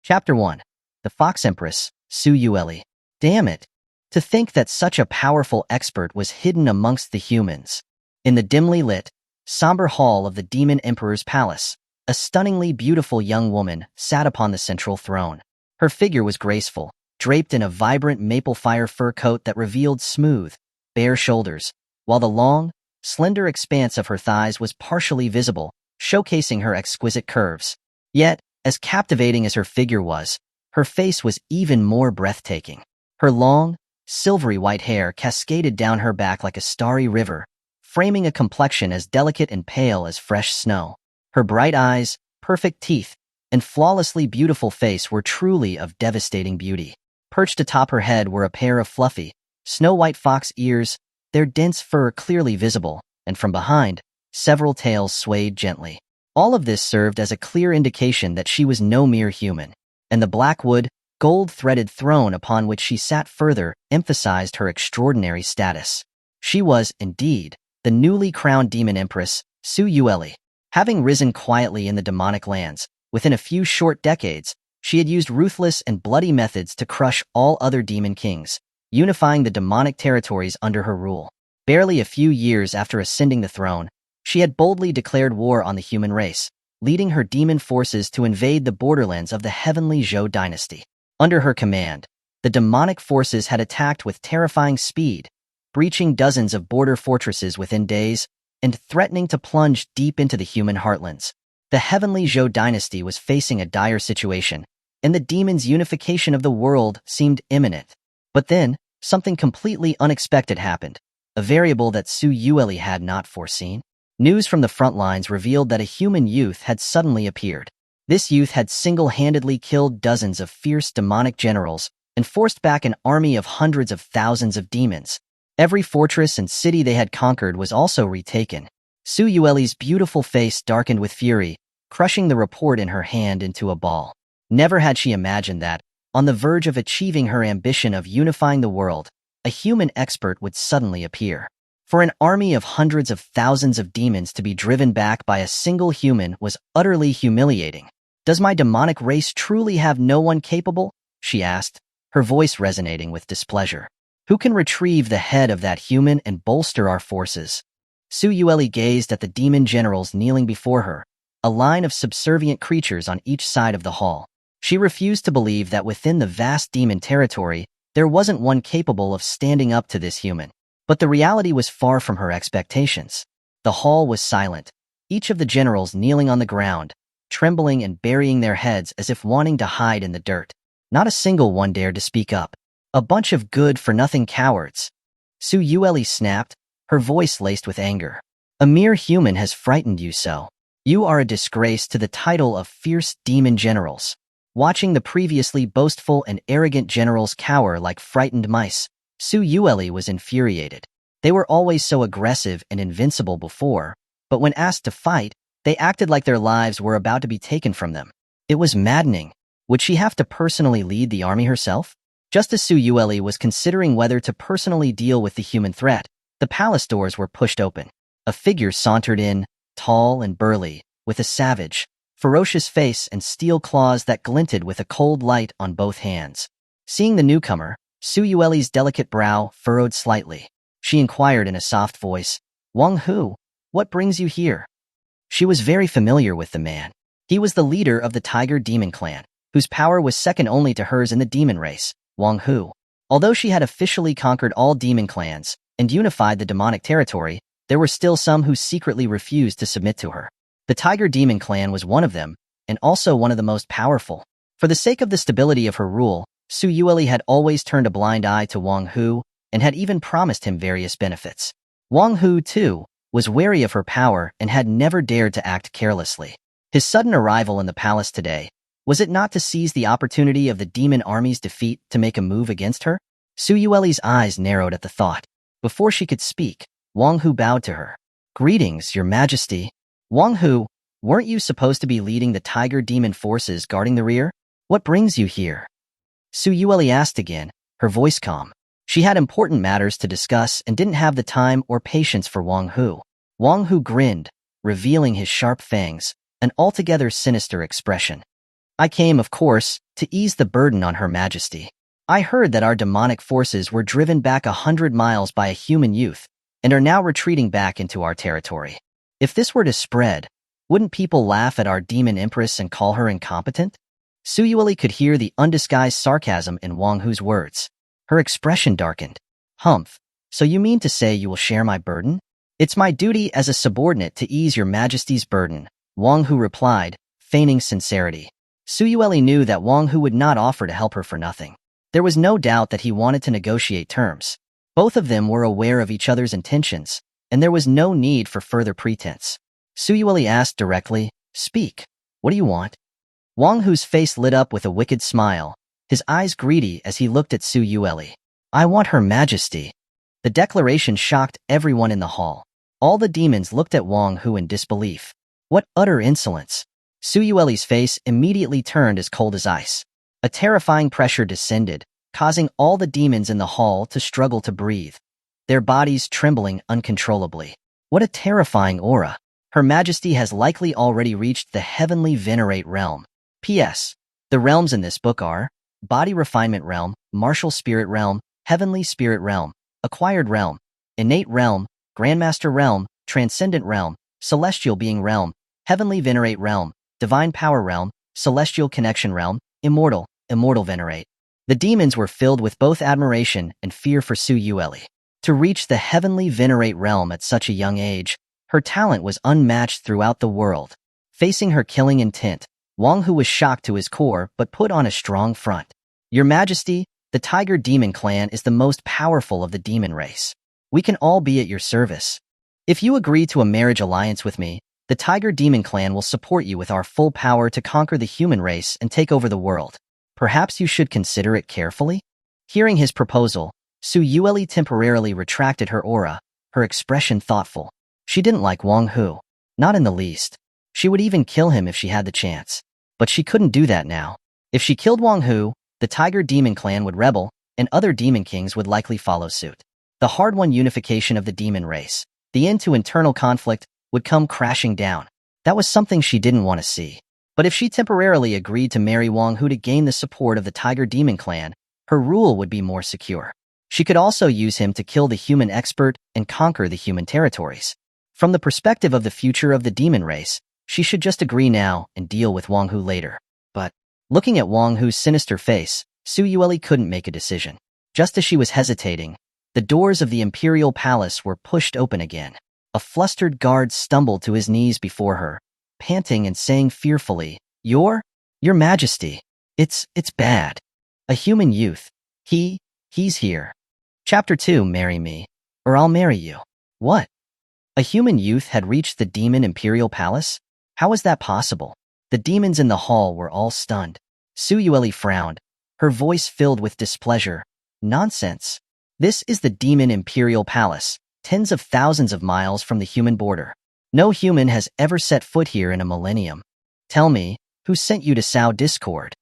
Chapter 1. The Fox Empress, Xuanhuan. Damn it! To think that such a powerful expert was hidden amongst the humans. In the dimly lit, somber hall of the Demon Emperor's palace, a stunningly beautiful young woman sat upon the central throne. Her figure was graceful, draped in a vibrant maple fire fur coat that revealed smooth, bare shoulders, while the long, slender expanse of her thighs was partially visible, showcasing her exquisite curves. Yet, as captivating as her figure was, her face was even more breathtaking. Her long, silvery white hair cascaded down her back like a starry river, framing a complexion as delicate and pale as fresh snow. Her bright eyes, perfect teeth, and flawlessly beautiful face were truly of devastating beauty. Perched atop her head were a pair of fluffy, snow-white fox ears, their dense fur clearly visible, and from behind, several tails swayed gently. All of this served as a clear indication that she was no mere human, and the blackwood, gold-threaded throne upon which she sat further emphasized her extraordinary status. She was, indeed, the newly crowned Demon Empress, Xuanhuan. Having risen quietly in the demonic lands, within a few short decades, she had used ruthless and bloody methods to crush all other demon kings, unifying the demonic territories under her rule. Barely a few years after ascending the throne, she had boldly declared war on the human race, leading her demon forces to invade the borderlands of the heavenly Tianzhou Dynasty. Under her command, the demonic forces had attacked with terrifying speed, breaching dozens of border fortresses within days, and threatening to plunge deep into the human heartlands. The heavenly Tianzhou Dynasty was facing a dire situation, and the demons' unification of the world seemed imminent. But then, something completely unexpected happened, a variable that Xuanhuan had not foreseen. News from the front lines revealed that a human youth had suddenly appeared. This youth had single-handedly killed dozens of fierce demonic generals and forced back an army of hundreds of thousands of demons. Every fortress and city they had conquered was also retaken. Xuanhuan's beautiful face darkened with fury, crushing the report in her hand into a ball. Never had she imagined that, on the verge of achieving her ambition of unifying the world, a human expert would suddenly appear. For an army of hundreds of thousands of demons to be driven back by a single human was utterly humiliating. "Does my demonic race truly have no one capable?" she asked, her voice resonating with displeasure. "Who can retrieve the head of that human and bolster our forces?" Xuanhuan gazed at the demon generals kneeling before her, a line of subservient creatures on each side of the hall. She refused to believe that within the vast demon territory, there wasn't one capable of standing up to this human. But the reality was far from her expectations. The hall was silent, each of the generals kneeling on the ground, trembling and burying their heads as if wanting to hide in the dirt. Not a single one dared to speak up. "A bunch of good-for-nothing cowards." Xuanhuan snapped, her voice laced with anger. "A mere human has frightened you so. You are a disgrace to the title of fierce demon generals." Watching the previously boastful and arrogant generals cower like frightened mice, Xuanhuan was infuriated. They were always so aggressive and invincible before, but when asked to fight, they acted like their lives were about to be taken from them. It was maddening. Would she have to personally lead the army herself? Just as Xuanhuan was considering whether to personally deal with the human threat, the palace doors were pushed open. A figure sauntered in, tall and burly, with a savage, ferocious face and steel claws that glinted with a cold light on both hands. Seeing the newcomer, Xuanhuan's delicate brow furrowed slightly. She inquired in a soft voice, "Wang Hu, what brings you here?" She was very familiar with the man. He was the leader of the Tiger Demon clan, whose power was second only to hers in the demon race, Wang Hu. Although she had officially conquered all demon clans and unified the demonic territory, there were still some who secretly refused to submit to her. The Tiger Demon clan was one of them, and also one of the most powerful. For the sake of the stability of her rule, Xuanhuan had always turned a blind eye to Wang Hu and had even promised him various benefits. Wang Hu, too, was wary of her power and had never dared to act carelessly. His sudden arrival in the palace today, was it not to seize the opportunity of the demon army's defeat to make a move against her? Xuanhuan's eyes narrowed at the thought. Before she could speak, Wang Hu bowed to her. "Greetings, Your Majesty." "Wang Hu, weren't you supposed to be leading the Tiger Demon forces guarding the rear? What brings you here?" Xuanhuan asked again, her voice calm. She had important matters to discuss and didn't have the time or patience for Wang Hu. Wang Hu grinned, revealing his sharp fangs, an altogether sinister expression. I came, of course, to ease the burden on Her Majesty. I heard that our demonic forces were driven back 100 miles by a human youth and are now retreating back into our territory. If this were to spread, wouldn't people laugh at our Demon Empress and call her incompetent? Su Yueli could hear the undisguised sarcasm in Wang Hu's words. Her expression darkened. Humph, so you mean to say you will share my burden? It's my duty as a subordinate to ease your Majesty's burden, Wang Hu replied, feigning sincerity. Su Yueli knew that Wang Hu would not offer to help her for nothing. There was no doubt that he wanted to negotiate terms. Both of them were aware of each other's intentions, and there was no need for further pretense. Su Yueli asked directly, "Speak. What do you want?" Wang Hu's face lit up with a wicked smile, his eyes greedy as he looked at Su Yueli. "I want Her Majesty." The declaration shocked everyone in the hall. All the demons looked at Wang Hu in disbelief. What utter insolence! Su Yueli's face immediately turned as cold as ice. A terrifying pressure descended, causing all the demons in the hall to struggle to breathe, their bodies trembling uncontrollably. What a terrifying aura! Her Majesty has likely already reached the heavenly venerate realm. P.S. The realms in this book are Body Refinement Realm, Martial Spirit Realm, Heavenly Spirit Realm, Acquired Realm, Innate Realm, Grandmaster Realm, Transcendent Realm, Celestial Being Realm, Heavenly Venerate Realm, Divine Power Realm, Celestial Connection Realm, Immortal, Immortal Venerate. The demons were filled with both admiration and fear for Su Yueli. To reach the Heavenly Venerate Realm at such a young age, her talent was unmatched throughout the world. Facing her killing intent, Wang Hu was shocked to his core but put on a strong front. Your Majesty, the Tiger Demon Clan is the most powerful of the demon race. We can all be at your service. If you agree to a marriage alliance with me, the Tiger Demon Clan will support you with our full power to conquer the human race and take over the world. Perhaps you should consider it carefully? Hearing his proposal, Su Yueli temporarily retracted her aura, her expression thoughtful. She didn't like Wang Hu. Not in the least. She would even kill him if she had the chance. But she couldn't do that now. If she killed Wang Hu, the Tiger Demon Clan would rebel, and other demon kings would likely follow suit. The hard-won unification of the demon race, the end to internal conflict, would come crashing down. That was something she didn't want to see. But if she temporarily agreed to marry Wang Hu to gain the support of the Tiger Demon Clan, her rule would be more secure. She could also use him to kill the human expert and conquer the human territories. From the perspective of the future of the demon race, she should just agree now and deal with Wang Hu later. But, looking at Wang Hu's sinister face, Su Yueli couldn't make a decision. Just as she was hesitating, the doors of the Imperial Palace were pushed open again. A flustered guard stumbled to his knees before her, panting and saying fearfully, Your Majesty, it's bad. A human youth. He's here. Chapter 2, Marry Me, or I'll marry you. What? A human youth had reached the Demon Imperial Palace? How was that possible? The demons in the hall were all stunned. Su Yueli frowned, her voice filled with displeasure. Nonsense. This is the Demon Imperial Palace, tens of thousands of miles from the human border. No human has ever set foot here in a millennium. Tell me, who sent you to sow discord?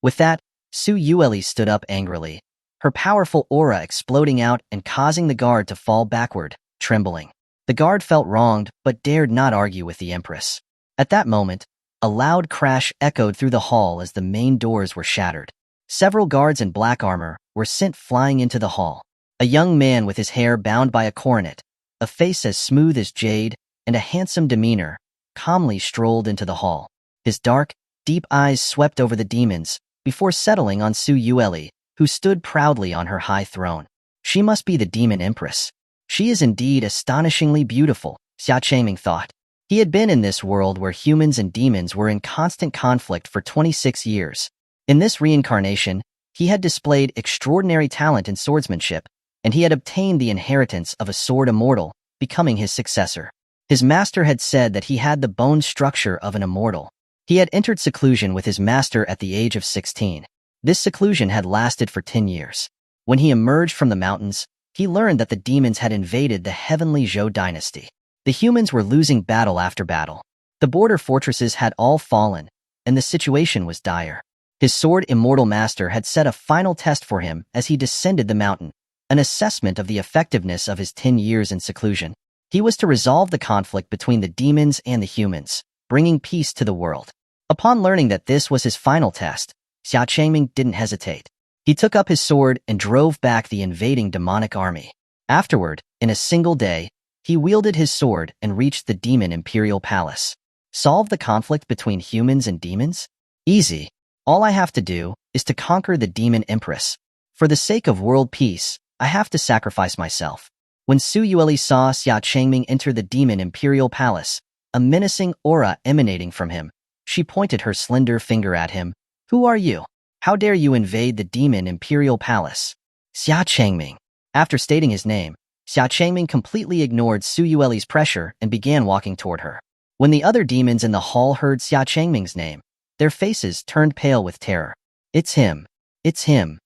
With that, Su Yueli stood up angrily, her powerful aura exploding out and causing the guard to fall backward, trembling. The guard felt wronged but dared not argue with the Empress. At that moment, a loud crash echoed through the hall as the main doors were shattered. Several guards in black armor were sent flying into the hall. A young man with his hair bound by a coronet, a face as smooth as jade, and a handsome demeanor, calmly strolled into the hall. His dark, deep eyes swept over the demons, before settling on Su Yueli, who stood proudly on her high throne. She must be the Demon Empress. She is indeed astonishingly beautiful, Xia Changming thought. He had been in this world where humans and demons were in constant conflict for 26 years. In this reincarnation, he had displayed extraordinary talent in swordsmanship, and he had obtained the inheritance of a Sword Immortal, becoming his successor. His master had said that he had the bone structure of an immortal. He had entered seclusion with his master at the age of 16. This seclusion had lasted for 10 years. When he emerged from the mountains, he learned that the demons had invaded the heavenly Zhou Dynasty. The humans were losing battle after battle. The border fortresses had all fallen, and the situation was dire. His Sword Immortal master had set a final test for him as he descended the mountain, an assessment of the effectiveness of his 10 years in seclusion. He was to resolve the conflict between the demons and the humans, bringing peace to the world. Upon learning that this was his final test, Xia Changming didn't hesitate. He took up his sword and drove back the invading demonic army. Afterward, in a single day, he wielded his sword and reached the Demon Imperial Palace. Solve the conflict between humans and demons? Easy. All I have to do is to conquer the Demon Empress. For the sake of world peace, I have to sacrifice myself. When Su Yueli saw Xia Changming enter the Demon Imperial Palace, a menacing aura emanating from him, she pointed her slender finger at him. Who are you? How dare you invade the Demon Imperial Palace? Xia Changming. After stating his name, Xia Changming completely ignored Su Yueli's pressure and began walking toward her. When the other demons in the hall heard Xia Changming's name, their faces turned pale with terror. It's him. It's him.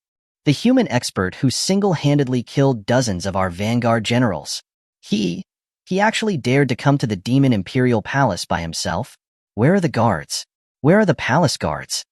The human expert who single-handedly killed dozens of our vanguard generals. He actually dared to come to the Demon Imperial Palace by himself? Where are the guards? Where are the palace guards?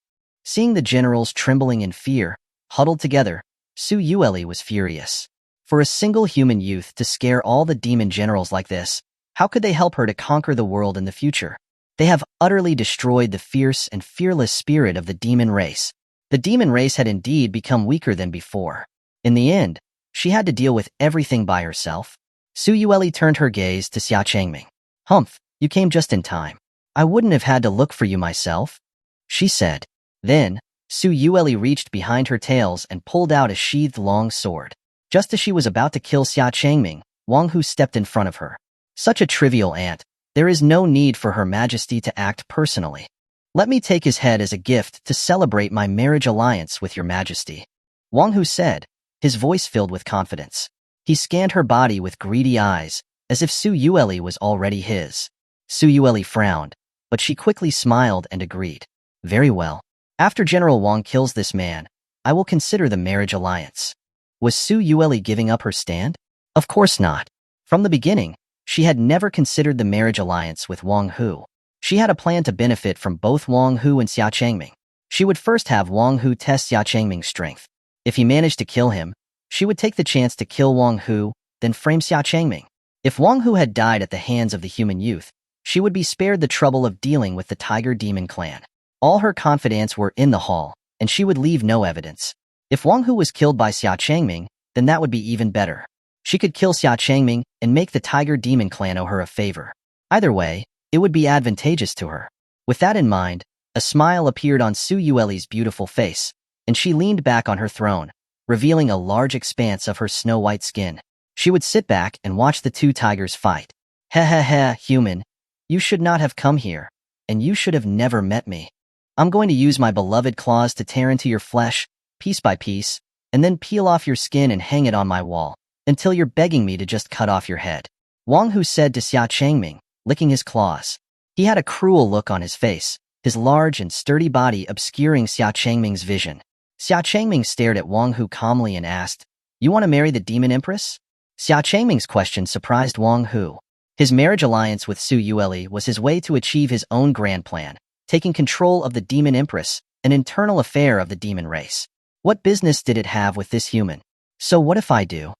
Seeing the generals trembling in fear, huddled together, Su Yueli was furious. For a single human youth to scare all the demon generals like this, how could they help her to conquer the world in the future? They have utterly destroyed the fierce and fearless spirit of the demon race. The demon race had indeed become weaker than before. In the end, she had to deal with everything by herself. Su Yueli turned her gaze to Xia Changming. Humph, you came just in time. I wouldn't have had to look for you myself, she said. Then, Su Yueli reached behind her tails and pulled out a sheathed long sword. Just as she was about to kill Xia Changming, Wang Hu stepped in front of her. Such a trivial ant, there is no need for Her Majesty to act personally. Let me take his head as a gift to celebrate my marriage alliance with your Majesty, Wang Hu said, his voice filled with confidence. He scanned her body with greedy eyes, as if Su Yueli was already his. Su Yueli frowned, but she quickly smiled and agreed. Very well. After General Wang kills this man, I will consider the marriage alliance. Was Su Yueli giving up her stand? Of course not. From the beginning, she had never considered the marriage alliance with Wang Hu. She had a plan to benefit from both Wang Hu and Xia Changming. She would first have Wang Hu test Xia Changming's strength. If he managed to kill him, she would take the chance to kill Wang Hu, then frame Xia Changming. If Wang Hu had died at the hands of the human youth, she would be spared the trouble of dealing with the Tiger Demon clan. All her confidants were in the hall, and she would leave no evidence. If Wang Hu was killed by Xia Changming, then that would be even better. She could kill Xia Changming and make the Tiger Demon clan owe her a favor. Either way, it would be advantageous to her. With that in mind, a smile appeared on Su Yueli's beautiful face, and she leaned back on her throne, revealing a large expanse of her snow-white skin. She would sit back and watch the two tigers fight. Heh, human. You should not have come here, and you should have never met me. I'm going to use my beloved claws to tear into your flesh, piece by piece, and then peel off your skin and hang it on my wall, until you're begging me to just cut off your head. Wang Hu said to Xia Changming, licking his claws. He had a cruel look on his face, his large and sturdy body obscuring Xia Changming's vision. Xia Changming stared at Wang Hu calmly and asked, You want to marry the Demon Empress? Xia Changming's question surprised Wang Hu. His marriage alliance with Su Yueli was his way to achieve his own grand plan, taking control of the Demon Empress, an internal affair of the demon race. What business did it have with this human? So what if I do?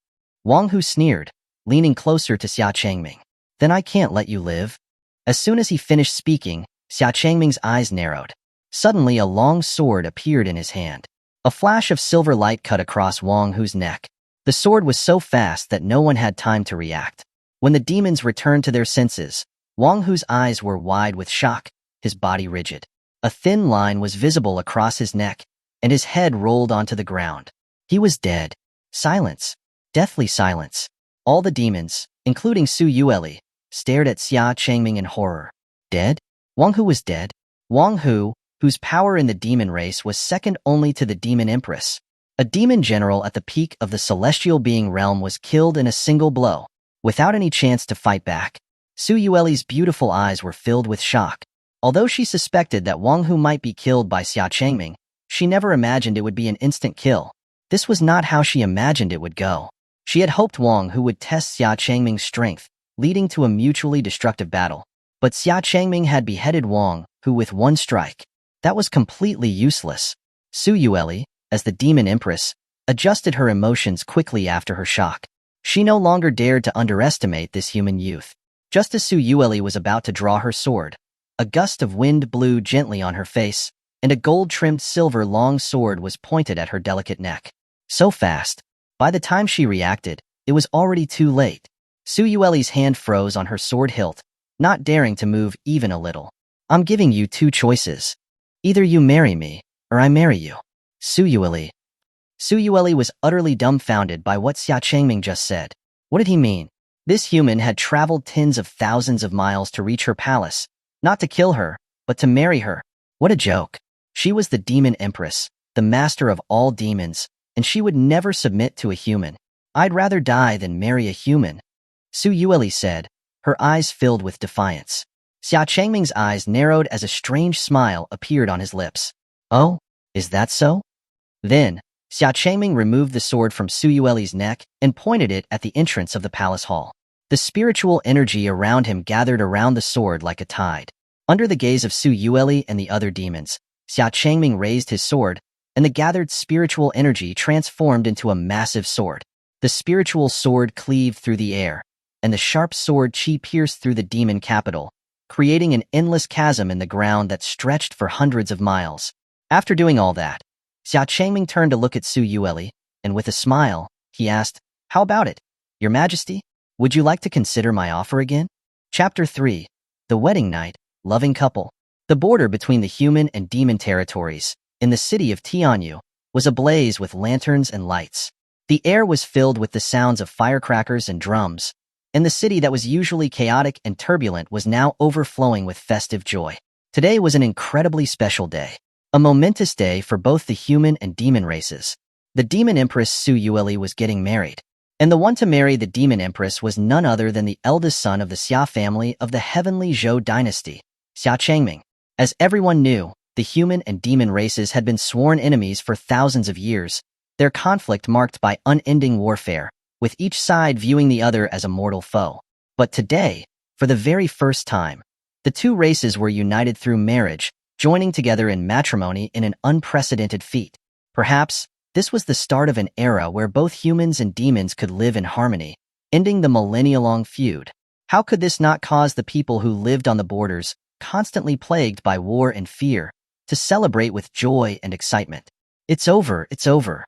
Wang Hu sneered, leaning closer to Xia Changming. Then I can't let you live. As soon as he finished speaking, Xia Changming's eyes narrowed. Suddenly a long sword appeared in his hand. A flash of silver light cut across Wang Hu's neck. The sword was so fast that no one had time to react. When the demons returned to their senses, Wang Hu's eyes were wide with shock, his body rigid. A thin line was visible across his neck, and his head rolled onto the ground. He was dead. Silence. Deathly silence. All the demons, including Su Yueli, stared at Xia Changming in horror. Dead? Wang Hu was dead? Wang Hu, whose power in the demon race was second only to the Demon Empress. A demon general at the peak of the celestial being realm was killed in a single blow, without any chance to fight back. Su Yueli's beautiful eyes were filled with shock. Although she suspected that Wang Hu might be killed by Xia Changming, she never imagined it would be an instant kill. This was not how she imagined it would go. She had hoped Wang Hu would test Xia Changming's strength, leading to a mutually destructive battle. But Xia Changming had beheaded Wang Hu with one strike. That was completely useless. Su Yueli, as the Demon Empress, adjusted her emotions quickly after her shock. She no longer dared to underestimate this human youth. Just as Su Yueli was about to draw her sword, A gust of wind blew gently on her face, and a gold-trimmed silver long sword was pointed at her delicate neck. So fast. By the time she reacted, it was already too late. Xuanhuan's hand froze on her sword hilt, not daring to move even a little. I'm giving you two choices. Either you marry me, or I marry you. Xuanhuan. Xuanhuan was utterly dumbfounded by what Xia Changming just said. What did he mean? This human had traveled tens of thousands of miles to reach her palace, not to kill her, but to marry her. What a joke. She was the Demon Empress, the master of all demons, and she would never submit to a human. I'd rather die than marry a human, Xuanhuan said, her eyes filled with defiance. Xia Changming's eyes narrowed as a strange smile appeared on his lips. Oh, is that so? Then, Xia Changming removed the sword from Xuanhuan's neck and pointed it at the entrance of the palace hall. The spiritual energy around him gathered around the sword like a tide. Under the gaze of Xuanhuan and the other demons, Xia Changming raised his sword, and the gathered spiritual energy transformed into a massive sword. The spiritual sword cleaved through the air, and the sharp sword chi pierced through the demon capital, creating an endless chasm in the ground that stretched for hundreds of miles. After doing all that, Xia Changming turned to look at Xuanhuan, and with a smile, he asked, "How about it, Your Majesty? Would you like to consider my offer again?" Chapter 3. The Wedding Night, Loving Couple. The border between the human and demon territories, in the city of Tianzhou, was ablaze with lanterns and lights. The air was filled with the sounds of firecrackers and drums, and the city that was usually chaotic and turbulent was now overflowing with festive joy. Today was an incredibly special day, a momentous day for both the human and demon races. The Demon Empress Xuanhuan was getting married, and the one to marry the Demon Empress was none other than the eldest son of the Xia family of the heavenly Zhou Dynasty, Xia Changming. As everyone knew, the human and demon races had been sworn enemies for thousands of years, their conflict marked by unending warfare, with each side viewing the other as a mortal foe. But today, for the very first time, the two races were united through marriage, joining together in matrimony in an unprecedented feat. Perhaps, this was the start of an era where both humans and demons could live in harmony, ending the millennia-long feud. How could this not cause the people who lived on the borders, constantly plagued by war and fear, to celebrate with joy and excitement? It's over, it's over.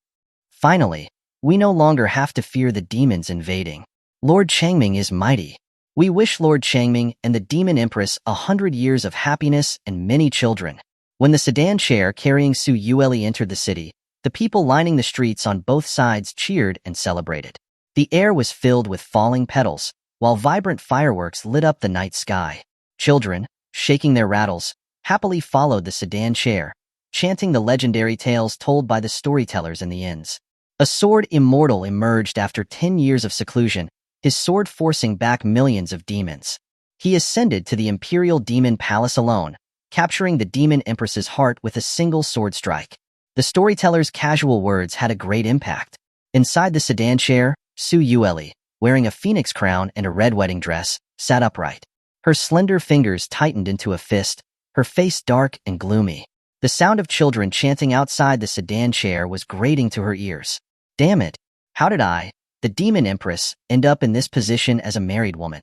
Finally, we no longer have to fear the demons invading. Lord Changming is mighty. We wish Lord Changming and the Demon Empress 100 years of happiness and many children. When the sedan chair carrying Xuanhuan entered the city, the people lining the streets on both sides cheered and celebrated. The air was filled with falling petals, while vibrant fireworks lit up the night sky. Children, shaking their rattles, happily followed the sedan chair, chanting the legendary tales told by the storytellers in the inns. A Sword Immortal emerged after 10 years of seclusion, his sword forcing back millions of demons. He ascended to the Imperial Demon Palace alone, capturing the Demon Empress's heart with a single sword strike. The storyteller's casual words had a great impact. Inside the sedan chair, Xuanhuan, wearing a phoenix crown and a red wedding dress, sat upright. Her slender fingers tightened into a fist, her face dark and gloomy. The sound of children chanting outside the sedan chair was grating to her ears. Damn it! How did I, the Demon Empress, end up in this position as a married woman?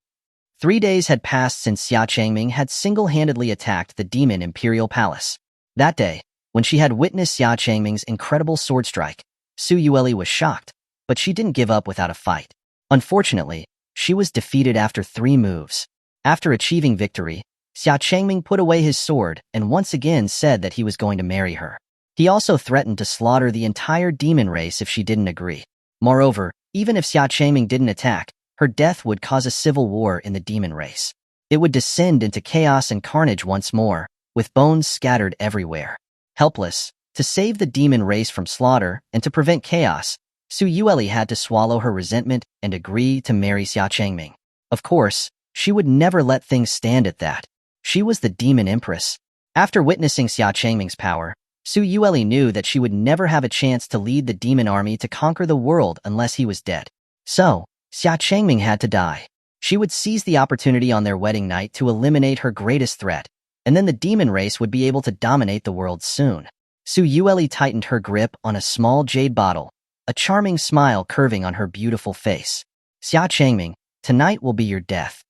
3 days had passed since Xia Changming had single-handedly attacked the Demon Imperial Palace. That day, when she had witnessed Xia Changming's incredible sword strike, Xuanhuan was shocked, but she didn't give up without a fight. Unfortunately, she was defeated after 3 moves. After achieving victory, Xia Changming put away his sword and once again said that he was going to marry her. He also threatened to slaughter the entire demon race if she didn't agree. Moreover, even if Xia Changming didn't attack, her death would cause a civil war in the demon race. It would descend into chaos and carnage once more, with bones scattered everywhere. Helpless, to save the demon race from slaughter and to prevent chaos, Xuanhuan had to swallow her resentment and agree to marry Xia Changming. Of course, she would never let things stand at that. She was the Demon Empress. After witnessing Xia Changming's power, Xuanhuan knew that she would never have a chance to lead the demon army to conquer the world unless he was dead. So, Xia Changming had to die. She would seize the opportunity on their wedding night to eliminate her greatest threat, and then the demon race would be able to dominate the world soon. Xuanhuan tightened her grip on a small jade bottle, a charming smile curving on her beautiful face. Xia Changming, tonight will be your death.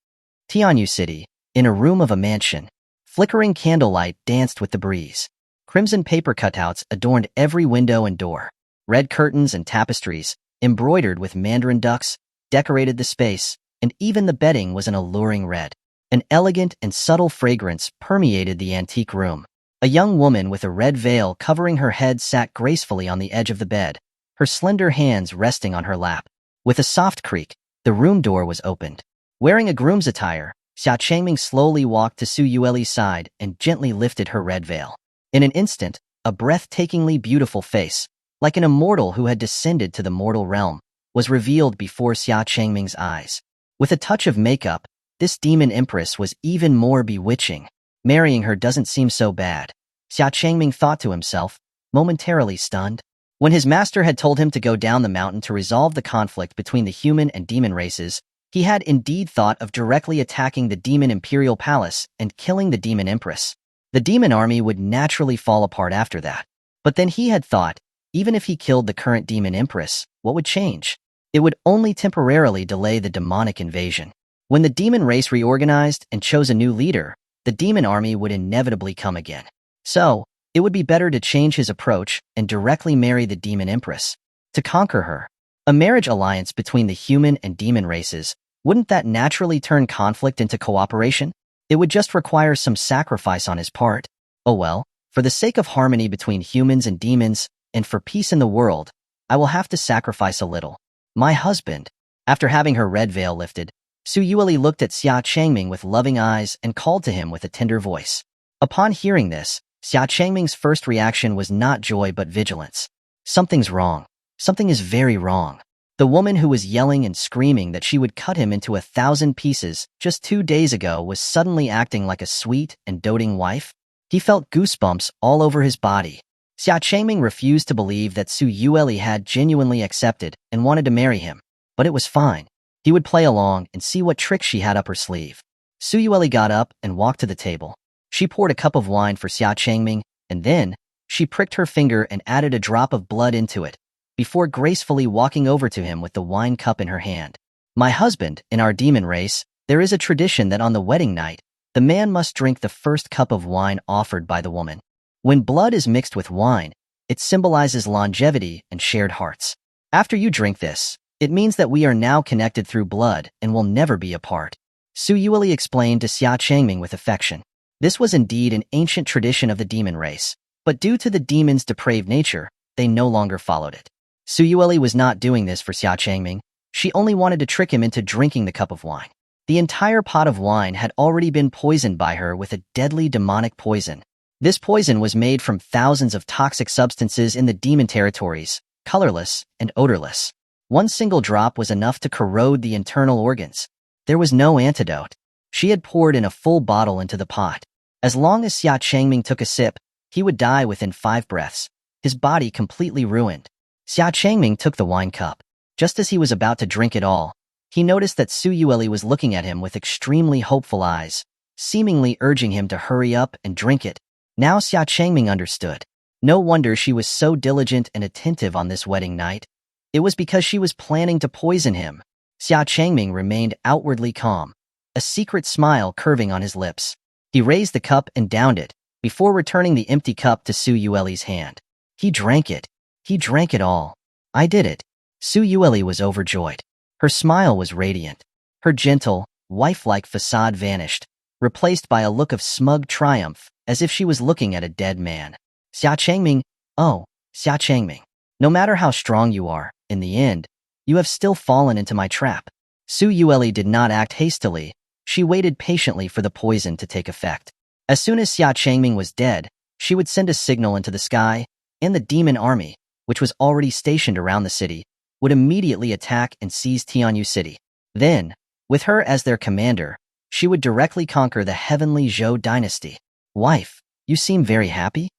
Tianzhou City, in a room of a mansion. Flickering candlelight danced with the breeze. Crimson paper cutouts adorned every window and door. Red curtains and tapestries, embroidered with mandarin ducks, decorated the space, and even the bedding was an alluring red. An elegant and subtle fragrance permeated the antique room. A young woman with a red veil covering her head sat gracefully on the edge of the bed, her slender hands resting on her lap. With a soft creak, the room door was opened. Wearing a groom's attire, Xia Changming slowly walked to Su Yueli's side and gently lifted her red veil. In an instant, a breathtakingly beautiful face, like an immortal who had descended to the mortal realm, was revealed before Xia Changming's eyes. With a touch of makeup, this demon empress was even more bewitching. Marrying her doesn't seem so bad, Xia Changming thought to himself, momentarily stunned. When his master had told him to go down the mountain to resolve the conflict between the human and demon races, he had indeed thought of directly attacking the demon imperial palace and killing the demon empress. The demon army would naturally fall apart after that. But then he had thought, even if he killed the current demon empress, what would change? It would only temporarily delay the demonic invasion. When the demon race reorganized and chose a new leader, the demon army would inevitably come again. So, it would be better to change his approach and directly marry the demon empress. To conquer her. A marriage alliance between the human and demon races, wouldn't that naturally turn conflict into cooperation? It would just require some sacrifice on his part. Oh well, for the sake of harmony between humans and demons, and for peace in the world, I will have to sacrifice a little. My husband. After having her red veil lifted, Su Yueli looked at Xia Changming with loving eyes and called to him with a tender voice. Upon hearing this, Xia Changming's first reaction was not joy but vigilance. Something's wrong. Something is very wrong. The woman who was yelling and screaming that she would cut him into 1,000 pieces just 2 days ago was suddenly acting like a sweet and doting wife. He felt goosebumps all over his body. Xia Changming refused to believe that Su Yueli had genuinely accepted and wanted to marry him. But it was fine. He would play along and see what tricks she had up her sleeve. Su Yueli got up and walked to the table. She poured a cup of wine for Xia Changming, and then she pricked her finger and added a drop of blood into it, before gracefully walking over to him with the wine cup in her hand. My husband, in our demon race, there is a tradition that on the wedding night, the man must drink the first cup of wine offered by the woman. When blood is mixed with wine, it symbolizes longevity and shared hearts. After you drink this, it means that we are now connected through blood and will never be apart. Su Yueli explained to Xia Changming with affection. This was indeed an ancient tradition of the demon race, but due to the demon's depraved nature, they no longer followed it. Su Yueli was not doing this for Xia Changming. She only wanted to trick him into drinking the cup of wine. The entire pot of wine had already been poisoned by her with a deadly demonic poison. This poison was made from thousands of toxic substances in the demon territories, colorless and odorless. One single drop was enough to corrode the internal organs. There was no antidote. She had poured in a full bottle into the pot. As long as Xia Changming took a sip, he would die within 5 breaths, his body completely ruined. Xia Changming took the wine cup. Just as he was about to drink it all, he noticed that Su Yueli was looking at him with extremely hopeful eyes, seemingly urging him to hurry up and drink it. Now Xia Changming understood. No wonder she was so diligent and attentive on this wedding night. It was because she was planning to poison him. Xia Changming remained outwardly calm, a secret smile curving on his lips. He raised the cup and downed it, before returning the empty cup to Su Yueli's hand. He drank it. He drank it all. I did it. Su Yueli was overjoyed. Her smile was radiant. Her gentle, wife-like facade vanished, replaced by a look of smug triumph, as if she was looking at a dead man. Xia Changming, oh, Xia Changming. No matter how strong you are, in the end, you have still fallen into my trap. Su Yueli did not act hastily. She waited patiently for the poison to take effect. As soon as Xia Changming was dead, she would send a signal into the sky, and the demon army, which was already stationed around the city, would immediately attack and seize Tianzhou City. Then, with her as their commander, she would directly conquer the heavenly Zhou Dynasty. Wife, you seem very happy?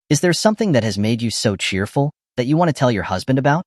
Is there something that has made you so cheerful that you want to tell your husband about?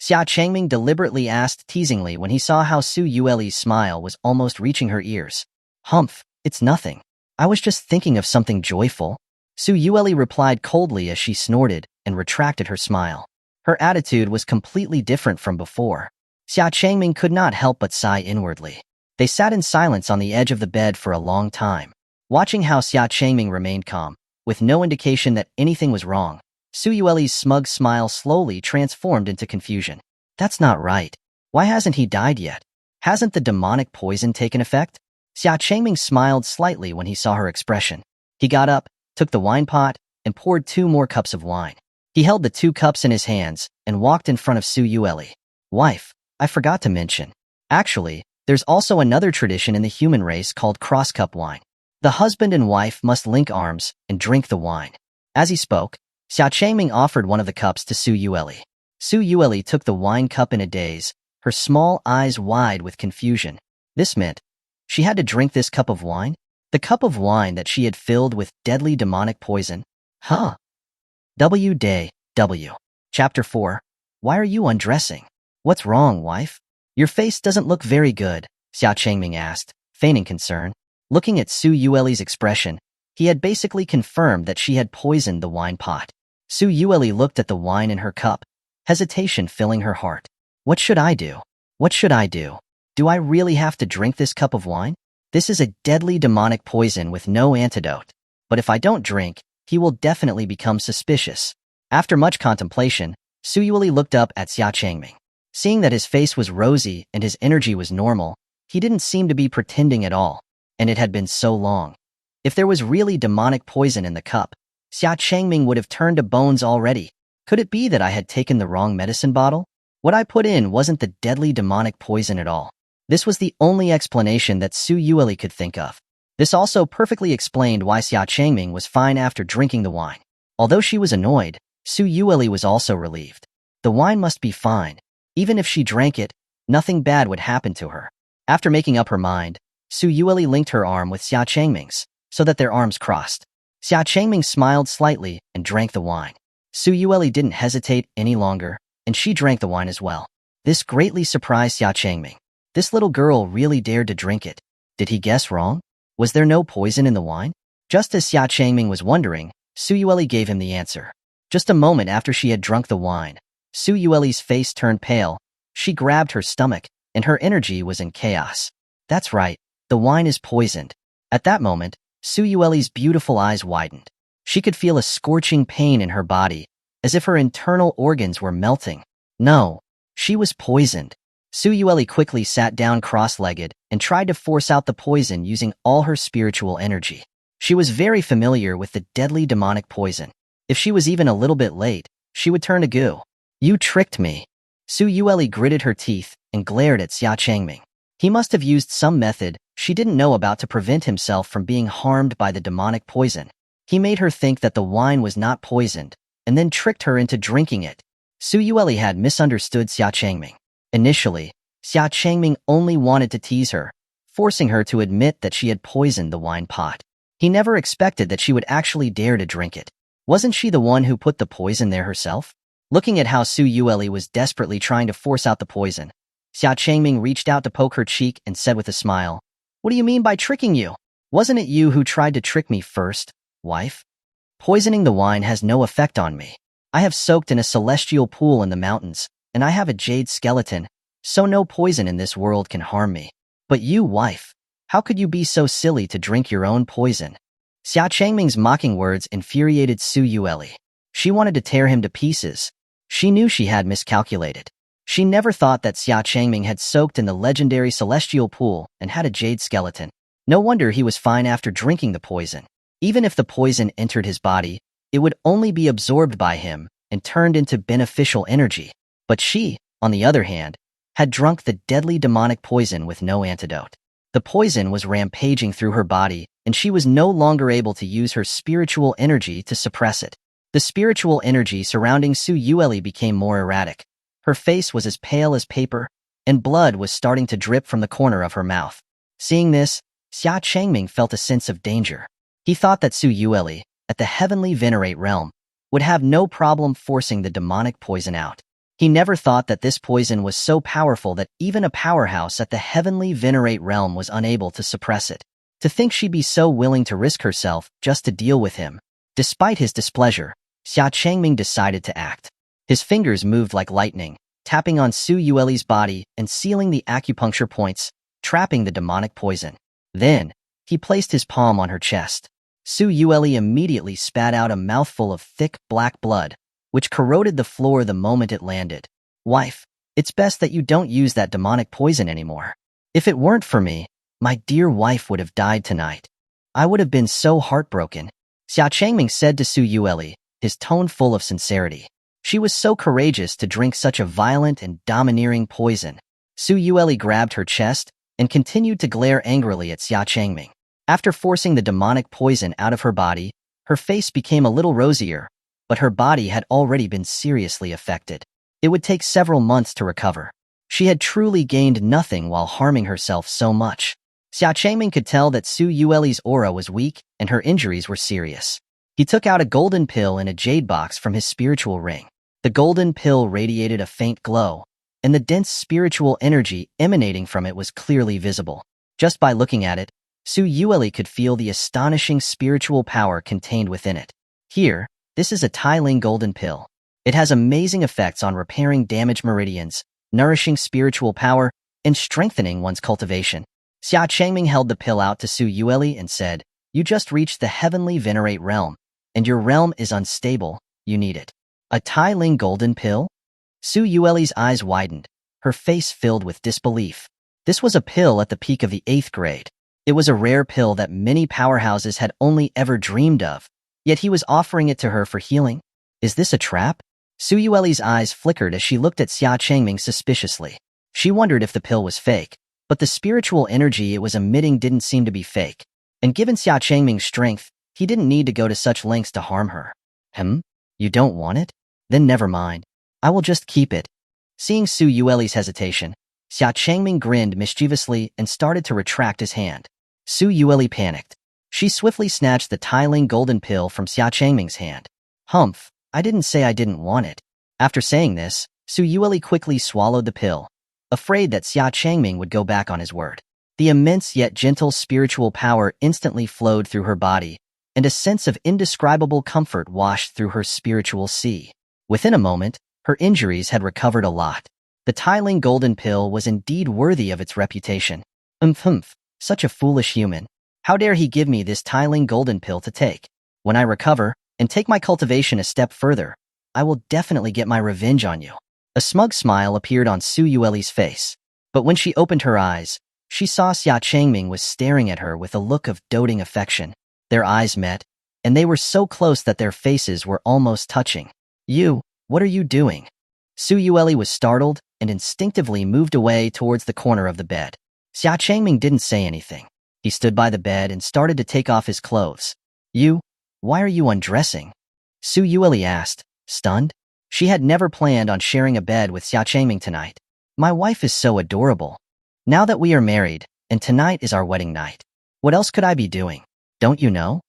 Xia Changming deliberately asked teasingly when he saw how Su Yueli's smile was almost reaching her ears. Humph, it's nothing. I was just thinking of something joyful. Su Yueli replied coldly as she snorted and retracted her smile. Her attitude was completely different from before. Xia Changming could not help but sigh inwardly. They sat in silence on the edge of the bed for a long time. Watching how Xia Changming remained calm, with no indication that anything was wrong, Su Yueli's smug smile slowly transformed into confusion. That's not right. Why hasn't he died yet? Hasn't the demonic poison taken effect? Xia Changming smiled slightly when he saw her expression. He got up, took the wine pot, and poured 2 more cups of wine. He held the 2 cups in his hands and walked in front of Su Yueli. Wife, I forgot to mention. Actually, there's also another tradition in the human race called cross-cup wine. The husband and wife must link arms and drink the wine. As he spoke, Xia Changming offered one of the cups to Su Yueli. Su Yueli took the wine cup in a daze, her small eyes wide with confusion. This meant she had to drink this cup of wine? The cup of wine that she had filled with deadly demonic poison? Huh? W. Chapter 4. Why are you undressing? What's wrong, wife? Your face doesn't look very good, Xia Changming asked, feigning concern. Looking at Su Yueli's expression, he had basically confirmed that she had poisoned the wine pot. Su Yueli looked at the wine in her cup, hesitation filling her heart. What should I do? What should I do? Do I really have to drink this cup of wine? This is a deadly demonic poison with no antidote. But if I don't drink, he will definitely become suspicious. After much contemplation, Su Yueli looked up at Xia Changming. Seeing that his face was rosy and his energy was normal, he didn't seem to be pretending at all, and it had been so long. If there was really demonic poison in the cup, Xia Changming would have turned to bones already. Could it be that I had taken the wrong medicine bottle? What I put in wasn't the deadly demonic poison at all. This was the only explanation that Su Yueli could think of. This also perfectly explained why Xia Changming was fine after drinking the wine. Although she was annoyed, Su Yueli was also relieved. The wine must be fine. Even if she drank it, nothing bad would happen to her. After making up her mind, Su Yueli linked her arm with Xia Changming's, so that their arms crossed. Xia Changming smiled slightly and drank the wine. Su Yueli didn't hesitate any longer, and she drank the wine as well. This greatly surprised Xia Changming. This little girl really dared to drink it. Did he guess wrong? Was there no poison in the wine? Just as Xia Changming was wondering, Su Yueli gave him the answer. Just a moment after she had drunk the wine, Su Yueli's face turned pale. She grabbed her stomach, and her energy was in chaos. That's right, the wine is poisoned. At that moment, Su Yueli's beautiful eyes widened. She could feel a scorching pain in her body, as if her internal organs were melting. No, she was poisoned. Su Yueli quickly sat down cross-legged and tried to force out the poison using all her spiritual energy. She was very familiar with the deadly demonic poison. If she was even a little bit late, she would turn to goo. You tricked me. Su Yueli gritted her teeth and glared at Xia Changming. He must have used some method she didn't know about to prevent himself from being harmed by the demonic poison. He made her think that the wine was not poisoned, and then tricked her into drinking it. Su Yueli had misunderstood Xia Changming. Initially, Xia Changming only wanted to tease her, forcing her to admit that she had poisoned the wine pot. He never expected that she would actually dare to drink it. Wasn't she the one who put the poison there herself? Looking at how Su Yueli was desperately trying to force out the poison, Xia Changming reached out to poke her cheek and said with a smile, "What do you mean by tricking you? Wasn't it you who tried to trick me first, wife? Poisoning the wine has no effect on me. I have soaked in a celestial pool in the mountains, and I have a jade skeleton, so no poison in this world can harm me. But you, wife, how could you be so silly to drink your own poison?" Xia Changming's mocking words infuriated Su Yueli. She wanted to tear him to pieces. She knew she had miscalculated. She never thought that Xia Changming had soaked in the legendary celestial pool and had a jade skeleton. No wonder he was fine after drinking the poison. Even if the poison entered his body, it would only be absorbed by him and turned into beneficial energy. But she, on the other hand, had drunk the deadly demonic poison with no antidote. The poison was rampaging through her body, and she was no longer able to use her spiritual energy to suppress it. The spiritual energy surrounding Su Yueli became more erratic. Her face was as pale as paper, and blood was starting to drip from the corner of her mouth. Seeing this, Xia Changming felt a sense of danger. He thought that Su Yueli, at the heavenly venerate realm, would have no problem forcing the demonic poison out. He never thought that this poison was so powerful that even a powerhouse at the heavenly venerate realm was unable to suppress it. To think she'd be so willing to risk herself just to deal with him. Despite his displeasure, Xia Changming decided to act. His fingers moved like lightning, tapping on Su Yueli's body and sealing the acupuncture points, trapping the demonic poison. Then, He placed his palm on her chest. Su Yueli immediately spat out a mouthful of thick, black blood, which corroded the floor the moment it landed. Wife, it's best that you don't use that demonic poison anymore. If it weren't for me, my dear wife would have died tonight. I would have been so heartbroken. Xia Changming said to Su Yueli, his tone full of sincerity. She was so courageous to drink such a violent and domineering poison. Su Yueli grabbed her chest and continued to glare angrily at Xia Changming. After forcing the demonic poison out of her body, her face became a little rosier, but her body had already been seriously affected. It would take several months to recover. She had truly gained nothing while harming herself so much. Xia Changming could tell that Su Yueli's aura was weak and her injuries were serious. He took out a golden pill in a jade box from his spiritual ring. The golden pill radiated a faint glow, and the dense spiritual energy emanating from it was clearly visible. Just by looking at it, Su Yueli could feel the astonishing spiritual power contained within it. Here, this is a Tailing golden pill. It has amazing effects on repairing damaged meridians, nourishing spiritual power, and strengthening one's cultivation. Xia Changming held the pill out to Su Yueli and said, "You just reached the heavenly venerate realm, and your realm is unstable. You need it." A Tailing golden pill? Su Yueli's eyes widened, her face filled with disbelief. This was a pill at the peak of the 8th grade. It was a rare pill that many powerhouses had only ever dreamed of, yet he was offering it to her for healing. Is this a trap? Su Yueli's eyes flickered as she looked at Xia Changming suspiciously. She wondered if the pill was fake, but the spiritual energy it was emitting didn't seem to be fake. And given Xia Changming's strength, he didn't need to go to such lengths to harm her. You don't want it? Then never mind. I will just keep it. Seeing Su Yueli's hesitation, Xia Changming grinned mischievously and started to retract his hand. Su Yueli panicked. She swiftly snatched the Tailing golden pill from Xia Changming's hand. Humph, I didn't say I didn't want it. After saying this, Su Yueli quickly swallowed the pill, afraid that Xia Changming would go back on his word. The immense yet gentle spiritual power instantly flowed through her body, and a sense of indescribable comfort washed through her spiritual sea. Within a moment, her injuries had recovered a lot. The Tailing golden pill was indeed worthy of its reputation. Such a foolish human. How dare he give me this Tailing golden pill to take? When I recover and take my cultivation a step further, I will definitely get my revenge on you. A smug smile appeared on Su Yueli's face, but when she opened her eyes, she saw Xia Changming was staring at her with a look of doting affection. Their eyes met, and they were so close that their faces were almost touching. What are you doing? Su Yueli was startled and instinctively moved away towards the corner of the bed. Xia Changming didn't say anything. He stood by the bed and started to take off his clothes. Why are you undressing? Su Yueli asked, stunned. She had never planned on sharing a bed with Xia Changming tonight. My wife is so adorable. Now that we are married, and tonight is our wedding night, what else could I be doing? Don't you know?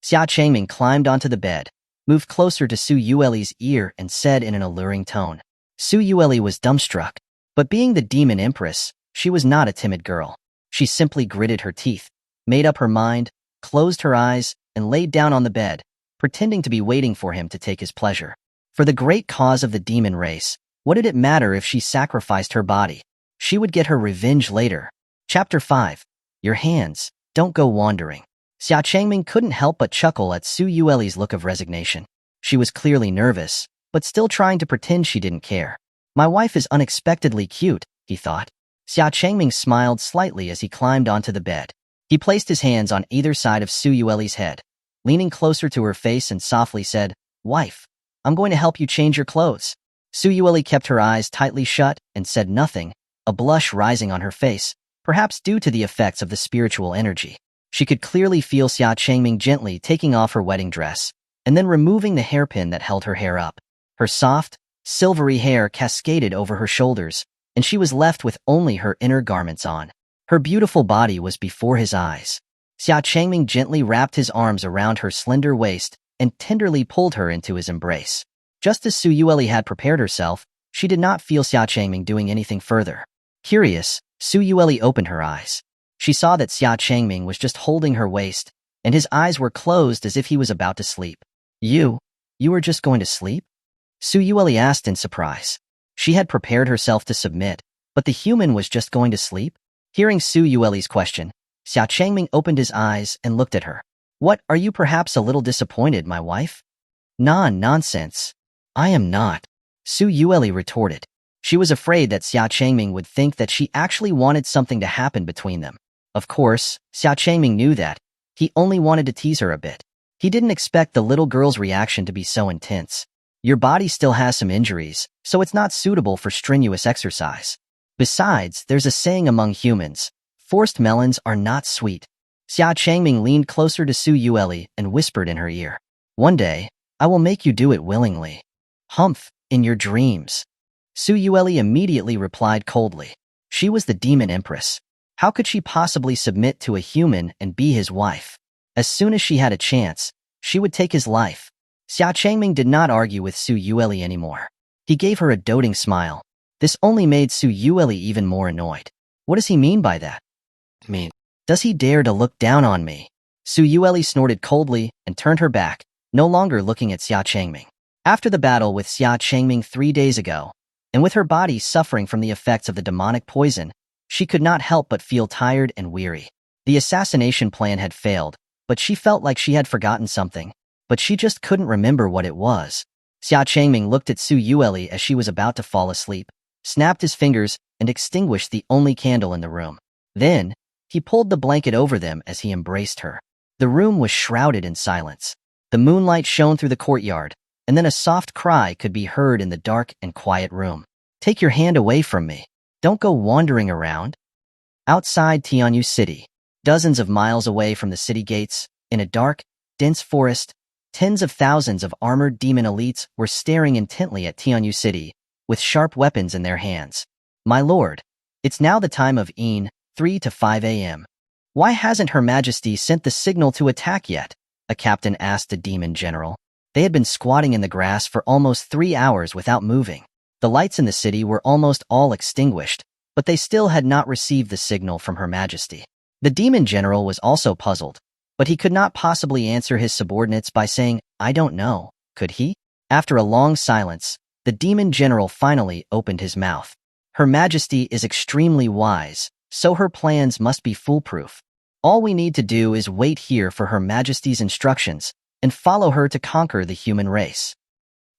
Xia Changming climbed onto the bed, moved closer to Su Yueli's ear and said in an alluring tone. Su Yueli was dumbstruck, but being the Demon Empress, she was not a timid girl. She simply gritted her teeth, made up her mind, closed her eyes, and laid down on the bed, pretending to be waiting for him to take his pleasure. For the great cause of the demon race, what did it matter if she sacrificed her body? She would get her revenge later. Chapter 5. Your hands, don't go wandering. Xia Changming couldn't help but chuckle at Su Yueli's look of resignation. She was clearly nervous, but still trying to pretend she didn't care. My wife is unexpectedly cute, he thought. Xia Changming smiled slightly as he climbed onto the bed. He placed his hands on either side of Su Yueli's head, leaning closer to her face and softly said, Wife, I'm going to help you change your clothes. Su Yueli kept her eyes tightly shut and said nothing, a blush rising on her face, perhaps due to the effects of the spiritual energy. She could clearly feel Xia Changming gently taking off her wedding dress, and then removing the hairpin that held her hair up. Her soft, silvery hair cascaded over her shoulders, and she was left with only her inner garments on. Her beautiful body was before his eyes. Xia Changming gently wrapped his arms around her slender waist and tenderly pulled her into his embrace. Just as Su Yueli had prepared herself, she did not feel Xia Changming doing anything further. Curious, Su Yueli opened her eyes. She saw that Xia Changming was just holding her waist, and his eyes were closed as if he was about to sleep. You were just going to sleep? Su Yueli asked in surprise. She had prepared herself to submit, but the human was just going to sleep? Hearing Su Yueli's question, Xia Changming opened his eyes and looked at her. What, are you perhaps a little disappointed, my wife? Nonsense. I am not, Su Yueli retorted. She was afraid that Xia Changming would think that she actually wanted something to happen between them. Of course, Xia Changming knew that. He only wanted to tease her a bit. He didn't expect the little girl's reaction to be so intense. Your body still has some injuries, so it's not suitable for strenuous exercise. Besides, there's a saying among humans, forced melons are not sweet. Xia Changming leaned closer to Su Yueli and whispered in her ear. One day, I will make you do it willingly. Humph, in your dreams. Su Yueli immediately replied coldly. She was the Demon Empress. How could she possibly submit to a human and be his wife? As soon as she had a chance, she would take his life. Xia Changming did not argue with Su Yueli anymore. He gave her a doting smile. This only made Su Yueli even more annoyed. What does he mean by that? Does he dare to look down on me? Su Yueli snorted coldly and turned her back, no longer looking at Xia Changming. After the battle with Xia Changming 3 days ago, and with her body suffering from the effects of the demonic poison, she could not help but feel tired and weary. The assassination plan had failed, but she felt like she had forgotten something, but she just couldn't remember what it was. Xia Changming looked at Su Yueli as she was about to fall asleep, snapped his fingers, and extinguished the only candle in the room. Then, he pulled the blanket over them as he embraced her. The room was shrouded in silence. The moonlight shone through the courtyard, and then a soft cry could be heard in the dark and quiet room. Take your hand away from me. Don't go wandering around. Outside Tianzhou City, dozens of miles away from the city gates, in a dark, dense forest, tens of thousands of armored demon elites were staring intently at Tianzhou City, with sharp weapons in their hands. My lord, it's now the time of 3 to 5 a.m. Why hasn't Her Majesty sent the signal to attack yet? A captain asked the demon general. They had been squatting in the grass for almost 3 hours without moving. The lights in the city were almost all extinguished, but they still had not received the signal from Her Majesty. The demon general was also puzzled, but he could not possibly answer his subordinates by saying, I don't know, could he? After a long silence, the demon general finally opened his mouth. Her Majesty is extremely wise, so her plans must be foolproof. All we need to do is wait here for Her Majesty's instructions and follow her to conquer the human race.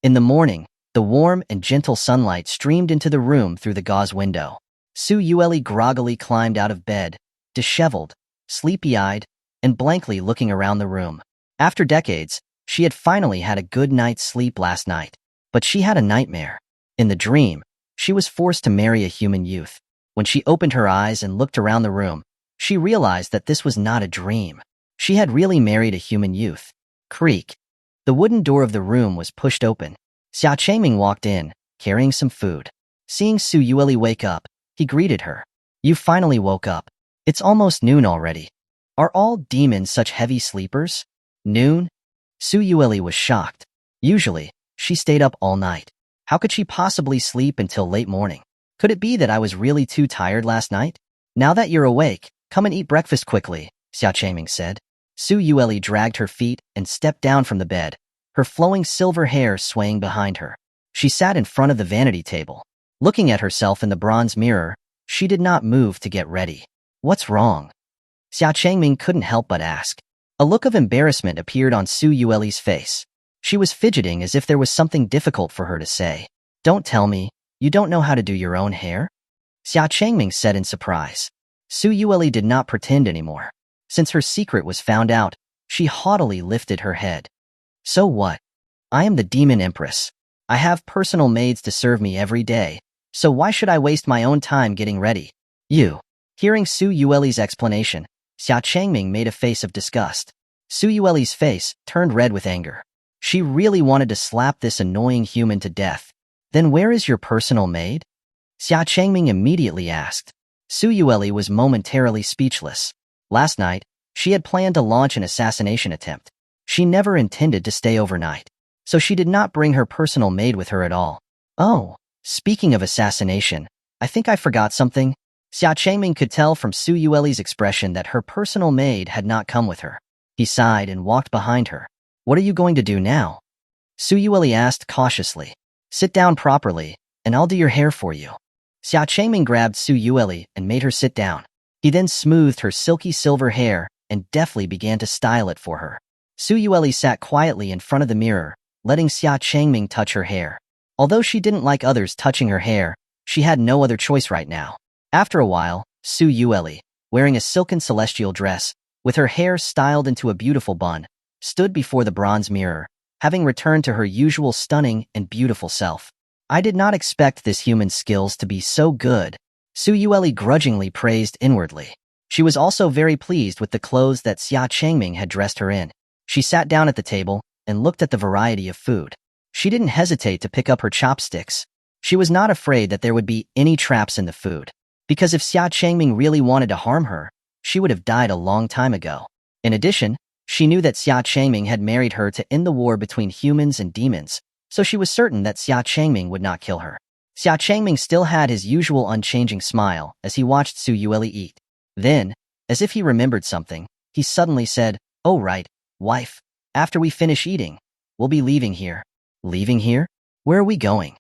In the morning, the warm and gentle sunlight streamed into the room through the gauze window. Su Yueli groggily climbed out of bed, disheveled, sleepy-eyed, and blankly looking around the room. After decades, she had finally had a good night's sleep last night. But she had a nightmare. In the dream, she was forced to marry a human youth. When she opened her eyes and looked around the room, she realized that this was not a dream. She had really married a human youth. Creak. The wooden door of the room was pushed open. Xia Changming walked in, carrying some food. Seeing Su Yueli wake up, he greeted her. You finally woke up. It's almost noon already. Are all demons such heavy sleepers? Noon? Su Yueli was shocked. Usually, she stayed up all night. How could she possibly sleep until late morning? Could it be that I was really too tired last night? Now that you're awake, come and eat breakfast quickly, Xia Changming said. Su Yueli dragged her feet and stepped down from the bed, her flowing silver hair swaying behind her. She sat in front of the vanity table. Looking at herself in the bronze mirror, she did not move to get ready. What's wrong? Xia Changming couldn't help but ask. A look of embarrassment appeared on Su Yueli's face. She was fidgeting as if there was something difficult for her to say. Don't tell me, you don't know how to do your own hair? Xia Changming said in surprise. Su Yueli did not pretend anymore. Since her secret was found out, she haughtily lifted her head. So what? I am the Demon Empress. I have personal maids to serve me every day, so why should I waste my own time getting ready? You. Hearing Su Yueli's explanation, Xia Changming made a face of disgust. Su Yueli's face turned red with anger. She really wanted to slap this annoying human to death. Then where is your personal maid? Xia Changming immediately asked. Su Yueli was momentarily speechless. Last night, she had planned to launch an assassination attempt. She never intended to stay overnight, so she did not bring her personal maid with her at all. Oh, speaking of assassination, I think I forgot something. Xia Changming could tell from Su Yueli's expression that her personal maid had not come with her. He sighed and walked behind her. What are you going to do now? Su Yueli asked cautiously. Sit down properly, and I'll do your hair for you. Xia Changming grabbed Su Yueli and made her sit down. He then smoothed her silky silver hair and deftly began to style it for her. Su Yueli sat quietly in front of the mirror, letting Xia Changming touch her hair. Although she didn't like others touching her hair, she had no other choice right now. After a while, Su Yueli, wearing a silken celestial dress, with her hair styled into a beautiful bun, stood before the bronze mirror, having returned to her usual stunning and beautiful self. I did not expect this human's skills to be so good, Su Yueli grudgingly praised inwardly. She was also very pleased with the clothes that Xia Changming had dressed her in. She sat down at the table and looked at the variety of food. She didn't hesitate to pick up her chopsticks. She was not afraid that there would be any traps in the food, because if Xia Changming really wanted to harm her, she would have died a long time ago. In addition, she knew that Xia Changming had married her to end the war between humans and demons, so she was certain that Xia Changming would not kill her. Xia Changming still had his usual unchanging smile as he watched Su Yueli eat. Then, as if he remembered something, he suddenly said, "Oh right, wife, after we finish eating, we'll be leaving here." "Leaving here? Where are we going?"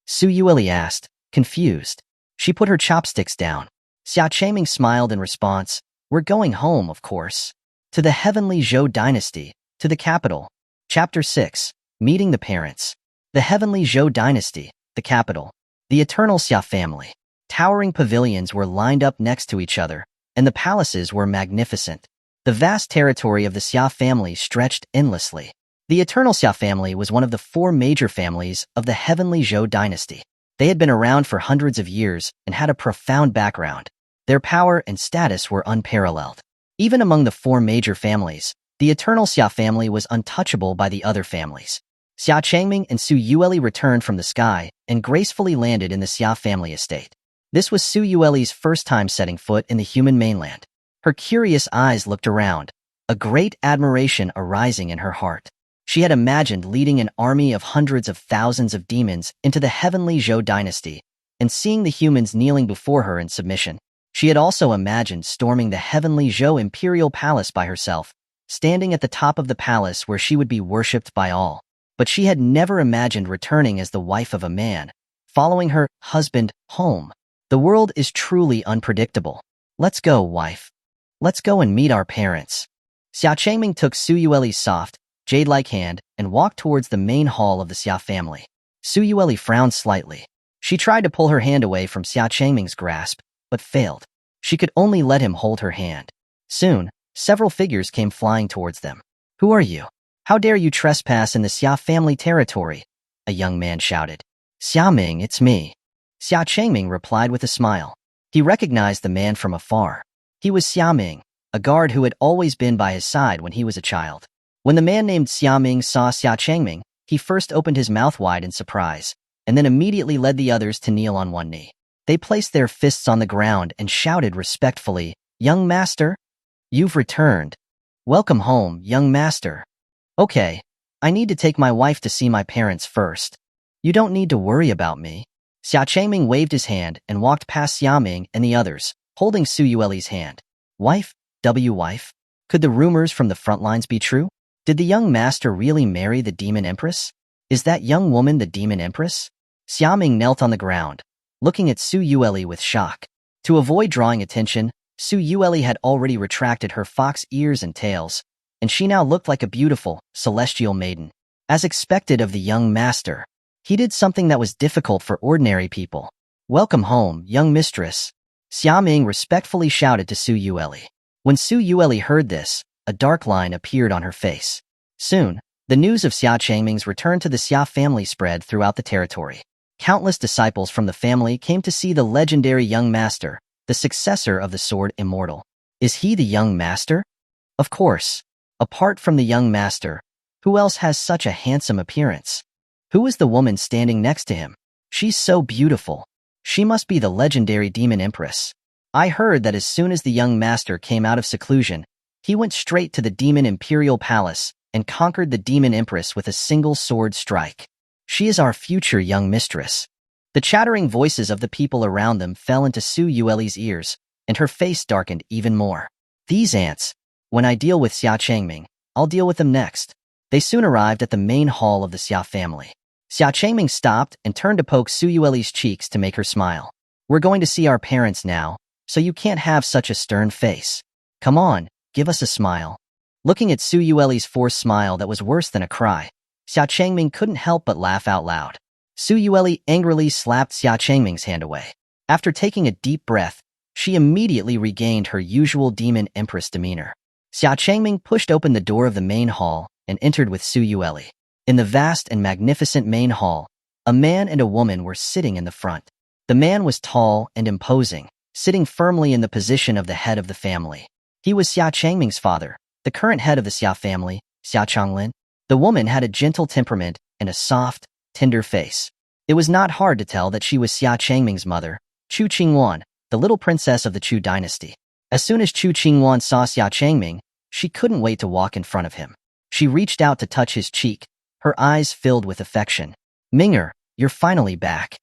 Su Yueli asked, confused. She put her chopsticks down. Xia Changming smiled in response. "We're going home, of course. To the heavenly Zhou Dynasty, to the capital." Chapter 6. Meeting the Parents. The heavenly Zhou Dynasty, the capital. The eternal Xia family. Towering pavilions were lined up next to each other, and the palaces were magnificent. The vast territory of the Xia family stretched endlessly. The eternal Xia family was one of the 4 major families of the heavenly Zhou Dynasty. They had been around for hundreds of years and had a profound background. Their power and status were unparalleled. Even among the 4 major families, the eternal Xia family was untouchable by the other families. Xia Changming and Su Yueli returned from the sky and gracefully landed in the Xia family estate. This was Su Yueli's first time setting foot in the human mainland. Her curious eyes looked around, a great admiration arising in her heart. She had imagined leading an army of hundreds of thousands of demons into the heavenly Zhou Dynasty and seeing the humans kneeling before her in submission. She had also imagined storming the heavenly Zhou Imperial Palace by herself, standing at the top of the palace where she would be worshipped by all. But she had never imagined returning as the wife of a man, following her husband home. The world is truly unpredictable. "Let's go, wife. Let's go and meet our parents." Xia Changming took Su Yueli's soft, jade-like hand and walked towards the main hall of the Xia family. Su Yueli frowned slightly. She tried to pull her hand away from Xia Changming's grasp, but failed. She could only let him hold her hand. Soon, several figures came flying towards them. "Who are you? How dare you trespass in the Xia family territory?" a young man shouted. "Xia Ming, it's me." Xia Changming replied with a smile. He recognized the man from afar. He was Xia Ming, a guard who had always been by his side when he was a child. When the man named Xia Ming saw Xia Changming, he first opened his mouth wide in surprise, and then immediately led the others to kneel on one knee. They placed their fists on the ground and shouted respectfully, "Young master, you've returned. Welcome home, young master." "Okay, I need to take my wife to see my parents first. You don't need to worry about me." Xia Changming waved his hand and walked past Xia Ming and the others, holding Su Yueli's hand. "Wife? Wife? Could the rumors from the front lines be true? Did the young master really marry the Demon Empress? Is that young woman the Demon Empress?" Xia Ming knelt on the ground, looking at Su Yueli with shock. To avoid drawing attention, Su Yueli had already retracted her fox ears and tails, and she now looked like a beautiful, celestial maiden. As expected of the young master, he did something that was difficult for ordinary people. "Welcome home, young mistress," Xia Ming respectfully shouted to Su Yueli. When Su Yueli heard this, a dark line appeared on her face. Soon, the news of Xia Changming's return to the Xia family spread throughout the territory. Countless disciples from the family came to see the legendary young master, the successor of the Sword Immortal. Is he the young master? Of course. Apart from the young master, who else has such a handsome appearance? Who is the woman standing next to him? She's so beautiful. She must be the legendary Demon Empress. I heard that as soon as the young master came out of seclusion, he went straight to the Demon Imperial Palace and conquered the Demon Empress with a single sword strike. She is our future young mistress. The chattering voices of the people around them fell into Su Yueli's ears, and her face darkened even more. These ants. When I deal with Xia Changming, I'll deal with them next. They soon arrived at the main hall of the Xia family. Xia Changming stopped and turned to poke Su Yueli's cheeks to make her smile. "We're going to see our parents now, so you can't have such a stern face. Come on, give us a smile. Looking at Su Yueli's forced smile that was worse than a cry, Xia Changming couldn't help but laugh out loud. Su Yueli angrily slapped Xia Changming's hand away. After taking a deep breath, she immediately regained her usual Demon Empress demeanor. Xia Changming pushed open the door of the main hall and entered with Su Yueli. In the vast and magnificent main hall, a man and a woman were sitting in the front. The man was tall and imposing, sitting firmly in the position of the head of the family. He was Xia Changming's father, the current head of the Xia family, Xia Changlin. The woman had a gentle temperament and a soft, tender face. It was not hard to tell that she was Xia Changming's mother, Xuanhuan, the little princess of the Chu dynasty. As soon as Xuanhuan saw Xia Changming, she couldn't wait to walk in front of him. She reached out to touch his cheek, her eyes filled with affection. Ming'er, you're finally back.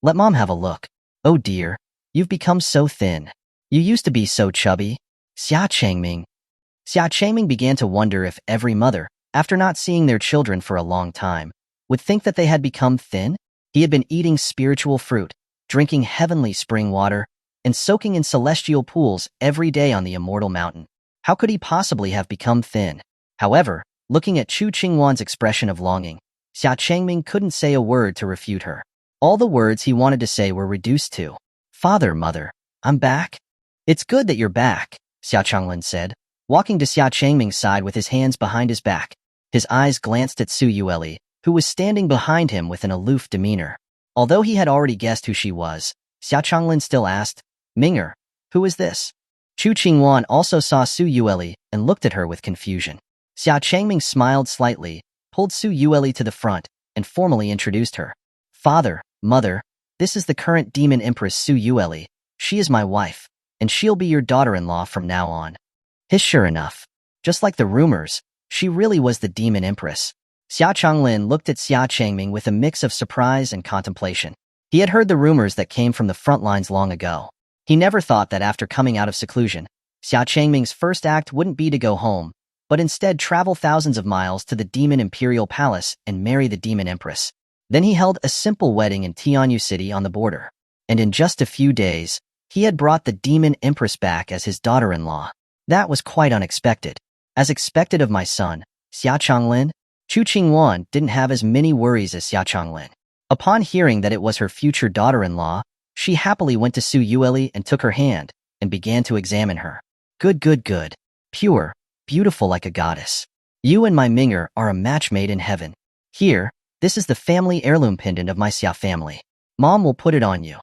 Let mom have a look. Oh dear, you've become so thin. You used to be so chubby. Xia Changming. Xia Changming began to wonder if every mother, after not seeing their children for a long time, would think that they had become thin. He had been eating spiritual fruit, drinking heavenly spring water, and soaking in celestial pools every day on the immortal mountain. How could he possibly have become thin? However, looking at Xuanhuan's expression of longing, Xia Changming couldn't say a word to refute her. All the words he wanted to say were reduced to, "Father, mother, I'm back." "It's good that you're back," Xia Changlin said, walking to Xia Changming's side with his hands behind his back. His eyes glanced at Su Yueli, who was standing behind him with an aloof demeanor. Although he had already guessed who she was, Xia Changlin still asked, "Ming'er, who is this?" Xuanhuan also saw Su Yueli and looked at her with confusion. Xia Changming smiled slightly, pulled Su Yueli to the front, and formally introduced her. "Father, mother, this is the current Demon Empress Su Yueli. She is my wife, and she'll be your daughter-in-law from now on." Sure enough. Just like the rumors, she really was the Demon Empress. Xia Changlin looked at Xia Changming with a mix of surprise and contemplation. He had heard the rumors that came from the front lines long ago. He never thought that after coming out of seclusion, Xia Changming's first act wouldn't be to go home, but instead travel thousands of miles to the Demon Imperial Palace and marry the Demon Empress. Then he held a simple wedding in Tianzhou City on the border. And in just a few days, he had brought the Demon Empress back as his daughter-in-law. That was quite unexpected. As expected of my son, Xia Changlin, Xuanhuan didn't have as many worries as Xia Changlin. Upon hearing that it was her future daughter-in-law, she happily went to Su Yueli and took her hand, and began to examine her. Good, good, good. Pure, beautiful like a goddess. You and my Ming'er are a match made in heaven. Here, this is the family heirloom pendant of my Xia family. Mom will put it on you.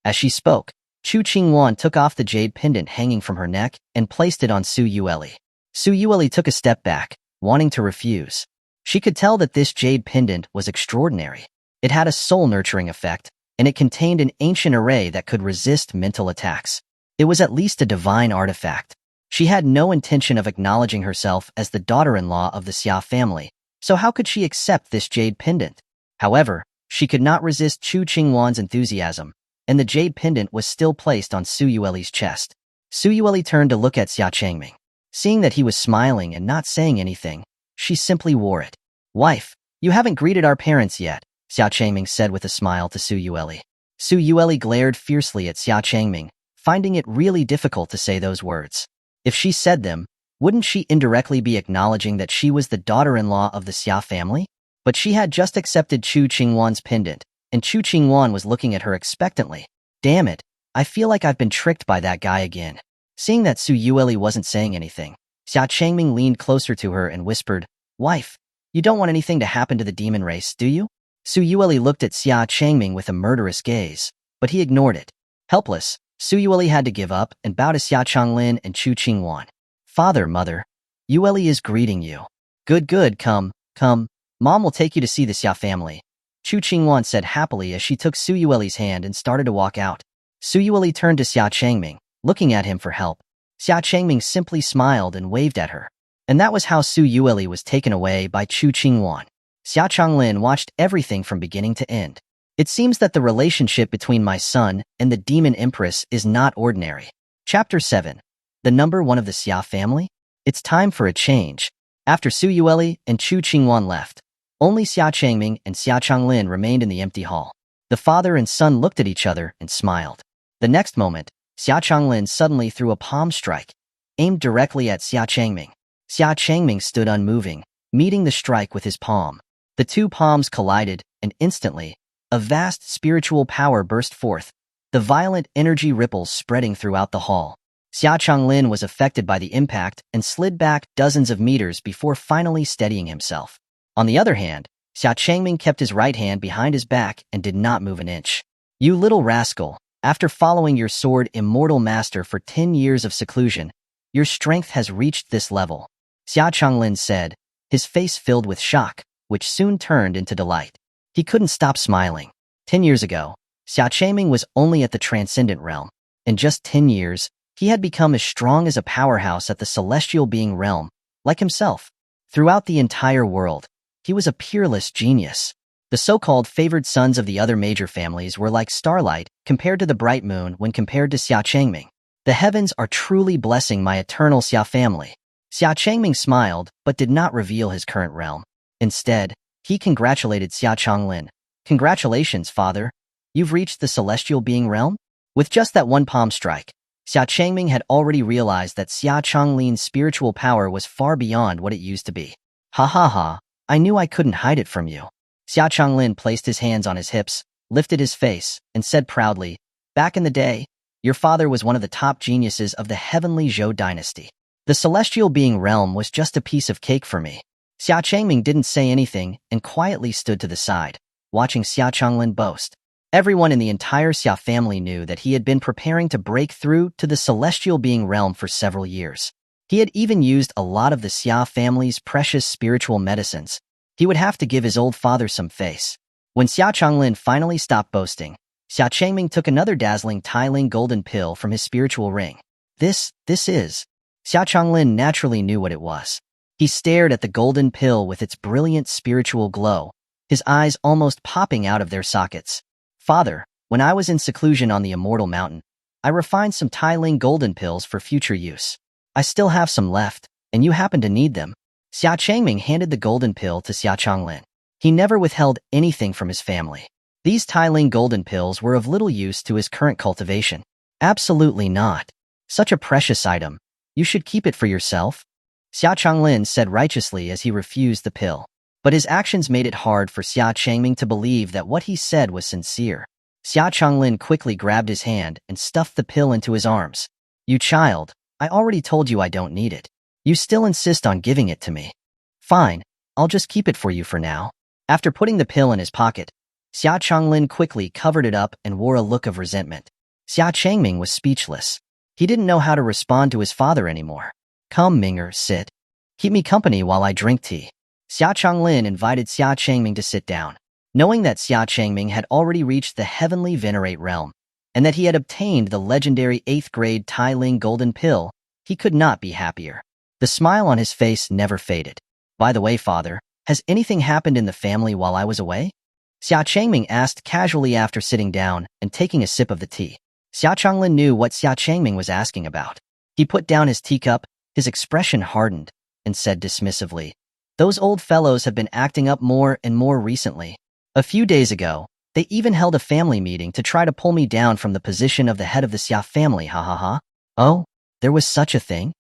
As she spoke, Xuanhuan took off the jade pendant hanging from her neck and placed it on Su Yueli. Su Yueli took a step back, wanting to refuse. She could tell that this jade pendant was extraordinary. It had a soul-nurturing effect, and it contained an ancient array that could resist mental attacks. It was at least a divine artifact. She had no intention of acknowledging herself as the daughter-in-law of the Xia family, so how could she accept this jade pendant? However, she could not resist Xuanhuan's enthusiasm, and the jade pendant was still placed on Su Yueli's chest. Su Yueli turned to look at Xia Changming. Seeing that he was smiling and not saying anything, she simply wore it. "Wife, you haven't greeted our parents yet," Xia Changming said with a smile to Su Yueli. Su Yueli glared fiercely at Xia Changming, finding it really difficult to say those words. If she said them, wouldn't she indirectly be acknowledging that she was the daughter-in-law of the Xia family? But she had just accepted Xuanhuan's pendant, and Xuanhuan was looking at her expectantly. Damn it, I feel like I've been tricked by that guy again. Seeing that Su Yueli wasn't saying anything, Xia Changming leaned closer to her and whispered, "Wife, you don't want anything to happen to the demon race, do you?" Su Yueli looked at Xia Changming with a murderous gaze, but he ignored it. Helpless, Su Yueli had to give up and bow to Xia Changlin and Xuanhuan. "Father, mother, Yueli is greeting you." Good, good, come, come. Mom will take you to see the Xia family," Xuanhuan said happily as she took Su Yueli's hand and started to walk out. Su Yueli turned to Xia Changming, looking at him for help. Xia Changming simply smiled and waved at her. And that was how Su Yueli was taken away by Xuanhuan. Xia Changlin watched everything from beginning to end. It seems that the relationship between my son and the Demon Empress is not ordinary. Chapter 7. The number one of the Xia family? It's time for a change. After Su Yueli and Xuanhuan left, only Xia Changming and Xia Changlin remained in the empty hall. The father and son looked at each other and smiled. The next moment, Xia Changlin suddenly threw a palm strike, aimed directly at Xia Changming. Xia Changming stood unmoving, meeting the strike with his palm. The two palms collided, and instantly, a vast spiritual power burst forth, the violent energy ripples spreading throughout the hall. Xia Changlin was affected by the impact and slid back dozens of meters before finally steadying himself. On the other hand, Xia Changming kept his right hand behind his back and did not move an inch. "You little rascal, after following your Sword Immortal master for 10 years of seclusion, your strength has reached this level," Xia Changlin said, his face filled with shock, which soon turned into delight. He couldn't stop smiling. 10 years ago, Xia Changming was only at the transcendent realm. In just 10 years, he had become as strong as a powerhouse at the celestial being realm, like himself. Throughout the entire world, he was a peerless genius. The so-called favored sons of the other major families were like starlight compared to the bright moon when compared to Xia Changming. "The heavens are truly blessing my eternal Xia family." Xia Changming smiled but did not reveal his current realm. Instead, he congratulated Xia Changlin. "Congratulations, father. You've reached the celestial being realm?" With just that one palm strike, Xia Changming had already realized that Xia Changlin's spiritual power was far beyond what it used to be. "Ha ha ha, I knew I couldn't hide it from you." Xia Changlin placed his hands on his hips, lifted his face, and said proudly, "Back in the day, your father was one of the top geniuses of the heavenly Zhou Dynasty. The celestial being realm was just a piece of cake for me." Xia Changming didn't say anything and quietly stood to the side, watching Xia Changlin boast. Everyone in the entire Xia family knew that he had been preparing to break through to the celestial being realm for several years. He had even used a lot of the Xia family's precious spiritual medicines. He would have to give his old father some face. When Xia Changlin finally stopped boasting, Xia Changming took another dazzling Tiling golden pill from his spiritual ring. This is... Xia Changlin naturally knew what it was. He stared at the golden pill with its brilliant spiritual glow, his eyes almost popping out of their sockets. "Father, when I was in seclusion on the Immortal Mountain, I refined some Tiling golden pills for future use. I still have some left, and you happen to need them." Xia Changming handed the golden pill to Xia Changlin. He never withheld anything from his family. These Tiling golden pills were of little use to his current cultivation. "Absolutely not. Such a precious item. You should keep it for yourself," Xia Changlin said righteously as he refused the pill. But his actions made it hard for Xia Changming to believe that what he said was sincere. Xia Changlin quickly grabbed his hand and stuffed the pill into his arms. "You child, I already told you I don't need it. You still insist on giving it to me. Fine, I'll just keep it for you for now." After putting the pill in his pocket, Xia Changlin quickly covered it up and wore a look of resentment. Xia Changming was speechless. He didn't know how to respond to his father anymore. "Come, Minger, sit. Keep me company while I drink tea." Xia Changlin invited Xia Changming to sit down. Knowing that Xia Changming had already reached the heavenly venerate realm, and that he had obtained the legendary 8th grade Tiling golden pill, he could not be happier. The smile on his face never faded. "By the way, father, has anything happened in the family while I was away?" Xia Changming asked casually after sitting down and taking a sip of the tea. Xia Changlin knew what Xia Changming was asking about. He put down his teacup, his expression hardened, and said dismissively, "Those old fellows have been acting up more and more recently. A few days ago, they even held a family meeting to try to pull me down from the position of the head of the Xia family, ha ha ha." "Oh, there was such a thing?"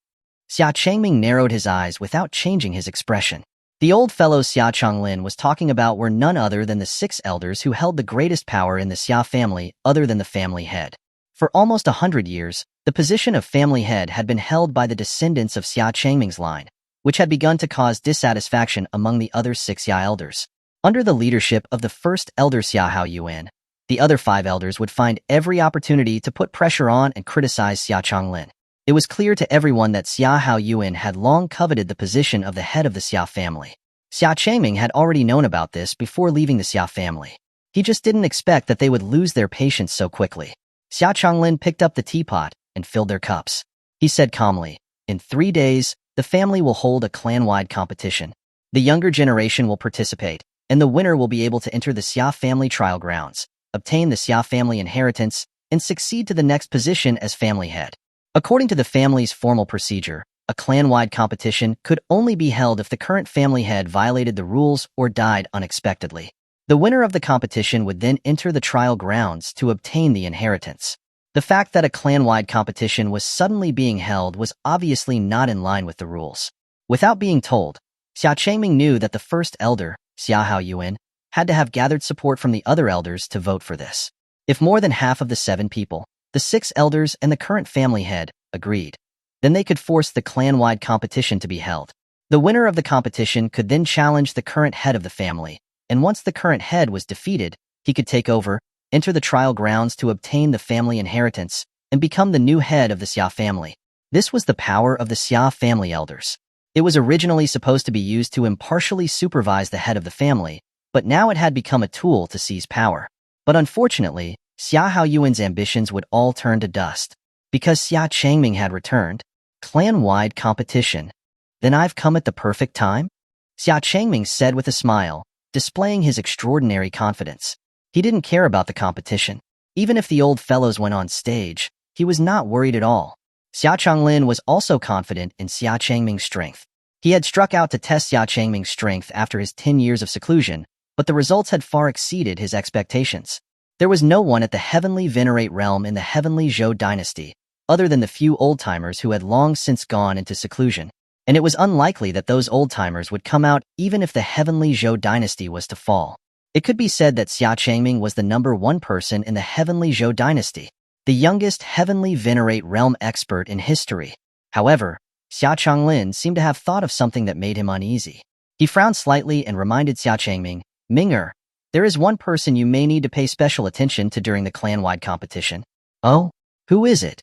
Xia Changming narrowed his eyes without changing his expression. The old fellows Xia Changlin was talking about were none other than the 6 elders who held the greatest power in the Xia family other than the family head. For almost 100 years, the position of family head had been held by the descendants of Xia Changming's line, which had begun to cause dissatisfaction among the other 6 Xia elders. Under the leadership of the first elder Xuanhuan, the other 5 elders would find every opportunity to put pressure on and criticize Xia Changlin. It was clear to everyone that Xuanhuan had long coveted the position of the head of the Xia family. Xia Changming had already known about this before leaving the Xia family. He just didn't expect that they would lose their patience so quickly. Xia Changlin picked up the teapot and filled their cups. He said calmly, "In 3 days, the family will hold a clan-wide competition. The younger generation will participate, and the winner will be able to enter the Xia family trial grounds, obtain the Xia family inheritance, and succeed to the next position as family head." According to the family's formal procedure, a clan-wide competition could only be held if the current family head violated the rules or died unexpectedly. The winner of the competition would then enter the trial grounds to obtain the inheritance. The fact that a clan-wide competition was suddenly being held was obviously not in line with the rules. Without being told, Xia Changming knew that the first elder, Xuanhuan, had to have gathered support from the other elders to vote for this. If more than half of the 7 people, the 6 elders and the current family head, agreed, then they could force the clan-wide competition to be held. The winner of the competition could then challenge the current head of the family, and once the current head was defeated, he could take over, enter the trial grounds to obtain the family inheritance, and become the new head of the Xia family. This was the power of the Xia family elders. It was originally supposed to be used to impartially supervise the head of the family, but now it had become a tool to seize power. But unfortunately, Xuanhuan's ambitions would all turn to dust. Because Xia Changming had returned, clan-wide competition. Then I've come at the perfect time? Xia Changming said with a smile, displaying his extraordinary confidence. He didn't care about the competition. Even if the old fellows went on stage, he was not worried at all. Xia Changming was also confident in Xia Changming's strength. He had struck out to test Xia Changming's strength after his 10 years of seclusion, but the results had far exceeded his expectations. There was no one at the heavenly venerate realm in the heavenly Zhou Dynasty, other than the few old-timers who had long since gone into seclusion, and it was unlikely that those old-timers would come out even if the heavenly Zhou Dynasty was to fall. It could be said that Xia Changming was the #1 person in the heavenly Zhou Dynasty, the youngest heavenly venerate realm expert in history. However, Xia Changming seemed to have thought of something that made him uneasy. He frowned slightly and reminded Xia Changming, "Ming'er, there is one person you may need to pay special attention to during the clan-wide competition." "Oh? Who is it?"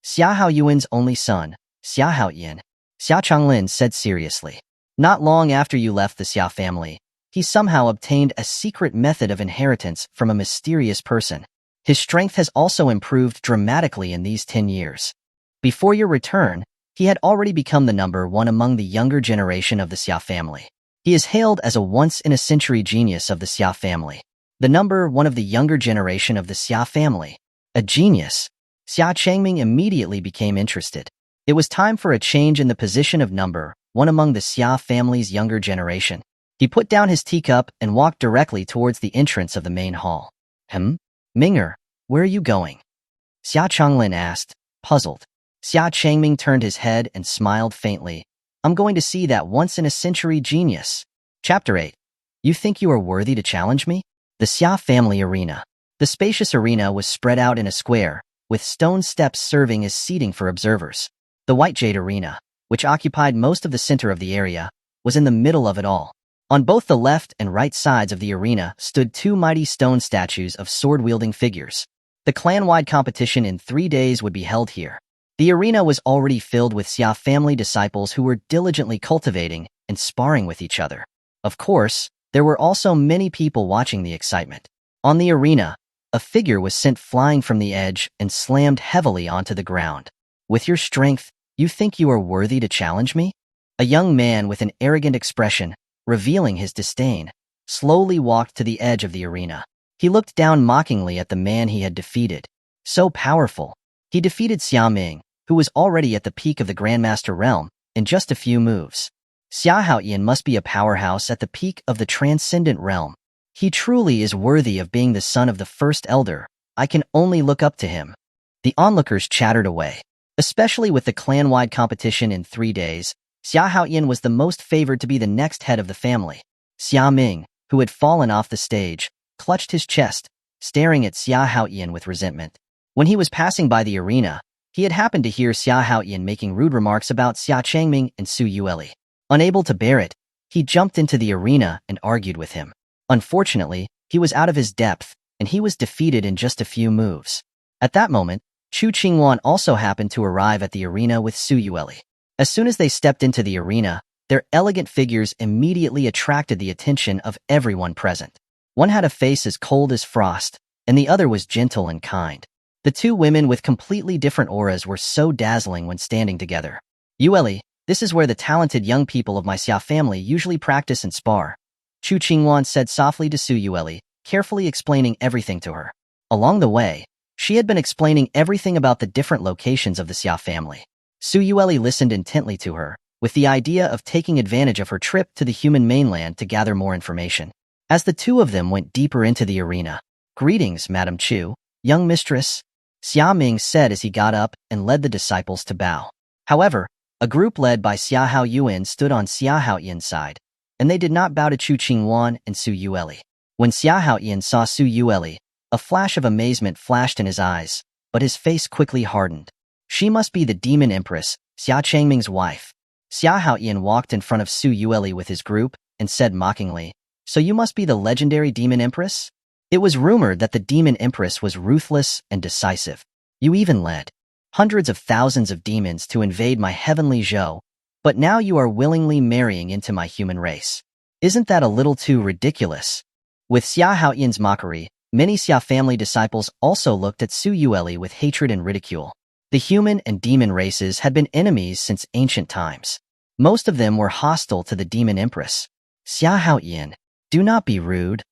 "Xuanhuan's only son, Xuanhuan," Xia Changming said seriously. "Not long after you left the Xia family, he somehow obtained a secret method of inheritance from a mysterious person. His strength has also improved dramatically in these 10 years. Before your return, he had already become the #1 among the younger generation of the Xia family. He is hailed as a once-in-a-century genius of the Xia family. The #1 of the younger generation of the Xia family. A genius." Xia Changming immediately became interested. It was time for a change in the position of #1 among the Xia family's younger generation. He put down his teacup and walked directly towards the entrance of the main hall. "Ming'er, where are you going?" Xia Changming asked, puzzled. Xia Changming turned his head and smiled faintly. "I'm going to see that once-in-a-century genius." Chapter 8. You think you are worthy to challenge me? The Xia family arena. The spacious arena was spread out in a square, with stone steps serving as seating for observers. The white jade arena, which occupied most of the center of the area, was in the middle of it all. On both the left and right sides of the arena stood 2 mighty stone statues of sword-wielding figures. The clan-wide competition in 3 days would be held here. The arena was already filled with Xia family disciples who were diligently cultivating and sparring with each other. Of course, there were also many people watching the excitement. On the arena, a figure was sent flying from the edge and slammed heavily onto the ground. "With your strength, you think you are worthy to challenge me?" A young man with an arrogant expression, revealing his disdain, slowly walked to the edge of the arena. He looked down mockingly at the man he had defeated. So powerful. He defeated Xia Ming, who was already at the peak of the Grandmaster realm, in just a few moves. Xuanhuan must be a powerhouse at the peak of the transcendent realm. He truly is worthy of being the son of the first elder. I can only look up to him. The onlookers chattered away. Especially with the clan-wide competition in 3 days, Xuanhuan was the most favored to be the next head of the family. Xia Ming, who had fallen off the stage, clutched his chest, staring at Xuanhuan with resentment. When he was passing by the arena, he had happened to hear Xuanhuan making rude remarks about Xia Changming and Su Yueli. Unable to bear it, he jumped into the arena and argued with him. Unfortunately, he was out of his depth, and he was defeated in just a few moves. At that moment, Xuanhuan also happened to arrive at the arena with Su Yueli. As soon as they stepped into the arena, their elegant figures immediately attracted the attention of everyone present. One had a face as cold as frost, and the other was gentle and kind. The 2 women with completely different auras were so dazzling when standing together. "Yueli, this is where the talented young people of my Xia family usually practice and spar," Xuanhuan said softly to Su Yueli, carefully explaining everything to her. Along the way, she had been explaining everything about the different locations of the Xia family. Su Yueli listened intently to her, with the idea of taking advantage of her trip to the human mainland to gather more information. As the 2 of them went deeper into the arena, "Greetings, Madam Chu, young mistress." Xia Ming said as he got up and led the disciples to bow. However, a group led by Xia Haoyuan stood on Xia Haoyan's side, and they did not bow to Xuanhuan and Su Yueli. When Xia Haoyan saw Su Yueli, a flash of amazement flashed in his eyes, but his face quickly hardened. She must be the Demon Empress, Xia Changming's wife. Xia Haoyan walked in front of Su Yueli with his group and said mockingly, "So you must be the legendary Demon Empress?" It was rumored that the Demon Empress was ruthless and decisive. You even led hundreds of thousands of demons to invade my heavenly Zhou, but now you are willingly marrying into my human race. Isn't that a little too ridiculous? With Xia Haoyan's mockery, many Xia family disciples also looked at Su Yueli with hatred and ridicule. The human and demon races had been enemies since ancient times. Most of them were hostile to the Demon Empress. Xia Haoyan, do not be rude.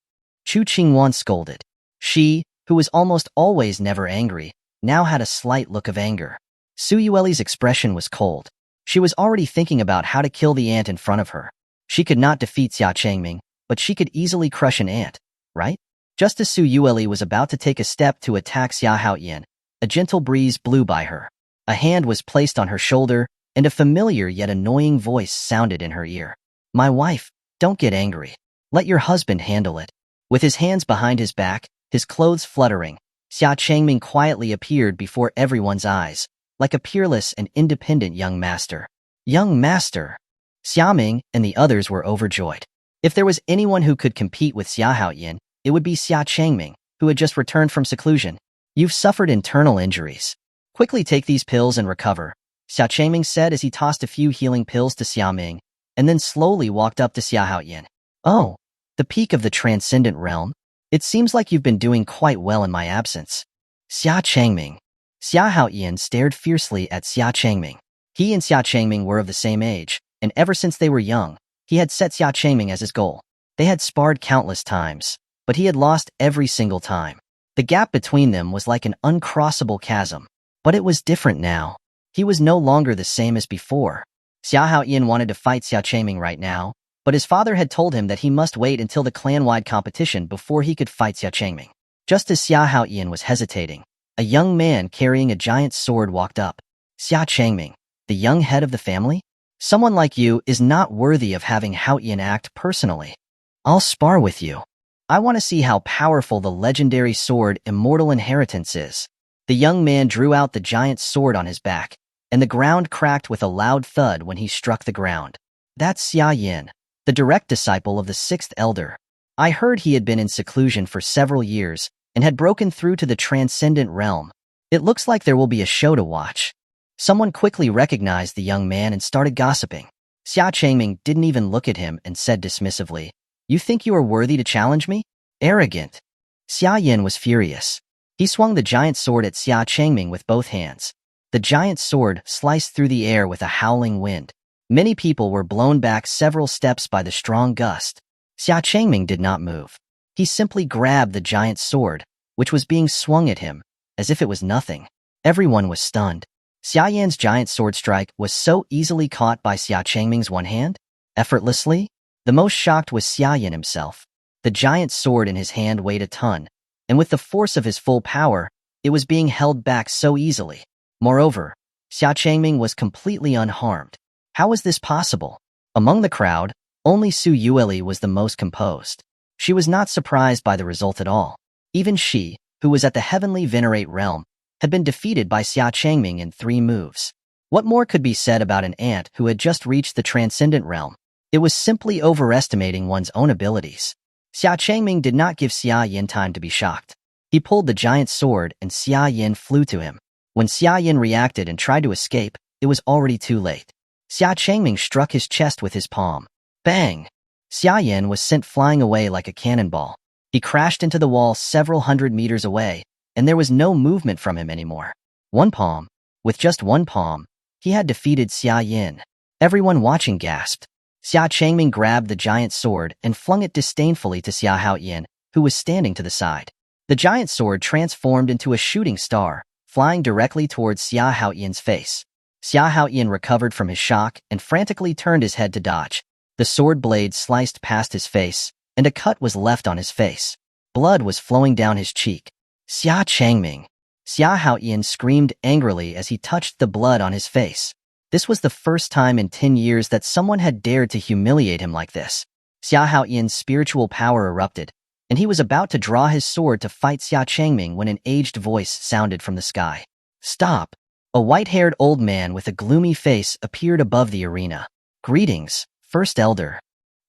Xuanhuan scolded. She, who was almost always never angry, now had a slight look of anger. Su Yueli's expression was cold. She was already thinking about how to kill the ant in front of her. She could not defeat Xia Changming, but she could easily crush an ant, right? Just as Su Yueli was about to take a step to attack Xia Haoyan, a gentle breeze blew by her. A hand was placed on her shoulder, and a familiar yet annoying voice sounded in her ear. "My wife, don't get angry. Let your husband handle it." With his hands behind his back, his clothes fluttering, Xia Changming quietly appeared before everyone's eyes, like a peerless and independent young master. Young master! Xia Ming and the others were overjoyed. If there was anyone who could compete with Xia Haoyan, it would be Xia Changming, who had just returned from seclusion. "You've suffered internal injuries. Quickly take these pills and recover," Xia Changming said as he tossed a few healing pills to Xia Ming, and then slowly walked up to Xia Haoyan. "Oh, the peak of the transcendent realm? It seems like you've been doing quite well in my absence." Xia Changming. Xia Haoyan stared fiercely at Xia Changming. He and Xia Changming were of the same age, and ever since they were young, he had set Xia Changming as his goal. They had sparred countless times, but he had lost every single time. The gap between them was like an uncrossable chasm. But it was different now. He was no longer the same as before. Xia Haoyan wanted to fight Xia Changming right now, but his father had told him that he must wait until the clan-wide competition before he could fight Xia Changming. Just as Xia Haoyan was hesitating, a young man carrying a giant sword walked up. "Xia Changming, the young head of the family? Someone like you is not worthy of having Haoyan act personally. I'll spar with you. I want to see how powerful the legendary Sword Immortal inheritance is." The young man drew out the giant sword on his back, and the ground cracked with a loud thud when he struck the ground. "That's Xia Yin, the direct disciple of the sixth elder. I heard he had been in seclusion for several years and had broken through to the transcendent realm. It looks like there will be a show to watch." Someone quickly recognized the young man and started gossiping. Xia Changming didn't even look at him and said dismissively, "You think you are worthy to challenge me? Arrogant." Xia Yin was furious. He swung the giant sword at Xia Changming with both hands. The giant sword sliced through the air with a howling wind. Many people were blown back several steps by the strong gust. Xia Changming did not move. He simply grabbed the giant sword, which was being swung at him, as if it was nothing. Everyone was stunned. Xia Yan's giant sword strike was so easily caught by Xia Changming's one hand, effortlessly. The most shocked was Xia Yan himself. The giant sword in his hand weighed a ton, and with the force of his full power, it was being held back so easily. Moreover, Xia Changming was completely unharmed. How was this possible? Among the crowd, only Su Yueli was the most composed. She was not surprised by the result at all. Even she, who was at the heavenly venerate realm, had been defeated by Xia Changming in 3 moves. What more could be said about an ant who had just reached the transcendent realm? It was simply overestimating one's own abilities. Xia Changming did not give Xia Yin time to be shocked. He pulled the giant sword and Xia Yin flew to him. When Xia Yin reacted and tried to escape, it was already too late. Xia Changming struck his chest with his palm. Bang! Xia Yin was sent flying away like a cannonball. He crashed into the wall several hundred meters away, and there was no movement from him anymore. One palm. With just one palm, he had defeated Xia Yin. Everyone watching gasped. Xia Changming grabbed the giant sword and flung it disdainfully to Xia Haoyan, who was standing to the side. The giant sword transformed into a shooting star, flying directly towards Xia Haoyan's face. Xia Haoyan recovered from his shock and frantically turned his head to dodge. The sword blade sliced past his face, and a cut was left on his face. Blood was flowing down his cheek. Xia Changming. Xuanhuan screamed angrily as he touched the blood on his face. This was the first time in 10 years that someone had dared to humiliate him like this. Xuanhuan's spiritual power erupted, and he was about to draw his sword to fight Xia Changming when an aged voice sounded from the sky. "Stop!" A white-haired old man with a gloomy face appeared above the arena. "Greetings, First Elder."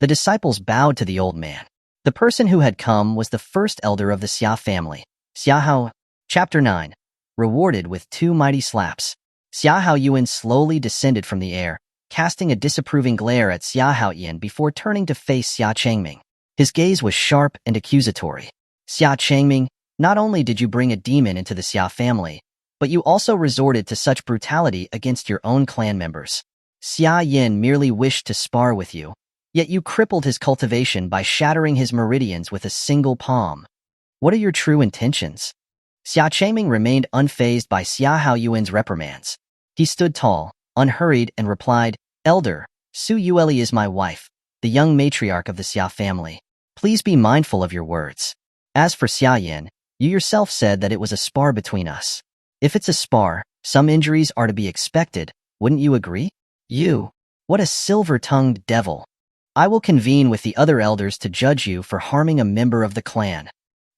The disciples bowed to the old man. The person who had come was the first elder of the Xia family, Xiahao. Chapter 9. Rewarded with 2 mighty slaps. Xuanhuan slowly descended from the air, casting a disapproving glare at Xuanhuan before turning to face Xia Changming. His gaze was sharp and accusatory. "Xia Changming, not only did you bring a demon into the Xia family, but you also resorted to such brutality against your own clan members. Xia Yin merely wished to spar with you, yet you crippled his cultivation by shattering his meridians with a single palm. What are your true intentions?" Xia Changming remained unfazed by Xuanhuan's reprimands. He stood tall, unhurried, and replied, "Elder, Su Yueli is my wife, the young matriarch of the Xia family. Please be mindful of your words. As for Xia Yin, you yourself said that it was a spar between us. If it's a spar, some injuries are to be expected, wouldn't you agree? You, what a silver-tongued devil. I will convene with the other elders to judge you for harming a member of the clan."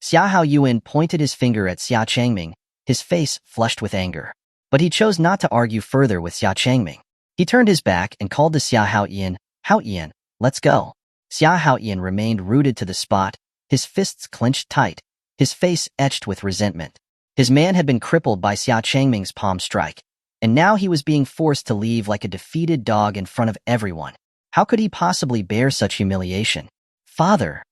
Xuanhuan pointed his finger at Xia Changming, his face flushed with anger. But he chose not to argue further with Xia Changming. He turned his back and called to Xuanhuan, "Huan, let's go." Xuanhuan remained rooted to the spot, his fists clenched tight, his face etched with resentment. His man had been crippled by Xia Changming's palm strike, and now he was being forced to leave like a defeated dog in front of everyone. How could he possibly bear such humiliation? "Father!"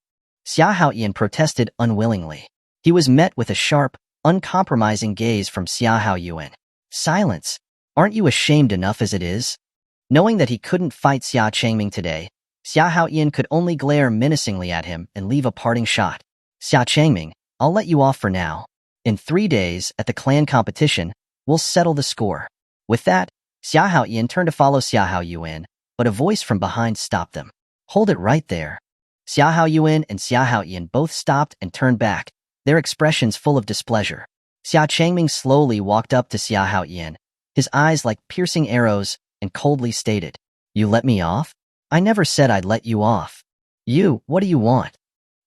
Xuanhuan protested unwillingly. He was met with a sharp, uncompromising gaze from Xuanhuan. "Silence! Aren't you ashamed enough as it is?" Knowing that he couldn't fight Xia Changming today, Xuanhuan could only glare menacingly at him and leave a parting shot. "Xia Changming, I'll let you off for now. In 3 days, at the clan competition, we'll settle the score." With that, Xuanhuan turned to follow Xuanhuan, but a voice from behind stopped them. "Hold it right there." Xuanhuan and Xuanhuan both stopped and turned back, their expressions full of displeasure. Xia Changming slowly walked up to Xuanhuan, his eyes like piercing arrows, and coldly stated, "You let me off? I never said I'd let you off. What do you want?"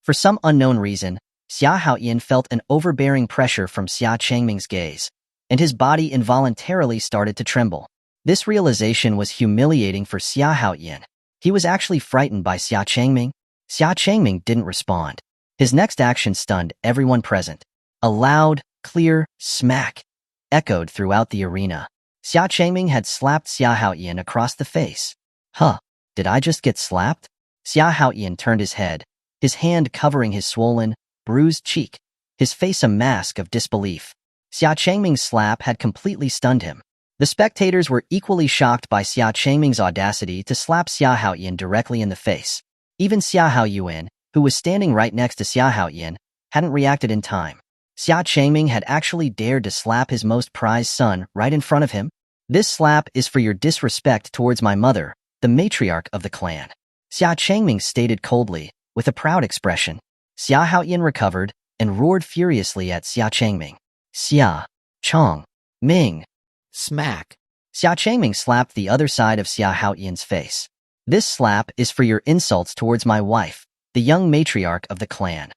For some unknown reason, Xuanhuan felt an overbearing pressure from Xia Changming's gaze, and his body involuntarily started to tremble. This realization was humiliating for Xuanhuan. He was actually frightened by Xia Changming. Xia Changming didn't respond. His next action stunned everyone present. A loud, clear smack echoed throughout the arena. Xia Changming had slapped Xuanhuan across the face. "Huh, did I just get slapped?" Xuanhuan turned his head, his hand covering his swollen, bruised cheek, his face a mask of disbelief. Xia Changming's slap had completely stunned him. The spectators were equally shocked by Xia Changming's audacity to slap Xuanhuan directly in the face. Even Xuanhuan, who was standing right next to Xuanhuan, hadn't reacted in time. Xia Changming had actually dared to slap his most prized son right in front of him. "This slap is for your disrespect towards my mother, the matriarch of the clan," Xia Changming stated coldly, with a proud expression. Xuanhuan recovered and roared furiously at Xia Changming. "Xia Changming!" Smack! Xia Changming slapped the other side of Xuanhuan's face. "This slap is for your insults towards my wife, the young matriarch of the clan."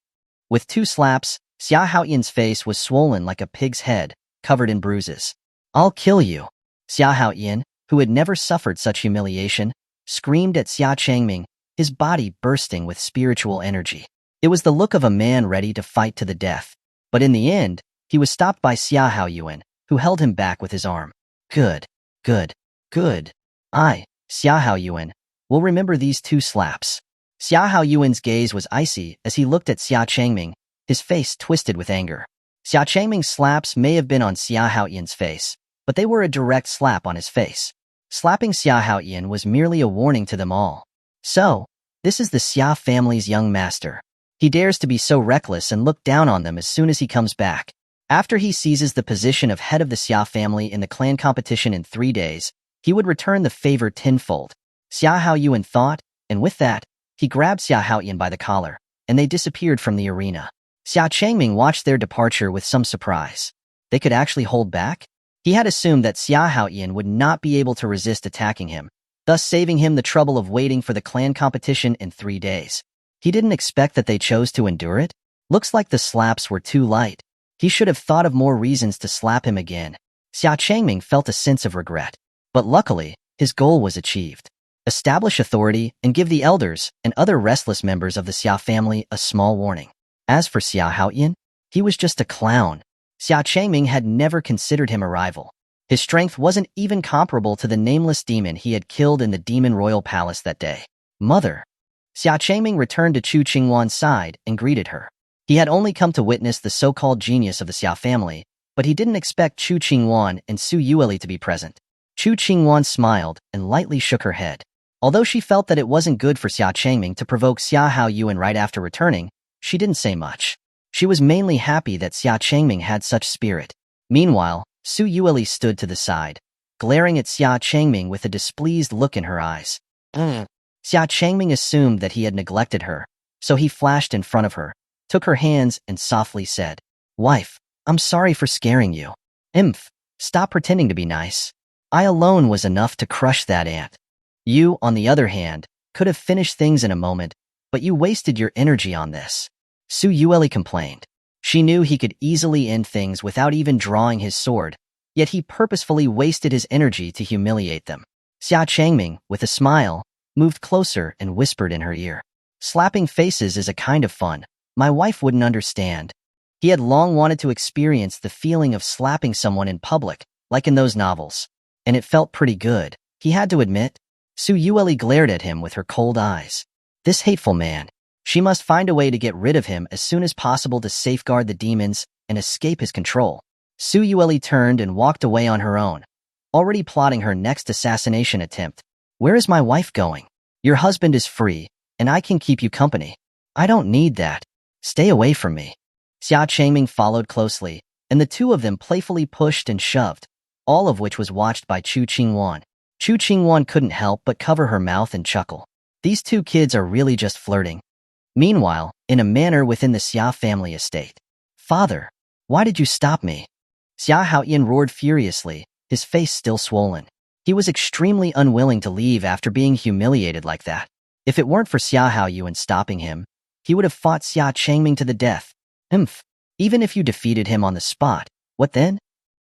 With 2 slaps, Xuanhuan's face was swollen like a pig's head, covered in bruises. "I'll kill you!" Xuanhuan, who had never suffered such humiliation, screamed at Xia Changming, his body bursting with spiritual energy. It was the look of a man ready to fight to the death. But in the end, he was stopped by Xuanhuan, who held him back with his arm. Good. Xuanhuan, will remember these 2 slaps." Xuanhuan's gaze was icy as he looked at Xia Changming, his face twisted with anger. Xia Changming's slaps may have been on Xuanhuan's face, but they were a direct slap on his face. Slapping Xuanhuan was merely a warning to them all. So, this is the Xia family's young master. He dares to be so reckless and look down on them as soon as he comes back. After he seizes the position of head of the Xia family in the clan competition in 3 days, he would return the favor tenfold. Xuanhuan thought, and with that, he grabbed Xuanhuan by the collar, and they disappeared from the arena. Xia Changming watched their departure with some surprise. They could actually hold back? He had assumed that Xia Haoyan would not be able to resist attacking him, thus saving him the trouble of waiting for the clan competition in 3 days. He didn't expect that they chose to endure it. Looks like the slaps were too light. He should have thought of more reasons to slap him again. Xia Changming felt a sense of regret. But luckily, his goal was achieved. Establish authority and give the elders and other restless members of the Xia family a small warning. As for Xia Haoyan, he was just a clown. Xia Changming had never considered him a rival. His strength wasn't even comparable to the nameless demon he had killed in the Demon Royal Palace that day. Mother. Xia Changming returned to Xuanhuan's side and greeted her. He had only come to witness the so-called genius of the Xia family, but he didn't expect Xuanhuan and Su Yueli to be present. Xuanhuan smiled and lightly shook her head. Although she felt that it wasn't good for Xia Changming to provoke Xia Haoyan right after returning, she didn't say much. She was mainly happy that Xia Changming had such spirit. Meanwhile, Su Yueli stood to the side, glaring at Xia Changming with a displeased look in her eyes. Xia Changming assumed that he had neglected her, so he flashed in front of her, took her hands and softly said, "Wife, I'm sorry for scaring you. Stop pretending to be nice. I alone was enough to crush that ant. You, on the other hand, could have finished things in a moment, but you wasted your energy on this." Su Yueli complained. She knew he could easily end things without even drawing his sword, yet he purposefully wasted his energy to humiliate them. Xia Changming, with a smile, moved closer and whispered in her ear, "Slapping faces is a kind of fun. My wife wouldn't understand." He had long wanted to experience the feeling of slapping someone in public, like in those novels. And it felt pretty good, he had to admit. Su Yueli glared at him with her cold eyes. This hateful man. She must find a way to get rid of him as soon as possible to safeguard the demons and escape his control. Su Yueli turned and walked away on her own, already plotting her next assassination attempt. Where is my wife going? Your husband is free, and I can keep you company. I don't need that. Stay away from me. Xia Changming followed closely, and the two of them playfully pushed and shoved, all of which was watched by Xuanhuan. Xuanhuan couldn't help but cover her mouth and chuckle. These two kids are really just flirting. Meanwhile, in a manor within the Xia family estate. Father, why did you stop me? Xia Haoyan roared furiously, his face still swollen. He was extremely unwilling to leave after being humiliated like that. If it weren't for Xia Haoyan stopping him, he would have fought Xia Changming to the death. Even if you defeated him on the spot, what then?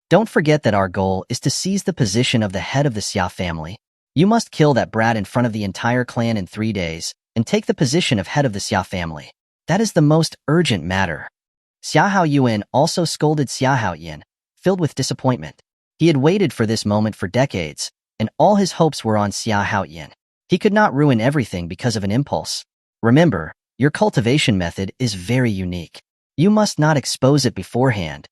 Don't forget that our goal is to seize the position of the head of the Xia family. You must kill that brat in front of the entire clan in 3 days, and take the position of head of the Xia family. That is the most urgent matter. Xia Haoyan also scolded Xia Haoyan, filled with disappointment. He had waited for this moment for decades, and all his hopes were on Xia Haoyan. He could not ruin everything because of an impulse. Remember, your cultivation method is very unique. You must not expose it beforehand.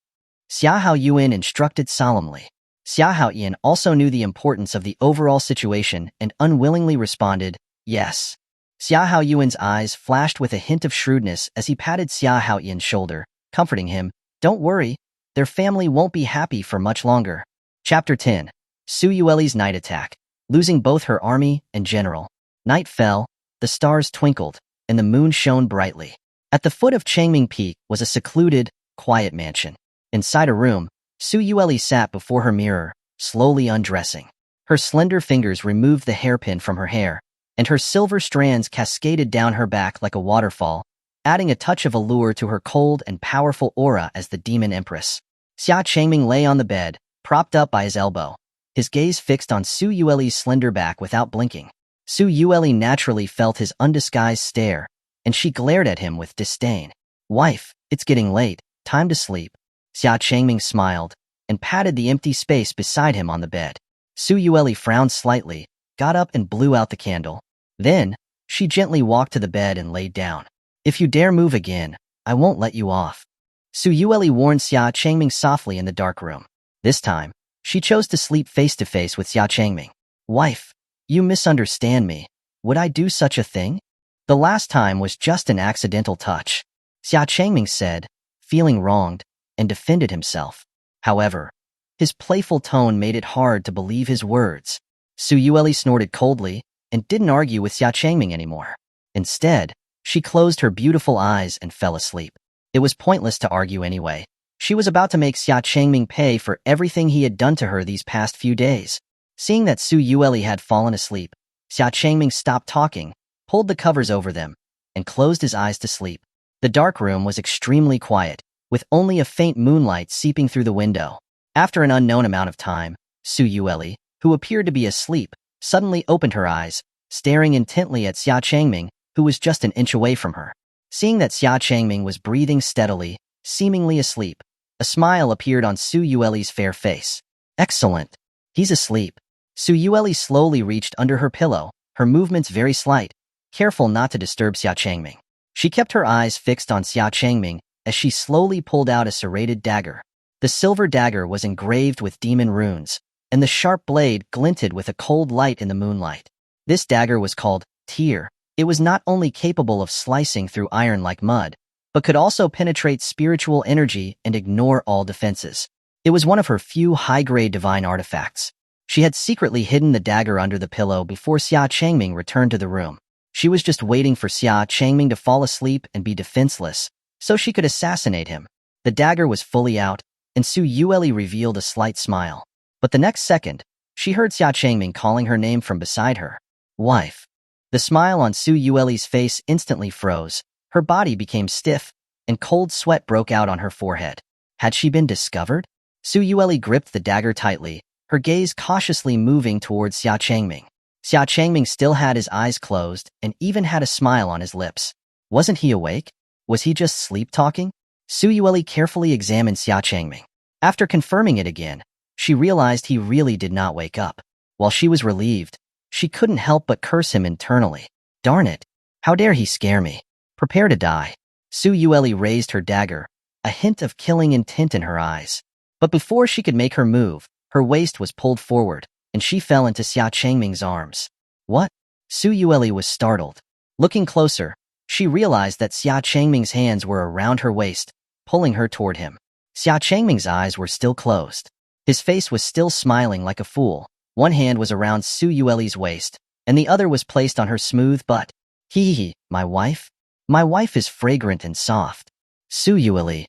Xia Haoyan instructed solemnly. Xia Haoyan also knew the importance of the overall situation and unwillingly responded, yes. Xia Haoyan's eyes flashed with a hint of shrewdness as he patted Xia Haoyan's shoulder, comforting him. Don't worry, their family won't be happy for much longer. Chapter 10. Su Yueli's night attack. Losing both her army and general. Night fell, the stars twinkled, and the moon shone brightly. At the foot of Changming Peak was a secluded, quiet mansion. Inside a room, Su Yueli sat before her mirror, slowly undressing. Her slender fingers removed the hairpin from her hair, and her silver strands cascaded down her back like a waterfall, adding a touch of allure to her cold and powerful aura as the Demon Empress. Xia Changming lay on the bed, propped up by his elbow, his gaze fixed on Su Yueli's slender back without blinking. Su Yueli naturally felt his undisguised stare, and she glared at him with disdain. Wife, it's getting late, time to sleep. Xia Changming smiled, and patted the empty space beside him on the bed. Su Yueli frowned slightly, got up and blew out the candle. Then, she gently walked to the bed and laid down. If you dare move again, I won't let you off. Su Yueli warned Xia Changming softly in the dark room. This time, she chose to sleep face-to-face with Xia Changming. Wife, you misunderstand me. Would I do such a thing? The last time was just an accidental touch. Xia Changming said, feeling wronged, and defended himself. However, his playful tone made it hard to believe his words. Su Yueli snorted coldly and didn't argue with Xia Changming anymore. Instead, she closed her beautiful eyes and fell asleep. It was pointless to argue anyway. She was about to make Xia Changming pay for everything he had done to her these past few days. Seeing that Su Yueli had fallen asleep, Xia Changming stopped talking, pulled the covers over them, and closed his eyes to sleep. The dark room was extremely quiet, with only a faint moonlight seeping through the window. After an unknown amount of time, Su Yueli, who appeared to be asleep, suddenly opened her eyes, staring intently at Xia Changming, who was just an inch away from her. Seeing that Xia Changming was breathing steadily, seemingly asleep, a smile appeared on Su Yueli's fair face. Excellent. He's asleep. Su Yueli slowly reached under her pillow, her movements very slight, careful not to disturb Xia Changming. She kept her eyes fixed on Xia Changming as she slowly pulled out a serrated dagger. The silver dagger was engraved with demon runes, and the sharp blade glinted with a cold light in the moonlight. This dagger was called tear. It was not only capable of slicing through iron like mud, but could also penetrate spiritual energy and ignore all defenses. It was one of her few high-grade divine artifacts. She had secretly hidden the dagger under the pillow before Xia Changming returned to the room. She was just waiting for Xia Changming to fall asleep and be defenseless, so she could assassinate him. The dagger was fully out, and Su Yueli revealed a slight smile. But the next second, she heard Xia Changming calling her name from beside her. Wife. The smile on Su Yueli's face instantly froze. Her body became stiff, and cold sweat broke out on her forehead. Had she been discovered? Su Yueli gripped the dagger tightly, her gaze cautiously moving towards Xia Changming. Xia Changming still had his eyes closed and even had a smile on his lips. Wasn't he awake? Was he just sleep-talking? Su Yueli carefully examined Xia Changming. After confirming it again, she realized he really did not wake up. While she was relieved, she couldn't help but curse him internally. Darn it! How dare he scare me? Prepare to die. Su Yueli raised her dagger, a hint of killing intent in her eyes. But before she could make her move, her waist was pulled forward, and she fell into Xia Changming's arms. What? Su Yueli was startled. Looking closer, she realized that Xia Changming's hands were around her waist, pulling her toward him. Xia Changming's eyes were still closed. His face was still smiling like a fool. One hand was around Su Yueli's waist, and the other was placed on her smooth butt. Hee, my wife? My wife is fragrant and soft. Su Yueli.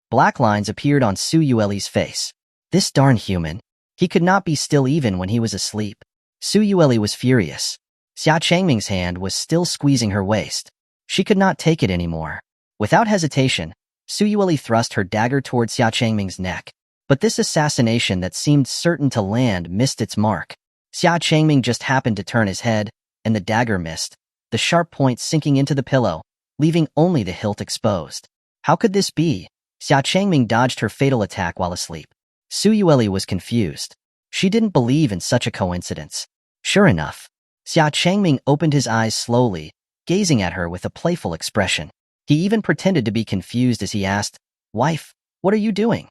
Black lines appeared on Su Yueli's face. This darn human. He could not be still even when he was asleep. Su Yueli was furious. Xia Changming's hand was still squeezing her waist. She could not take it anymore. Without hesitation, Su Yueli thrust her dagger toward Xia Changming's neck. But this assassination that seemed certain to land missed its mark. Xia Changming just happened to turn his head, and the dagger missed, the sharp point sinking into the pillow, leaving only the hilt exposed. How could this be? Xia Changming dodged her fatal attack while asleep. Su Yueli was confused. She didn't believe in such a coincidence. Sure enough, Xia Changming opened his eyes slowly, gazing at her with a playful expression. He even pretended to be confused as he asked, "Wife, what are you doing?"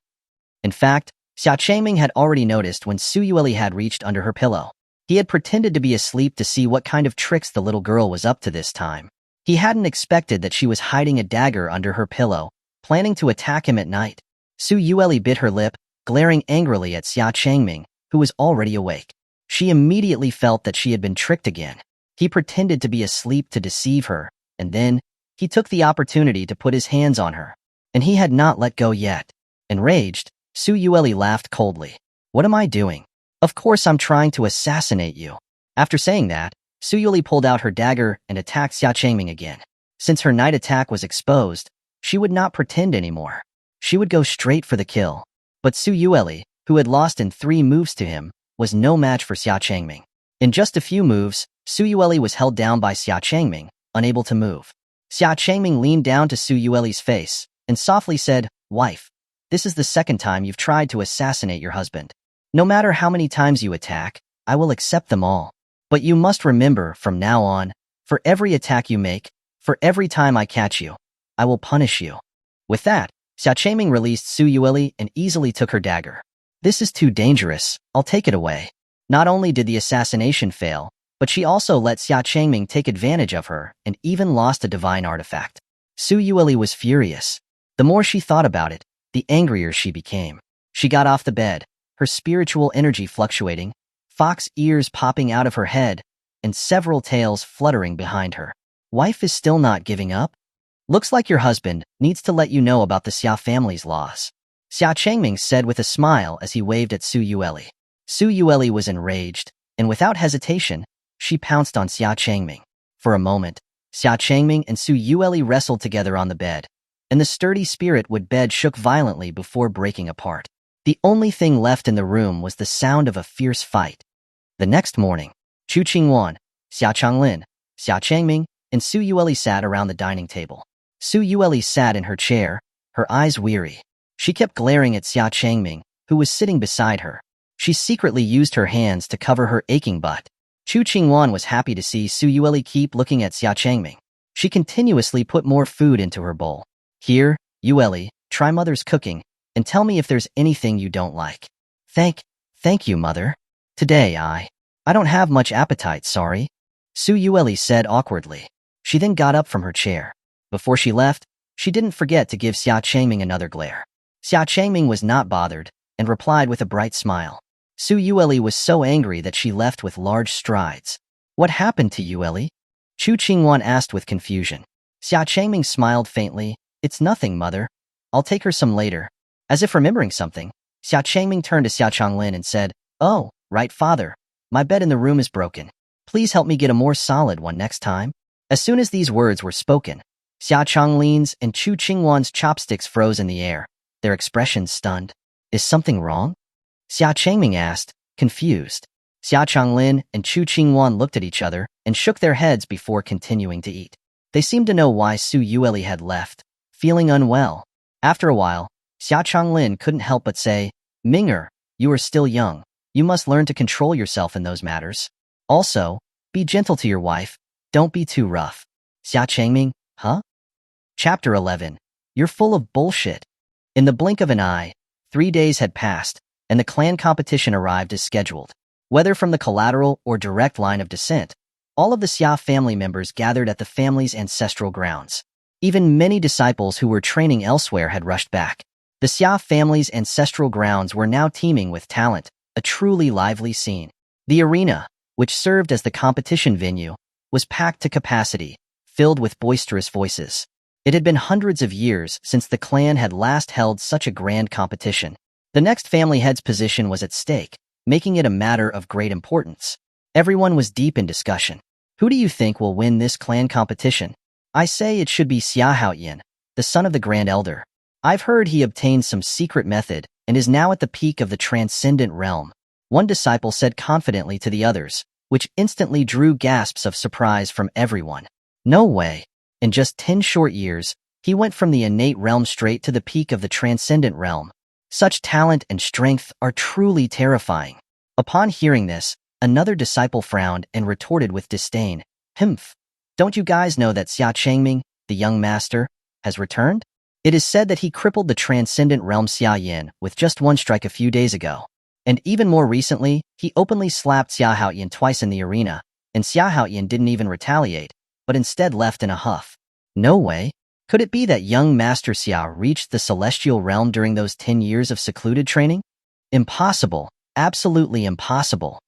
In fact, Xia Changming had already noticed when Su Yueli had reached under her pillow. He had pretended to be asleep to see what kind of tricks the little girl was up to this time. He hadn't expected that she was hiding a dagger under her pillow, planning to attack him at night. Su Yueli bit her lip, glaring angrily at Xia Changming, who was already awake. She immediately felt that she had been tricked again. He pretended to be asleep to deceive her, and then, he took the opportunity to put his hands on her. And he had not let go yet. Enraged, Su Yueli laughed coldly. What am I doing? Of course I'm trying to assassinate you. After saying that, Su Yueli pulled out her dagger and attacked Xia Changming again. Since her night attack was exposed, she would not pretend anymore. She would go straight for the kill. But Su Yueli, who had lost in 3 moves to him, was no match for Xia Changming. In just a few moves, Su Yueli was held down by Xia Changming, unable to move. Xia Changming leaned down to Su Yueli's face and softly said, "Wife, this is the second time you've tried to assassinate your husband. No matter how many times you attack, I will accept them all. But you must remember, from now on, for every attack you make, for every time I catch you, I will punish you." With that, Xia Changming released Su Yueli and easily took her dagger. "This is too dangerous, I'll take it away." Not only did the assassination fail, but she also let Xia Changming take advantage of her and even lost a divine artifact. Su Yueli was furious. The more she thought about it, the angrier she became. She got off the bed, her spiritual energy fluctuating, fox ears popping out of her head, and several tails fluttering behind her. Wife is still not giving up? Looks like your husband needs to let you know about the Xia family's loss. Xia Changming said with a smile as he waved at Su Yueli. Su Yueli was enraged, and without hesitation, she pounced on Xia Changming. For a moment, Xia Changming and Su Yueli wrestled together on the bed, and the sturdy spirit wood bed shook violently before breaking apart. The only thing left in the room was the sound of a fierce fight. The next morning, Xuanhuan, Xia Changlin, Xia Changming, and Su Yueli sat around the dining table. Su Yueli sat in her chair, her eyes weary. She kept glaring at Xia Changming, who was sitting beside her. She secretly used her hands to cover her aching butt. Xuanhuan was happy to see Su Yueli keep looking at Xia Changming. She continuously put more food into her bowl. Here, Yueli, try mother's cooking, and tell me if there's anything you don't like. Thank you, mother. Today I don't have much appetite, sorry. Su Yueli said awkwardly. She then got up from her chair. Before she left, she didn't forget to give Xia Changming another glare. Xia Changming was not bothered, and replied with a bright smile. Su Yueli was so angry that she left with large strides. What happened to Yueli? Xuanhuan asked with confusion. Xia Changming smiled faintly. It's nothing, mother. I'll take her some later. As if remembering something, Xia Changming turned to Xia Changlin and said, Oh, right, father. My bed in the room is broken. Please help me get a more solid one next time. As soon as these words were spoken, Xia Changlin's and Xuanhuan's chopsticks froze in the air, their expressions stunned. Is something wrong? Xia Changming asked, confused. Xia Changlin and Xuanhuan looked at each other and shook their heads before continuing to eat. They seemed to know why Su Yueli had left, feeling unwell. After a while, Xia Changlin couldn't help but say, Minger, you are still young. You must learn to control yourself in those matters. Also, be gentle to your wife. Don't be too rough. Xia Changming, huh? Chapter 11. You're full of bullshit. In the blink of an eye, 3 days had passed, and the clan competition arrived as scheduled. Whether from the collateral or direct line of descent, all of the Xia family members gathered at the family's ancestral grounds. Even many disciples who were training elsewhere had rushed back. The Xia family's ancestral grounds were now teeming with talent, a truly lively scene. The arena, which served as the competition venue, was packed to capacity, filled with boisterous voices. It had been hundreds of years since the clan had last held such a grand competition. The next family head's position was at stake, making it a matter of great importance. Everyone was deep in discussion. Who do you think will win this clan competition? I say it should be Xuanhuan, the son of the Grand Elder. I've heard he obtained some secret method and is now at the peak of the transcendent realm. One disciple said confidently to the others, which instantly drew gasps of surprise from everyone. No way. In just 10 short years, he went from the innate realm straight to the peak of the transcendent realm. Such talent and strength are truly terrifying. Upon hearing this, another disciple frowned and retorted with disdain. Humph. Don't you guys know that Xia Changming, the young master, has returned? It is said that he crippled the transcendent realm Xia Yin with just one strike a few days ago. And even more recently, he openly slapped Xuanhuan twice in the arena, and Xuanhuan didn't even retaliate, but instead left in a huff. No way. Could it be that young Master Xia reached the celestial realm during those 10 years of secluded training? Impossible. Absolutely impossible.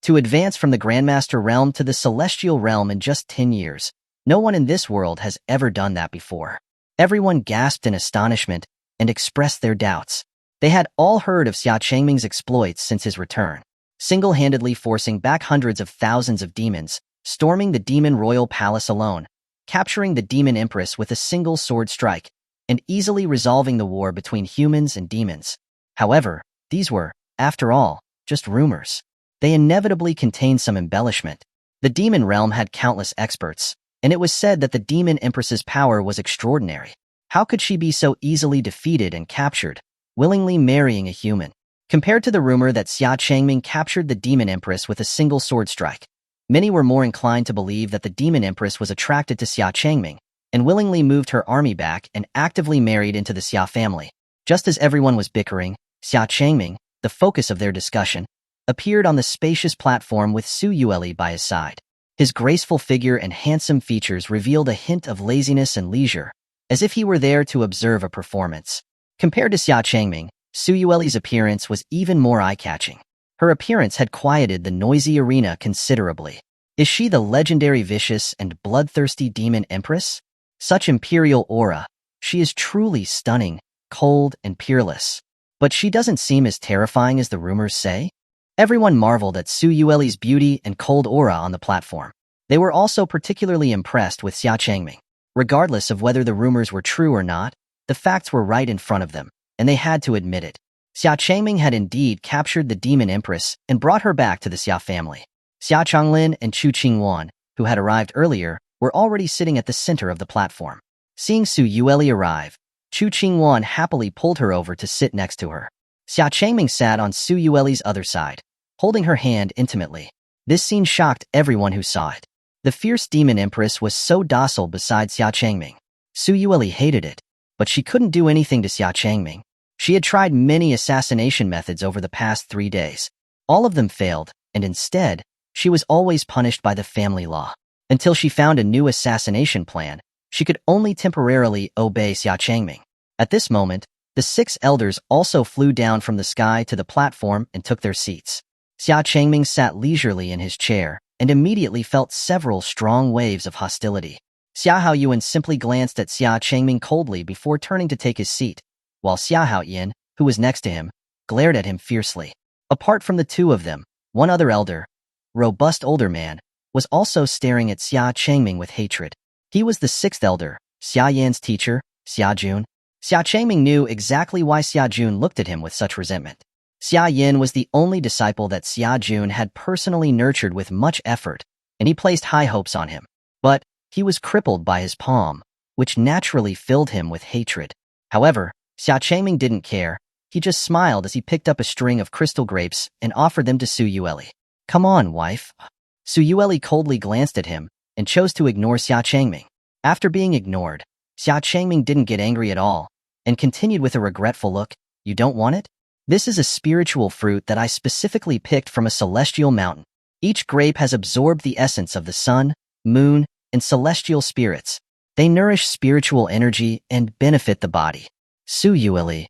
To advance from the Grandmaster realm to the celestial realm in just 10 years, no one in this world has ever done that before. Everyone gasped in astonishment and expressed their doubts. They had all heard of Xia Changming's exploits since his return, single-handedly forcing back hundreds of thousands of demons, storming the demon royal palace alone, capturing the Demon Empress with a single sword strike, and easily resolving the war between humans and demons. However, these were, after all, just rumors. They inevitably contained some embellishment. The demon realm had countless experts, and it was said that the Demon Empress's power was extraordinary. How could she be so easily defeated and captured, willingly marrying a human? Compared to the rumor that Xia Changming captured the Demon Empress with a single sword strike, many were more inclined to believe that the Demon Empress was attracted to Xia Changming and willingly moved her army back and actively married into the Xia family. Just as everyone was bickering, Xia Changming, the focus of their discussion, appeared on the spacious platform with Su Yueli by his side. His graceful figure and handsome features revealed a hint of laziness and leisure, as if he were there to observe a performance. Compared to Xia Changming, Su Yueli's appearance was even more eye-catching. Her appearance had quieted the noisy arena considerably. Is she the legendary vicious and bloodthirsty Demon Empress? Such imperial aura, she is truly stunning, cold, and peerless. But she doesn't seem as terrifying as the rumors say. Everyone marveled at Su Yueli's beauty and cold aura on the platform. They were also particularly impressed with Xia Changming. Regardless of whether the rumors were true or not, the facts were right in front of them, and they had to admit it. Xia Changming had indeed captured the Demon Empress and brought her back to the Xia family. Xia Changlin and Xuanhuan, who had arrived earlier, were already sitting at the center of the platform. Seeing Su Yueli arrive, Xuanhuan happily pulled her over to sit next to her. Xia Changming sat on Su Yueli's other side, holding her hand intimately. This scene shocked everyone who saw it. The fierce Demon Empress was so docile beside Xia Changming. Su Yueli hated it, but she couldn't do anything to Xia Changming. She had tried many assassination methods over the past 3 days. All of them failed, and instead, she was always punished by the family law. Until she found a new assassination plan, she could only temporarily obey Xia Changming. At this moment, the 6 elders also flew down from the sky to the platform and took their seats. Xia Changming sat leisurely in his chair and immediately felt several strong waves of hostility. Xia Haoyuan simply glanced at Xia Changming coldly before turning to take his seat, while Xia Haoyan, who was next to him, glared at him fiercely. Apart from the two of them, one other elder, robust older man, was also staring at Xia Changming with hatred. He was the 6th elder, Xia Yan's teacher, Xia Jun. Xia Changming knew exactly why Xia Jun looked at him with such resentment. Xia Yan was the only disciple that Xia Jun had personally nurtured with much effort, and he placed high hopes on him. But he was crippled by his palm, which naturally filled him with hatred. However, Xia Changming didn't care. He just smiled as he picked up a string of crystal grapes and offered them to Su Yueli. "Come on, wife." Su Yueli coldly glanced at him and chose to ignore Xia Changming. After being ignored, Xia Changming didn't get angry at all and continued with a regretful look. "You don't want it? This is a spiritual fruit that I specifically picked from a celestial mountain. Each grape has absorbed the essence of the sun, moon, and celestial spirits. They nourish spiritual energy and benefit the body." Su Yueli.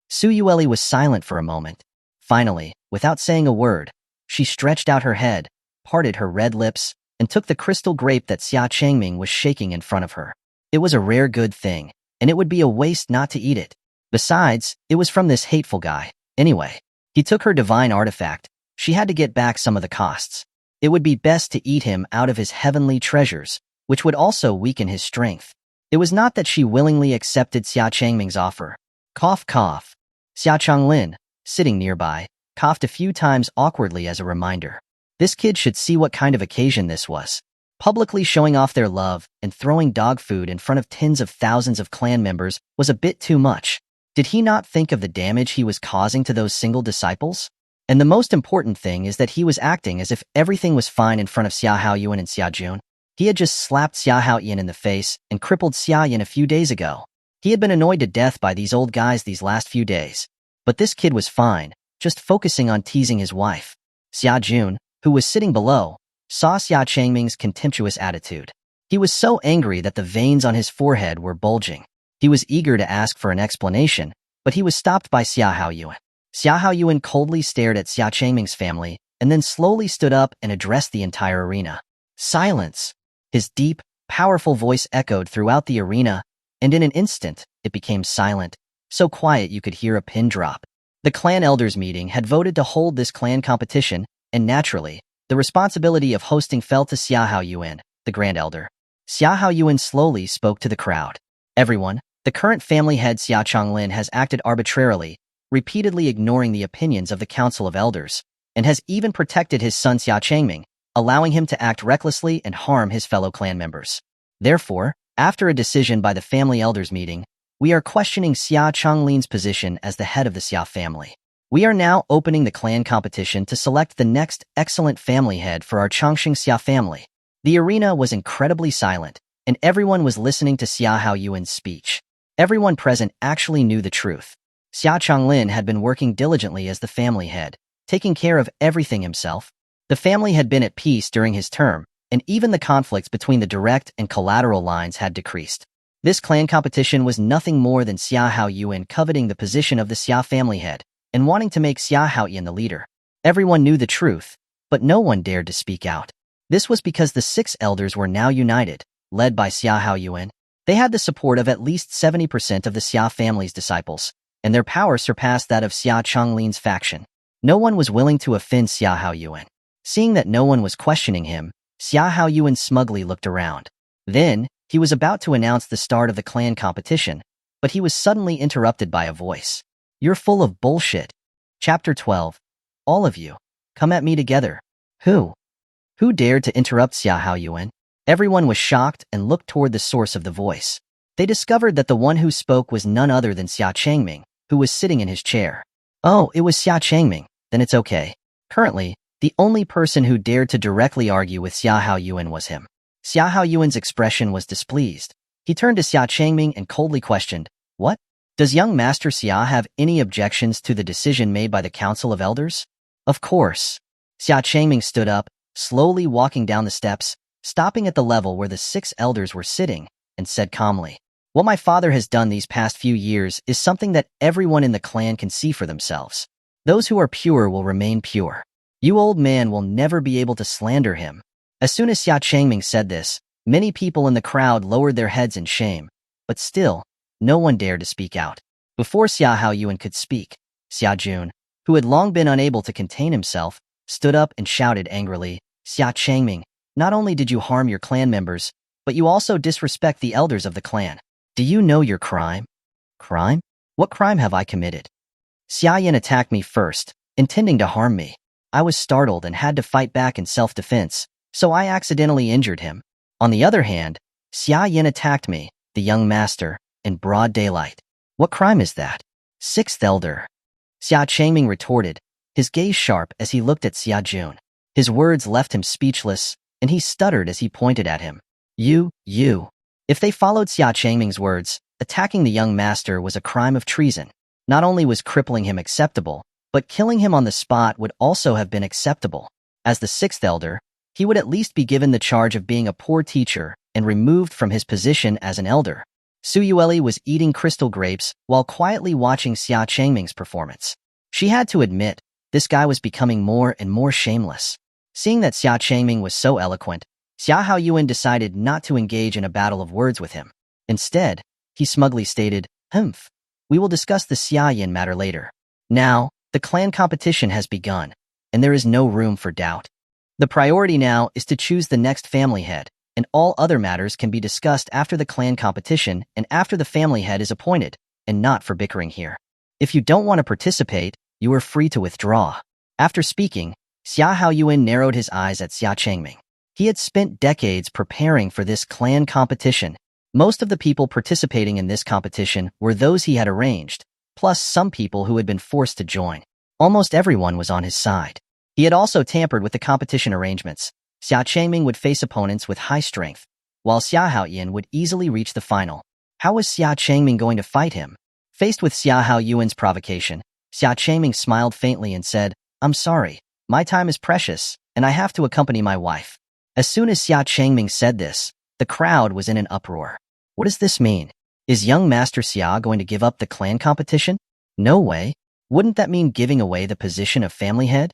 Su Yueli was silent for a moment. Finally, without saying a word, she stretched out her head, parted her red lips, and took the crystal grape that Xia Changming was shaking in front of her. It was a rare good thing, and it would be a waste not to eat it. Besides, it was from this hateful guy. Anyway, he took her divine artifact. She had to get back some of the costs. It would be best to eat him out of his heavenly treasures, which would also weaken his strength. It was not that she willingly accepted Xia Changming's offer. Cough, cough. Xia Changlin, sitting nearby, coughed a few times awkwardly as a reminder. This kid should see what kind of occasion this was. Publicly showing off their love and throwing dog food in front of tens of thousands of clan members was a bit too much. Did he not think of the damage he was causing to those single disciples? And the most important thing is that he was acting as if everything was fine in front of Xia Haoyuan and Xia Jun. He had just slapped Xia Haoyan in the face and crippled Xia Yan a few days ago. He had been annoyed to death by these old guys these last few days. But this kid was fine, just focusing on teasing his wife. Xia Jun, who was sitting below, saw Xia Changming's contemptuous attitude. He was so angry that the veins on his forehead were bulging. He was eager to ask for an explanation, but he was stopped by Xia Haoyuan. Xia Haoyuan coldly stared at Xia Changming's family and then slowly stood up and addressed the entire arena. "Silence!" His deep, powerful voice echoed throughout the arena, and in an instant, it became silent, so quiet you could hear a pin drop. The clan elders meeting had voted to hold this clan competition, and naturally, the responsibility of hosting fell to Xia Haoyuan, the Grand Elder. Xia Haoyuan slowly spoke to the crowd. "Everyone, the current family head Xia Changlin has acted arbitrarily, repeatedly ignoring the opinions of the Council of Elders, and has even protected his son Xia Changming, allowing him to act recklessly and harm his fellow clan members. Therefore, after a decision by the family elders meeting, we are questioning Xia Changlin's position as the head of the Xia family. We are now opening the clan competition to select the next excellent family head for our Chongqing Xia family." The arena was incredibly silent, and everyone was listening to Xia Haoyuan's speech. Everyone present actually knew the truth. Xia Changlin had been working diligently as the family head, taking care of everything himself. The family had been at peace during his term, and even the conflicts between the direct and collateral lines had decreased. This clan competition was nothing more than Xia Haoyuan coveting the position of the Xia family head and wanting to make Xia Haoyan the leader. Everyone knew the truth, but no one dared to speak out. This was because the 6 elders were now united, led by Xia Haoyuan. They had the support of at least 70% of the Xia family's disciples, and their power surpassed that of Xia Changming's faction. No one was willing to offend Xia Haoyuan. Seeing that no one was questioning him, Xia Haoyuan smugly looked around. Then, he was about to announce the start of the clan competition, but he was suddenly interrupted by a voice. "You're full of bullshit." Chapter 12. All of you, come at me together. Who? Who dared to interrupt Xia Haoyuan? Everyone was shocked and looked toward the source of the voice. They discovered that the one who spoke was none other than Xia Changming, who was sitting in his chair. Oh, it was Xia Changming, then it's okay. Currently, the only person who dared to directly argue with Xia Haoyuan was him. Xia Haoyuan's expression was displeased. He turned to Xia Changming and coldly questioned, "What? Does young Master Xia have any objections to the decision made by the Council of Elders?" Of course. Xia Changming stood up, slowly walking down the steps, stopping at the level where the 6 elders were sitting, and said calmly, "What my father has done these past few years is something that everyone in the clan can see for themselves. Those who are pure will remain pure. You old man will never be able to slander him." As soon as Xia Changming said this, many people in the crowd lowered their heads in shame, but still, no one dared to speak out. Before Xia Haoyuan could speak, Xia Jun, who had long been unable to contain himself, stood up and shouted angrily, "Xia Changming, not only did you harm your clan members, but you also disrespect the elders of the clan. Do you know your crime?" "Crime? What crime have I committed?" "Xia Yan attacked me first, intending to harm me. I was startled and had to fight back in self-defense, so I accidentally injured him. On the other hand, Xia Yan attacked me, the young master, in broad daylight. What crime is that?" "Sixth elder," Xia Changming retorted, his gaze sharp as he looked at Xia Jun. His words left him speechless, and he stuttered as he pointed at him. You. If they followed Xia Changming's words, attacking the young master was a crime of treason. Not only was crippling him acceptable, but killing him on the spot would also have been acceptable. As the 6th elder, he would at least be given the charge of being a poor teacher and removed from his position as an elder. Xuanhuan was eating crystal grapes while quietly watching Xia Changming's performance. She had to admit, this guy was becoming more and more shameless. Seeing that Xia Changming was so eloquent, Xia Haoyuan decided not to engage in a battle of words with him. Instead, he smugly stated, "We will discuss the Xia Yan matter later. Now, the clan competition has begun, and there is no room for doubt. The priority now is to choose the next family head, and all other matters can be discussed after the clan competition and after the family head is appointed, and not for bickering here. If you don't want to participate, you are free to withdraw." After speaking, Xia Haoyuan narrowed his eyes at Xia Changming. He had spent decades preparing for this clan competition. Most of the people participating in this competition were those he had arranged, plus some people who had been forced to join. Almost everyone was on his side. He had also tampered with the competition arrangements. Xia Changming would face opponents with high strength, while Xia Haoyuan would easily reach the final. How was Xia Changming going to fight him? Faced with Xia Haoyuan's provocation, Xia Changming smiled faintly and said, "I'm sorry, my time is precious, and I have to accompany my wife." As soon as Xia Changming said this, the crowd was in an uproar. What does this mean? Is young Master Xia going to give up the clan competition? No way. Wouldn't that mean giving away the position of family head?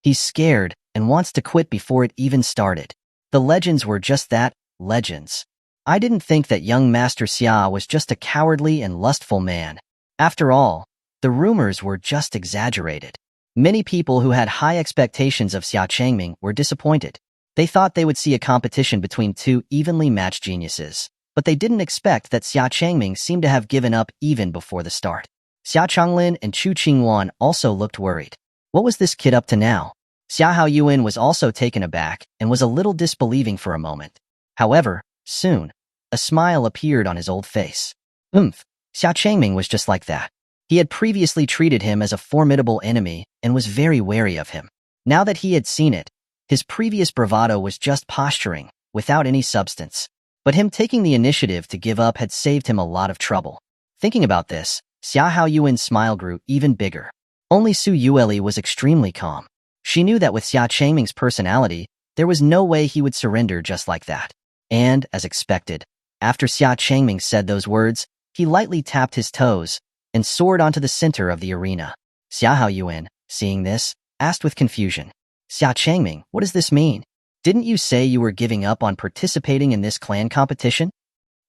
He's scared and wants to quit before it even started. The legends were just that, legends. I didn't think that young Master Xia was just a cowardly and lustful man. After all, the rumors were just exaggerated. Many people who had high expectations of Xia Changming were disappointed. They thought they would see a competition between 2 evenly matched geniuses, but they didn't expect that Xia Changming seemed to have given up even before the start. Xia Changlin and Xuanhuan also looked worried. What was this kid up to now? Xia Haoyuan was also taken aback and was a little disbelieving for a moment. However, soon, a smile appeared on his old face. Xia Changming was just like that. He had previously treated him as a formidable enemy and was very wary of him. Now that he had seen it, his previous bravado was just posturing, without any substance. But him taking the initiative to give up had saved him a lot of trouble. Thinking about this, Xia Haoyuan's smile grew even bigger. Only Xuanhuan was extremely calm. She knew that with Xia Changming's personality, there was no way he would surrender just like that. And, as expected, after Xia Changming said those words, he lightly tapped his toes and soared onto the center of the arena. Xia Haoyuan, seeing this, asked with confusion, "Xia Changming, what does this mean? Didn't you say you were giving up on participating in this clan competition?"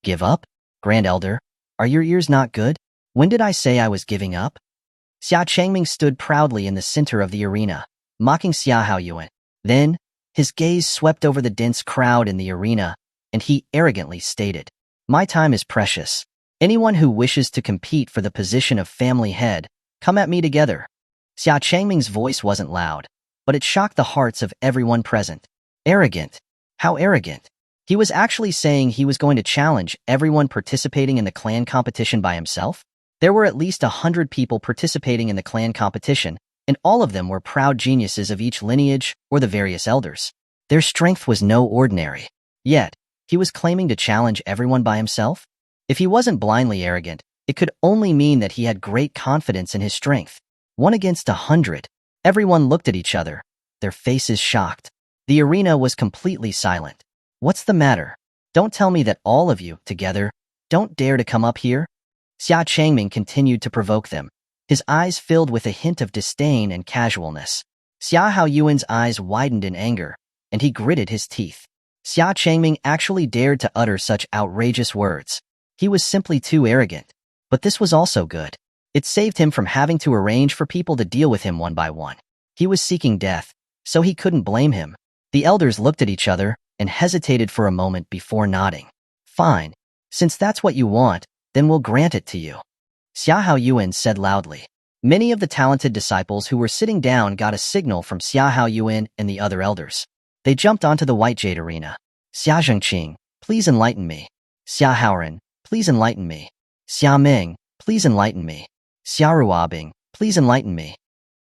"Give up? Grand Elder, are your ears not good? When did I say I was giving up? Xia Changming stood proudly in the center of the arena, mocking Xuanhuan. Then, his gaze swept over the dense crowd in the arena, and he arrogantly stated, "My time is precious. Anyone who wishes to compete for the position of family head, come at me together." Xia Changming's voice wasn't loud, but it shocked the hearts of everyone present. Arrogant. How arrogant. He was actually saying he was going to challenge everyone participating in the clan competition by himself? There were at least 100 people participating in the clan competition, and all of them were proud geniuses of each lineage or the various elders. Their strength was no ordinary. Yet, he was claiming to challenge everyone by himself? If he wasn't blindly arrogant, it could only mean that he had great confidence in his strength. 1 against 100. Everyone looked at each other, their faces shocked. The arena was completely silent. What's the matter? Don't tell me that all of you, together, don't dare to come up here? Xia Changming continued to provoke them, his eyes filled with a hint of disdain and casualness. Xuanhuan's eyes widened in anger, and he gritted his teeth. Xia Changming actually dared to utter such outrageous words. He was simply too arrogant. But this was also good. It saved him from having to arrange for people to deal with him one by one. He was seeking death, so he couldn't blame him. The elders looked at each other and hesitated for a moment before nodding. Fine. Since that's what you want, then we'll grant it to you. Xuanhuan said loudly. Many of the talented disciples who were sitting down got a signal from Xuanhuan and the other elders. They jumped onto the white jade arena. Xia Changming, please enlighten me. Xuanhuan, please enlighten me. Xia Ming, please enlighten me. Xuanhuan, please enlighten me.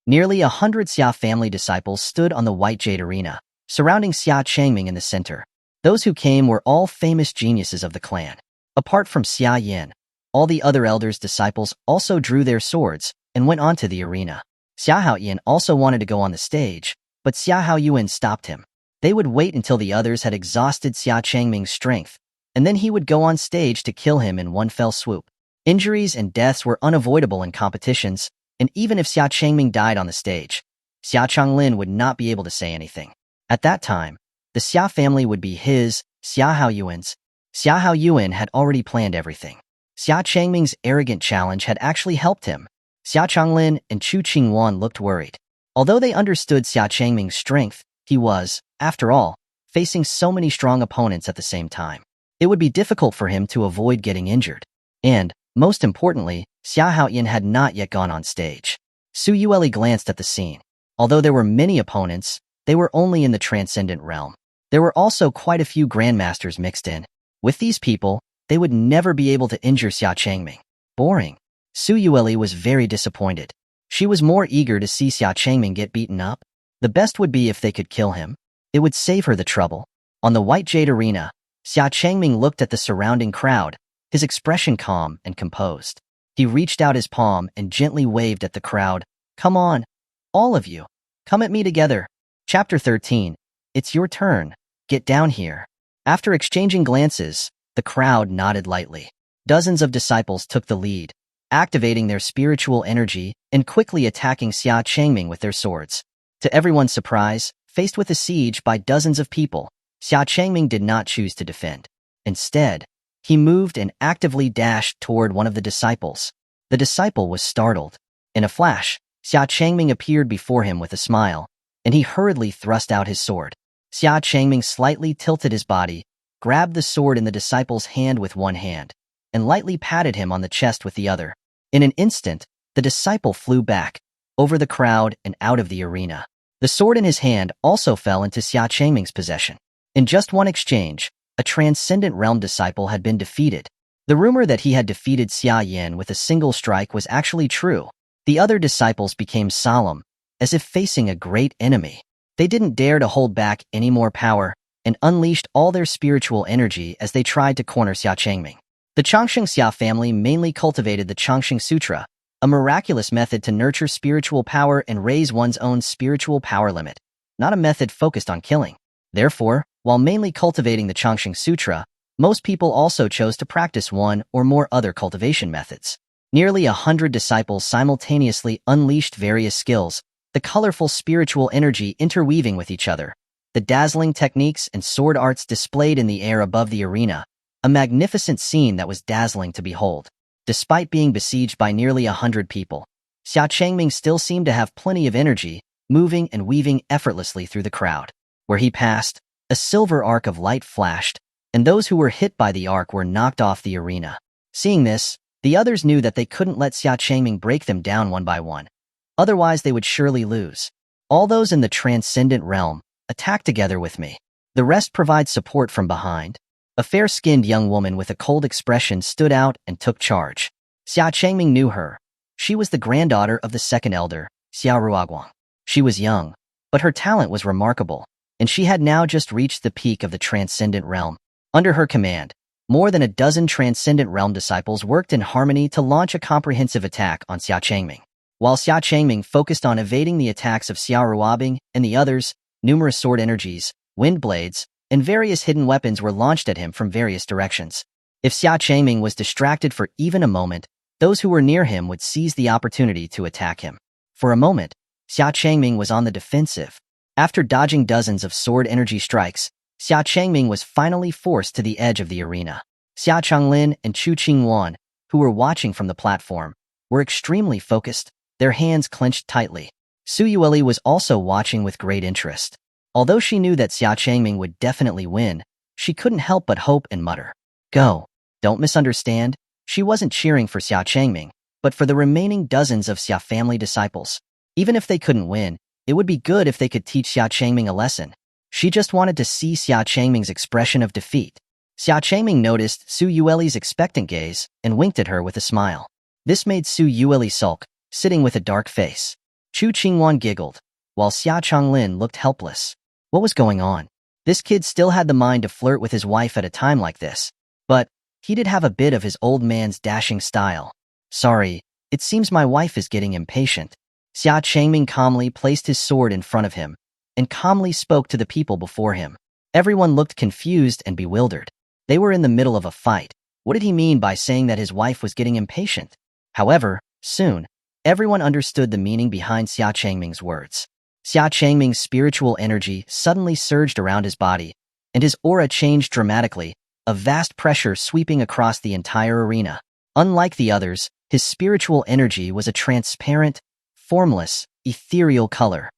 Nearly 100 Xia family disciples stood on the white jade arena, surrounding Xia Changming in the center. Those who came were all famous geniuses of the clan. Apart from Xia Yin, all the other elders' disciples also drew their swords and went onto the arena. Xuanhuan also wanted to go on the stage, but Xuanhuan stopped him. They would wait until the others had exhausted Xia Changming's strength, and then he would go on stage to kill him in one fell swoop. Injuries and deaths were unavoidable in competitions, and even if Xia Changming died on the stage, Xia Changlin would not be able to say anything. At that time, the Xia family would be his, Xuanhuan's. Xuanhuan had already planned everything. Xia Changming's arrogant challenge had actually helped him. Xia Changlin and Xuanhuan looked worried. Although they understood Xia Changming's strength, he was, after all, facing so many strong opponents at the same time. It would be difficult for him to avoid getting injured. And, most importantly, Xuanhuan had not yet gone on stage. Xuanhuan glanced at the scene. Although there were many opponents, they were only in the transcendent realm. There were also quite a few grandmasters mixed in. With these people, they would never be able to injure Xia Changming. Boring. Xuanhuan was very disappointed. She was more eager to see Xia Changming get beaten up. The best would be if they could kill him. It would save her the trouble. On the white jade arena, Xia Changming looked at the surrounding crowd, his expression calm and composed. He reached out his palm and gently waved at the crowd. Come on, all of you, come at me together. Chapter 13. It's your turn. Get down here. After exchanging glances, the crowd nodded lightly. Dozens of disciples took the lead, activating their spiritual energy and quickly attacking Xia Changming with their swords. To everyone's surprise, faced with a siege by dozens of people, Xia Changming did not choose to defend. Instead, he moved and actively dashed toward one of the disciples. The disciple was startled. In a flash, Xia Changming appeared before him with a smile, and he hurriedly thrust out his sword. Xia Changming slightly tilted his body, grabbed the sword in the disciple's hand with one hand, and lightly patted him on the chest with the other. In an instant, the disciple flew back, over the crowd and out of the arena. The sword in his hand also fell into Xia Changming's possession. In just one exchange, a transcendent realm disciple had been defeated. The rumor that he had defeated Xia Yin with a single strike was actually true. The other disciples became solemn, as if facing a great enemy. They didn't dare to hold back any more power and unleashed all their spiritual energy as they tried to corner Xia Changming. The Changsheng Xia family mainly cultivated the Changsheng Sutra, a miraculous method to nurture spiritual power and raise one's own spiritual power limit, not a method focused on killing. Therefore, while mainly cultivating the Changsheng Sutra, most people also chose to practice one or more other cultivation methods. Nearly 100 disciples simultaneously unleashed various skills, the colorful spiritual energy interweaving with each other, the dazzling techniques and sword arts displayed in the air above the arena, a magnificent scene that was dazzling to behold. Despite being besieged by nearly 100 people, Xia Changming still seemed to have plenty of energy, moving and weaving effortlessly through the crowd. Where he passed, a silver arc of light flashed, and those who were hit by the arc were knocked off the arena. Seeing this, the others knew that they couldn't let Xia Changming break them down one by one. Otherwise, they would surely lose. All those in the transcendent realm, attack together with me. The rest provide support from behind. A fair-skinned young woman with a cold expression stood out and took charge. Xia Changming knew her. She was the granddaughter of the second elder, Xia Ruoguang. She was young, but her talent was remarkable, and she had now just reached the peak of the transcendent realm. Under her command, more than a dozen transcendent realm disciples worked in harmony to launch a comprehensive attack on Xia Changming. While Xia Changming focused on evading the attacks of Xia Ruoguang and the others, numerous sword energies, wind blades, and various hidden weapons were launched at him from various directions. If Xia Changming was distracted for even a moment, those who were near him would seize the opportunity to attack him. For a moment, Xia Changming was on the defensive. After dodging dozens of sword energy strikes, Xia Changming was finally forced to the edge of the arena. Xia Changlin and Xuanhuan, who were watching from the platform, were extremely focused, their hands clenched tightly. Xuanhuan was also watching with great interest. Although she knew that Xia Changming would definitely win, she couldn't help but hope and mutter, "Go." Don't misunderstand, she wasn't cheering for Xia Changming, but for the remaining dozens of Xia family disciples. Even if they couldn't win, it would be good if they could teach Xia Changming a lesson. She just wanted to see Xia Changming's expression of defeat. Xia Changming noticed Xuanhuan's expectant gaze and winked at her with a smile. This made Xuanhuan sulk, sitting with a dark face. Xuanhuan giggled, while Xia Changlin looked helpless. What was going on? This kid still had the mind to flirt with his wife at a time like this. But he did have a bit of his old man's dashing style. Sorry, it seems my wife is getting impatient. Xia Changming calmly placed his sword in front of him and calmly spoke to the people before him. Everyone looked confused and bewildered. They were in the middle of a fight. What did he mean by saying that his wife was getting impatient? However, soon, everyone understood the meaning behind Xia Changming's words. Xia Changming's spiritual energy suddenly surged around his body, and his aura changed dramatically, a vast pressure sweeping across the entire arena. Unlike the others, his spiritual energy was a transparent, formless, ethereal color.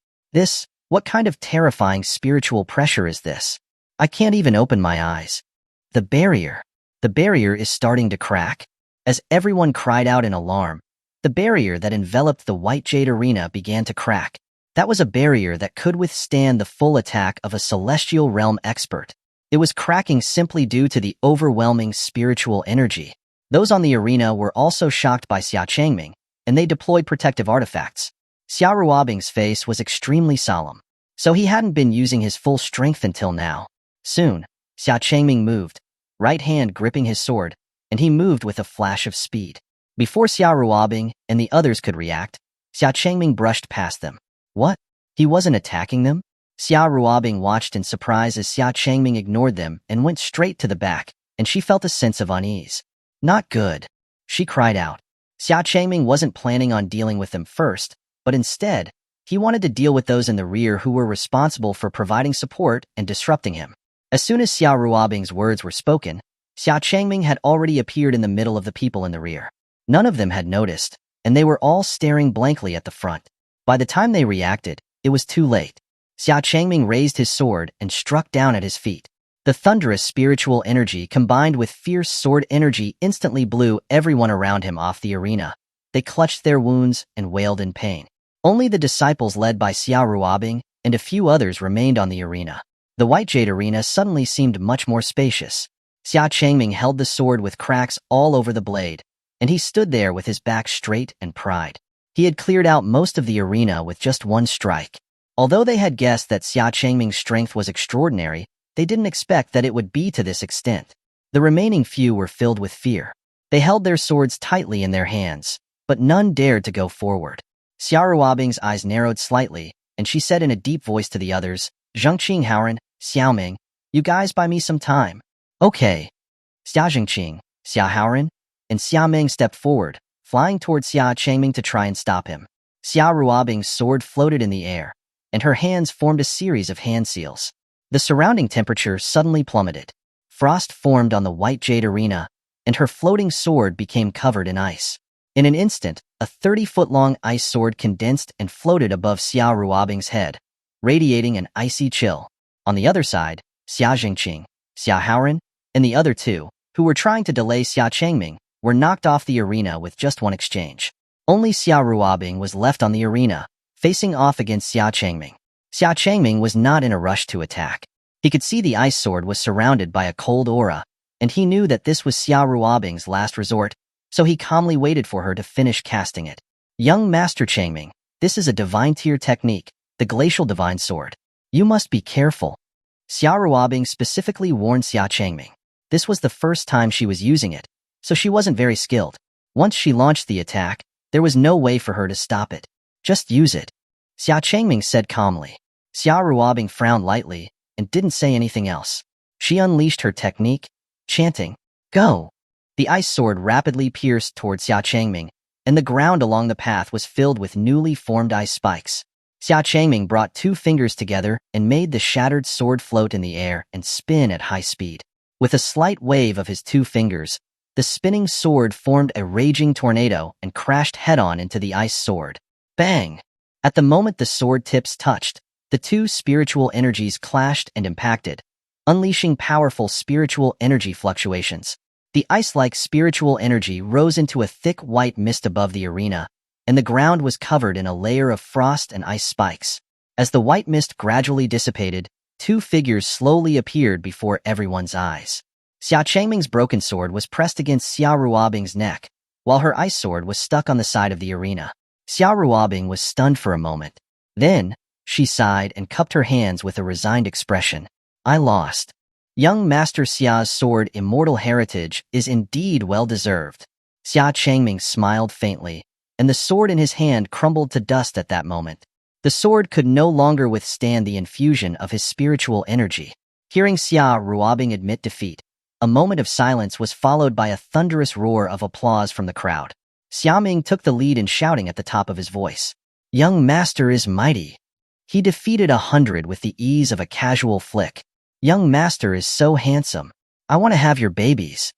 What kind of terrifying spiritual pressure is this? I can't even open my eyes. The barrier is starting to crack. As everyone cried out in alarm, the barrier that enveloped the White Jade Arena began to crack. That was a barrier that could withstand the full attack of a celestial realm expert. It was cracking simply due to the overwhelming spiritual energy. Those on the arena were also shocked by Xia Changming, and they deployed protective artifacts. Xia Ruoguang's face was extremely solemn, so he hadn't been using his full strength until now. Soon, Xia Changming moved, right hand gripping his sword, and he moved with a flash of speed. Before Xia Ruoguang and the others could react, Xia Changming brushed past them. What? He wasn't attacking them? Xia Ruoguang watched in surprise as Xia Changming ignored them and went straight to the back, and she felt a sense of unease. Not good. She cried out. Xia Changming wasn't planning on dealing with them first, but instead, he wanted to deal with those in the rear who were responsible for providing support and disrupting him. As soon as Xia Ruoguang's words were spoken, Xia Changming had already appeared in the middle of the people in the rear. None of them had noticed, and they were all staring blankly at the front. By the time they reacted, it was too late. Xia Changming raised his sword and struck down at his feet. The thunderous spiritual energy combined with fierce sword energy instantly blew everyone around him off the arena. They clutched their wounds and wailed in pain. Only the disciples led by Xia Ruoguang and a few others remained on the arena. The White Jade Arena suddenly seemed much more spacious. Xia Changming held the sword with cracks all over the blade, and he stood there with his back straight and pride. He had cleared out most of the arena with just one strike. Although they had guessed that Xia Changming's strength was extraordinary, they didn't expect that it would be to this extent. The remaining few were filled with fear. They held their swords tightly in their hands, but none dared to go forward. Xia Ruoguang's eyes narrowed slightly, and she said in a deep voice to the others, "Xuanhuan, Xiaoming, you guys buy me some time." "Okay." Xuanhuan, Xuanhuan, and Xiaoming stepped forward, flying toward Xia Changming to try and stop him. Xia Ruoguang's sword floated in the air, and her hands formed a series of hand seals. The surrounding temperature suddenly plummeted. Frost formed on the White Jade Arena, and her floating sword became covered in ice. In an instant, a 30-foot-long ice sword condensed and floated above Xia Ruobing's head, radiating an icy chill. On the other side, Xia Changming, Xuanhuan, and the other two, who were trying to delay Xia Changming, were knocked off the arena with just one exchange. Only Xia Ruobing was left on the arena, facing off against Xia Changming. Xia Changming was not in a rush to attack. He could see the ice sword was surrounded by a cold aura, and he knew that this was Xia Ruobing's last resort, so he calmly waited for her to finish casting it. Young Master Changming, this is a divine tier technique, the Glacial Divine Sword. You must be careful. Xia Ruobing specifically warned Xia Changming. This was the first time she was using it, so she wasn't very skilled. Once she launched the attack, there was no way for her to stop it. Just use it. Xia Changming said calmly. Xia Ruobing frowned lightly and didn't say anything else. She unleashed her technique, chanting, "Go!" The ice sword rapidly pierced toward Xia Changming, and the ground along the path was filled with newly formed ice spikes. Xia Changming brought two fingers together and made the shattered sword float in the air and spin at high speed. With a slight wave of his two fingers, the spinning sword formed a raging tornado and crashed head-on into the ice sword. Bang! At the moment the sword tips touched, the two spiritual energies clashed and impacted, unleashing powerful spiritual energy fluctuations. The ice-like spiritual energy rose into a thick white mist above the arena, and the ground was covered in a layer of frost and ice spikes. As the white mist gradually dissipated, two figures slowly appeared before everyone's eyes. Xia Changming's broken sword was pressed against Xia Ruobing's neck, while her ice sword was stuck on the side of the arena. Xia Ruobing was stunned for a moment. Then, she sighed and cupped her hands with a resigned expression. I lost. Young Master Xia's Sword Immortal heritage is indeed well-deserved. Xia Changming smiled faintly, and the sword in his hand crumbled to dust at that moment. The sword could no longer withstand the infusion of his spiritual energy. Hearing Xia Ruobing admit defeat, a moment of silence was followed by a thunderous roar of applause from the crowd. Xiaming took the lead in shouting at the top of his voice. Young Master is mighty. He defeated 100 with the ease of a casual flick. Young Master is so handsome. I want to have your babies.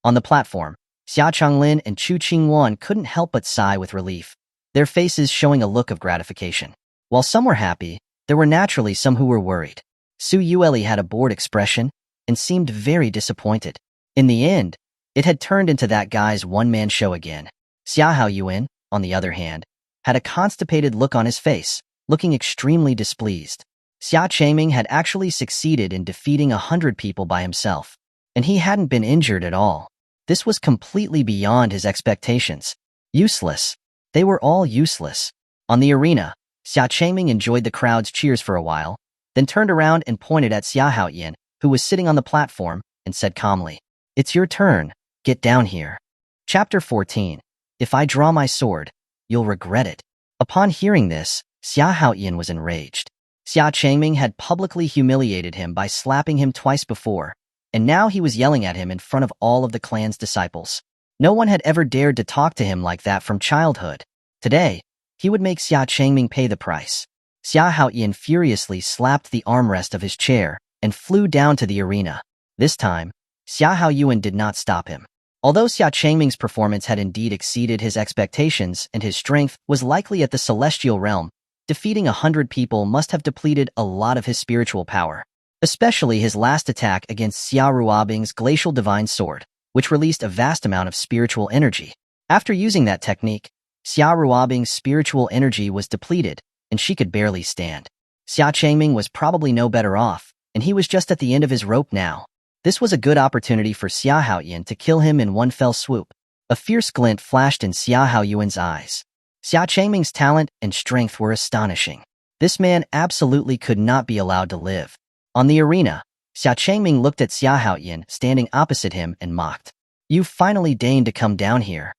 On the platform, Xia Changlin and Xuanhuan couldn't help but sigh with relief, their faces showing a look of gratification. While some were happy, there were naturally some who were worried. Xuanhuan had a bored expression and seemed very disappointed. In the end, it had turned into that guy's one-man show again. Xuanhuan, on the other hand, had a constipated look on his face, looking extremely displeased. Xia Changming had actually succeeded in defeating 100 people by himself, and he hadn't been injured at all. This was completely beyond his expectations. Useless. They were all useless. On the arena, Xia Changming enjoyed the crowd's cheers for a while, then turned around and pointed at Xuanhuan, who was sitting on the platform, and said calmly, It's your turn. Get down here. Chapter 14. If I draw my sword, you'll regret it. Upon hearing this, Xuanhuan was enraged. Xia Changming had publicly humiliated him by slapping him twice before, and now he was yelling at him in front of all of the clan's disciples. No one had ever dared to talk to him like that from childhood. Today, he would make Xia Changming pay the price. Xuanhuan furiously slapped the armrest of his chair and flew down to the arena. This time, Xuanhuan did not stop him. Although Xia Changming's performance had indeed exceeded his expectations and his strength was likely at the celestial realm, defeating 100 people must have depleted a lot of his spiritual power, especially his last attack against Xia Ruobing's Glacial Divine Sword, which released a vast amount of spiritual energy. After using that technique, Xia Ruobing's spiritual energy was depleted, and she could barely stand. Xia Changming was probably no better off, and he was just at the end of his rope now. This was a good opportunity for Xuanhuan to kill him in one fell swoop. A fierce glint flashed in Xuanhuan's eyes. Xia Changming's talent and strength were astonishing. This man absolutely could not be allowed to live. On the arena, Xia Changming looked at Xuanhuan standing opposite him and mocked. You finally deigned to come down here.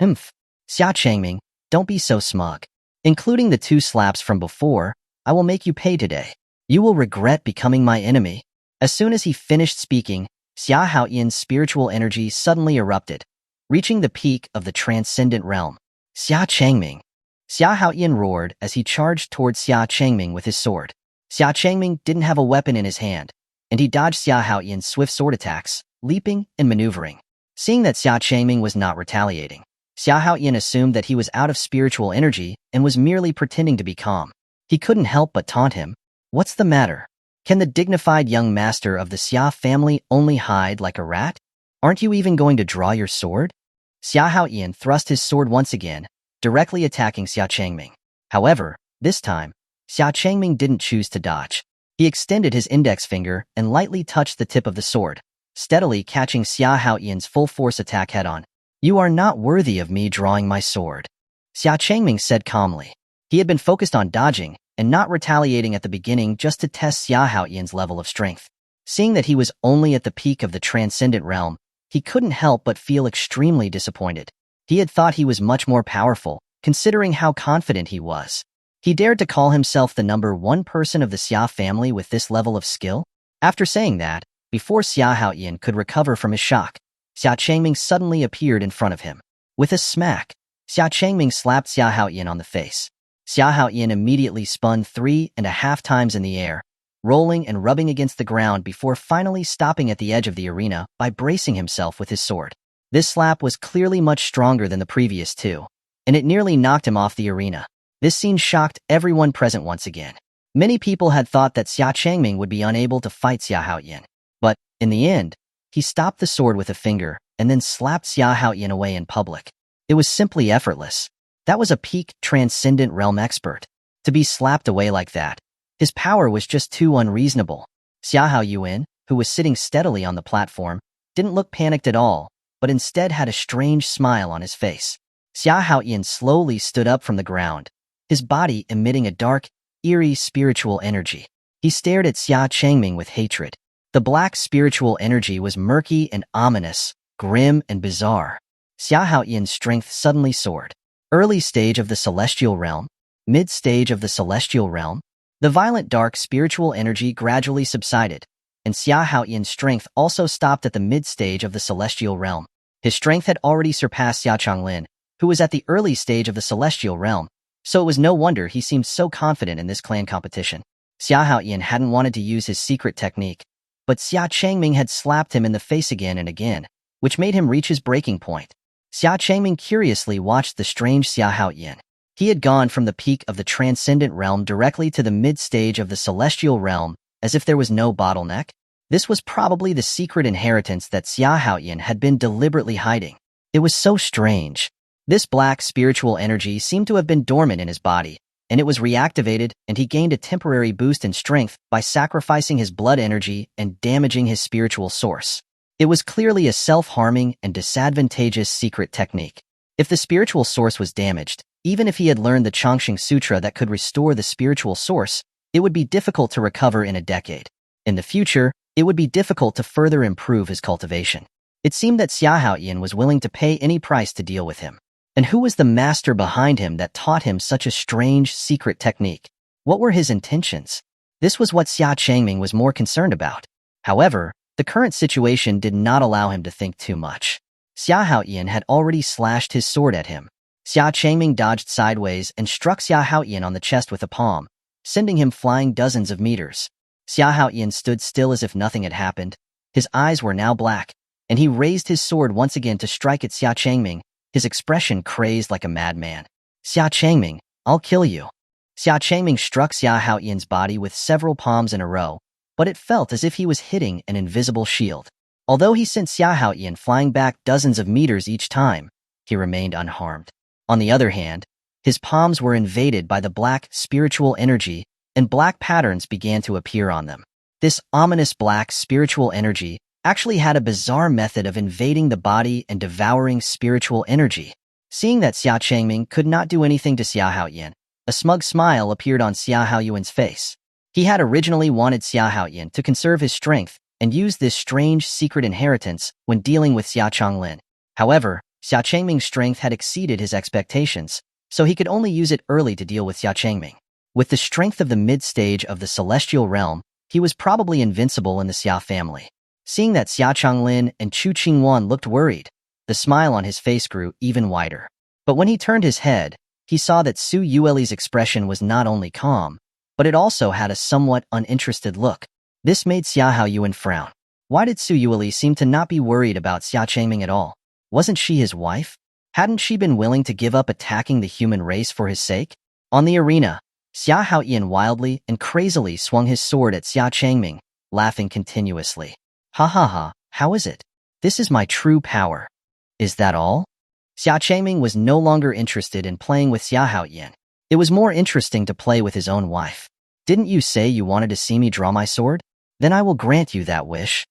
Xia Changming, don't be so smug. Including the 2 slaps from before, I will make you pay today. You will regret becoming my enemy. As soon as he finished speaking, Xuanhuan's spiritual energy suddenly erupted, reaching the peak of the transcendent realm. Xia Changming. Xuanhuan roared as he charged towards Xia Changming with his sword. Xia Changming didn't have a weapon in his hand, and he dodged Xuanhuan's swift sword attacks, leaping and maneuvering. Seeing that Xia Changming was not retaliating, Xia Haoyan assumed that he was out of spiritual energy and was merely pretending to be calm. He couldn't help but taunt him. What's the matter? Can the dignified young master of the Xia family only hide like a rat? Aren't you even going to draw your sword? Xia Haoyan thrust his sword once again, directly attacking Xia Changming. However, this time, Xia Changming didn't choose to dodge. He extended his index finger and lightly touched the tip of the sword, steadily catching Xia Haoyan's full-force attack head-on. You are not worthy of me drawing my sword, Xia Changming said calmly. He had been focused on dodging and not retaliating at the beginning just to test Xia Haoyan's level of strength. Seeing that he was only at the peak of the transcendent realm, he couldn't help but feel extremely disappointed. He had thought he was much more powerful, considering how confident he was. He dared to call himself the number one person of the Xia family with this level of skill? After saying that, before Xia Haoyan could recover from his shock, Xia Changming suddenly appeared in front of him. With a smack, Xia Changming slapped Xia Haoyan on the face. Xia Haoyan immediately spun 3.5 times in the air, rolling and rubbing against the ground before finally stopping at the edge of the arena by bracing himself with his sword. This slap was clearly much stronger than the previous two, and it nearly knocked him off the arena. This scene shocked everyone present once again. Many people had thought that Xia Changming would be unable to fight Xia Haoyan, but, in the end, he stopped the sword with a finger and then slapped Xia Haoyan away in public. It was simply effortless. That was a peak transcendent realm expert. To be slapped away like that, his power was just too unreasonable. Xia Haoyan, who was sitting steadily on the platform, didn't look panicked at all, but instead had a strange smile on his face. Xia Haoyan slowly stood up from the ground, his body emitting a dark, eerie spiritual energy. He stared at Xia Changming with hatred. The black spiritual energy was murky and ominous, grim and bizarre. Xia Haoyan's strength suddenly soared. Early stage of the celestial realm, mid-stage of the celestial realm. The violent dark spiritual energy gradually subsided, and Xia Haoyan's strength also stopped at the mid-stage of the celestial realm. His strength had already surpassed Xia Changlin, who was at the early stage of the celestial realm, so it was no wonder he seemed so confident in this clan competition. Xia Haoyan hadn't wanted to use his secret technique, but Xia Changming had slapped him in the face again and again, which made him reach his breaking point. Xia Changming curiously watched the strange Xia Haoyan. He had gone from the peak of the transcendent realm directly to the mid-stage of the celestial realm, as if there was no bottleneck. This was probably the secret inheritance that Xia Haoyan had been deliberately hiding. It was so strange. This black spiritual energy seemed to have been dormant in his body, and it was reactivated, and he gained a temporary boost in strength by sacrificing his blood energy and damaging his spiritual source. It was clearly a self-harming and disadvantageous secret technique. If the spiritual source was damaged, even if he had learned the Chongqing Sutra that could restore the spiritual source, it would be difficult to recover in a decade. In the future, it would be difficult to further improve his cultivation. It seemed that Xia Haoyan was willing to pay any price to deal with him. And who was the master behind him that taught him such a strange secret technique? What were his intentions? This was what Xia Changming was more concerned about. However, the current situation did not allow him to think too much. Xia Haoyan had already slashed his sword at him. Xia Changming dodged sideways and struck Xia Haoyan on the chest with a palm, sending him flying dozens of meters. Xia Haoyan stood still as if nothing had happened. His eyes were now black, and he raised his sword once again to strike at Xia Changming, his expression crazed like a madman. Xia Changming, I'll kill you. Xia Changming struck Xia Haoyan's body with several palms in a row, but it felt as if he was hitting an invisible shield. Although he sent Xia Haoyan flying back dozens of meters each time, he remained unharmed. On the other hand, his palms were invaded by the black spiritual energy, and black patterns began to appear on them. This ominous black spiritual energy actually had a bizarre method of invading the body and devouring spiritual energy. Seeing that Xia Changming could not do anything to Xia Haoyan, a smug smile appeared on Xia Haoyan's face. He had originally wanted Xia Haoyan to conserve his strength and use this strange secret inheritance when dealing with Xia Changlin. However, Xia Changming's strength had exceeded his expectations, so he could only use it early to deal with Xia Changming. With the strength of the mid-stage of the celestial realm, he was probably invincible in the Xia family. Seeing that Xia Changlin and Xuanhuan looked worried, the smile on his face grew even wider. But when he turned his head, he saw that Su Yueli's expression was not only calm, but it also had a somewhat uninterested look. This made Xia Haoyan frown. Why did Su Yueli seem to not be worried about Xia Changming at all? Wasn't she his wife? Hadn't she been willing to give up attacking the human race for his sake? On the arena, Xia Haoyan wildly and crazily swung his sword at Xia Changming, laughing continuously. Ha ha ha, how is it? This is my true power. Is that all? Xia Changming was no longer interested in playing with Xia Haoyan. It was more interesting to play with his own wife. Didn't you say you wanted to see me draw my sword? Then I will grant you that wish.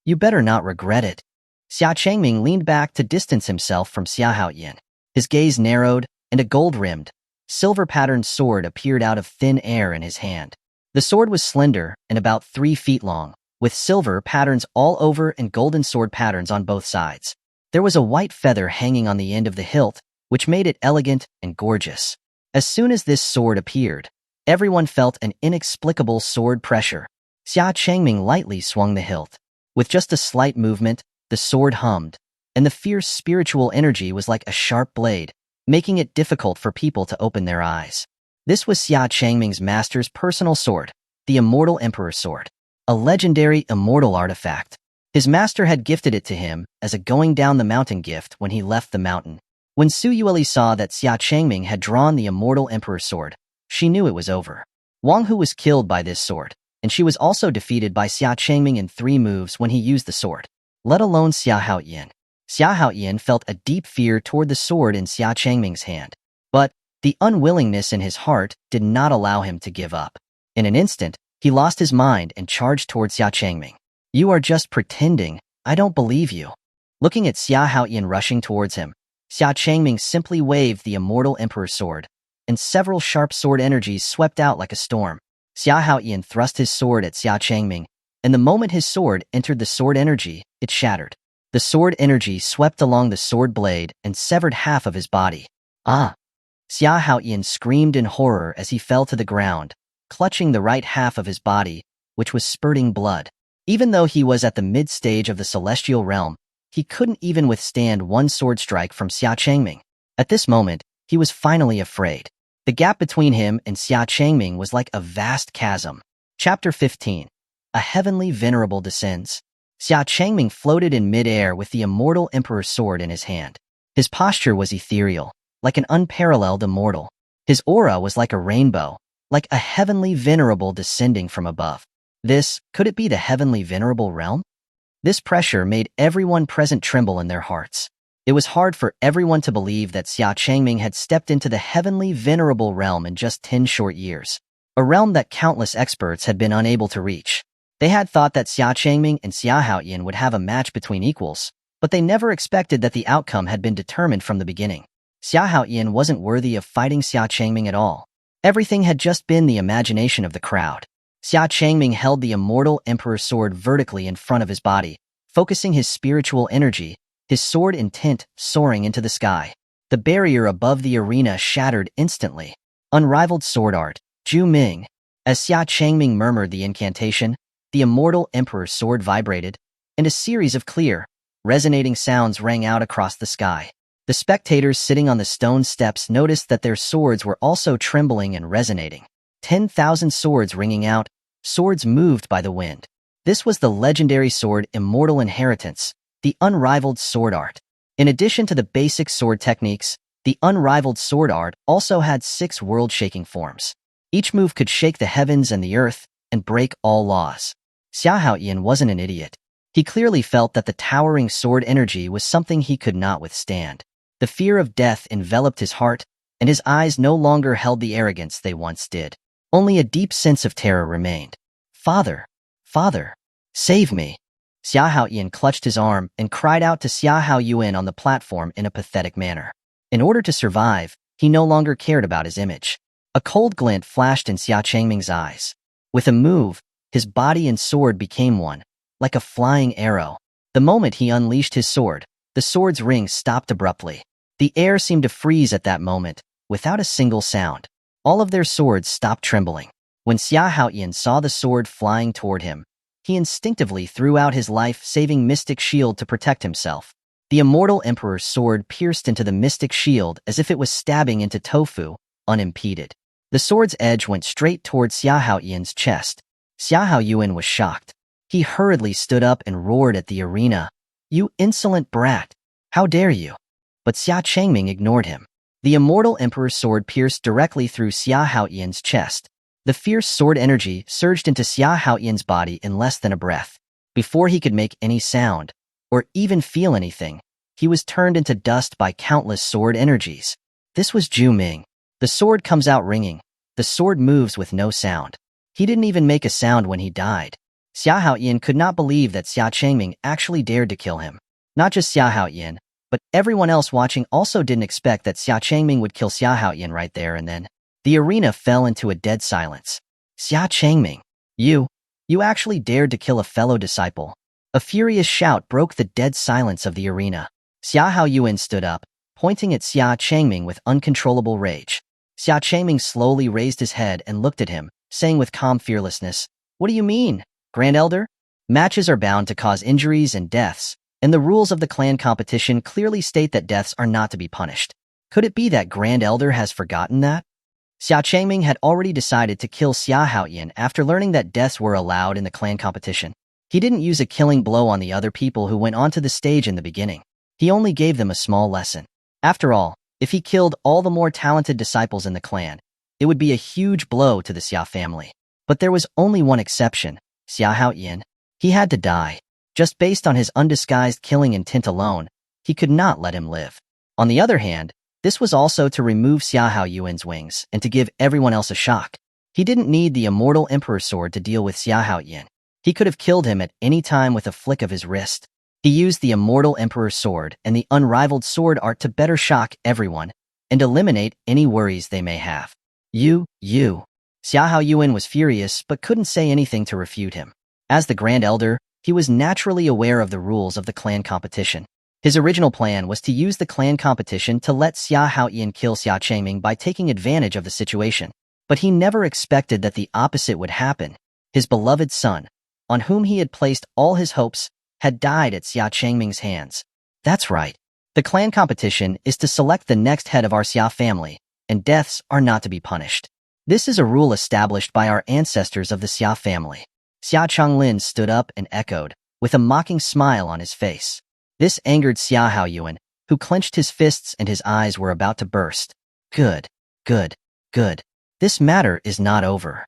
You better not regret it. Xia Changming leaned back to distance himself from Xia Haoyan. His gaze narrowed, and a gold-rimmed, silver-patterned sword appeared out of thin air in his hand. The sword was slender and about 3 feet long, with silver patterns all over and golden sword patterns on both sides. There was a white feather hanging on the end of the hilt, which made it elegant and gorgeous. As soon as this sword appeared, everyone felt an inexplicable sword pressure. Xia Changming lightly swung the hilt. With just a slight movement, the sword hummed, and the fierce spiritual energy was like a sharp blade, making it difficult for people to open their eyes. This was Xia Changming's master's personal sword, the Immortal Emperor's Sword, a legendary immortal artifact. His master had gifted it to him as a going-down-the-mountain gift when he left the mountain. When Su Yueli saw that Xia Changming had drawn the Immortal Emperor's Sword, she knew it was over. Wang Hu was killed by this sword, and she was also defeated by Xia Changming in 3 moves when he used the sword, let alone Xia Haoyan. Xia Haoyan felt a deep fear toward the sword in Xia Changming's hand, but the unwillingness in his heart did not allow him to give up. In an instant, he lost his mind and charged toward Xia Changming. You are just pretending. I don't believe you. Looking at Xia Haoyan rushing towards him, Xia Changming simply waved the Immortal Emperor's Sword, and several sharp sword energies swept out like a storm. Xia Haoyan thrust his sword at Xia Changming, and the moment his sword entered the sword energy, it shattered. The sword energy swept along the sword blade and severed half of his body. Ah! Xia Haoyan screamed in horror as he fell to the ground, clutching the right half of his body, which was spurting blood. Even though he was at the mid-stage of the celestial realm, he couldn't even withstand one sword strike from Xia Changming. At this moment, he was finally afraid. The gap between him and Xia Changming was like a vast chasm. Chapter 15. A heavenly venerable descends. Xia Changming floated in mid-air with the Immortal Emperor's Sword in his hand. His posture was ethereal, like an unparalleled immortal. His aura was like a rainbow, like a heavenly venerable descending from above. Could it be the heavenly venerable realm? This pressure made everyone present tremble in their hearts. It was hard for everyone to believe that Xia Changming had stepped into the heavenly venerable realm in just 10 short years, a realm that countless experts had been unable to reach. They had thought that Xia Changming and Xia Haoyan would have a match between equals, but they never expected that the outcome had been determined from the beginning. Xia Haoyan wasn't worthy of fighting Xia Changming at all. Everything had just been the imagination of the crowd. Xia Changming held the Immortal Emperor's Sword vertically in front of his body, focusing his spiritual energy, his sword intent soaring into the sky. The barrier above the arena shattered instantly. Unrivaled sword art, Zhu Ming. As Xia Changming murmured the incantation, the Immortal Emperor's Sword vibrated, and a series of clear, resonating sounds rang out across the sky. The spectators sitting on the stone steps noticed that their swords were also trembling and resonating. 10,000 swords ringing out, swords moved by the wind. This was the legendary sword Immortal Inheritance, the unrivaled sword art. In addition to the basic sword techniques, the unrivaled sword art also had 6 world-shaking forms. Each move could shake the heavens and the earth and break all laws. Xia Haoyan wasn't an idiot. He clearly felt that the towering sword energy was something he could not withstand. The fear of death enveloped his heart, and his eyes no longer held the arrogance they once did. Only a deep sense of terror remained. Father! Father! Save me! Xia Haoyan clutched his arm and cried out to Xia Haoyuan on the platform in a pathetic manner. In order to survive, he no longer cared about his image. A cold glint flashed in Xia Changming's eyes. With a move, his body and sword became one, like a flying arrow. The moment he unleashed his sword, the sword's ring stopped abruptly. The air seemed to freeze at that moment, without a single sound. All of their swords stopped trembling. When Xia Haoyan saw the sword flying toward him, he instinctively threw out his life-saving mystic shield to protect himself. The Immortal Emperor's Sword pierced into the mystic shield as if it was stabbing into tofu, unimpeded. The sword's edge went straight toward Xia Haoyan's chest. Xia Haoyuan was shocked. He hurriedly stood up and roared at the arena. "You insolent brat! How dare you?" But Xia Changming ignored him. The immortal emperor's sword pierced directly through Xia Haoyan's chest. The fierce sword energy surged into Xia Haoyan's body in less than a breath. Before he could make any sound, or even feel anything, he was turned into dust by countless sword energies. This was Zhu Ming. The sword comes out ringing. The sword moves with no sound. He didn't even make a sound when he died. Xia Haoyan could not believe that Xia Changming actually dared to kill him. Not just Xia Haoyan, but everyone else watching also didn't expect that Xia Changming would kill Xia Haoyan right there and then. The arena fell into a dead silence. "Xia Changming, you actually dared to kill a fellow disciple." A furious shout broke the dead silence of the arena. Xia Haoyuan stood up, pointing at Xia Changming with uncontrollable rage. Xia Changming slowly raised his head and looked at him, saying with calm fearlessness, "What do you mean, Grand Elder? Matches are bound to cause injuries and deaths, and the rules of the clan competition clearly state that deaths are not to be punished. Could it be that Grand Elder has forgotten that?" Xia Changming had already decided to kill Xia Haoyan after learning that deaths were allowed in the clan competition. He didn't use a killing blow on the other people who went onto the stage in the beginning. He only gave them a small lesson. After all, if he killed all the more talented disciples in the clan, it would be a huge blow to the Xia family. But there was only one exception, Xia Haoyan. He had to die. Just based on his undisguised killing intent alone, he could not let him live. On the other hand, this was also to remove Xia Haoyuan's wings and to give everyone else a shock. He didn't need the immortal emperor's sword to deal with Xia Haoyan. He could have killed him at any time with a flick of his wrist. He used the immortal emperor's sword and the unrivaled sword art to better shock everyone and eliminate any worries they may have. You. Xia Haoyuan was furious but couldn't say anything to refute him. As the Grand Elder, he was naturally aware of the rules of the clan competition. His original plan was to use the clan competition to let Xia Haoyan kill Xia Changming by taking advantage of the situation. But he never expected that the opposite would happen. His beloved son, on whom he had placed all his hopes, had died at Xia Changming's hands. That's right. The clan competition is to select the next head of our Xia family, and deaths are not to be punished. This is a rule established by our ancestors of the Xia family. Xia Changlin stood up and echoed, with a mocking smile on his face. This angered Xia Haoyuan, who clenched his fists and his eyes were about to burst. Good. This matter is not over.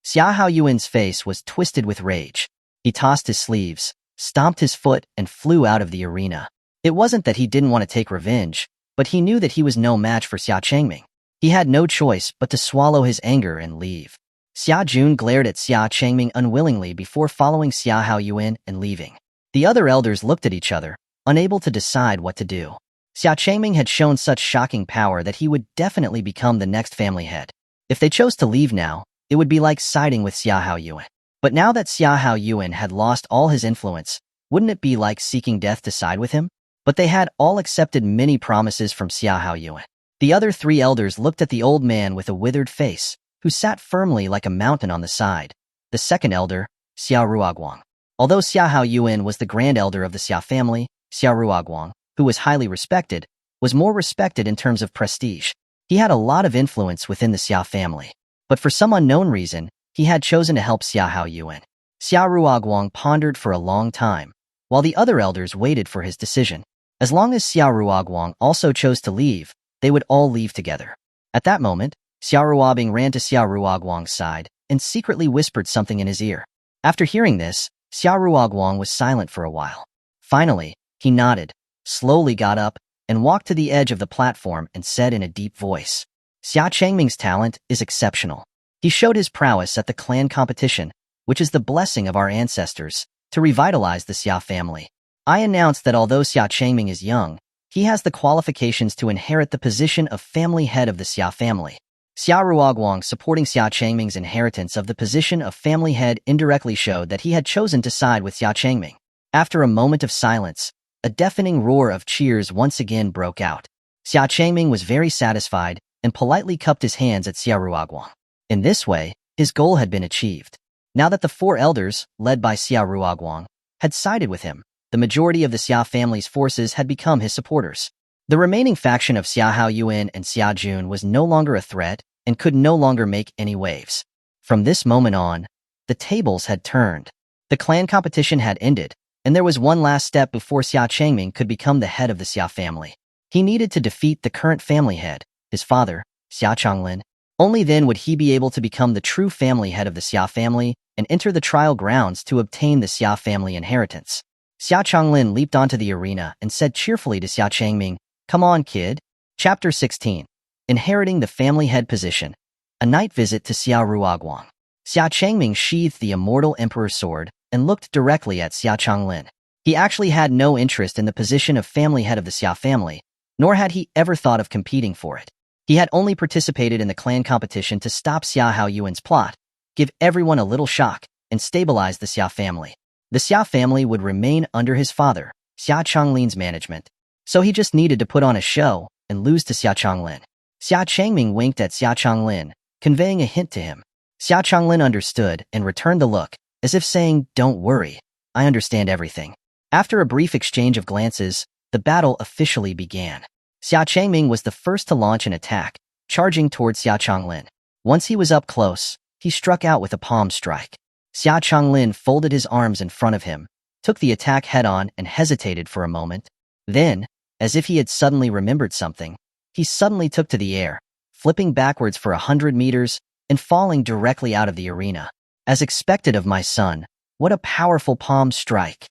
Xia Haoyuan's face was twisted with rage. He tossed his sleeves, stomped his foot, and flew out of the arena. It wasn't that he didn't want to take revenge, but he knew that he was no match for Xia Changming. He had no choice but to swallow his anger and leave. Xia Jun glared at Xia Changming unwillingly before following Xia Haoyuan and leaving. The other elders looked at each other, unable to decide what to do. Xia Changming had shown such shocking power that he would definitely become the next family head. If they chose to leave now, it would be like siding with Xia Haoyuan. But now that Xia Haoyuan had lost all his influence, wouldn't it be like seeking death to side with him? But they had all accepted many promises from Xia Haoyuan. The other three elders looked at the old man with a withered face, who sat firmly like a mountain on the side. The second elder, Xia Ruoguang. Although Xia Haoyuan was the grand elder of the Xia family, Xia Ruoguang, who was highly respected, was more respected in terms of prestige. He had a lot of influence within the Xia family. But for some unknown reason, he had chosen to help Xia Haoyuan. Xia Ruoguang pondered for a long time, while the other elders waited for his decision. As long as Xia Ruoguang also chose to leave, they would all leave together. At that moment, Xia Ruobing ran to Xia Ruoguang's side and secretly whispered something in his ear. After hearing this, Xia Ruoguang was silent for a while. Finally, he nodded, slowly got up, and walked to the edge of the platform and said in a deep voice, "Xia Changming's talent is exceptional. He showed his prowess at the clan competition, which is the blessing of our ancestors, to revitalize the Xia family. I announce that although Xia Changming is young, he has the qualifications to inherit the position of family head of the Xia family." Xia Ruoguang supporting Xia Changming's inheritance of the position of family head indirectly showed that he had chosen to side with Xia Changming. After a moment of silence, a deafening roar of cheers once again broke out. Xia Changming was very satisfied and politely cupped his hands at Xia Ruoguang. In this way, his goal had been achieved. Now that the four elders, led by Xia Ruoguang, had sided with him, the majority of the Xia family's forces had become his supporters. The remaining faction of Xia Haoyuan and Xia Jun was no longer a threat and could no longer make any waves. From this moment on, the tables had turned. The clan competition had ended, and there was one last step before Xia Changming could become the head of the Xia family. He needed to defeat the current family head, his father, Xia Changlin. Only then would he be able to become the true family head of the Xia family and enter the trial grounds to obtain the Xia family inheritance. Xia Changlin leaped onto the arena and said cheerfully to Xia Changming, "Come on, kid." Chapter 16. Inheriting the family head position. A night visit to Xia Ruoguang. Xia Changming sheathed the immortal emperor's sword and looked directly at Xia Changlin. He actually had no interest in the position of family head of the Xia family, nor had he ever thought of competing for it. He had only participated in the clan competition to stop Xia Haoyuan's plot, give everyone a little shock, and stabilize the Xia family. The Xia family would remain under his father, Xia Changlin's management. So he just needed to put on a show and lose to Xia Changlin. Xia Changming winked at Xia Changlin, conveying a hint to him. Xia Changlin understood and returned the look, as if saying, "Don't worry, I understand everything." After a brief exchange of glances, the battle officially began. Xia Changming was the first to launch an attack, charging towards Xia Changlin. Once he was up close, he struck out with a palm strike. Xia Changlin folded his arms in front of him, took the attack head-on and hesitated for a moment. Then, as if he had suddenly remembered something, he suddenly took to the air, flipping backwards for 100 meters and falling directly out of the arena. As expected of my son, what a powerful palm strike.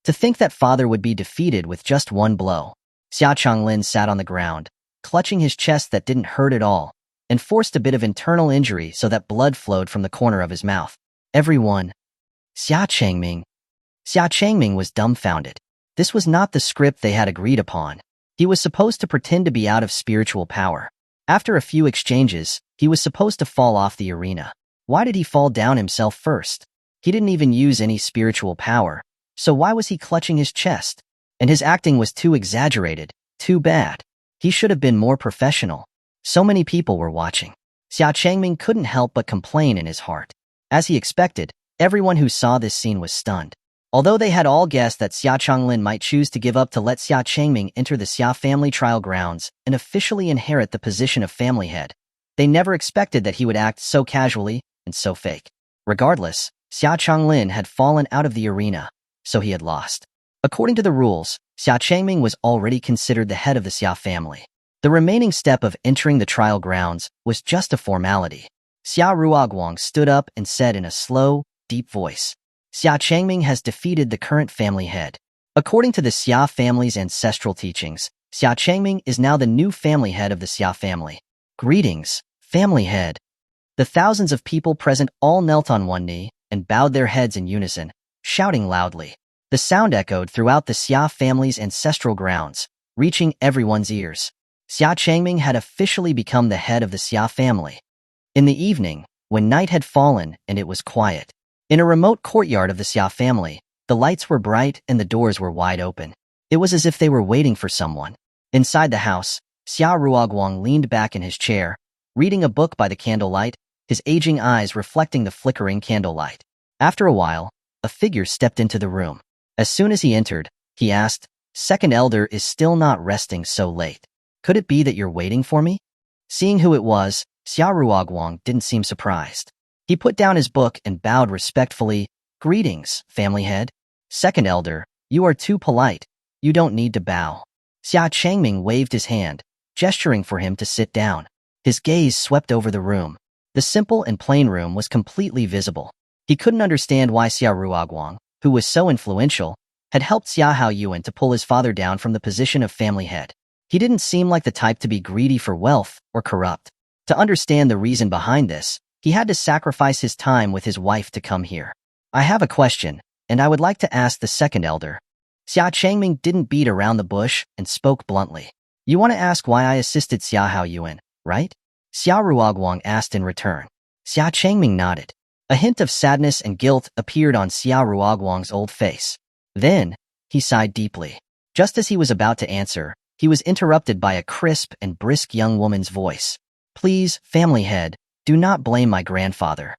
To think that father would be defeated with just one blow. Xia Changlin sat on the ground, clutching his chest that didn't hurt at all, and forced a bit of internal injury so that blood flowed from the corner of his mouth. Everyone. Xia Changming. Xia Changming was dumbfounded. This was not the script they had agreed upon. He was supposed to pretend to be out of spiritual power. After a few exchanges, he was supposed to fall off the arena. Why did he fall down himself first? He didn't even use any spiritual power, so why was he clutching his chest? And his acting was too exaggerated, too bad. He should have been more professional. So many people were watching. Xia Changming couldn't help but complain in his heart. As he expected, everyone who saw this scene was stunned. Although they had all guessed that Xia Changlin might choose to give up to let Xia Changming enter the Xia family trial grounds and officially inherit the position of family head, they never expected that he would act so casually and so fake. Regardless, Xia Changlin had fallen out of the arena, so he had lost. According to the rules, Xia Changming was already considered the head of the Xia family. The remaining step of entering the trial grounds was just a formality. Xia Ruoguang stood up and said in a slow, deep voice, "Xia Changming has defeated the current family head. According to the Xia family's ancestral teachings, Xia Changming is now the new family head of the Xia family. Greetings, family head." The thousands of people present all knelt on one knee and bowed their heads in unison, shouting loudly. The sound echoed throughout the Xia family's ancestral grounds, reaching everyone's ears. Xia Changming had officially become the head of the Xia family. In the evening, when night had fallen and it was quiet, in a remote courtyard of the Xia family, the lights were bright and the doors were wide open. It was as if they were waiting for someone. Inside the house, Xia Ruoguang leaned back in his chair, reading a book by the candlelight, his aging eyes reflecting the flickering candlelight. After a while, a figure stepped into the room. As soon as he entered, he asked, "Second elder is still not resting so late. Could it be that you're waiting for me?" Seeing who it was, Xia Ruoguang didn't seem surprised. He put down his book and bowed respectfully. "Greetings, family head. Second elder, you are too polite. You don't need to bow." Xia Changming waved his hand, gesturing for him to sit down. His gaze swept over the room. The simple and plain room was completely visible. He couldn't understand why Xia Ruoguang, who was so influential, had helped Xia Haoyuan to pull his father down from the position of family head. He didn't seem like the type to be greedy for wealth or corrupt. To understand the reason behind this, he had to sacrifice his time with his wife to come here. "I have a question, and I would like to ask the second elder." Xia Changming didn't beat around the bush and spoke bluntly. "You want to ask why I assisted Xia Haoyuan, right?" Xia Ruoguang asked in return. Xia Changming nodded. A hint of sadness and guilt appeared on Xia Ruoguang's old face. Then, he sighed deeply. Just as he was about to answer, he was interrupted by a crisp and brisk young woman's voice. "Please, family head, do not blame my grandfather."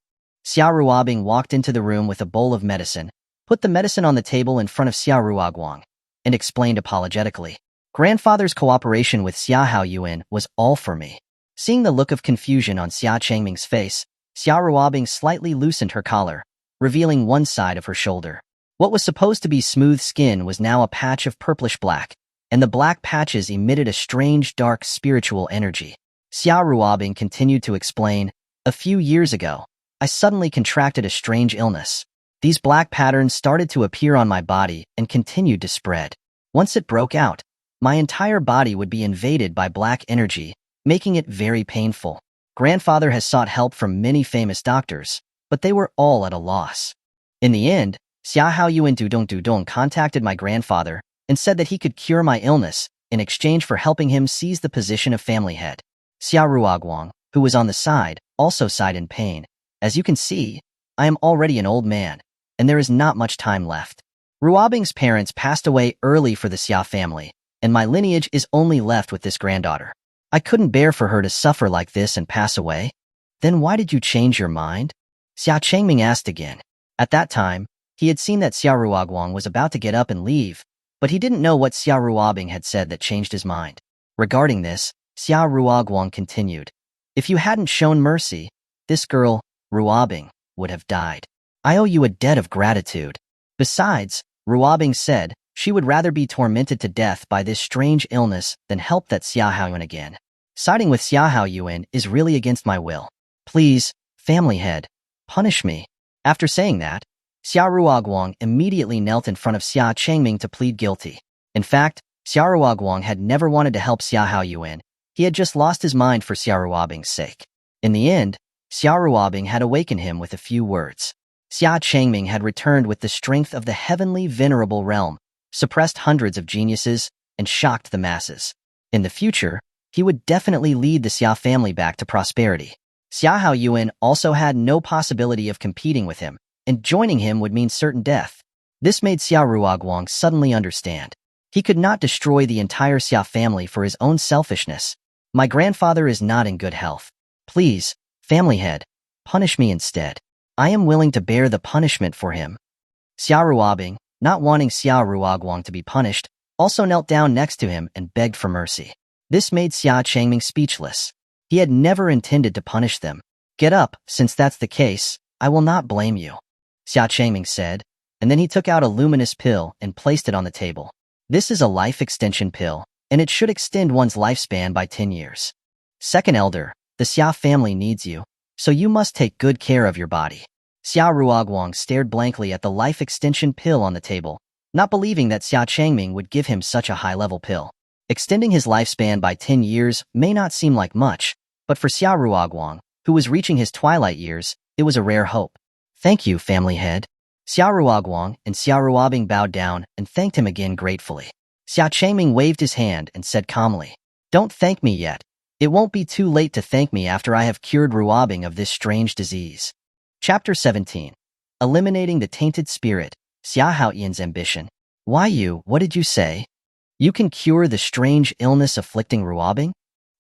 Xia Ruoguang walked into the room with a bowl of medicine, put the medicine on the table in front of Xia Ruoguang, and explained apologetically. "Grandfather's cooperation with Xia Haoyuan was all for me." Seeing the look of confusion on Xia Changming's face, Xia Ruoguang slightly loosened her collar, revealing one side of her shoulder. What was supposed to be smooth skin was now a patch of purplish black, and the black patches emitted a strange, dark spiritual energy. Xia Ruobing continued to explain, "A few years ago, I suddenly contracted a strange illness. These black patterns started to appear on my body and continued to spread. Once it broke out, my entire body would be invaded by black energy, making it very painful. Grandfather has sought help from many famous doctors, but they were all at a loss. In the end, Xia Haoyuan Dudong contacted my grandfather and said that he could cure my illness in exchange for helping him seize the position of family head." Xia Ruoguang, who was on the side, also sighed in pain. "As you can see, I am already an old man, and there is not much time left. Ruobing's parents passed away early for the Xia family, and my lineage is only left with this granddaughter. I couldn't bear for her to suffer like this and pass away." "Then why did you change your mind?" Xia Changming asked again. At that time, he had seen that Xia Ruoguang was about to get up and leave, but he didn't know what Xia Ruobing had said that changed his mind. Regarding this, Xia Ruoguang continued, "If you hadn't shown mercy, this girl, Ruobing, would have died. I owe you a debt of gratitude." Besides, Ruobing said she would rather be tormented to death by this strange illness than help that Xia Haoyuan again. "Siding with Xia Haoyuan is really against my will. Please, family head, punish me." After saying that, Xia Ruoguang immediately knelt in front of Xia Changming to plead guilty. In fact, Xia Ruoguang had never wanted to help Xia Haoyuan. He had just lost his mind for Xia Ruobing's sake. In the end, Xia Ruobing had awakened him with a few words. Xia Changming had returned with the strength of the heavenly venerable realm, suppressed hundreds of geniuses, and shocked the masses. In the future, he would definitely lead the Xia family back to prosperity. Xia Haoyuan also had no possibility of competing with him, and joining him would mean certain death. This made Xia Ruoguang suddenly understand. He could not destroy the entire Xia family for his own selfishness. "My grandfather is not in good health. Please, family head, punish me instead. I am willing to bear the punishment for him." Xia Ruobing, not wanting Xia Ruoguang to be punished, also knelt down next to him and begged for mercy. This made Xia Changming speechless. He had never intended to punish them. "Get up, since that's the case, I will not blame you," Xia Changming said, and then he took out a luminous pill and placed it on the table. "This is a life extension pill, and it should extend one's lifespan by 10 years. Second elder, the Xia family needs you, so you must take good care of your body." Xia Ruoguang stared blankly at the life extension pill on the table, not believing that Xia Changming would give him such a high-level pill. Extending his lifespan by 10 years may not seem like much, but for Xia Ruoguang, who was reaching his twilight years, it was a rare hope. "Thank you, family head." Xia Ruoguang and Xia Ruobing bowed down and thanked him again gratefully. Xia Changming waved his hand and said calmly, "Don't thank me yet. It won't be too late to thank me after I have cured Ruobing of this strange disease." Chapter 17. Eliminating the Tainted Spirit, Xia Haoyuan's Ambition. "Why you, what did you say? You can cure the strange illness afflicting Ruobing?"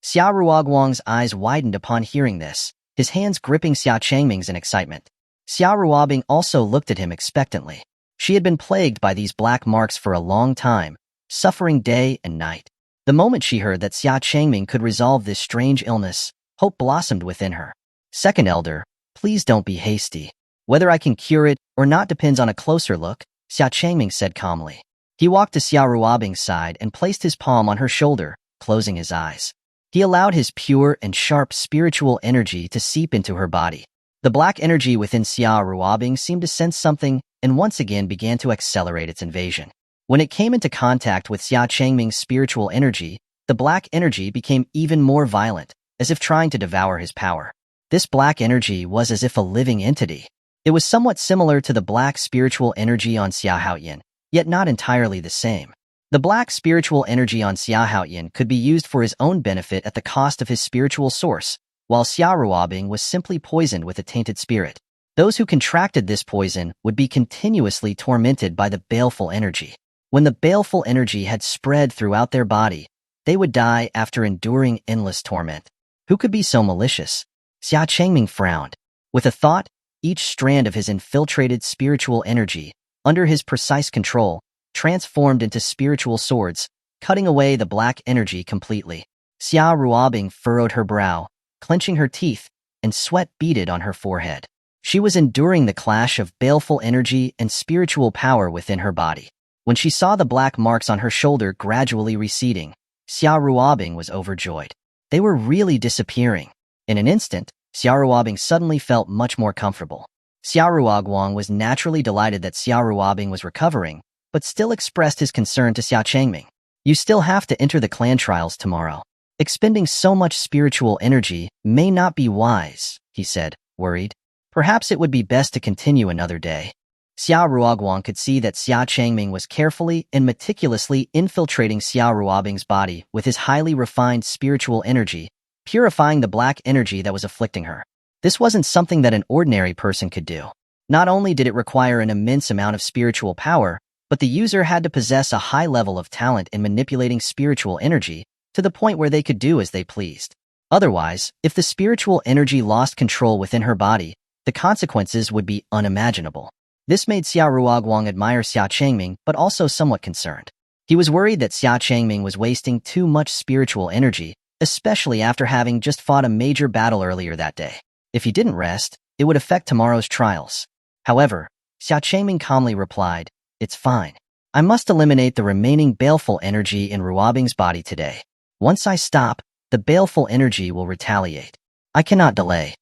Xia Ruoguang's eyes widened upon hearing this, his hands gripping Xia Changming's in excitement. Xia Ruobing also looked at him expectantly. She had been plagued by these black marks for a long time, suffering day and night. The moment she heard that Xia Changming could resolve this strange illness, hope blossomed within her. "Second elder, please don't be hasty. Whether I can cure it or not depends on a closer look," Xia Changming said calmly. He walked to Xia Ruobing's side and placed his palm on her shoulder, closing his eyes. He allowed his pure and sharp spiritual energy to seep into her body. The black energy within Xia Ruobing seemed to sense something and once again began to accelerate its invasion. When it came into contact with Xia Changming's spiritual energy, the black energy became even more violent, as if trying to devour his power. This black energy was as if a living entity. It was somewhat similar to the black spiritual energy on Xia Haoyuan, yet not entirely the same. The black spiritual energy on Xia Haoyuan could be used for his own benefit at the cost of his spiritual source, while Xia Ruobing was simply poisoned with a tainted spirit. Those who contracted this poison would be continuously tormented by the baleful energy. When the baleful energy had spread throughout their body, they would die after enduring endless torment. Who could be so malicious? Xia Changming frowned. With a thought, each strand of his infiltrated spiritual energy, under his precise control, transformed into spiritual swords, cutting away the black energy completely. Xia Ruobing furrowed her brow, clenching her teeth, and sweat beaded on her forehead. She was enduring the clash of baleful energy and spiritual power within her body. When she saw the black marks on her shoulder gradually receding, Xia Ruobing was overjoyed. They were really disappearing. In an instant, Xia Ruobing suddenly felt much more comfortable. Xia Ruoguang was naturally delighted that Xia Ruobing was recovering, but still expressed his concern to Xia Changming. You still have to enter the clan trials tomorrow. Expending so much spiritual energy may not be wise, he said, worried. Perhaps it would be best to continue another day. Xia Ruoguang could see that Xia Changming was carefully and meticulously infiltrating Xia Ruobing's body with his highly refined spiritual energy, purifying the black energy that was afflicting her. This wasn't something that an ordinary person could do. Not only did it require an immense amount of spiritual power, but the user had to possess a high level of talent in manipulating spiritual energy to the point where they could do as they pleased. Otherwise, if the spiritual energy lost control within her body, the consequences would be unimaginable. This made Xia Ruoguang admire Xia Changming, but also somewhat concerned. He was worried that Xia Changming was wasting too much spiritual energy, especially after having just fought a major battle earlier that day. If he didn't rest, it would affect tomorrow's trials. However, Xia Changming calmly replied, "It's fine. I must eliminate the remaining baleful energy in Ruobing's body today. Once I stop, the baleful energy will retaliate. I cannot delay."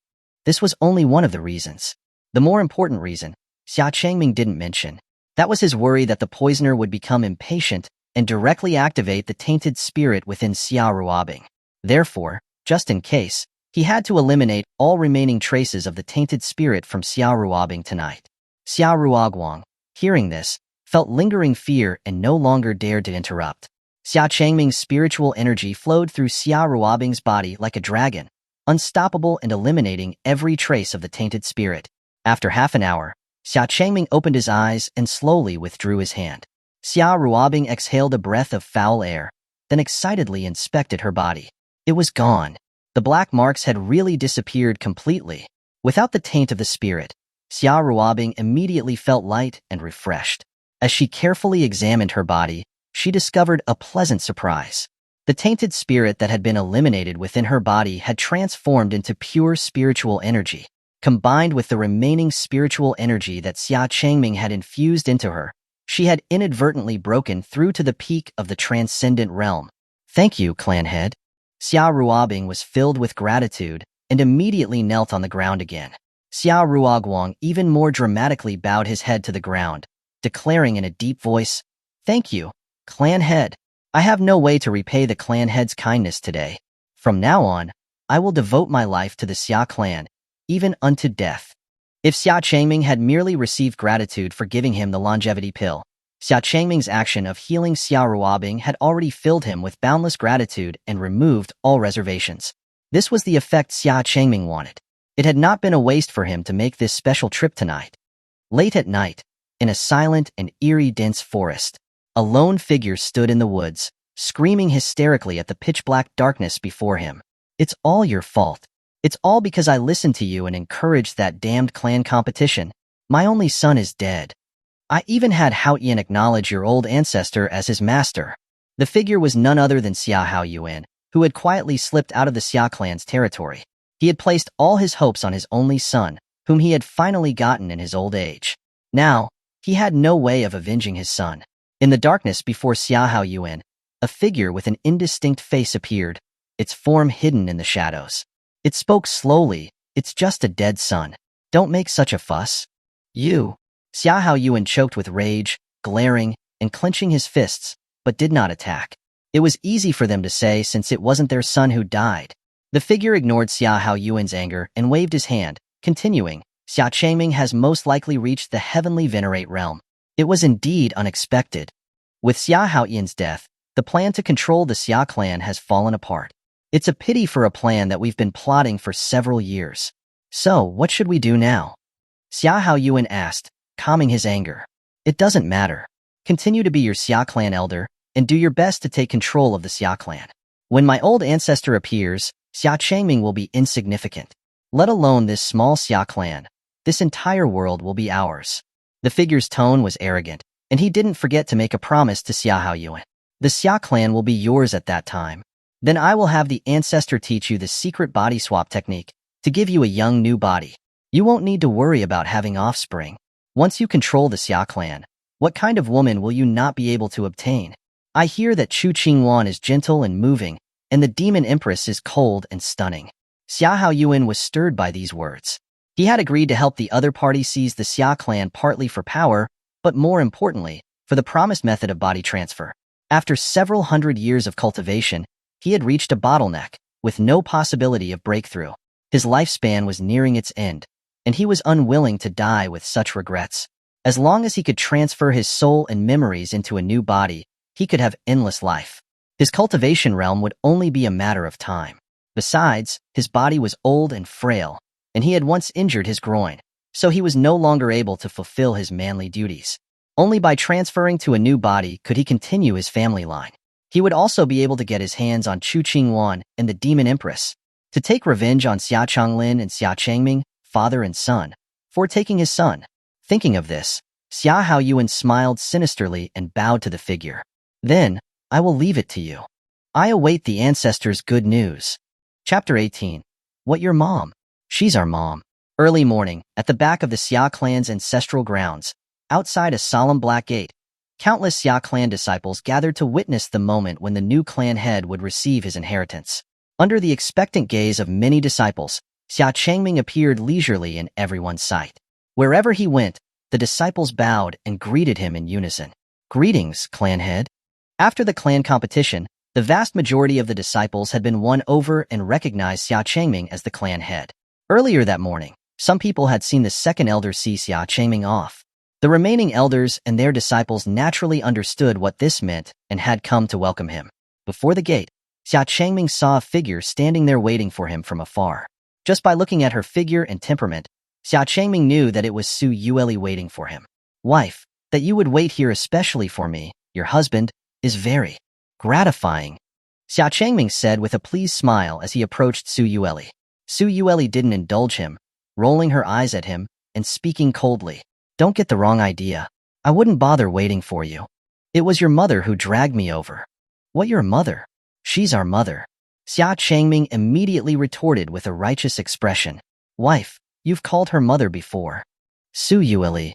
This was only one of the reasons. The more important reason, Xia Changming didn't mention. That was his worry that the poisoner would become impatient and directly activate the tainted spirit within Xia Ruobing. Therefore, just in case, he had to eliminate all remaining traces of the tainted spirit from Xia Ruobing tonight. Xia Ruoguang, hearing this, felt lingering fear and no longer dared to interrupt. Xia Changming's spiritual energy flowed through Xia Ruobing's body like a dragon, unstoppable and eliminating every trace of the tainted spirit. After half an hour, Xia Changming opened his eyes and slowly withdrew his hand. Xia Ruobing exhaled a breath of foul air, then excitedly inspected her body. It was gone. The black marks had really disappeared completely. Without the taint of the spirit, Xia Ruobing immediately felt light and refreshed. As she carefully examined her body, she discovered a pleasant surprise. The tainted spirit that had been eliminated within her body had transformed into pure spiritual energy. Combined with the remaining spiritual energy that Xia Changming had infused into her, she had inadvertently broken through to the peak of the transcendent realm. "Thank you, clan head." Xia Ruobing was filled with gratitude and immediately knelt on the ground again. Xia Ruoguang even more dramatically bowed his head to the ground, declaring in a deep voice, "Thank you, clan head. I have no way to repay the clan head's kindness today. From now on, I will devote my life to the Xia clan, even unto death." If Xia Changming had merely received gratitude for giving him the longevity pill, Xia Changming's action of healing Xia Ruobing had already filled him with boundless gratitude and removed all reservations. This was the effect Xia Changming wanted. It had not been a waste for him to make this special trip tonight. Late at night, in a silent and eerie dense forest, a lone figure stood in the woods, screaming hysterically at the pitch-black darkness before him. "It's all your fault. It's all because I listened to you and encouraged that damned clan competition. My only son is dead. I even had Hao Yan acknowledge your old ancestor as his master." The figure was none other than Xia Haoyuan, who had quietly slipped out of the Xia clan's territory. He had placed all his hopes on his only son, whom he had finally gotten in his old age. Now, he had no way of avenging his son. In the darkness before Xia Haoyuan, a figure with an indistinct face appeared, its form hidden in the shadows. It spoke slowly, "It's just a dead son. Don't make such a fuss." "You." Xia Haoyuan choked with rage, glaring, and clenching his fists, but did not attack. It was easy for them to say since it wasn't their son who died. The figure ignored Xia Haoyuan's anger and waved his hand, continuing, "Xia Changming has most likely reached the heavenly venerate realm." It was indeed unexpected. With Xia Haoyan's death, the plan to control the Xia clan has fallen apart. It's a pity for a plan that we've been plotting for several years. "So, what should we do now?" Xia Haoyuan asked, calming his anger. "It doesn't matter. Continue to be your Xia clan elder, and do your best to take control of the Xia clan. When my old ancestor appears, Xia Changming will be insignificant. Let alone this small Xia clan. This entire world will be ours." The figure's tone was arrogant, and he didn't forget to make a promise to Xia Haoyuan. "The Xia clan will be yours at that time. Then I will have the ancestor teach you the secret body swap technique to give you a young new body." You won't need to worry about having offspring. Once you control the Xia clan, what kind of woman will you not be able to obtain? I hear that Xuanhuan is gentle and moving, and the Demon Empress is cold and stunning. Xuanhuan was stirred by these words. He had agreed to help the other party seize the Xia clan partly for power, but more importantly, for the promised method of body transfer. After several hundred years of cultivation, he had reached a bottleneck, with no possibility of breakthrough. His lifespan was nearing its end, and he was unwilling to die with such regrets. As long as he could transfer his soul and memories into a new body, he could have endless life. His cultivation realm would only be a matter of time. Besides, his body was old and frail, and he had once injured his groin, so he was no longer able to fulfill his manly duties. Only by transferring to a new body could he continue his family line. He would also be able to get his hands on Xuanhuan and the Demon Empress, to take revenge on Xia Changming and Xia Changming, father and son, for taking his son. Thinking of this, Xuanhuan smiled sinisterly and bowed to the figure. Then, I will leave it to you. I await the ancestors' good news. Chapter 18. What your mom? She's our mom. Early morning, at the back of the Xia clan's ancestral grounds, outside a solemn black gate, countless Xia clan disciples gathered to witness the moment when the new clan head would receive his inheritance. Under the expectant gaze of many disciples, Xia Changming appeared leisurely in everyone's sight. Wherever he went, the disciples bowed and greeted him in unison. Greetings, clan head. After the clan competition, the vast majority of the disciples had been won over and recognized Xia Changming as the clan head. Earlier that morning, some people had seen the second elder see Xia Changming off. The remaining elders and their disciples naturally understood what this meant and had come to welcome him. Before the gate, Xia Changming saw a figure standing there waiting for him from afar. Just by looking at her figure and temperament, Xia Changming knew that it was Xuanhuan waiting for him. Wife, that you would wait here especially for me, your husband, is very gratifying, Xia Changming said with a pleased smile as he approached Xuanhuan. Xuanhuan didn't indulge him, rolling her eyes at him and speaking coldly. Don't get the wrong idea. I wouldn't bother waiting for you. It was your mother who dragged me over. What, your mother? She's our mother. Xia Changming immediately retorted with a righteous expression. Wife, you've called her mother before. Xuanhuan.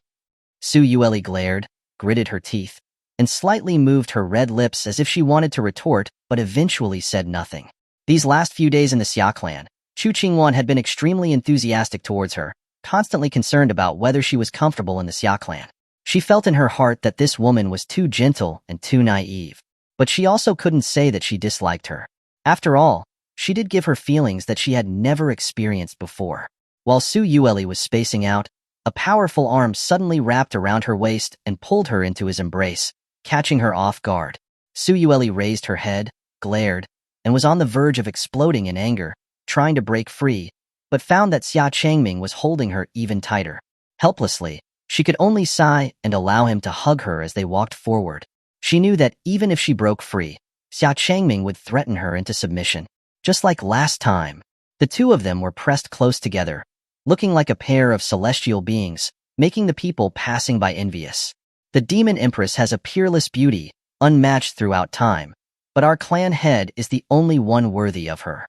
Xuanhuan glared, gritted her teeth, and slightly moved her red lips as if she wanted to retort, but eventually said nothing. These last few days in the Xia clan, Xuanhuan had been extremely enthusiastic towards her, constantly concerned about whether she was comfortable in the Xia clan. She felt in her heart that this woman was too gentle and too naive, but she also couldn't say that she disliked her. After all, she did give her feelings that she had never experienced before. While Xuanhuan was spacing out, a powerful arm suddenly wrapped around her waist and pulled her into his embrace, catching her off guard. Xuanhuan raised her head, glared, and was on the verge of exploding in anger, trying to break free, but found that Xia Changming was holding her even tighter. Helplessly, she could only sigh and allow him to hug her as they walked forward. She knew that even if she broke free, Xia Changming would threaten her into submission. Just like last time, the two of them were pressed close together, looking like a pair of celestial beings, making the people passing by envious. The Demon Empress has a peerless beauty, unmatched throughout time, but our clan head is the only one worthy of her.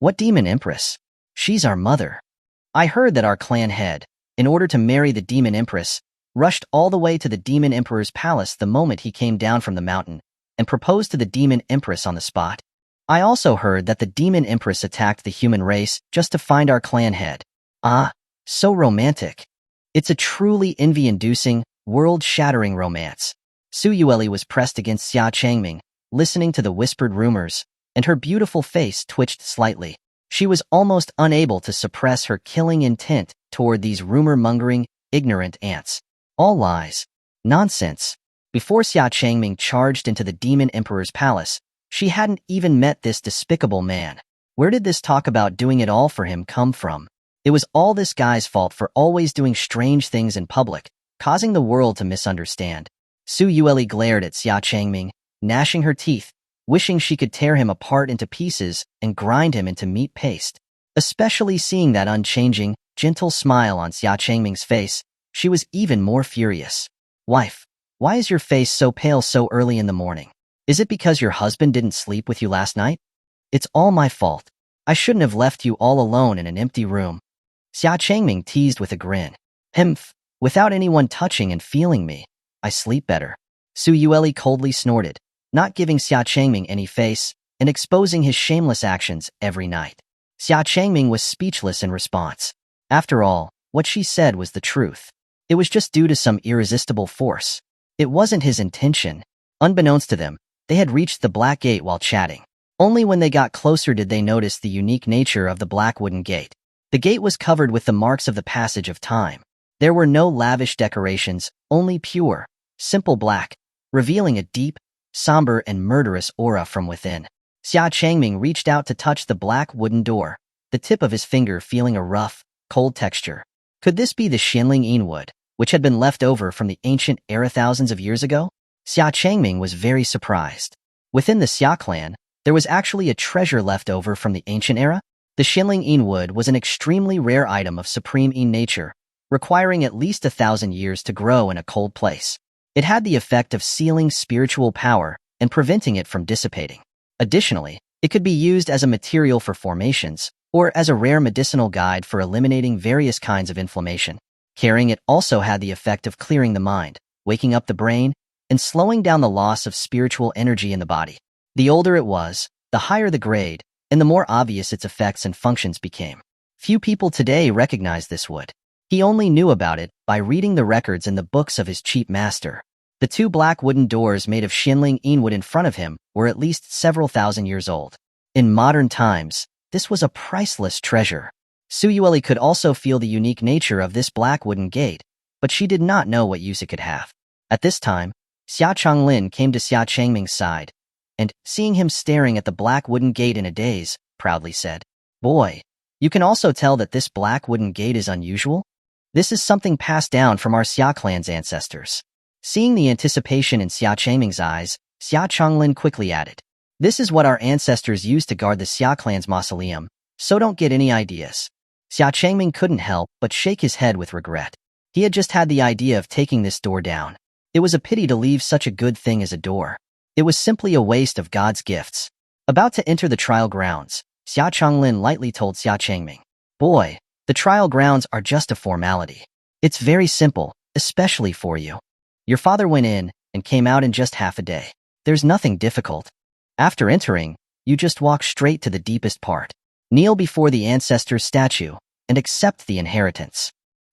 What Demon Empress? She's our mother. I heard that our clan head, in order to marry the Demon Empress, rushed all the way to the Demon Emperor's palace the moment he came down from the mountain, and proposed to the Demon Empress on the spot. I also heard that the Demon Empress attacked the human race just to find our clan head. Ah, so romantic. It's a truly envy-inducing, world-shattering romance. Xuanhuan was pressed against Xia Changming, listening to the whispered rumors, and her beautiful face twitched slightly. She was almost unable to suppress her killing intent toward these rumor-mongering, ignorant ants. All lies. Nonsense. Before Xia Changming charged into the Demon Emperor's palace, she hadn't even met this despicable man. Where did this talk about doing it all for him come from? It was all this guy's fault for always doing strange things in public, causing the world to misunderstand. Xuanhuan glared at Xia Changming, gnashing her teeth, wishing she could tear him apart into pieces and grind him into meat paste. Especially seeing that unchanging, gentle smile on Xia Changming's face, she was even more furious. Wife, why is your face so pale so early in the morning? Is it because your husband didn't sleep with you last night? It's all my fault. I shouldn't have left you all alone in an empty room. Xia Changming teased with a grin. Himph, without anyone touching and feeling me, I sleep better. Xuanhuan coldly snorted, not giving Xia Changming any face and exposing his shameless actions every night. Xia Changming was speechless in response. After all, what she said was the truth. It was just due to some irresistible force. It wasn't his intention. Unbeknownst to them, they had reached the Black Gate while chatting. Only when they got closer did they notice the unique nature of the black wooden gate. The gate was covered with the marks of the passage of time. There were no lavish decorations, only pure, simple black, revealing a deep, somber and murderous aura from within. Xia Changming reached out to touch the black wooden door, the tip of his finger feeling a rough, cold texture. Could this be the Xuanhuan wood, which had been left over from the ancient era thousands of years ago? Xia Changming was very surprised. Within the Xia clan, there was actually a treasure left over from the ancient era. The Xuanhuan wood was an extremely rare item of supreme nature, requiring at least 1,000 years to grow in a cold place. It had the effect of sealing spiritual power and preventing it from dissipating. Additionally, it could be used as a material for formations, or as a rare medicinal guide for eliminating various kinds of inflammation. Carrying it also had the effect of clearing the mind, waking up the brain, and slowing down the loss of spiritual energy in the body. The older it was, the higher the grade, and the more obvious its effects and functions became. Few people today recognize this wood. He only knew about it by reading the records in the books of his chief master. The two black wooden doors made of Xuanhuan wood in front of him were at least several thousand years old. In modern times, this was a priceless treasure. Xuanhuan could also feel the unique nature of this black wooden gate, but she did not know what use it could have. At this time, Xia Changming came to Xia Changming's side, and, seeing him staring at the black wooden gate in a daze, proudly said, "Boy, you can also tell that this black wooden gate is unusual? This is something passed down from our Xia clan's ancestors." Seeing the anticipation in Xia Changming's eyes, Xia Changming quickly added, "This is what our ancestors used to guard the Xia clan's mausoleum, so don't get any ideas." Xia Changming couldn't help but shake his head with regret. He had just had the idea of taking this door down. It was a pity to leave such a good thing as a door. It was simply a waste of God's gifts. About to enter the trial grounds, Xia Changming lightly told Xia Changming, "Boy, the trial grounds are just a formality. It's very simple, especially for you. Your father went in and came out in just half a day. There's nothing difficult. After entering, you just walk straight to the deepest part. Kneel before the ancestor's statue and accept the inheritance."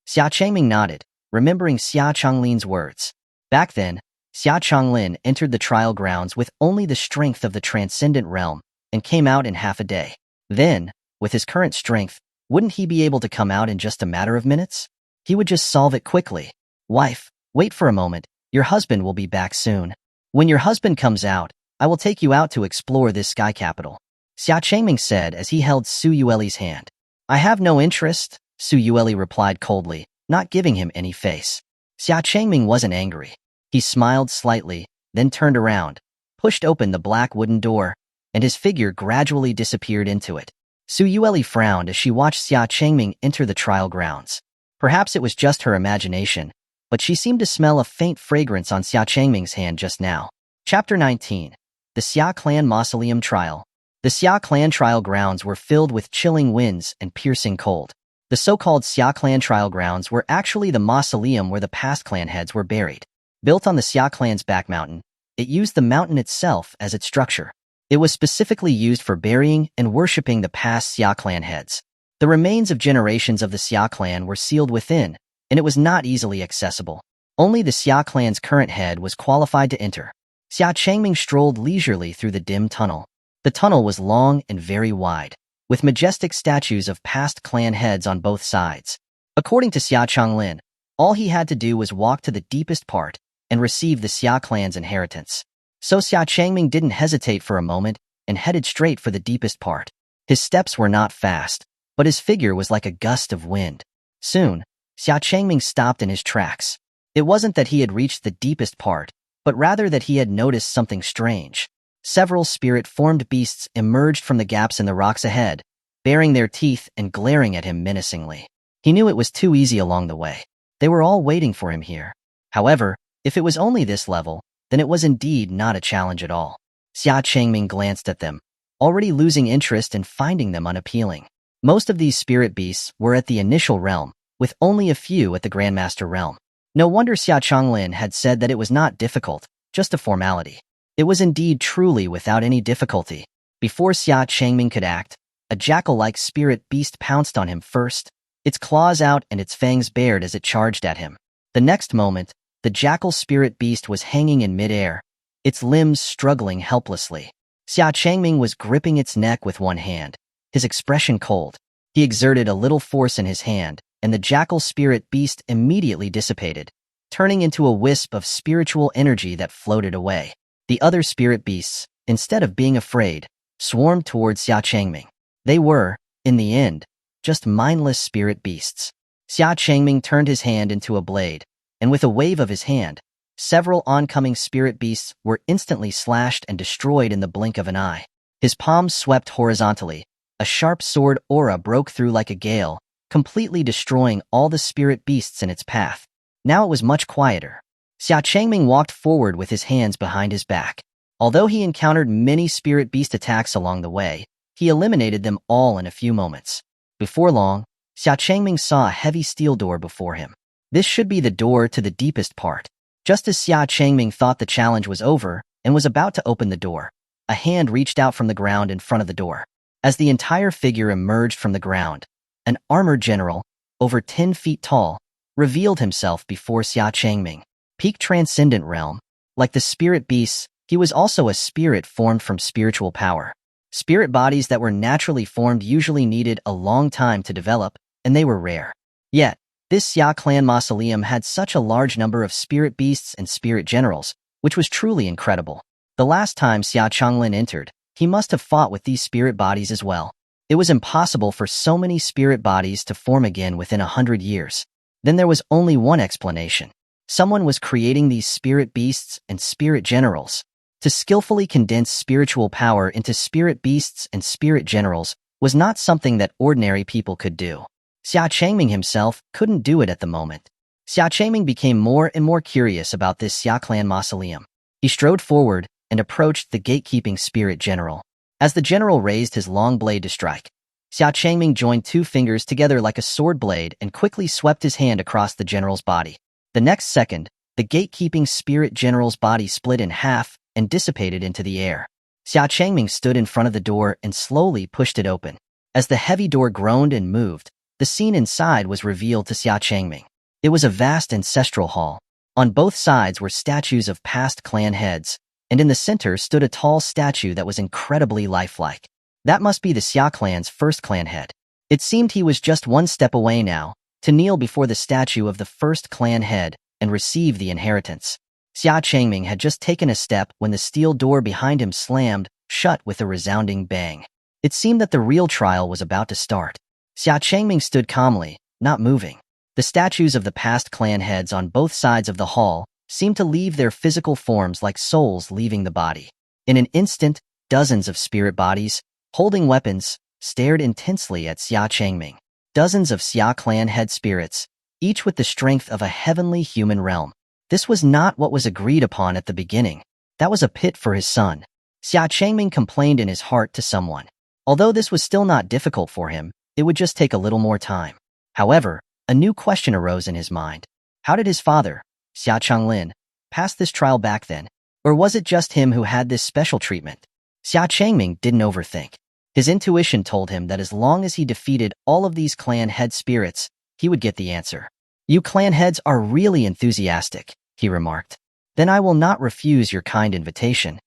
Xia Changming nodded, remembering Xia Changling's words. Back then, Xia Changming entered the trial grounds with only the strength of the transcendent realm and came out in half a day. Then, with his current strength, wouldn't he be able to come out in just a matter of minutes? He would just solve it quickly. "Wife, wait for a moment. Your husband will be back soon. When your husband comes out, I will take you out to explore this sky capital," Xia Changming said as he held Xuanhuan's hand. "I have no interest," Xuanhuan replied coldly, not giving him any face. Xia Changming wasn't angry. He smiled slightly, then turned around, pushed open the black wooden door, and his figure gradually disappeared into it. Xuanhuan frowned as she watched Xia Changming enter the trial grounds. Perhaps it was just her imagination, but she seemed to smell a faint fragrance on Xia Changming's hand just now. Chapter 19. The Xia Clan Mausoleum Trial. The Xia Clan trial grounds were filled with chilling winds and piercing cold. The so-called Xia Clan trial grounds were actually the mausoleum where the past clan heads were buried. Built on the Xia Clan's back mountain, it used the mountain itself as its structure. It was specifically used for burying and worshipping the past Xia Clan heads. The remains of generations of the Xia Clan were sealed within, and it was not easily accessible. Only the Xia Clan's current head was qualified to enter. Xia Changming strolled leisurely through the dim tunnel. The tunnel was long and very wide, with majestic statues of past clan heads on both sides. According to Xia Changming, all he had to do was walk to the deepest part and receive the Xia clan's inheritance. So Xia Changming didn't hesitate for a moment and headed straight for the deepest part. His steps were not fast, but his figure was like a gust of wind. Soon, Xia Changming stopped in his tracks. It wasn't that he had reached the deepest part, but rather that he had noticed something strange. Several spirit-formed beasts emerged from the gaps in the rocks ahead, baring their teeth and glaring at him menacingly. He knew it was too easy along the way. They were all waiting for him here. However, if it was only this level, then it was indeed not a challenge at all. Xia Changming glanced at them, already losing interest and finding them unappealing. Most of these spirit beasts were at the initial realm, with only a few at the Grandmaster realm. No wonder Xia Changming had said that it was not difficult, just a formality. It was indeed truly without any difficulty. Before Xia Changming could act, a jackal-like spirit beast pounced on him first, its claws out and its fangs bared as it charged at him. The next moment, the jackal spirit beast was hanging in midair, its limbs struggling helplessly. Xia Changming was gripping its neck with one hand, his expression cold. He exerted a little force in his hand, and the jackal spirit beast immediately dissipated, turning into a wisp of spiritual energy that floated away. The other spirit beasts, instead of being afraid, swarmed towards Xia Changming. They were, in the end, just mindless spirit beasts. Xia Changming turned his hand into a blade, and with a wave of his hand, several oncoming spirit beasts were instantly slashed and destroyed in the blink of an eye. His palms swept horizontally, a sharp sword aura broke through like a gale, completely destroying all the spirit beasts in its path. Now it was much quieter. Xia Changming walked forward with his hands behind his back. Although he encountered many spirit beast attacks along the way, he eliminated them all in a few moments. Before long, Xia Changming saw a heavy steel door before him. This should be the door to the deepest part. Just as Xia Changming thought the challenge was over and was about to open the door, a hand reached out from the ground in front of the door. As the entire figure emerged from the ground, an armored general, over 10 feet tall, revealed himself before Xia Changming. Peak transcendent realm. Like the spirit beasts, he was also a spirit formed from spiritual power. Spirit bodies that were naturally formed usually needed a long time to develop, and they were rare. Yet, this Xia clan mausoleum had such a large number of spirit beasts and spirit generals, which was truly incredible. The last time Xia Changming entered, he must have fought with these spirit bodies as well. It was impossible for so many spirit bodies to form again within 100 years. Then there was only one explanation. Someone was creating these spirit beasts and spirit generals. To skillfully condense spiritual power into spirit beasts and spirit generals was not something that ordinary people could do. Xia Changming himself couldn't do it at the moment. Xia Changming became more and more curious about this Xia clan mausoleum. He strode forward and approached the gatekeeping spirit general. As the general raised his long blade to strike, Xia Changming joined two fingers together like a sword blade and quickly swept his hand across the general's body. The next second, the gatekeeping spirit general's body split in half and dissipated into the air. Xia Changming stood in front of the door and slowly pushed it open. As the heavy door groaned and moved, the scene inside was revealed to Xia Changming. It was a vast ancestral hall. On both sides were statues of past clan heads, and in the center stood a tall statue that was incredibly lifelike. That must be the Xia clan's first clan head. It seemed he was just one step away now, to kneel before the statue of the first clan head and receive the inheritance. Xia Changming had just taken a step when the steel door behind him slammed shut with a resounding bang. It seemed that the real trial was about to start. Xia Changming stood calmly, not moving. The statues of the past clan heads on both sides of the hall seemed to leave their physical forms like souls leaving the body. In an instant, dozens of spirit bodies, holding weapons, stared intensely at Xia Changming. Dozens of Xia clan head spirits, each with the strength of a heavenly human realm. This was not what was agreed upon at the beginning. That was a pit for his son. Xia Changming complained in his heart to someone. Although this was still not difficult for him, it would just take a little more time. However, a new question arose in his mind. How did his father, Xia Changming, pass this trial back then? Or was it just him who had this special treatment? Xia Changming didn't overthink. His intuition told him that as long as he defeated all of these clan head spirits, he would get the answer. You clan heads are really enthusiastic, he remarked. Then I will not refuse your kind invitation.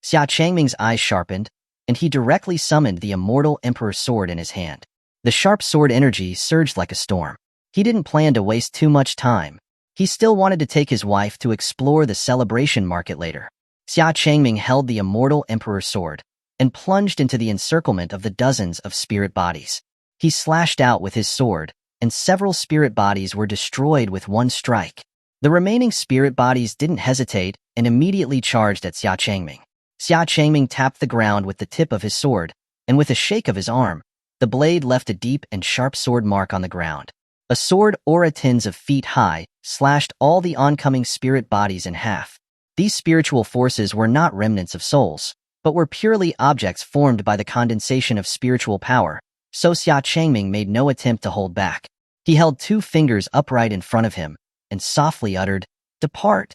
Xia Changming's eyes sharpened, and he directly summoned the immortal Emperor's sword in his hand. The sharp sword energy surged like a storm. He didn't plan to waste too much time. He still wanted to take his wife to explore the celebration market later. Xia Changming held the immortal Emperor's sword and plunged into the encirclement of the dozens of spirit bodies. He slashed out with his sword, and several spirit bodies were destroyed with one strike. The remaining spirit bodies didn't hesitate and immediately charged at Xia Changming. Xia Changming tapped the ground with the tip of his sword, and with a shake of his arm, the blade left a deep and sharp sword mark on the ground. A sword aura tens of feet high slashed all the oncoming spirit bodies in half. These spiritual forces were not remnants of souls, but were purely objects formed by the condensation of spiritual power, So Xia Changming made no attempt to hold back. He held 2 fingers upright in front of him and softly uttered, "Depart."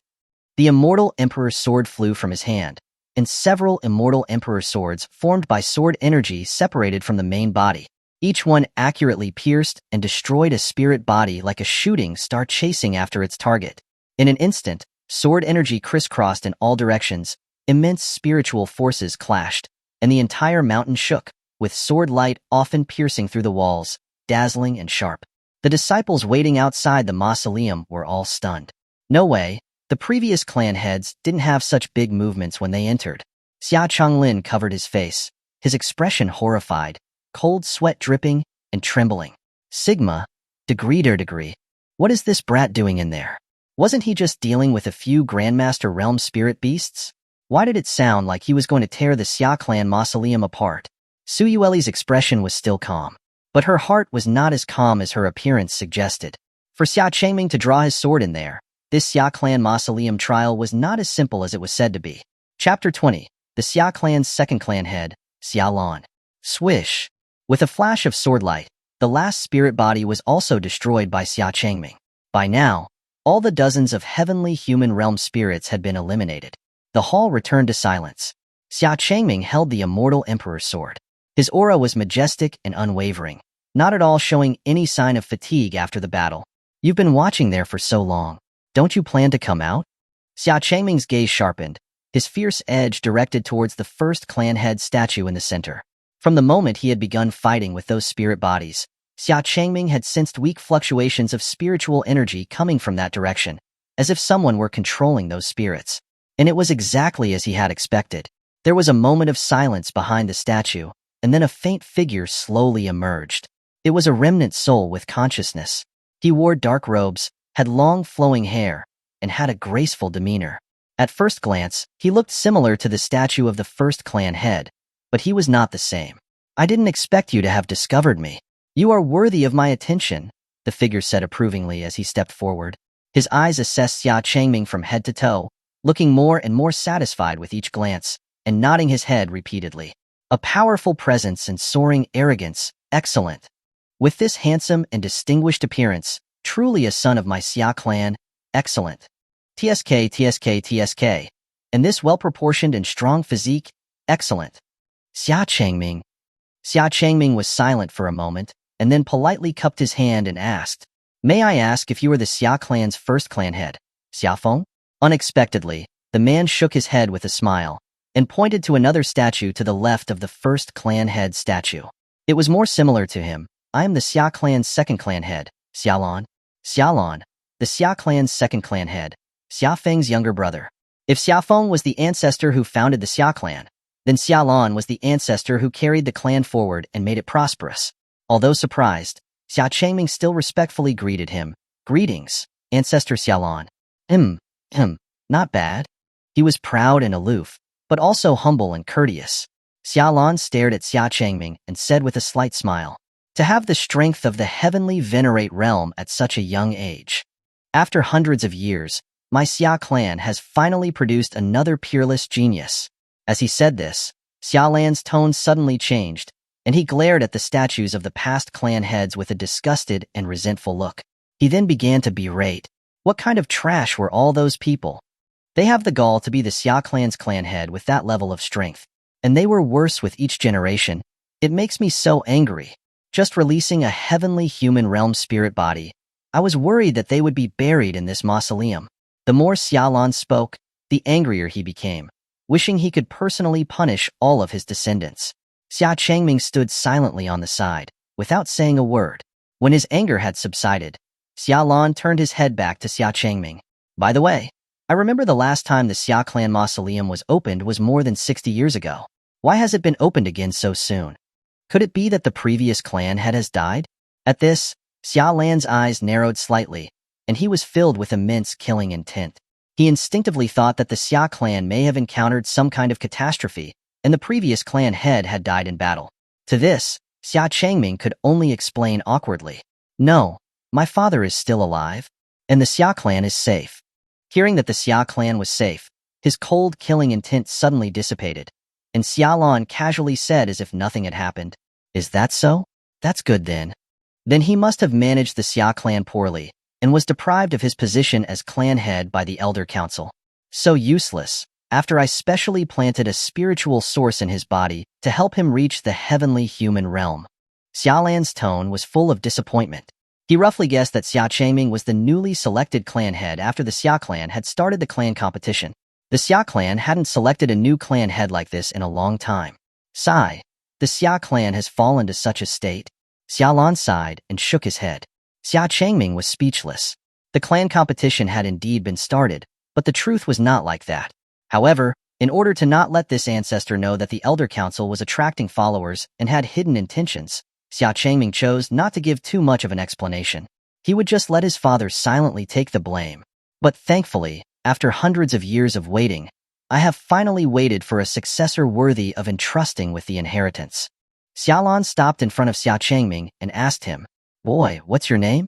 The immortal emperor's sword flew from his hand, and several immortal emperor swords formed by sword energy separated from the main body. Each one accurately pierced and destroyed a spirit body like a shooting star chasing after its target. In an instant, sword energy crisscrossed in all directions, immense spiritual forces clashed, and the entire mountain shook, with sword light often piercing through the walls, dazzling and sharp. The disciples waiting outside the mausoleum were all stunned. No way, the previous clan heads didn't have such big movements when they entered. Xia Changming covered his face, his expression horrified, cold sweat dripping and trembling. Sigma, degree. What is this brat doing in there? Wasn't he just dealing with a few Grandmaster Realm spirit beasts? Why did it sound like he was going to tear the Xia clan mausoleum apart? Xuanhuan's expression was still calm, but her heart was not as calm as her appearance suggested. For Xia Changming to draw his sword in there, this Xia clan mausoleum trial was not as simple as it was said to be. Chapter 20. The Xia clan's second clan head, Xuanhuan. Swish. With a flash of sword light, the last spirit body was also destroyed by Xia Changming. By now, all the dozens of heavenly human realm spirits had been eliminated. The hall returned to silence. Xia Changming held the immortal emperor's sword. His aura was majestic and unwavering, not at all showing any sign of fatigue after the battle. You've been watching there for so long. Don't you plan to come out? Xia Changming's gaze sharpened, his fierce edge directed towards the first clan head statue in the center. From the moment he had begun fighting with those spirit bodies, Xia Changming had sensed weak fluctuations of spiritual energy coming from that direction, as if someone were controlling those spirits. And it was exactly as he had expected. There was a moment of silence behind the statue, and then a faint figure slowly emerged. It was a remnant soul with consciousness. He wore dark robes, had long flowing hair, and had a graceful demeanor. At first glance, he looked similar to the statue of the first clan head, but he was not the same. "I didn't expect you to have discovered me. You are worthy of my attention," the figure said approvingly as he stepped forward. His eyes assessed Xia Changming from head to toe, looking more and more satisfied with each glance, and nodding his head repeatedly. A powerful presence and soaring arrogance, excellent. With this handsome and distinguished appearance, truly a son of my Xia clan, excellent. TSK. And this well-proportioned and strong physique, excellent. Xia Changming. Xia Changming was silent for a moment, and then politely cupped his hand and asked, "May I ask if you are the Xia clan's first clan head, Xiafeng?" Unexpectedly, the man shook his head with a smile, and pointed to another statue to the left of the first clan head statue. It was more similar to him. "I am the Xia clan's second clan head, Xiaolon." Xiaolon, the Xia clan's second clan head, Xiafeng's younger brother. If Xiafeng was the ancestor who founded the Xia clan, then Xiaolon was the ancestor who carried the clan forward and made it prosperous. Although surprised, Xia Changming still respectfully greeted him. "Greetings, Ancestor Xiaolon." Not bad." He was proud and aloof, but also humble and courteous. Xiaolon stared at Xia Changming and said with a slight smile, "To have the strength of the heavenly venerate realm at such a young age. After hundreds of years, my Xia clan has finally produced another peerless genius." As he said this, Xiaolan's tone suddenly changed, and he glared at the statues of the past clan heads with a disgusted and resentful look. He then began to berate. What kind of trash were all those people? They have the gall to be the Xia clan's clan head with that level of strength, and they were worse with each generation. It makes me so angry. Just releasing a heavenly human realm spirit body, I was worried that they would be buried in this mausoleum. The more Xiaolon spoke, the angrier he became, wishing he could personally punish all of his descendants. Xia Changming stood silently on the side, without saying a word. When his anger had subsided, Xiaolon turned his head back to Xia Changming. "By the way, I remember the last time the Xia clan mausoleum was opened was more than 60 years ago. Why has it been opened again so soon? Could it be that the previous clan head has died?" At this, Xiaolan's eyes narrowed slightly, and he was filled with immense killing intent. He instinctively thought that the Xia clan may have encountered some kind of catastrophe, and the previous clan head had died in battle. To this, Xia Changming could only explain awkwardly, "No, my father is still alive, and the Xia clan is safe." Hearing that the Xia clan was safe, his cold killing intent suddenly dissipated, and Xiaolon casually said as if nothing had happened, "Is that so?" That's good then. Then he must have managed the Xia clan poorly, and was deprived of his position as clan head by the Elder Council. So useless, after I specially planted a spiritual source in his body to help him reach the heavenly human realm. Xialan's tone was full of disappointment. He roughly guessed that Xia Changming was the newly selected clan head after the Xia clan had started the clan competition. The Xia clan hadn't selected a new clan head like this in a long time. Sigh. The Xia clan has fallen to such a state. Xialan sighed and shook his head. Xia Changming was speechless. The clan competition had indeed been started, but the truth was not like that. However, in order to not let this ancestor know that the Elder Council was attracting followers and had hidden intentions, Xia Changming chose not to give too much of an explanation. He would just let his father silently take the blame. But thankfully, after hundreds of years of waiting, I have finally waited for a successor worthy of entrusting with the inheritance. Xialan stopped in front of Xia Changming and asked him, "Boy, what's your name?"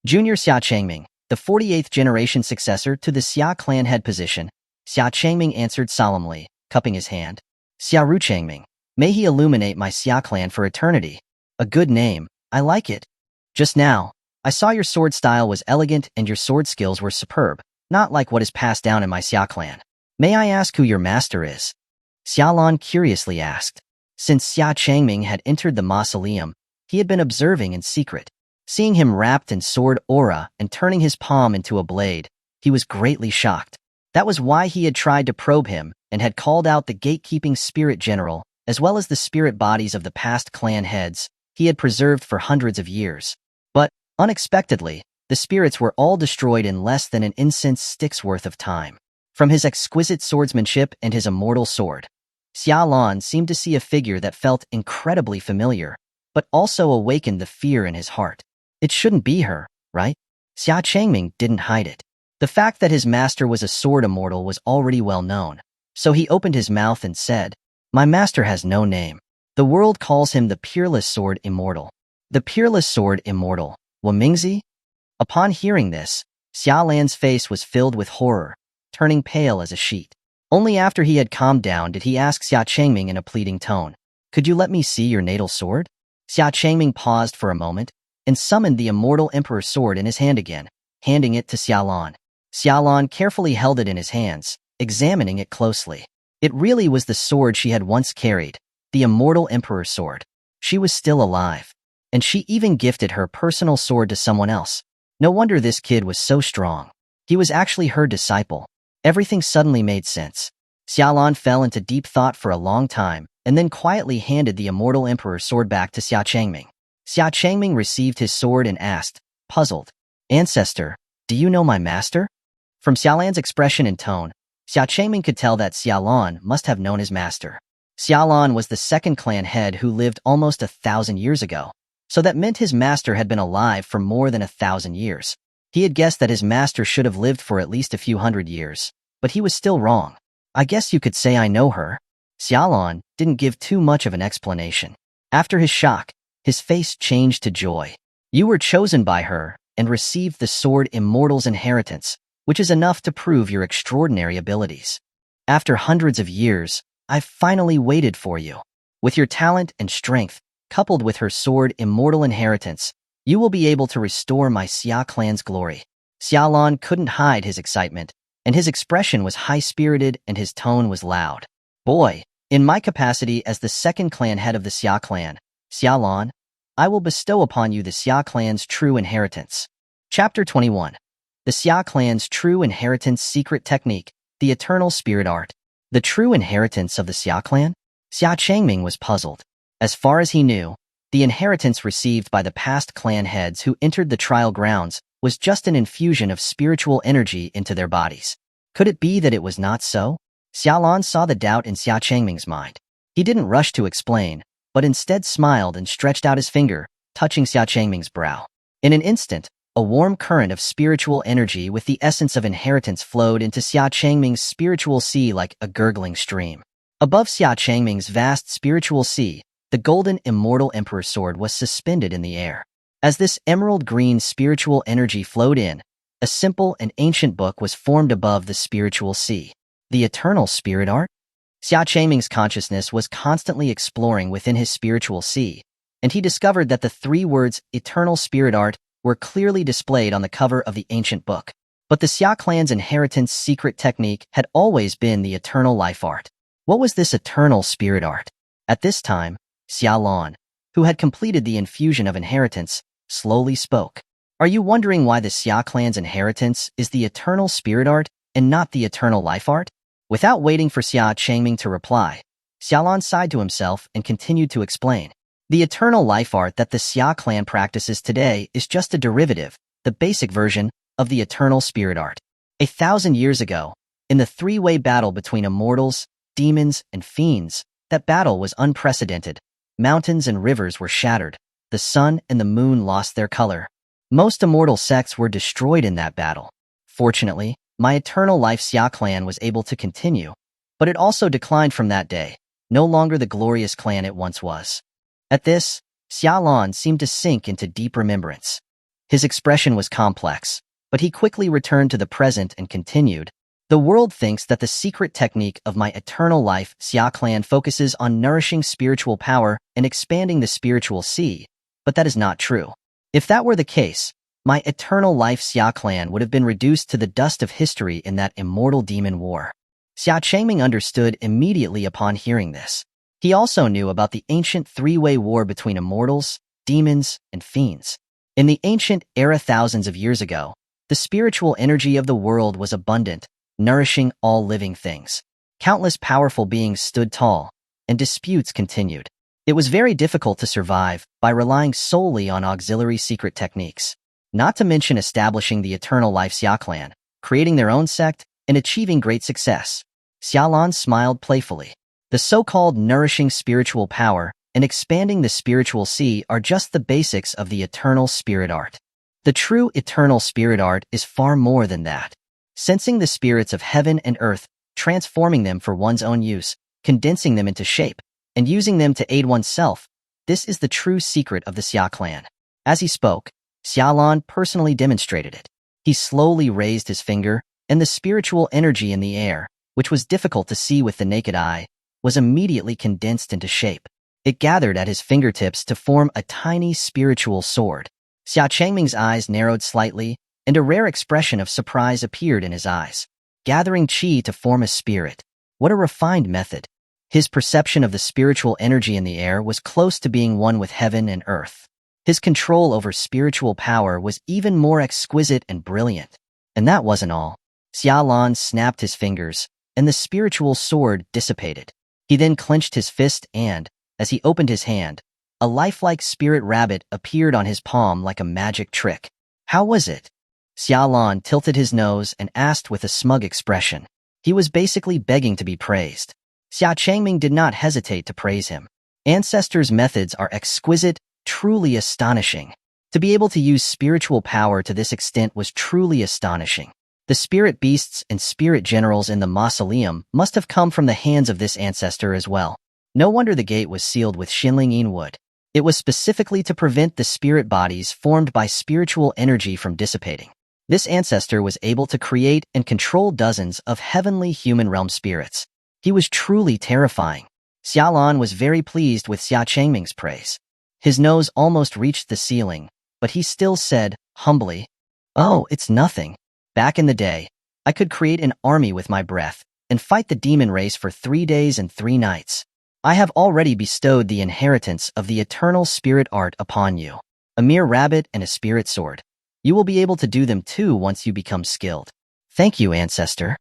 Junior Xia Changming, the 48th generation successor to the Xia clan head position. Xia Changming answered solemnly, cupping his hand. Xia Ru Changming, may he illuminate my Xia clan for eternity. A good name, I like it. Just now, I saw your sword style was elegant and your sword skills were superb, not like what is passed down in my Xia clan. May I ask who your master is? Xialan curiously asked. Since Xia Changming had entered the mausoleum, he had been observing in secret. Seeing him wrapped in sword aura and turning his palm into a blade, he was greatly shocked. That was why he had tried to probe him and had called out the gatekeeping spirit general, as well as the spirit bodies of the past clan heads he had preserved for hundreds of years. But, unexpectedly, the spirits were all destroyed in less than an incense stick's worth of time. From his exquisite swordsmanship and his immortal sword, Xialan seemed to see a figure that felt incredibly familiar, but also awakened the fear in his heart. It shouldn't be her, right? Xia Changming didn't hide it. The fact that his master was a Sword Immortal was already well known, so he opened his mouth and said, "My master has no name. The world calls him the Peerless Sword Immortal." The Peerless Sword Immortal, Wamingzi? Upon hearing this, Xialan's face was filled with horror, turning pale as a sheet. Only after he had calmed down did he ask Xia Changming in a pleading tone, "Could you let me see your natal sword?" Xia Changming paused for a moment and summoned the Immortal Emperor's sword in his hand again, handing it to Xialan. Xialan carefully held it in his hands, examining it closely. It really was the sword she had once carried, the Immortal Emperor's sword. She was still alive, and she even gifted her personal sword to someone else. No wonder this kid was so strong. He was actually her disciple. Everything suddenly made sense. Xialan fell into deep thought for a long time, and then quietly handed the Immortal Emperor's sword back to Xia Changming. Xia Changming received his sword and asked, puzzled, "Ancestor, do you know my master?" From Xialan's expression and tone, Xia Changming could tell that Xialan must have known his master. Xialan was the second clan head who lived almost 1,000 years ago, so that meant his master had been alive for more than 1,000 years. He had guessed that his master should have lived for at least a few hundred years, but he was still wrong. "I guess you could say I know her." Xialan didn't give too much of an explanation. After his shock, his face changed to joy. "You were chosen by her and received the Sword Immortal's inheritance, which is enough to prove your extraordinary abilities. After hundreds of years, I've finally waited for you. With your talent and strength, coupled with her Sword Immortal inheritance, you will be able to restore my Xia clan's glory." Xialan couldn't hide his excitement, and his expression was high-spirited and his tone was loud. "Boy, in my capacity as the second clan head of the Xia clan, Xialan, I will bestow upon you the Xia clan's true inheritance." Chapter 21. The Xia clan's true inheritance secret technique, the eternal spirit art. The true inheritance of the Xia clan? Xia Changming was puzzled. As far as he knew, the inheritance received by the past clan heads who entered the trial grounds was just an infusion of spiritual energy into their bodies. Could it be that it was not so? Xialan saw the doubt in Xia Changming's mind. He didn't rush to explain, but instead smiled and stretched out his finger, touching Xia Changming's brow. In an instant, a warm current of spiritual energy with the essence of inheritance flowed into Xia Changming's spiritual sea like a gurgling stream. Above Xia Changming's vast spiritual sea, the golden Immortal Emperor's sword was suspended in the air. As this emerald-green spiritual energy flowed in, a simple and ancient book was formed above the spiritual sea. The Eternal Spirit Art? Xia Changming's consciousness was constantly exploring within his spiritual sea, and he discovered that the three words eternal spirit art were clearly displayed on the cover of the ancient book. But the Xia clan's inheritance secret technique had always been the eternal life art. What was this eternal spirit art? At this time, Xuanhuan, who had completed the infusion of inheritance, slowly spoke. Are you wondering why the Xia clan's inheritance is the eternal spirit art and not the eternal life art? Without waiting for Xia Changming to reply, Xiaolan sighed to himself and continued to explain. The eternal life art that the Xia clan practices today is just a derivative, the basic version, of the eternal spirit art. 1,000 years ago, in the three-way battle between immortals, demons, and fiends, that battle was unprecedented. Mountains and rivers were shattered. The sun and the moon lost their color. Most immortal sects were destroyed in that battle. Fortunately, my eternal life Xia clan was able to continue, but it also declined from that day, no longer the glorious clan it once was. At this, Xiaolan seemed to sink into deep remembrance. His expression was complex, but he quickly returned to the present and continued. The world thinks that the secret technique of my eternal life Xia clan focuses on nourishing spiritual power and expanding the spiritual sea, but that is not true. If that were the case, my eternal life Xia clan would have been reduced to the dust of history in that immortal demon war. Xia Changming understood immediately upon hearing this. He also knew about the ancient three-way war between immortals, demons, and fiends. In the ancient era thousands of years ago, the spiritual energy of the world was abundant, nourishing all living things. Countless powerful beings stood tall, and disputes continued. It was very difficult to survive by relying solely on auxiliary secret techniques, not to mention establishing the eternal life Xia clan, creating their own sect, and achieving great success. Xiaolan smiled playfully. The so-called nourishing spiritual power and expanding the spiritual sea are just the basics of the eternal spirit art. The true eternal spirit art is far more than that. Sensing the spirits of heaven and earth, transforming them for one's own use, condensing them into shape, and using them to aid oneself, this is the true secret of the Xia clan. As he spoke, Xiaolan personally demonstrated it. He slowly raised his finger, and the spiritual energy in the air, which was difficult to see with the naked eye, was immediately condensed into shape. It gathered at his fingertips to form a tiny spiritual sword. Xia Changming's eyes narrowed slightly, and a rare expression of surprise appeared in his eyes. Gathering qi to form a spirit. What a refined method. His perception of the spiritual energy in the air was close to being one with heaven and earth. His control over spiritual power was even more exquisite and brilliant. And that wasn't all. Xiaolan snapped his fingers, and the spiritual sword dissipated. He then clenched his fist and, as he opened his hand, a lifelike spirit rabbit appeared on his palm like a magic trick. How was it? Xiaolan tilted his nose and asked with a smug expression. He was basically begging to be praised. Xia Changming did not hesitate to praise him. Ancestors' methods are exquisite, truly astonishing. To be able to use spiritual power to this extent was truly astonishing. The spirit beasts and spirit generals in the mausoleum must have come from the hands of this ancestor as well. No wonder the gate was sealed with Xinling wood. It was specifically to prevent the spirit bodies formed by spiritual energy from dissipating. This ancestor was able to create and control dozens of heavenly human realm spirits. He was truly terrifying. Xiaolan was very pleased with Xia Changming's praise. His nose almost reached the ceiling, but he still said, humbly, "Oh, it's nothing. Back in the day, I could create an army with my breath and fight the demon race for 3 days and 3 nights. I have already bestowed the inheritance of the eternal spirit art upon you. A mere rabbit and a spirit sword. You will be able to do them too once you become skilled." "Thank you, ancestor,"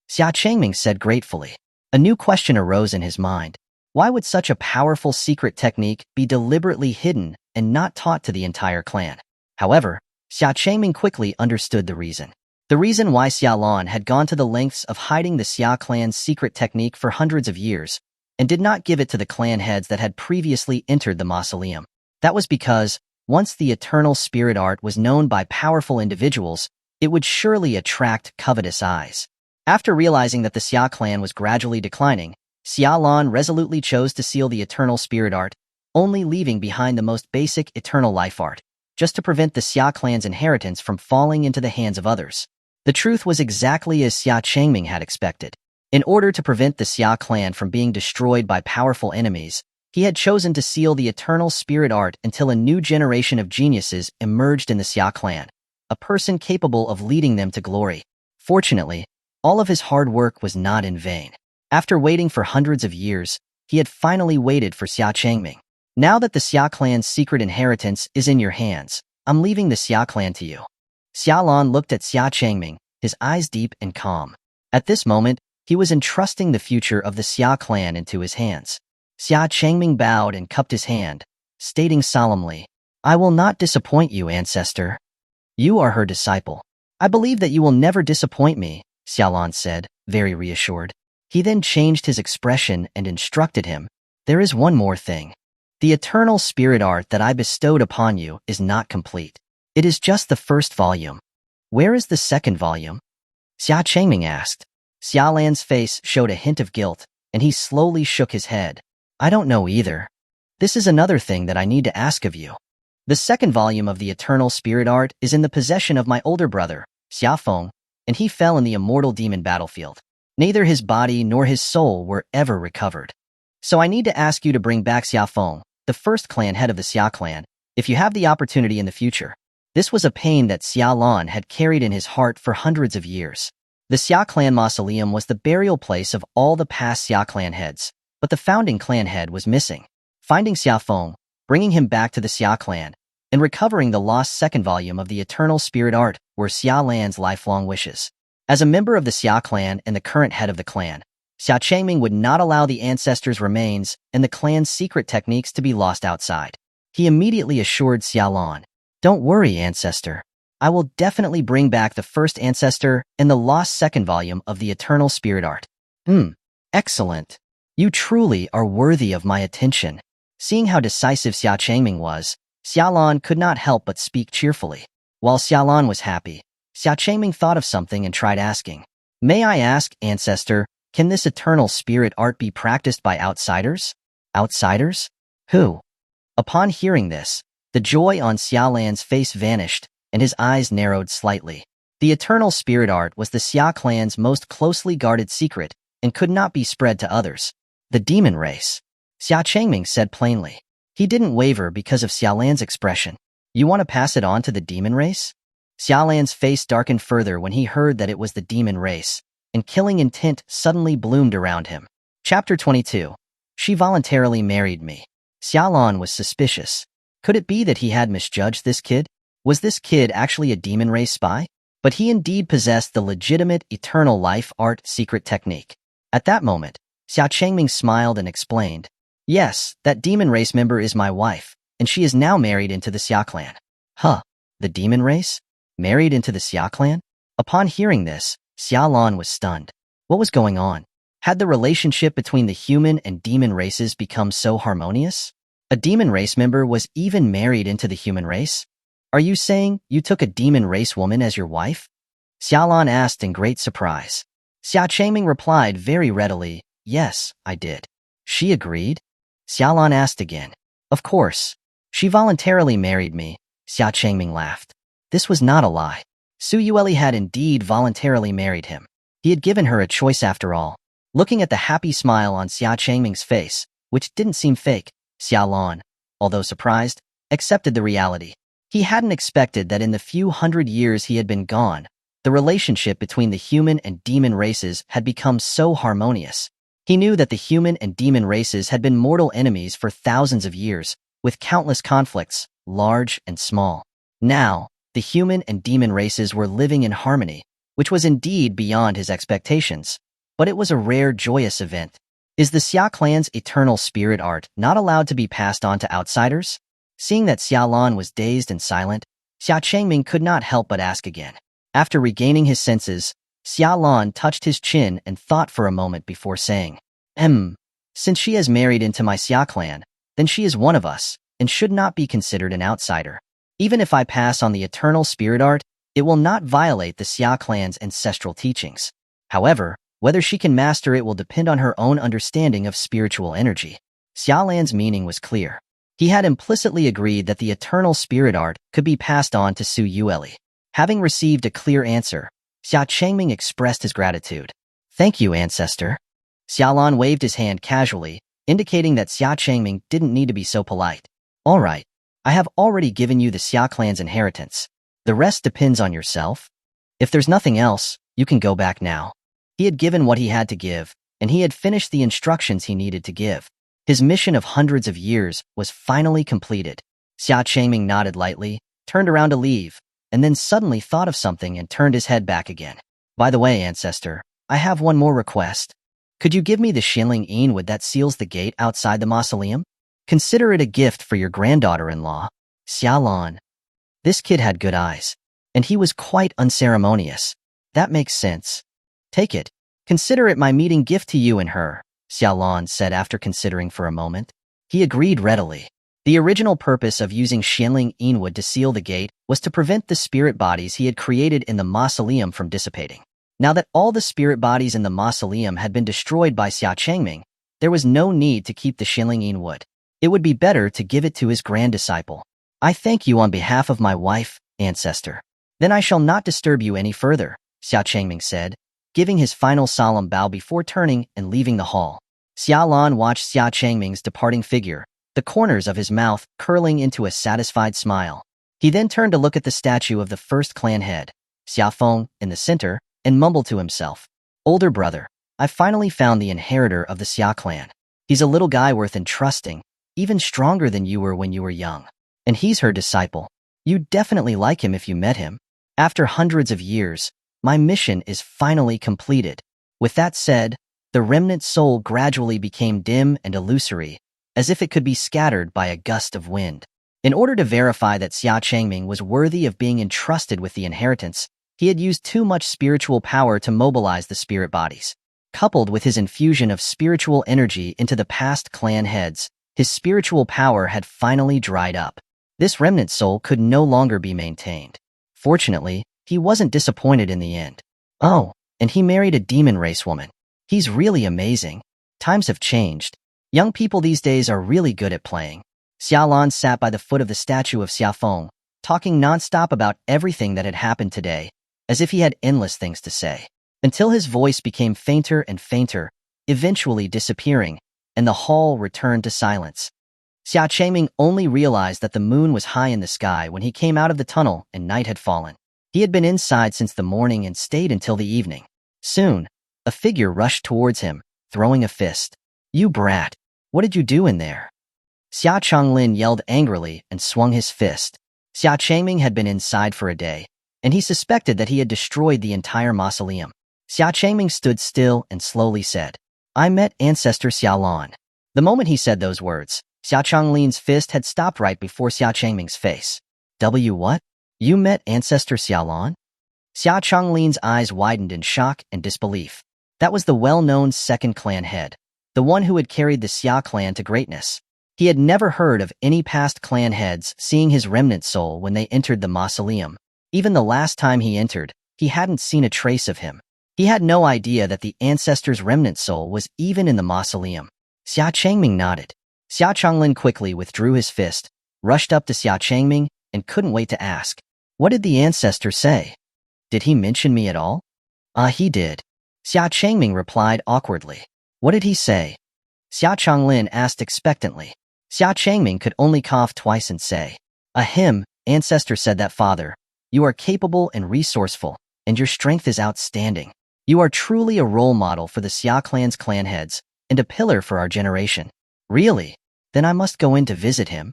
Xia Changming said gratefully. A new question arose in his mind. Why would such a powerful secret technique be deliberately hidden and not taught to the entire clan? However, Xia Changming quickly understood the reason. The reason why Xiaolan had gone to the lengths of hiding the Xia clan's secret technique for hundreds of years and did not give it to the clan heads that had previously entered the mausoleum. That was because, once the eternal spirit art was known by powerful individuals, it would surely attract covetous eyes. After realizing that the Xia clan was gradually declining, Xiaolan resolutely chose to seal the eternal spirit art, only leaving behind the most basic eternal life art, just to prevent the Xia clan's inheritance from falling into the hands of others. The truth was exactly as Xia Changming had expected. In order to prevent the Xia clan from being destroyed by powerful enemies, He had chosen to seal the eternal spirit art until a new generation of geniuses emerged in the Xia clan, a person capable of leading them to glory. Fortunately, all of his hard work was not in vain. After waiting for hundreds of years, he had finally waited for Xia Changming. Now that the Xia clan's secret inheritance is in your hands, I'm leaving the Xia clan to you. Xiaolan looked at Xia Changming, his eyes deep and calm. At this moment, he was entrusting the future of the Xia clan into his hands. Xia Changming bowed and cupped his hand, stating solemnly, "I will not disappoint you, ancestor. You are her disciple. I believe that you will never disappoint me," Xiaolan said, very reassured. He then changed his expression and instructed him, "There is one more thing. The eternal spirit art that I bestowed upon you is not complete. It is just the first volume. Where is the second volume?" Xia Changming asked. Xiaolan's face showed a hint of guilt, and he slowly shook his head. "I don't know either. This is another thing that I need to ask of you. The second volume of the eternal spirit art is in the possession of my older brother, Xia Feng, and he fell in the immortal demon battlefield. Neither his body nor his soul were ever recovered. So I need to ask you to bring back Xia Feng, the first clan head of the Xia clan, if you have the opportunity in the future." This was a pain that Xiaolan had carried in his heart for hundreds of years. The Xia clan mausoleum was the burial place of all the past Xia clan heads, but the founding clan head was missing. Finding Xia Feng, bringing him back to the Xia clan, and recovering the lost second volume of the eternal spirit art were Xiaolan's lifelong wishes. As a member of the Xia clan and the current head of the clan, Xia Changming would not allow the ancestors' remains and the clan's secret techniques to be lost outside. He immediately assured Xiaolan, "Don't worry, ancestor. I will definitely bring back the first ancestor and the lost second volume of the eternal spirit art." Excellent. You truly are worthy of my attention." Seeing how decisive Xia Changming was, Xiaolan could not help but speak cheerfully. While Xiaolan was happy, Xia Changming thought of something and tried asking, "May I ask, ancestor, can this eternal spirit art be practiced by outsiders?" Outsiders? Who? Upon hearing this, the joy on Xiaolan's face vanished, and his eyes narrowed slightly. The eternal spirit art was the Xia clan's most closely guarded secret and could not be spread to others. "The demon race," Xia Changming said plainly. He didn't waver because of Xiaolan's expression. "You want to pass it on to the demon race?" Xiaolan's face darkened further when he heard that it was the demon race, and killing intent suddenly bloomed around him. Chapter 22. She voluntarily married me. Xiaolan was suspicious. Could it be that he had misjudged this kid? Was this kid actually a demon race spy? But he indeed possessed the legitimate eternal life art secret technique. At that moment, Xia Changming smiled and explained, "Yes, that demon race member is my wife, and she is now married into the Xia clan." Huh, the demon race? Married into the Xia clan? Upon hearing this, Xiaolan was stunned. What was going on? Had the relationship between the human and demon races become so harmonious? A demon race member was even married into the human race? Are you saying you took a demon race woman as your wife? Xiaolan asked in great surprise. Xia Changming replied very readily, "Yes, I did." She agreed? Xiaolan asked again. "Of course. She voluntarily married me," Xia Changming laughed. This was not a lie. Xuanhuan had indeed voluntarily married him. He had given her a choice after all. Looking at the happy smile on Xia Changming's face, which didn't seem fake, Xiaolan, although surprised, accepted the reality. He hadn't expected that in the few hundred years he had been gone, the relationship between the human and demon races had become so harmonious. He knew that the human and demon races had been mortal enemies for thousands of years, with countless conflicts, large and small. Now, the human and demon races were living in harmony, which was indeed beyond his expectations. But it was a rare, joyous event. Is the Xia clan's eternal spirit art not allowed to be passed on to outsiders? Seeing that Xiaolan was dazed and silent, Xia Changming could not help but ask again. After regaining his senses, Xiaolan touched his chin and thought for a moment before saying, Since she has married into my Xia clan, then she is one of us, and should not be considered an outsider. Even if I pass on the eternal spirit art, it will not violate the Xia clan's ancestral teachings. However, whether she can master it will depend on her own understanding of spiritual energy." Xiaolan's meaning was clear. He had implicitly agreed that the eternal spirit art could be passed on to Xuanhuan. Having received a clear answer, Xia Changming expressed his gratitude. "Thank you, ancestor." Xiaolan waved his hand casually, indicating that Xia Changming didn't need to be so polite. All right, I have already given you the Xia clan's inheritance. The rest depends on yourself. If there's nothing else, you can go back now. He had given what he had to give, and he had finished the instructions he needed to give. His mission of hundreds of years was finally completed. Xia Changming nodded lightly, turned around to leave, and then suddenly thought of something and turned his head back again. By the way, Ancestor, I have one more request. Could you give me the Xinling Yinwood that seals the gate outside the mausoleum? Consider it a gift for your granddaughter-in-law, Xuanhuan. This kid had good eyes, and he was quite unceremonious. That makes sense. Take it. Consider it my meeting gift to you and her, Xuanhuan said after considering for a moment. He agreed readily. The original purpose of using Xinling Yinwood to seal the gate was to prevent the spirit bodies he had created in the mausoleum from dissipating. Now that all the spirit bodies in the mausoleum had been destroyed by Xia Changming, there was no need to keep the Xinling Yinwood. It would be better to give it to his grand-disciple. I thank you on behalf of my wife, Ancestor. Then I shall not disturb you any further, Xia Changming said, giving his final solemn bow before turning and leaving the hall. Xuanhuan watched Xia Changming's departing figure, the corners of his mouth curling into a satisfied smile. He then turned to look at the statue of the first clan head, Xia Feng, in the center, and mumbled to himself, "Older brother, I finally found the inheritor of the Xia clan. He's a little guy worth entrusting, even stronger than you were when you were young. And he's her disciple. You'd definitely like him if you met him. After hundreds of years, my mission is finally completed." With that said, the remnant soul gradually became dim and illusory, as if it could be scattered by a gust of wind. In order to verify that Xia Changming was worthy of being entrusted with the inheritance, he had used too much spiritual power to mobilize the spirit bodies. Coupled with his infusion of spiritual energy into the past clan heads, his spiritual power had finally dried up. This remnant soul could no longer be maintained. Fortunately, he wasn't disappointed in the end. Oh, and he married a demon race woman. He's really amazing. Times have changed. Young people these days are really good at playing. Xuanhuan sat by the foot of the statue of Xia Feng, talking nonstop about everything that had happened today, as if he had endless things to say, until his voice became fainter and fainter, eventually disappearing, and the hall returned to silence. Xia Changming only realized that the moon was high in the sky when he came out of the tunnel and night had fallen. He had been inside since the morning and stayed until the evening. Soon, a figure rushed towards him, throwing a fist. "You brat! What did you do in there?" Xia Changlin yelled angrily and swung his fist. Xia Changming had been inside for a day, and he suspected that he had destroyed the entire mausoleum. Xia Changming stood still and slowly said, "I met Ancestor Xuanhuan." The moment he said those words, Xia Changlin's fist had stopped right before Xia Changming's face. What? You met Ancestor Xuanhuan?" Xia Changlin's eyes widened in shock and disbelief. That was the well-known second clan head, the one who had carried the Xia clan to greatness. He had never heard of any past clan heads seeing his remnant soul when they entered the mausoleum. Even the last time he entered, he hadn't seen a trace of him. He had no idea that the ancestor's remnant soul was even in the mausoleum. Xia Changming nodded. Xia Changlin quickly withdrew his fist, rushed up to Xia Changming, and couldn't wait to ask, "What did the ancestor say? Did he mention me at all?" He did." Xia Changming replied awkwardly. "What did he say?" Xia Changlin asked expectantly. Xia Changming could only cough twice and say, Ancestor said that father, you are capable and resourceful, and your strength is outstanding. You are truly a role model for the Xia clan's clan heads, and a pillar for our generation." "Really? Then I must go in to visit him."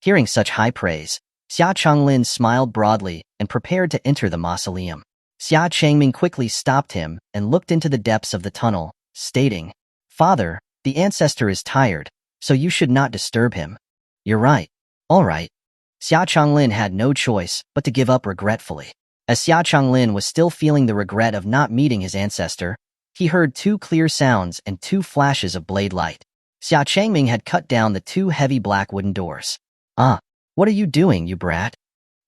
Hearing such high praise, Xia Changlin smiled broadly and prepared to enter the mausoleum. Xia Changming quickly stopped him and looked into the depths of the tunnel, stating, "Father, the ancestor is tired, so you should not disturb him." "You're right. All right." Xia Changlin had no choice but to give up regretfully. As Xia Changlin was still feeling the regret of not meeting his ancestor, he heard two clear sounds and two flashes of blade light. Xia Changming had cut down the two heavy black wooden doors. What are you doing, you brat?"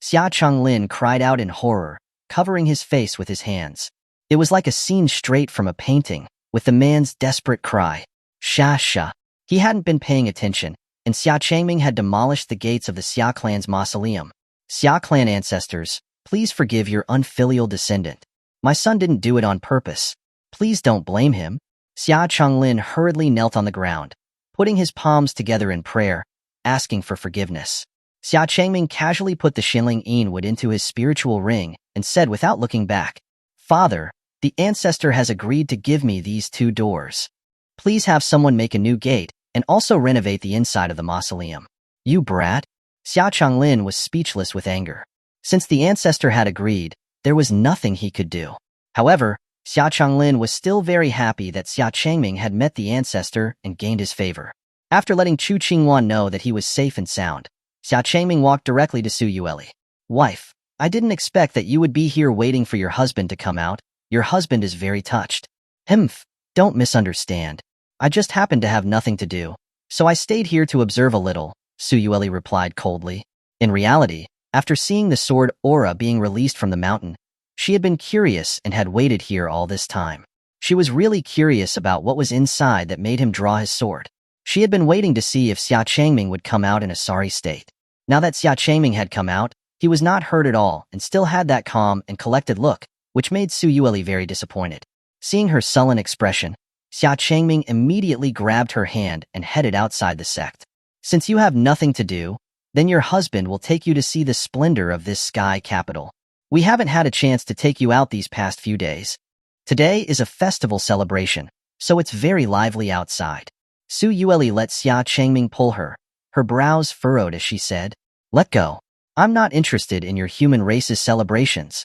Xia Changlin cried out in horror, covering his face with his hands. It was like a scene straight from a painting, with the man's desperate cry, "Sha sha." He hadn't been paying attention, and Xia Changming had demolished the gates of the Xia clan's mausoleum. "Xia clan ancestors, please forgive your unfilial descendant. My son didn't do it on purpose. Please don't blame him." Xia Changlin hurriedly knelt on the ground, putting his palms together in prayer, asking for forgiveness. Xia Changming casually put the Xinling Yinwood into his spiritual ring and said without looking back, "Father, the ancestor has agreed to give me these 2 doors. Please have someone make a new gate and also renovate the inside of the mausoleum." "You brat?" Xia Changlin was speechless with anger. Since the ancestor had agreed, there was nothing he could do. However, Xia Changlin was still very happy that Xia Changming had met the ancestor and gained his favor. After letting Xuanhuan know that he was safe and sound, Xia Changming walked directly to Su Yueli. "Wife, I didn't expect that you would be here waiting for your husband to come out. Your husband is very touched." "Humph, don't misunderstand. I just happened to have nothing to do, so I stayed here to observe a little," Su Yueli replied coldly. In reality, after seeing the sword aura being released from the mountain, she had been curious and had waited here all this time. She was really curious about what was inside that made him draw his sword. She had been waiting to see if Xia Changming would come out in a sorry state. Now that Xia Changming had come out, he was not hurt at all and still had that calm and collected look, which made Su Yueli very disappointed. Seeing her sullen expression, Xia Changming immediately grabbed her hand and headed outside the sect. "Since you have nothing to do, then your husband will take you to see the splendor of this sky capital. We haven't had a chance to take you out these past few days. Today is a festival celebration, so it's very lively outside." Su Yueli let Xia Changming pull her. Her brows furrowed as she said, "Let go. I'm not interested in your human race's celebrations."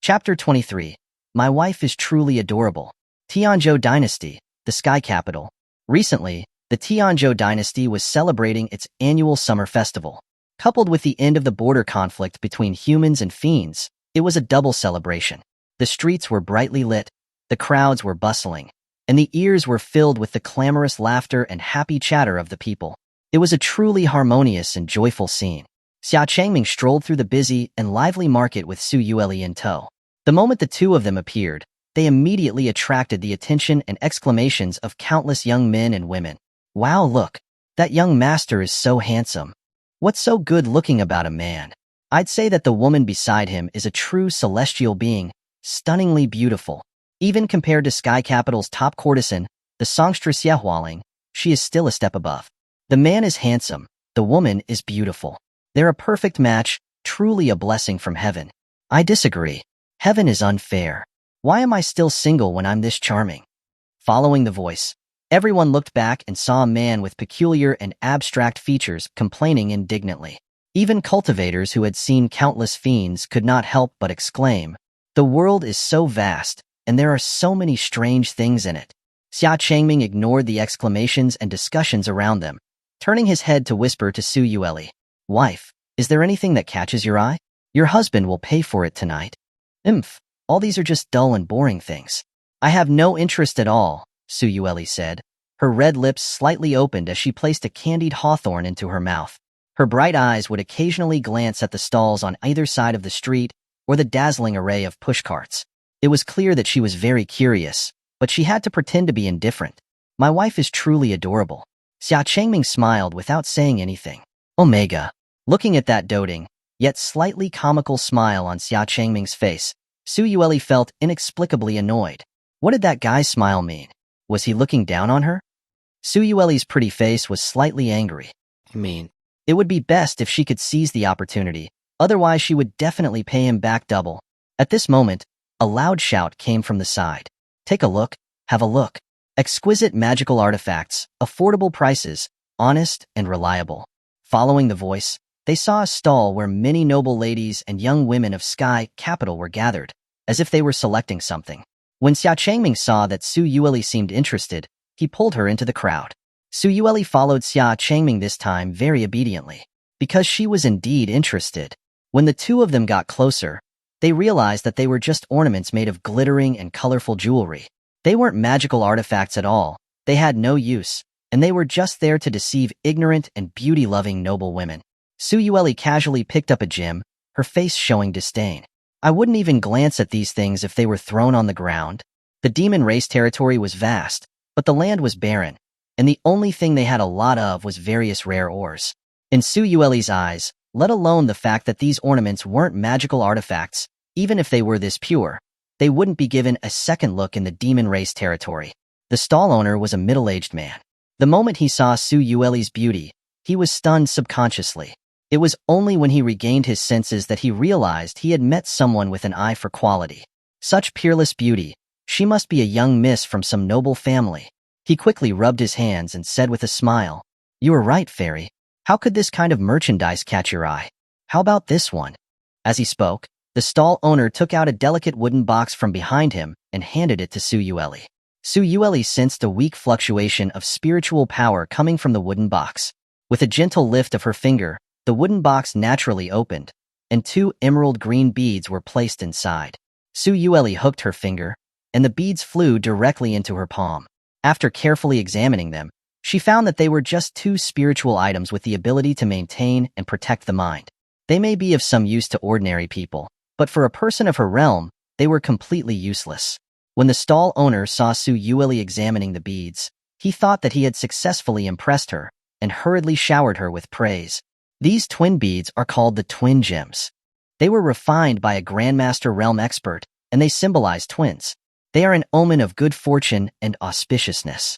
Chapter 23. My wife is truly adorable. Tianzhou Dynasty, the sky capital. Recently, the Tianzhou Dynasty was celebrating its annual summer festival. Coupled with the end of the border conflict between humans and fiends, it was a double celebration. The streets were brightly lit, the crowds were bustling, and the ears were filled with the clamorous laughter and happy chatter of the people. It was a truly harmonious and joyful scene. Xia Changming strolled through the busy and lively market with Su Yueli in tow. The moment the 2 of them appeared, they immediately attracted the attention and exclamations of countless young men and women. "Wow, look, that young master is so handsome. What's so good-looking about a man?" I'd say that the woman beside him is a true celestial being, stunningly beautiful. Even compared to Sky Capital's top courtesan, the songstress Xuanhuan, she is still a step above. The man is handsome, the woman is beautiful. They're a perfect match, truly a blessing from heaven. I disagree. Heaven is unfair. Why am I still single when I'm this charming? Following the voice, everyone looked back and saw a man with peculiar and abstract features complaining indignantly. Even cultivators who had seen countless fiends could not help but exclaim, "The world is so vast, and there are so many strange things in it." Xia Changming ignored the exclamations and discussions around them, turning his head to whisper to Su Yueli, "Wife, is there anything that catches your eye? Your husband will pay for it tonight." All these are just dull and boring things. "I have no interest at all," Su Yueli said. Her red lips slightly opened as she placed a candied hawthorn into her mouth. Her bright eyes would occasionally glance at the stalls on either side of the street or the dazzling array of pushcarts. It was clear that she was very curious, but she had to pretend to be indifferent. "My wife is truly adorable." Xia Changming smiled without saying anything. Omega. Looking at that doting, yet slightly comical smile on Xia Changming's face, Su Yueli felt inexplicably annoyed. What did that guy's smile mean? Was he looking down on her? Su Yueli's pretty face was slightly angry. It would be best if she could seize the opportunity, otherwise she would definitely pay him back double. At this moment, a loud shout came from the side. "Take a look, have a look. Exquisite magical artifacts, affordable prices, honest and reliable." Following the voice, they saw a stall where many noble ladies and young women of Sky Capital were gathered, as if they were selecting something. When Xia Changming saw that Su Yueli seemed interested, he pulled her into the crowd. Su Yueli followed Xia Changming this time very obediently, because she was indeed interested. When the 2 of them got closer, they realized that they were just ornaments made of glittering and colorful jewelry. They weren't magical artifacts at all, they had no use, and they were just there to deceive ignorant and beauty-loving noble women. Su Yueli casually picked up a gem, her face showing disdain. "I wouldn't even glance at these things if they were thrown on the ground." The demon race territory was vast, but the land was barren, and the only thing they had a lot of was various rare ores. In Su Yueli's eyes, let alone the fact that these ornaments weren't magical artifacts, even if they were this pure, they wouldn't be given a second look in the demon race territory. The stall owner was a middle-aged man. The moment he saw Su Yueli's beauty, he was stunned subconsciously. It was only when he regained his senses that he realized he had met someone with an eye for quality. Such peerless beauty, she must be a young miss from some noble family. He quickly rubbed his hands and said with a smile, "You are right, fairy. How could this kind of merchandise catch your eye? How about this one?" As he spoke, the stall owner took out a delicate wooden box from behind him and handed it to Su Yueli. Su Yueli sensed a weak fluctuation of spiritual power coming from the wooden box. With a gentle lift of her finger, the wooden box naturally opened, and 2 emerald green beads were placed inside. Su Yueli hooked her finger, and the beads flew directly into her palm. After carefully examining them, she found that they were just 2 spiritual items with the ability to maintain and protect the mind. They may be of some use to ordinary people, but for a person of her realm, they were completely useless. When the stall owner saw Su Yueli examining the beads, he thought that he had successfully impressed her and hurriedly showered her with praise. These twin beads are called the twin gems. They were refined by a Grandmaster realm expert, and they symbolize twins. They are an omen of good fortune and auspiciousness.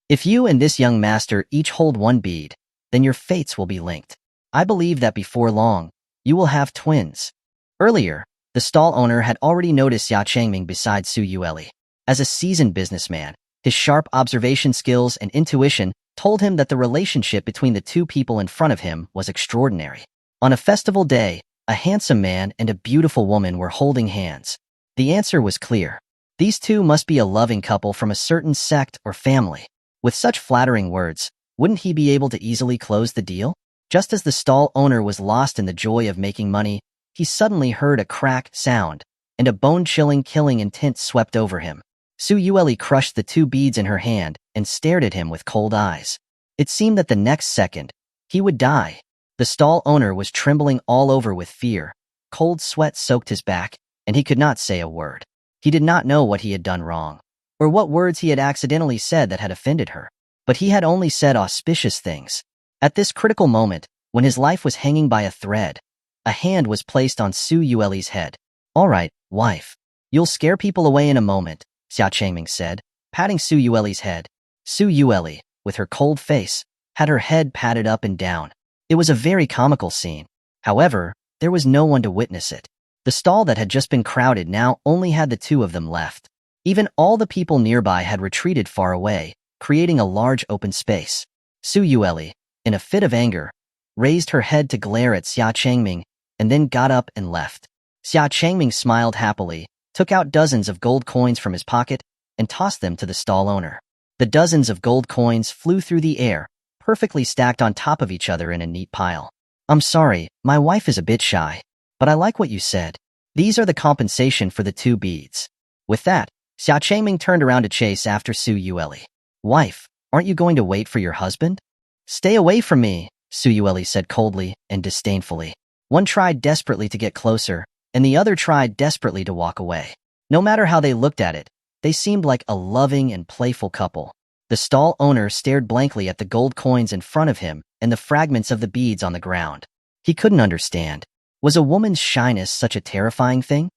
If you and this young master each hold 1 bead, then your fates will be linked. I believe that before long, you will have twins. Earlier, the stall owner had already noticed Xia Changming beside Su Yueli. As a seasoned businessman, his sharp observation skills and intuition told him that the relationship between the 2 people in front of him was extraordinary. On a festival day, a handsome man and a beautiful woman were holding hands. The answer was clear. These 2 must be a loving couple from a certain sect or family. With such flattering words, wouldn't he be able to easily close the deal? Just as the stall owner was lost in the joy of making money, he suddenly heard a crack sound, and a bone-chilling killing intent swept over him. Su Yueli crushed the 2 beads in her hand and stared at him with cold eyes. It seemed that the next second, he would die. The stall owner was trembling all over with fear. Cold sweat soaked his back, and he could not say a word. He did not know what he had done wrong, or what words he had accidentally said that had offended her. But he had only said auspicious things. At this critical moment, when his life was hanging by a thread, a hand was placed on Su Yueli's head. "All right, wife. You'll scare people away in a moment," Xia Changming said, patting Su Yueli's head. Su Yueli, with her cold face, had her head patted up and down. It was a very comical scene. However, there was no one to witness it. The stall that had just been crowded now only had the 2 of them left. Even all the people nearby had retreated far away, creating a large open space. Su Yueli, in a fit of anger, raised her head to glare at Xia Changming, and then got up and left. Xia Changming smiled happily, took out dozens of gold coins from his pocket, and tossed them to the stall owner. The dozens of gold coins flew through the air, perfectly stacked on top of each other in a neat pile. "I'm sorry, my wife is a bit shy, but I like what you said. These are the compensation for the 2 beads." With that, Xia Changming turned around to chase after Su Yueli. "Wife, aren't you going to wait for your husband?" "Stay away from me," Su Yueli said coldly and disdainfully. One tried desperately to get closer, and the other tried desperately to walk away. No matter how they looked at it, they seemed like a loving and playful couple. The stall owner stared blankly at the gold coins in front of him and the fragments of the beads on the ground. He couldn't understand. Was a woman's shyness such a terrifying thing?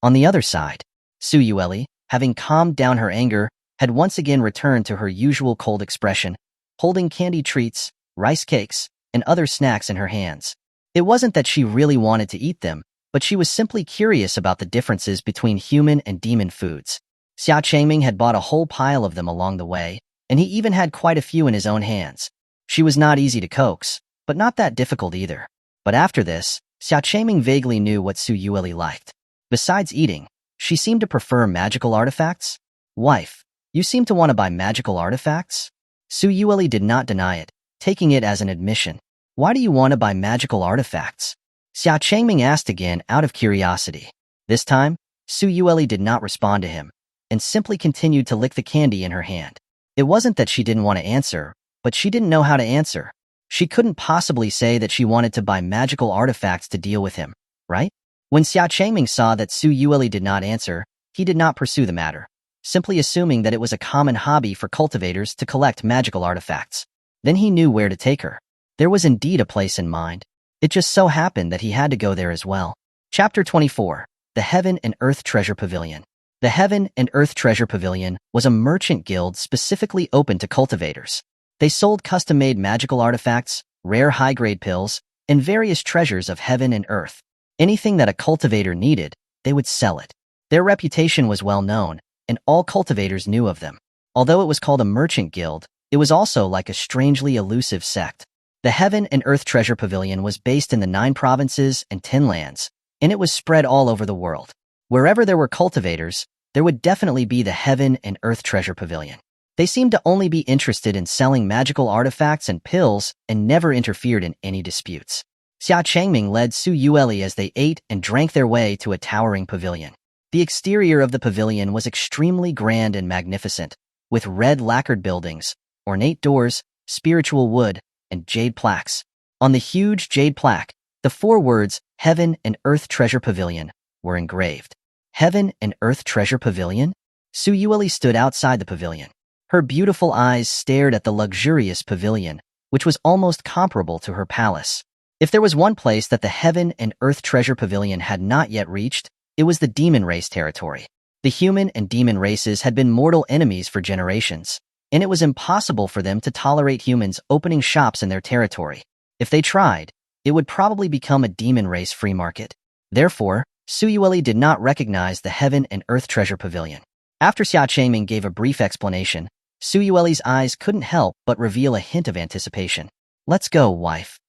On the other side, Su Yueli, having calmed down her anger, had once again returned to her usual cold expression, holding candy treats, rice cakes, and other snacks in her hands. It wasn't that she really wanted to eat them, but she was simply curious about the differences between human and demon foods. Xia Changming had bought a whole pile of them along the way, and he even had quite a few in his own hands. She was not easy to coax, but not that difficult either. But after this, Xia Changming vaguely knew what Su Yueli liked. Besides eating, she seemed to prefer magical artifacts. "Wife, you seem to want to buy magical artifacts?" Su Yueli did not deny it, taking it as an admission. "Why do you want to buy magical artifacts?" Xia Changming asked again out of curiosity. This time, Su Yueli did not respond to him, and simply continued to lick the candy in her hand. It wasn't that she didn't want to answer, but she didn't know how to answer. She couldn't possibly say that she wanted to buy magical artifacts to deal with him, right? When Xia Changming saw that Su Yueli did not answer, he did not pursue the matter, simply assuming that it was a common hobby for cultivators to collect magical artifacts. Then he knew where to take her. There was indeed a place in mind. It just so happened that he had to go there as well. Chapter 24. The Heaven and Earth Treasure Pavilion. The Heaven and Earth Treasure Pavilion was a merchant guild specifically open to cultivators. They sold custom-made magical artifacts, rare high-grade pills, and various treasures of heaven and earth. Anything that a cultivator needed, they would sell it. Their reputation was well known, and all cultivators knew of them. Although it was called a merchant guild, it was also like a strangely elusive sect. The Heaven and Earth Treasure Pavilion was based in the 9 provinces and 10 lands, and it was spread all over the world. Wherever there were cultivators, there would definitely be the Heaven and Earth Treasure Pavilion. They seemed to only be interested in selling magical artifacts and pills and never interfered in any disputes. Xia Changming led Su Yueli as they ate and drank their way to a towering pavilion. The exterior of the pavilion was extremely grand and magnificent, with red lacquered buildings, ornate doors, spiritual wood, and jade plaques. On the huge jade plaque, the 4 words, Heaven and Earth Treasure Pavilion, were engraved. Heaven and Earth Treasure Pavilion? Su Yueli stood outside the pavilion. Her beautiful eyes stared at the luxurious pavilion, which was almost comparable to her palace. If there was one place that the Heaven and Earth Treasure Pavilion had not yet reached, it was the demon race territory. The human and demon races had been mortal enemies for generations, and it was impossible for them to tolerate humans opening shops in their territory. If they tried, it would probably become a demon race free market. Therefore, Su Yueli did not recognize the Heaven and Earth Treasure Pavilion. After Xia Changming gave a brief explanation, Su Yueli's eyes couldn't help but reveal a hint of anticipation. Let's go, wife.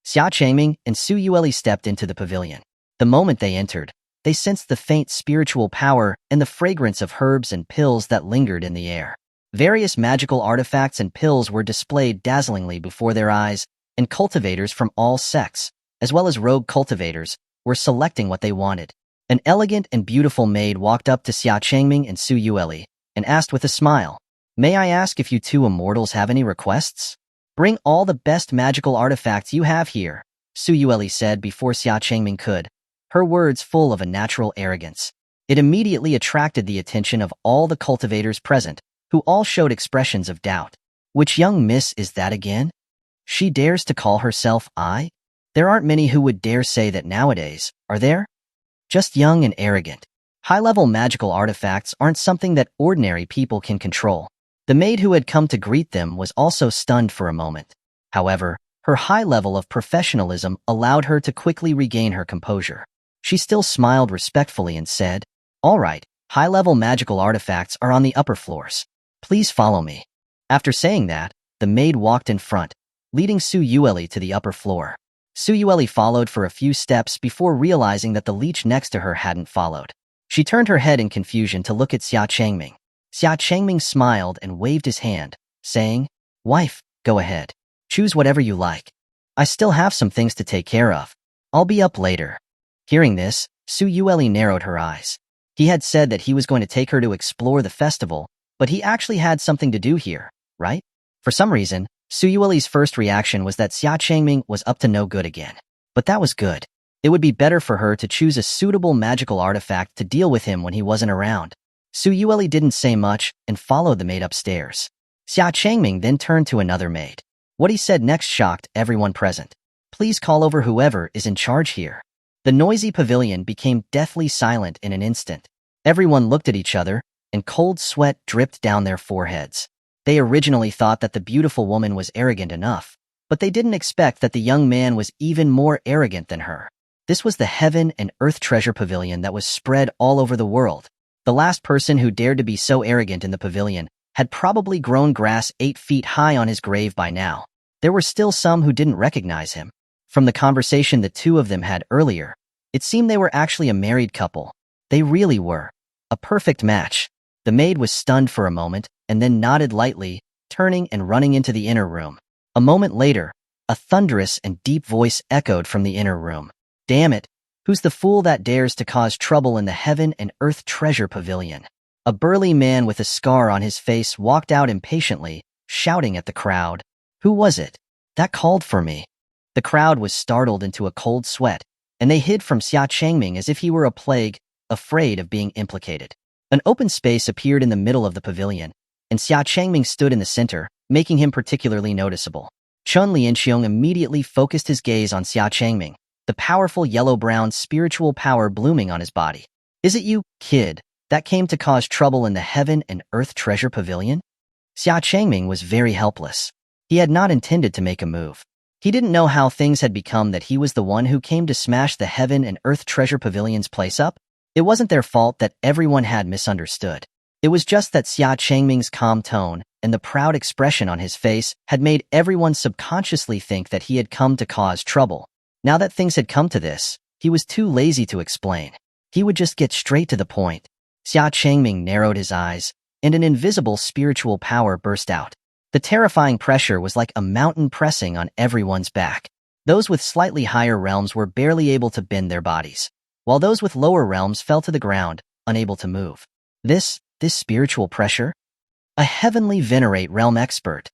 Xia Changming and Su Yueli stepped into the pavilion. The moment they entered, they sensed the faint spiritual power and the fragrance of herbs and pills that lingered in the air. Various magical artifacts and pills were displayed dazzlingly before their eyes, and cultivators from all sects, as well as rogue cultivators, were selecting what they wanted. An elegant and beautiful maid walked up to Xia Changming and Su Yueli and asked with a smile, "May I ask if you 2 immortals have any requests?" "Bring all the best magical artifacts you have here," Su Yueli said before Xia Changming could, her words full of a natural arrogance. It immediately attracted the attention of all the cultivators present, who all showed expressions of doubt. Which young miss is that again? She dares to call herself I? There aren't many who would dare say that nowadays, are there? Just young and arrogant. High-level magical artifacts aren't something that ordinary people can control. The maid who had come to greet them was also stunned for a moment. However, her high level of professionalism allowed her to quickly regain her composure. She still smiled respectfully and said, "All right, high-level magical artifacts are on the upper floors. Please follow me." After saying that, the maid walked in front, leading Su Yueli to the upper floor. Su Yueli followed for a few steps before realizing that the leech next to her hadn't followed. She turned her head in confusion to look at Xia Changming. Xia Changming smiled and waved his hand, saying, "Wife, go ahead. Choose whatever you like. I still have some things to take care of. I'll be up later." Hearing this, Su Yueli narrowed her eyes. He had said that he was going to take her to explore the festival, but he actually had something to do here, right? For some reason, Su Yueli's first reaction was that Xia Changming was up to no good again. But that was good. It would be better for her to choose a suitable magical artifact to deal with him when he wasn't around. Su Yueli didn't say much and followed the maid upstairs. Xia Changming then turned to another maid. What he said next shocked everyone present. "Please call over whoever is in charge here." The noisy pavilion became deathly silent in an instant. Everyone looked at each other, and cold sweat dripped down their foreheads. They originally thought that the beautiful woman was arrogant enough, but they didn't expect that the young man was even more arrogant than her. This was the Heaven and Earth Treasure Pavilion that was spread all over the world. The last person who dared to be so arrogant in the pavilion had probably grown grass 8 feet high on his grave by now. There were still some who didn't recognize him. From the conversation the 2 of them had earlier, it seemed they were actually a married couple. They really were. A perfect match. The maid was stunned for a moment and then nodded lightly, turning and running into the inner room. A moment later, a thunderous and deep voice echoed from the inner room. "Damn it! Who's the fool that dares to cause trouble in the Heaven and Earth Treasure Pavilion?" A burly man with a scar on his face walked out impatiently, shouting at the crowd. "Who was it that called for me?" The crowd was startled into a cold sweat, and they hid from Xia Changming as if he were a plague, afraid of being implicated. An open space appeared in the middle of the pavilion, and Xia Changming stood in the center, making him particularly noticeable. Chun Lianxiong immediately focused his gaze on Xia Changming, the powerful yellow-brown spiritual power blooming on his body. "Is it you, kid, that came to cause trouble in the Heaven and Earth Treasure Pavilion?" Xia Changming was very helpless. He had not intended to make a move. He didn't know how things had become that he was the one who came to smash the Heaven and Earth Treasure Pavilion's place up. It wasn't their fault that everyone had misunderstood. It was just that Xia Changming's calm tone and the proud expression on his face had made everyone subconsciously think that he had come to cause trouble. Now that things had come to this, he was too lazy to explain. He would just get straight to the point. Xia Changming narrowed his eyes, and an invisible spiritual power burst out. The terrifying pressure was like a mountain pressing on everyone's back. Those with slightly higher realms were barely able to bend their bodies, while those with lower realms fell to the ground, unable to move. This spiritual pressure? A heavenly venerate realm expert.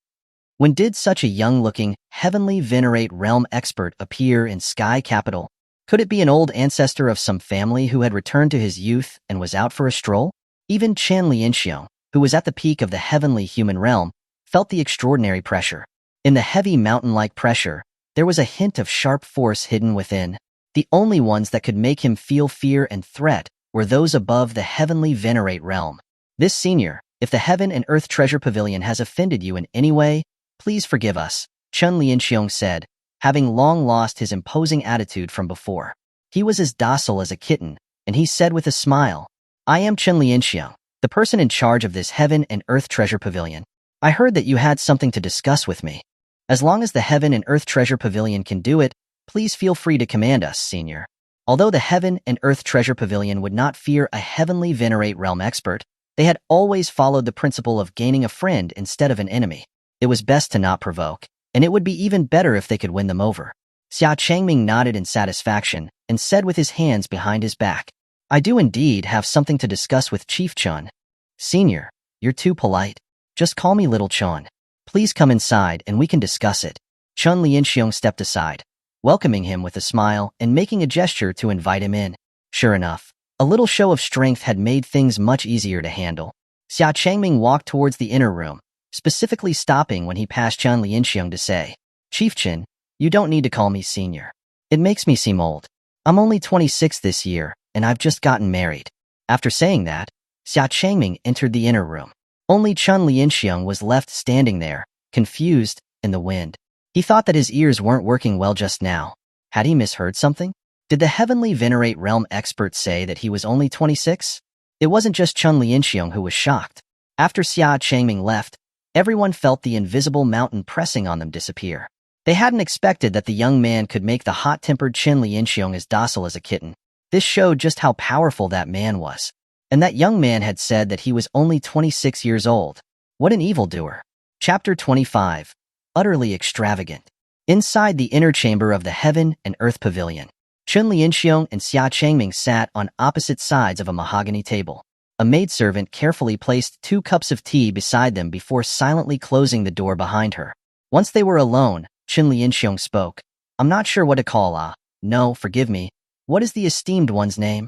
When did such a young-looking, heavenly venerate realm expert appear in Sky Capital? Could it be an old ancestor of some family who had returned to his youth and was out for a stroll? Even Chen Lianxiong, who was at the peak of the heavenly human realm, felt the extraordinary pressure. In the heavy mountain-like pressure, there was a hint of sharp force hidden within. The only ones that could make him feel fear and threat were those above the heavenly venerate realm. This senior, if the Heaven and Earth Treasure Pavilion has offended you in any way, please forgive us, Chen Lianxiong said, having long lost his imposing attitude from before. He was as docile as a kitten, and he said with a smile, I am Chen Lianxiong, the person in charge of this Heaven and Earth Treasure Pavilion. I heard that you had something to discuss with me. As long as the Heaven and Earth Treasure Pavilion can do it, please feel free to command us, senior. Although the Heaven and Earth Treasure Pavilion would not fear a heavenly venerate realm expert, they had always followed the principle of gaining a friend instead of an enemy. It was best to not provoke, and it would be even better if they could win them over. Xia Changming nodded in satisfaction and said with his hands behind his back, I do indeed have something to discuss with Chief Chun. Senior, you're too polite. Just call me Little Chun. Please come inside and we can discuss it. Chen Lianxiong stepped aside, welcoming him with a smile and making a gesture to invite him in. Sure enough, a little show of strength had made things much easier to handle. Xia Changming walked towards the inner room, specifically stopping when he passed Chen Lianxiong to say, Chief Chen, you don't need to call me senior. It makes me seem old. I'm only 26 this year, and I've just gotten married. After saying that, Xia Changming entered the inner room. Only Chen Lianxiong was left standing there, confused, in the wind. He thought that his ears weren't working well just now. Had he misheard something? Did the heavenly venerate realm expert say that he was only 26? It wasn't just Chen Lianxiong who was shocked. After Xia Changming left, everyone felt the invisible mountain pressing on them disappear. They hadn't expected that the young man could make the hot-tempered Chen Lianxiong as docile as a kitten. This showed just how powerful that man was. And that young man had said that he was only 26 years old. What an evildoer. Chapter 25. Utterly extravagant. Inside the inner chamber of the Heaven and Earth Pavilion, Chen Lianxiong and Xia Changming sat on opposite sides of a mahogany table. A maidservant carefully placed 2 cups of tea beside them before silently closing the door behind her. Once they were alone, Chen Lianxiong spoke. I'm not sure what to call No, forgive me. What is the esteemed one's name?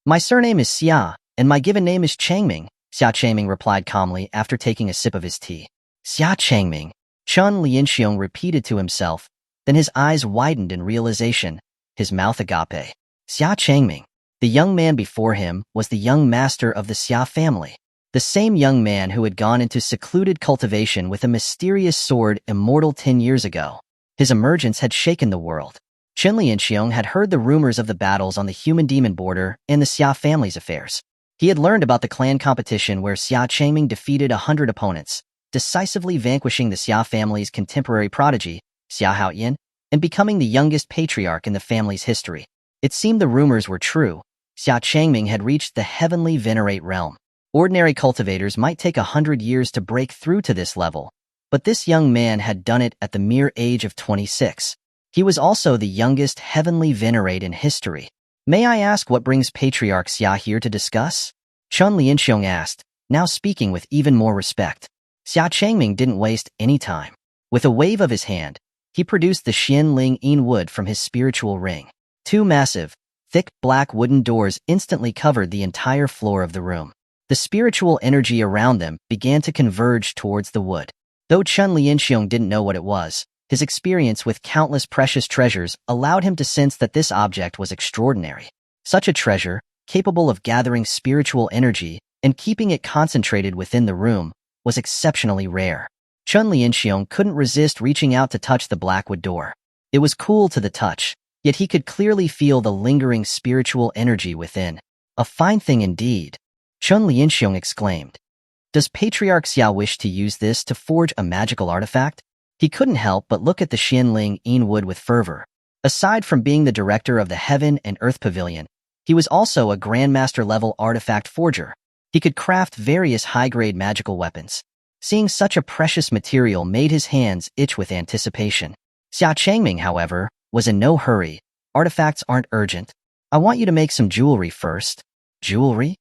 My surname is Xia, and my given name is Changming, Xia Changming replied calmly after taking a sip of his tea. Xia Changming, Chen Lianxiong repeated to himself, then his eyes widened in realization, his mouth agape. Xia Changming. The young man before him was the young master of the Xia family, the same young man who had gone into secluded cultivation with a mysterious Sword Immortal 10 years ago. His emergence had shaken the world. Chen Lianxiong had heard the rumors of the battles on the human-demon border and the Xia family's affairs. He had learned about the clan competition where Xia Changming defeated 100 opponents, decisively vanquishing the Xia family's contemporary prodigy, Xia Haoyan, and becoming the youngest patriarch in the family's history. It seemed the rumors were true. Xia Changming had reached the heavenly venerate realm. Ordinary cultivators might take 100 years to break through to this level, but this young man had done it at the mere age of 26. He was also the youngest heavenly venerate in history. May I ask what brings Patriarch Xia here to discuss? Chen Lianxiong asked, now speaking with even more respect. Xia Changming didn't waste any time. With a wave of his hand, he produced the Xian Ling Yin wood from his spiritual ring. 2 massive, thick black wooden doors instantly covered the entire floor of the room. The spiritual energy around them began to converge towards the wood. Though Chen Lianxiong didn't know what it was, his experience with countless precious treasures allowed him to sense that this object was extraordinary. Such a treasure, capable of gathering spiritual energy and keeping it concentrated within the room, was exceptionally rare. Chun Lianxiong couldn't resist reaching out to touch the blackwood door. It was cool to the touch, yet he could clearly feel the lingering spiritual energy within. A fine thing indeed, Chun Lianxiong exclaimed. Does Patriarch Xia wish to use this to forge a magical artifact? He couldn't help but look at the Xianling Wood with fervor. Aside from being the director of the Heaven and Earth Pavilion, he was also a Grandmaster-level artifact forger. He could craft various high-grade magical weapons. Seeing such a precious material made his hands itch with anticipation. Xia Changming, however, was in no hurry. Artifacts aren't urgent. I want you to make some jewelry first. Jewelry?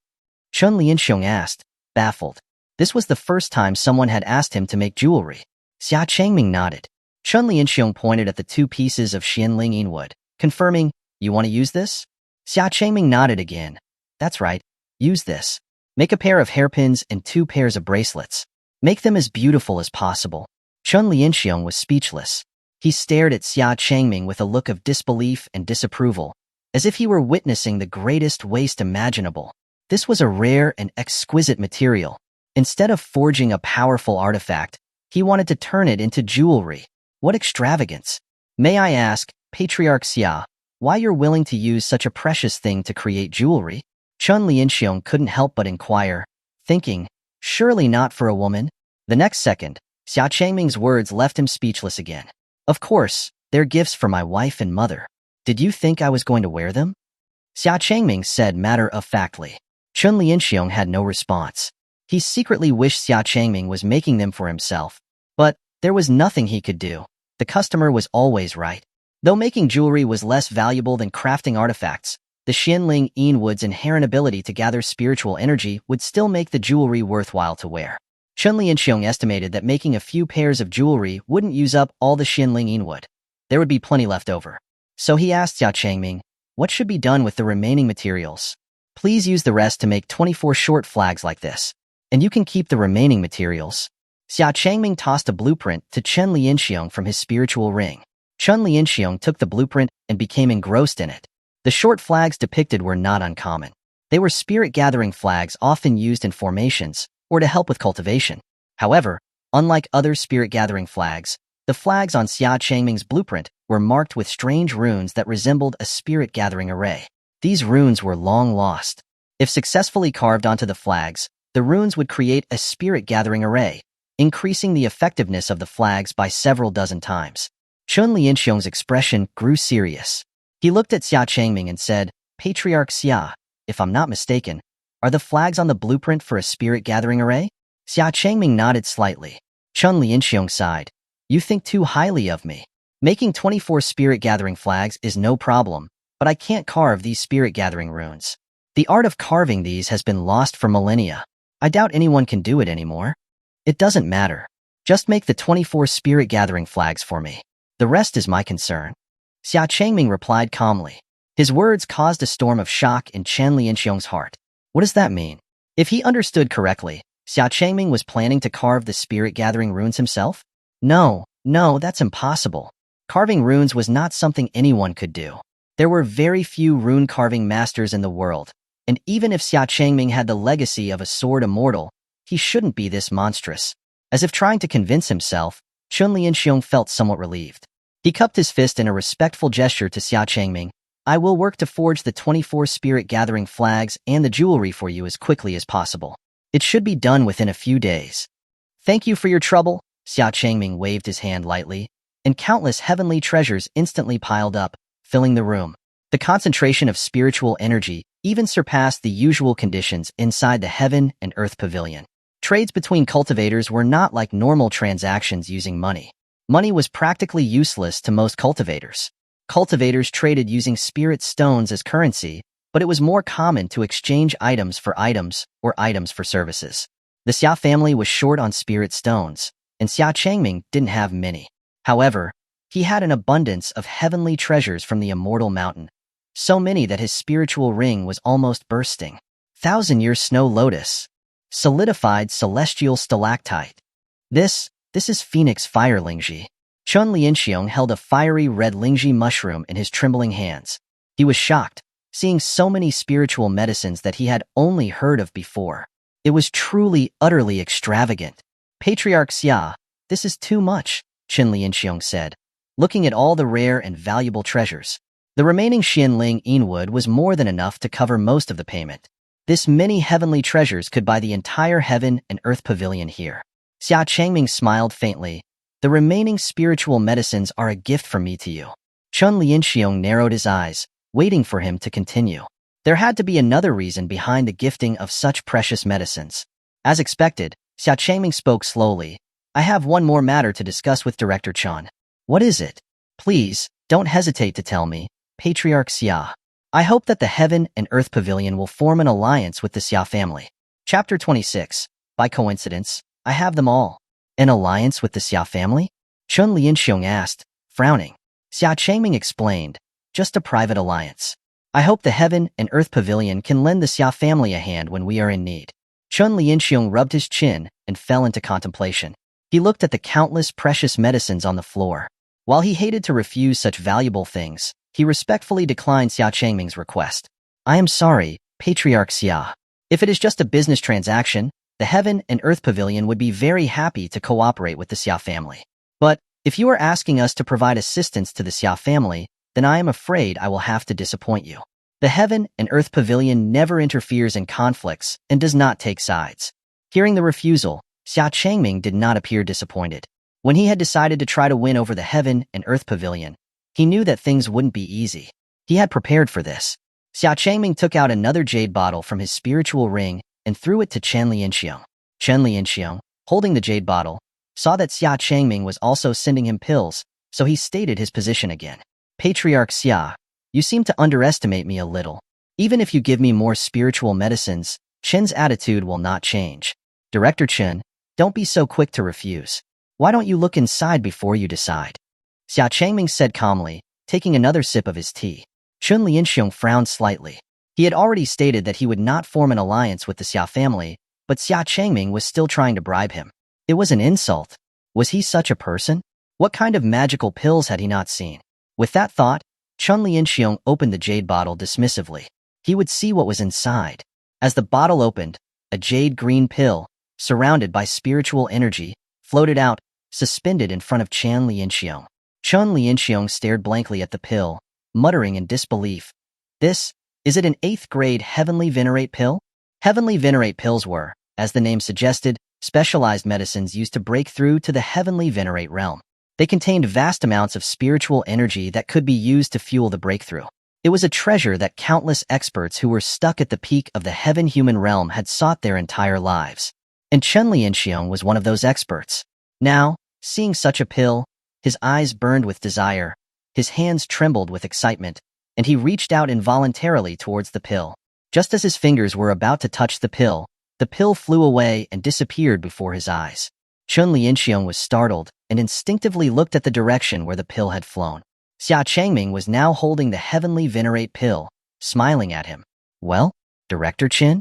Chun Lianxiong asked, baffled. This was the first time someone had asked him to make jewelry. Xia Changming nodded. Chun Lianxiong pointed at the 2 pieces of Xianling wood, confirming, you want to use this? Xia Changming nodded again. That's right, use this. Make a pair of hairpins and 2 pairs of bracelets. Make them as beautiful as possible. Chun Lianxiong was speechless. He stared at Xia Changming with a look of disbelief and disapproval, as if he were witnessing the greatest waste imaginable. This was a rare and exquisite material. Instead of forging a powerful artifact, he wanted to turn it into jewelry. What extravagance! May I ask, Patriarch Xia, why you're willing to use such a precious thing to create jewelry? Chun Lianxiong couldn't help but inquire, thinking, surely not for a woman? The next second, Xia Changming's words left him speechless again. Of course, they're gifts for my wife and mother. Did you think I was going to wear them? Xia Changming said matter-of-factly. Chun Lianxiong had no response. He secretly wished Xia Changming was making them for himself. But there was nothing he could do. The customer was always right. Though making jewelry was less valuable than crafting artifacts, the Xianling Wood's inherent ability to gather spiritual energy would still make the jewelry worthwhile to wear. Chun Lianxiong estimated that making a few pairs of jewelry wouldn't use up all the Xianling wood. There would be plenty left over. So he asked Xia Changming, what should be done with the remaining materials? Please use the rest to make 24 short flags like this. And you can keep the remaining materials. Xia Changming tossed a blueprint to Chun Lianxiong from his spiritual ring. Chun Lianxiong took the blueprint and became engrossed in it. The short flags depicted were not uncommon. They were spirit-gathering flags often used in formations or to help with cultivation. However, unlike other spirit-gathering flags, the flags on Xia Changming's blueprint were marked with strange runes that resembled a spirit-gathering array. These runes were long lost. If successfully carved onto the flags, the runes would create a spirit-gathering array, increasing the effectiveness of the flags by several dozen times. Chun Lianxiong's expression grew serious. He looked at Xia Changming and said, Patriarch Xia, if I'm not mistaken, are the flags on the blueprint for a spirit-gathering array? Xia Changming nodded slightly. Chun Lianxiong sighed. You think too highly of me. Making 24 spirit-gathering flags is no problem, but I can't carve these spirit-gathering runes. The art of carving these has been lost for millennia. I doubt anyone can do it anymore. It doesn't matter. Just make the 24 spirit-gathering flags for me. The rest is my concern. Xia Changming replied calmly. His words caused a storm of shock in Chun Lianxiong's heart. What does that mean? If he understood correctly, Xia Changming was planning to carve the spirit-gathering runes himself? No, that's impossible. Carving runes was not something anyone could do. There were very few rune-carving masters in the world, and even if Xia Changming had the legacy of a Sword Immortal, he shouldn't be this monstrous. As if trying to convince himself, Chun Lianxiong felt somewhat relieved. He cupped his fist in a respectful gesture to Xia Changming. I will work to forge the 24 spirit-gathering flags and the jewelry for you as quickly as possible. It should be done within a few days. Thank you for your trouble. Xia Changming waved his hand lightly, and countless heavenly treasures instantly piled up, filling the room. The concentration of spiritual energy even surpassed the usual conditions inside the Heaven and Earth Pavilion. Trades between cultivators were not like normal transactions using money. Money was practically useless to most cultivators. Cultivators traded using spirit stones as currency, but it was more common to exchange items for items or items for services. The Xia family was short on spirit stones, and Xia Changming didn't have many. However, he had an abundance of heavenly treasures from the Immortal Mountain, so many that his spiritual ring was almost bursting. 1,000-year snow lotus. Solidified celestial stalactite. This is Phoenix Fire Lingji. Chun Lianxiong held a fiery red Lingji mushroom in his trembling hands. He was shocked, seeing so many spiritual medicines that he had only heard of before. It was truly, utterly extravagant. Patriarch Xia, This is too much, Qin Lianxiong said, looking at all the rare and valuable treasures. The remaining Xianling Inwood was more than enough to cover most of the payment. This many heavenly treasures could buy the entire heaven and earth pavilion here. Xia Changming smiled faintly. The remaining spiritual medicines are a gift from me to you. Qin Lianxiong narrowed his eyes, waiting for him to continue. There had to be another reason behind the gifting of such precious medicines. As expected, Xia Changming spoke slowly. I have one more matter to discuss with Director Chen. What is it? Please, don't hesitate to tell me, Patriarch Xia. I hope that the Heaven and Earth Pavilion will form an alliance with the Xia family. Chapter 26. By coincidence, I have them all. An alliance with the Xia family? Qin Lianxiong asked, frowning. Xia Changming explained, just a private alliance. I hope the Heaven and Earth Pavilion can lend the Xia family a hand when we are in need. Qin Lianxiong rubbed his chin and fell into contemplation. He looked at the countless precious medicines on the floor. While he hated to refuse such valuable things, he respectfully declined Xia Changming's request. I am sorry, Patriarch Xia. If it is just a business transaction, the Heaven and Earth Pavilion would be very happy to cooperate with the Xia family. But if you are asking us to provide assistance to the Xia family, then I am afraid I will have to disappoint you. The Heaven and Earth Pavilion never interferes in conflicts and does not take sides. Hearing the refusal, Xia Changming did not appear disappointed. When he had decided to try to win over the Heaven and Earth Pavilion, he knew that things wouldn't be easy. He had prepared for this. Xia Changming took out another jade bottle from his spiritual ring and threw it to Qin Lianxiong. Qin Lianxiong, holding the jade bottle, saw that Xia Changming was also sending him pills, so he stated his position again. Patriarch Xia, you seem to underestimate me a little. Even if you give me more spiritual medicines, Qin's attitude will not change. Director Qin, don't be so quick to refuse. Why don't you look inside before you decide? Xia Changming said calmly, taking another sip of his tea. Qin Lianxiong frowned slightly. He had already stated that he would not form an alliance with the Xia family, but Xia Changming was still trying to bribe him. It was an insult. Was he such a person? What kind of magical pills had he not seen? With that thought, Qin Lianxiong opened the jade bottle dismissively. He would see what was inside. As the bottle opened, a jade green pill, surrounded by spiritual energy, floated out, suspended in front of Qin Lianxiong. Qin Lianxiong stared blankly at the pill, muttering in disbelief. Is it an 8th grade Heavenly Venerate pill? Heavenly Venerate pills were, as the name suggested, specialized medicines used to break through to the Heavenly Venerate realm. They contained vast amounts of spiritual energy that could be used to fuel the breakthrough. It was a treasure that countless experts who were stuck at the peak of the heaven-human realm had sought their entire lives. And Qin Lianxiong was one of those experts. Now, seeing such a pill, his eyes burned with desire, his hands trembled with excitement, and he reached out involuntarily towards the pill. Just as his fingers were about to touch the pill flew away and disappeared before his eyes. Qin Lianxiong was startled and instinctively looked at the direction where the pill had flown. Xia Changming was now holding the Heavenly Venerate pill, smiling at him. Well, Director Qin?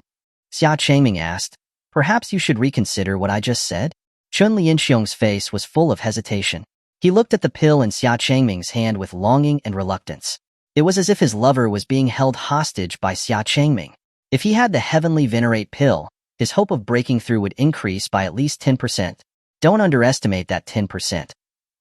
Xia Changming asked. Perhaps you should reconsider what I just said? Qin Lianxiong's face was full of hesitation. He looked at the pill in Xia Changming's hand with longing and reluctance. It was as if his lover was being held hostage by Xia Changming. If he had the Heavenly Venerate pill, his hope of breaking through would increase by at least 10%. Don't underestimate that 10%.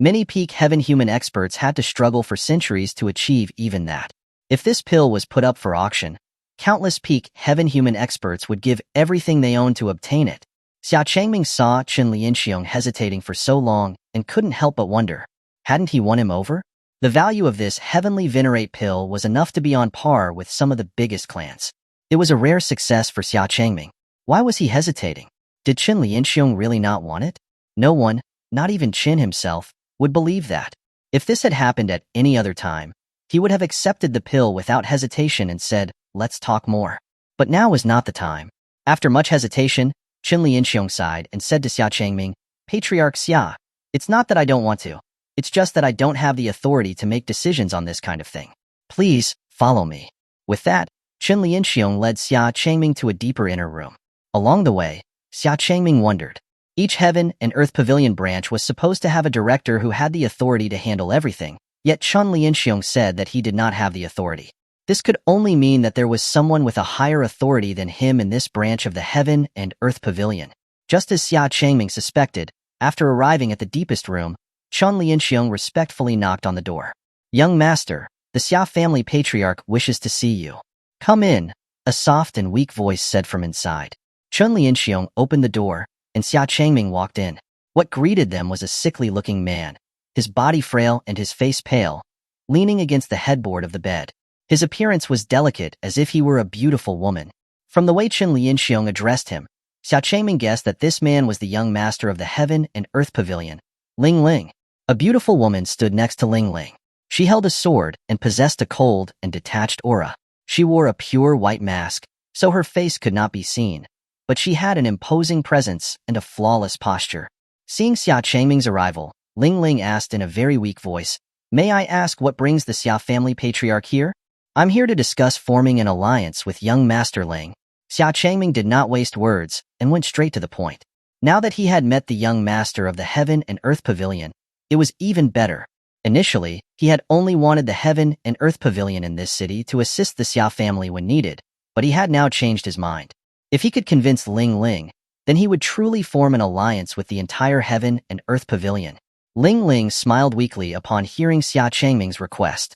Many peak heaven-human experts had to struggle for centuries to achieve even that. If this pill was put up for auction, countless peak heaven-human experts would give everything they owned to obtain it. Xia Changming saw Qin Lianxiong hesitating for so long and couldn't help but wonder, hadn't he won him over? The value of this Heavenly Venerate pill was enough to be on par with some of the biggest clans. It was a rare success for Xia Changming. Why was he hesitating? Did Qin Lianxiong really not want it? No one, not even Qin himself, would believe that. If this had happened at any other time, he would have accepted the pill without hesitation and said, let's talk more. But now was not the time. After much hesitation, Qin Lianxiong sighed and said to Xia Changming, Patriarch Xia, it's not that I don't want to. It's just that I don't have the authority to make decisions on this kind of thing. Please, follow me. With that, Qin Lianxiong led Xia Changming to a deeper inner room. Along the way, Xia Changming wondered. Each Heaven and Earth Pavilion branch was supposed to have a director who had the authority to handle everything, yet Qin Lianxiong said that he did not have the authority. This could only mean that there was someone with a higher authority than him in this branch of the Heaven and Earth Pavilion. Just as Xia Changming suspected, After arriving at the deepest room, Chun Lianxiong respectfully knocked on the door. "Young master, the Xia family patriarch wishes to see you." "Come in," a soft and weak voice said from inside. Chun Lianxiong opened the door, and Xia Changming walked in. What greeted them was a sickly-looking man, his body frail and his face pale, leaning against the headboard of the bed. His appearance was delicate, as if he were a beautiful woman. From the way Chun Lianxiong addressed him, Xia Changming guessed that this man was the young master of the Heaven and Earth Pavilion, Ling Ling. A beautiful woman stood next to Ling Ling. She held a sword and possessed a cold and detached aura. She wore a pure white mask, so her face could not be seen, but she had an imposing presence and a flawless posture. Seeing Xia Changming's arrival, Ling Ling asked in a very weak voice, "May I ask what brings the Xia family patriarch here?" "I'm here to discuss forming an alliance with young Master Ling." Xia Changming did not waste words and went straight to the point. Now that he had met the young master of the Heaven and Earth Pavilion, it was even better. Initially, he had only wanted the Heaven and Earth Pavilion in this city to assist the Xia family when needed, but he had now changed his mind. If he could convince Ling Ling, then he would truly form an alliance with the entire Heaven and Earth Pavilion. Ling Ling smiled weakly upon hearing Xia Changming's request.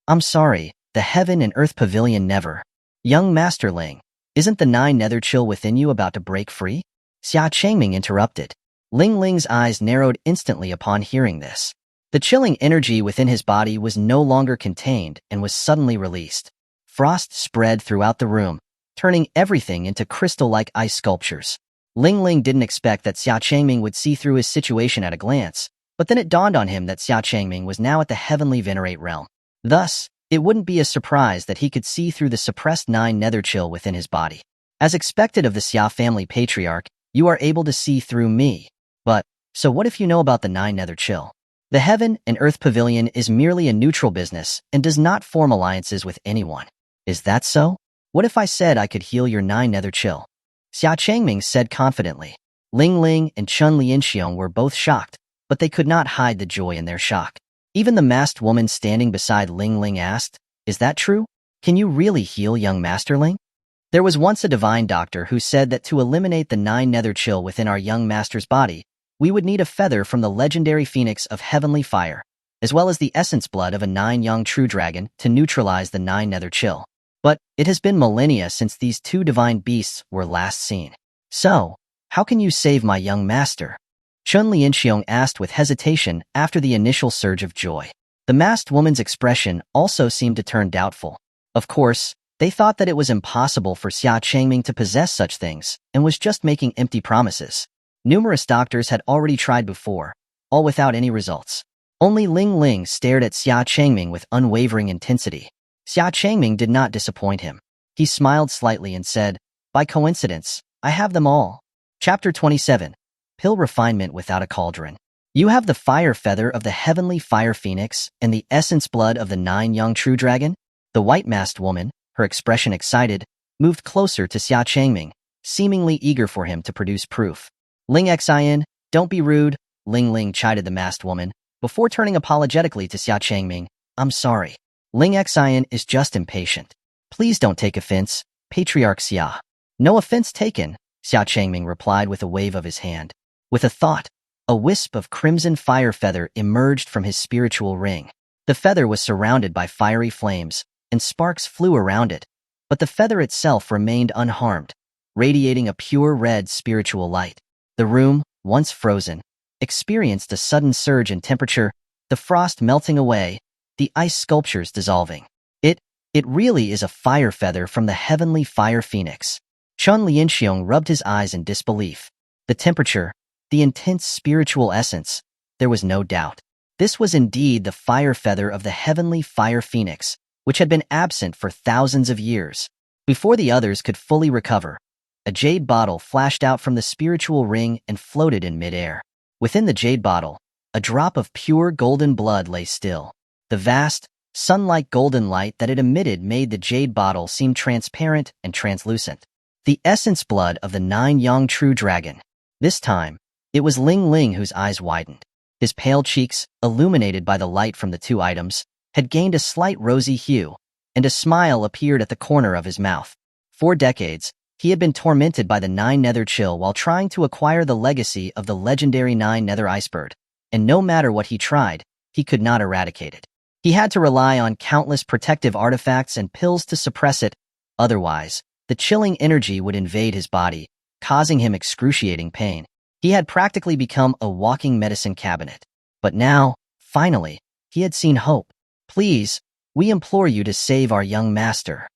"I'm sorry, the Heaven and Earth Pavilion never." "Young Master Ling, isn't the nine nether chill within you about to break free?" Xia Changming interrupted. Ling Ling's eyes narrowed instantly upon hearing this. The chilling energy within his body was no longer contained and was suddenly released. Frost spread throughout the room, turning everything into crystal-like ice sculptures. Ling Ling didn't expect that Xia Changming would see through his situation at a glance, but then it dawned on him that Xia Changming was now at the heavenly venerate realm. Thus, it wouldn't be a surprise that he could see through the suppressed nine nether chill within his body. As expected of the Xia family patriarch, you are able to see through me. But, so what if you know about the nine nether chill? The Heaven and Earth Pavilion is merely a neutral business and does not form alliances with anyone. Is that so? What if I said I could heal your nine nether chill? Xia Changming said confidently. Ling Ling and Chun Lianxiong were both shocked, but they could not hide the joy in their shock. Even the masked woman standing beside Ling Ling asked, "Is that true? Can you really heal young Master Ling?" There was once a divine doctor who said that to eliminate the nine nether chill within our young master's body, we would need a feather from the legendary phoenix of heavenly fire, as well as the essence blood of a nine-young true dragon to neutralize the nine nether chill. But it has been millennia since these two divine beasts were last seen. So, how can you save my young master? Chun Lianxiong asked with hesitation after the initial surge of joy. The masked woman's expression also seemed to turn doubtful. Of course, they thought that it was impossible for Xia Changming to possess such things and was just making empty promises. Numerous doctors had already tried before, all without any results. Only Ling Ling stared at Xia Changming with unwavering intensity. Xia Changming did not disappoint him. He smiled slightly and said, "By coincidence, I have them all." Chapter 27. Pill Refinement Without a Cauldron. You have the fire feather of the heavenly fire phoenix and the essence blood of the nine-young true dragon? The white-masked woman, her expression excited, moved closer to Xia Changming, seemingly eager for him to produce proof. "Ling Xin, don't be rude," Ling Ling chided the masked woman, before turning apologetically to Xia Changming. "I'm sorry. Ling Xin is just impatient. Please don't take offense, Patriarch Xia." "No offense taken," Xia Changming replied with a wave of his hand. With a thought, a wisp of crimson fire feather emerged from his spiritual ring. The feather was surrounded by fiery flames, and sparks flew around it, but the feather itself remained unharmed, radiating a pure red spiritual light. The room, once frozen, experienced a sudden surge in temperature, the frost melting away, the ice sculptures dissolving. It really is a fire feather from the heavenly fire phoenix. Chun Lianxiong rubbed his eyes in disbelief. The temperature, the intense spiritual essence, there was no doubt. This was indeed the fire feather of the heavenly fire phoenix, which had been absent for thousands of years. Before the others could fully recover, a jade bottle flashed out from the spiritual ring and floated in midair. Within the jade bottle, a drop of pure golden blood lay still. The vast, sun-like golden light that it emitted made the jade bottle seem transparent and translucent. The essence blood of the nine-young true dragon. This time, it was Ling Ling whose eyes widened. His pale cheeks, illuminated by the light from the two items, had gained a slight rosy hue, and a smile appeared at the corner of his mouth. For decades, He had been tormented by the 9 Nether Chill while trying to acquire the legacy of the legendary 9 Nether Icebird, and no matter what he tried, he could not eradicate it. He had to rely on countless protective artifacts and pills to suppress it, otherwise, the chilling energy would invade his body, causing him excruciating pain. He had practically become a walking medicine cabinet. But now, finally, he had seen hope. Please, we implore you to save our young master.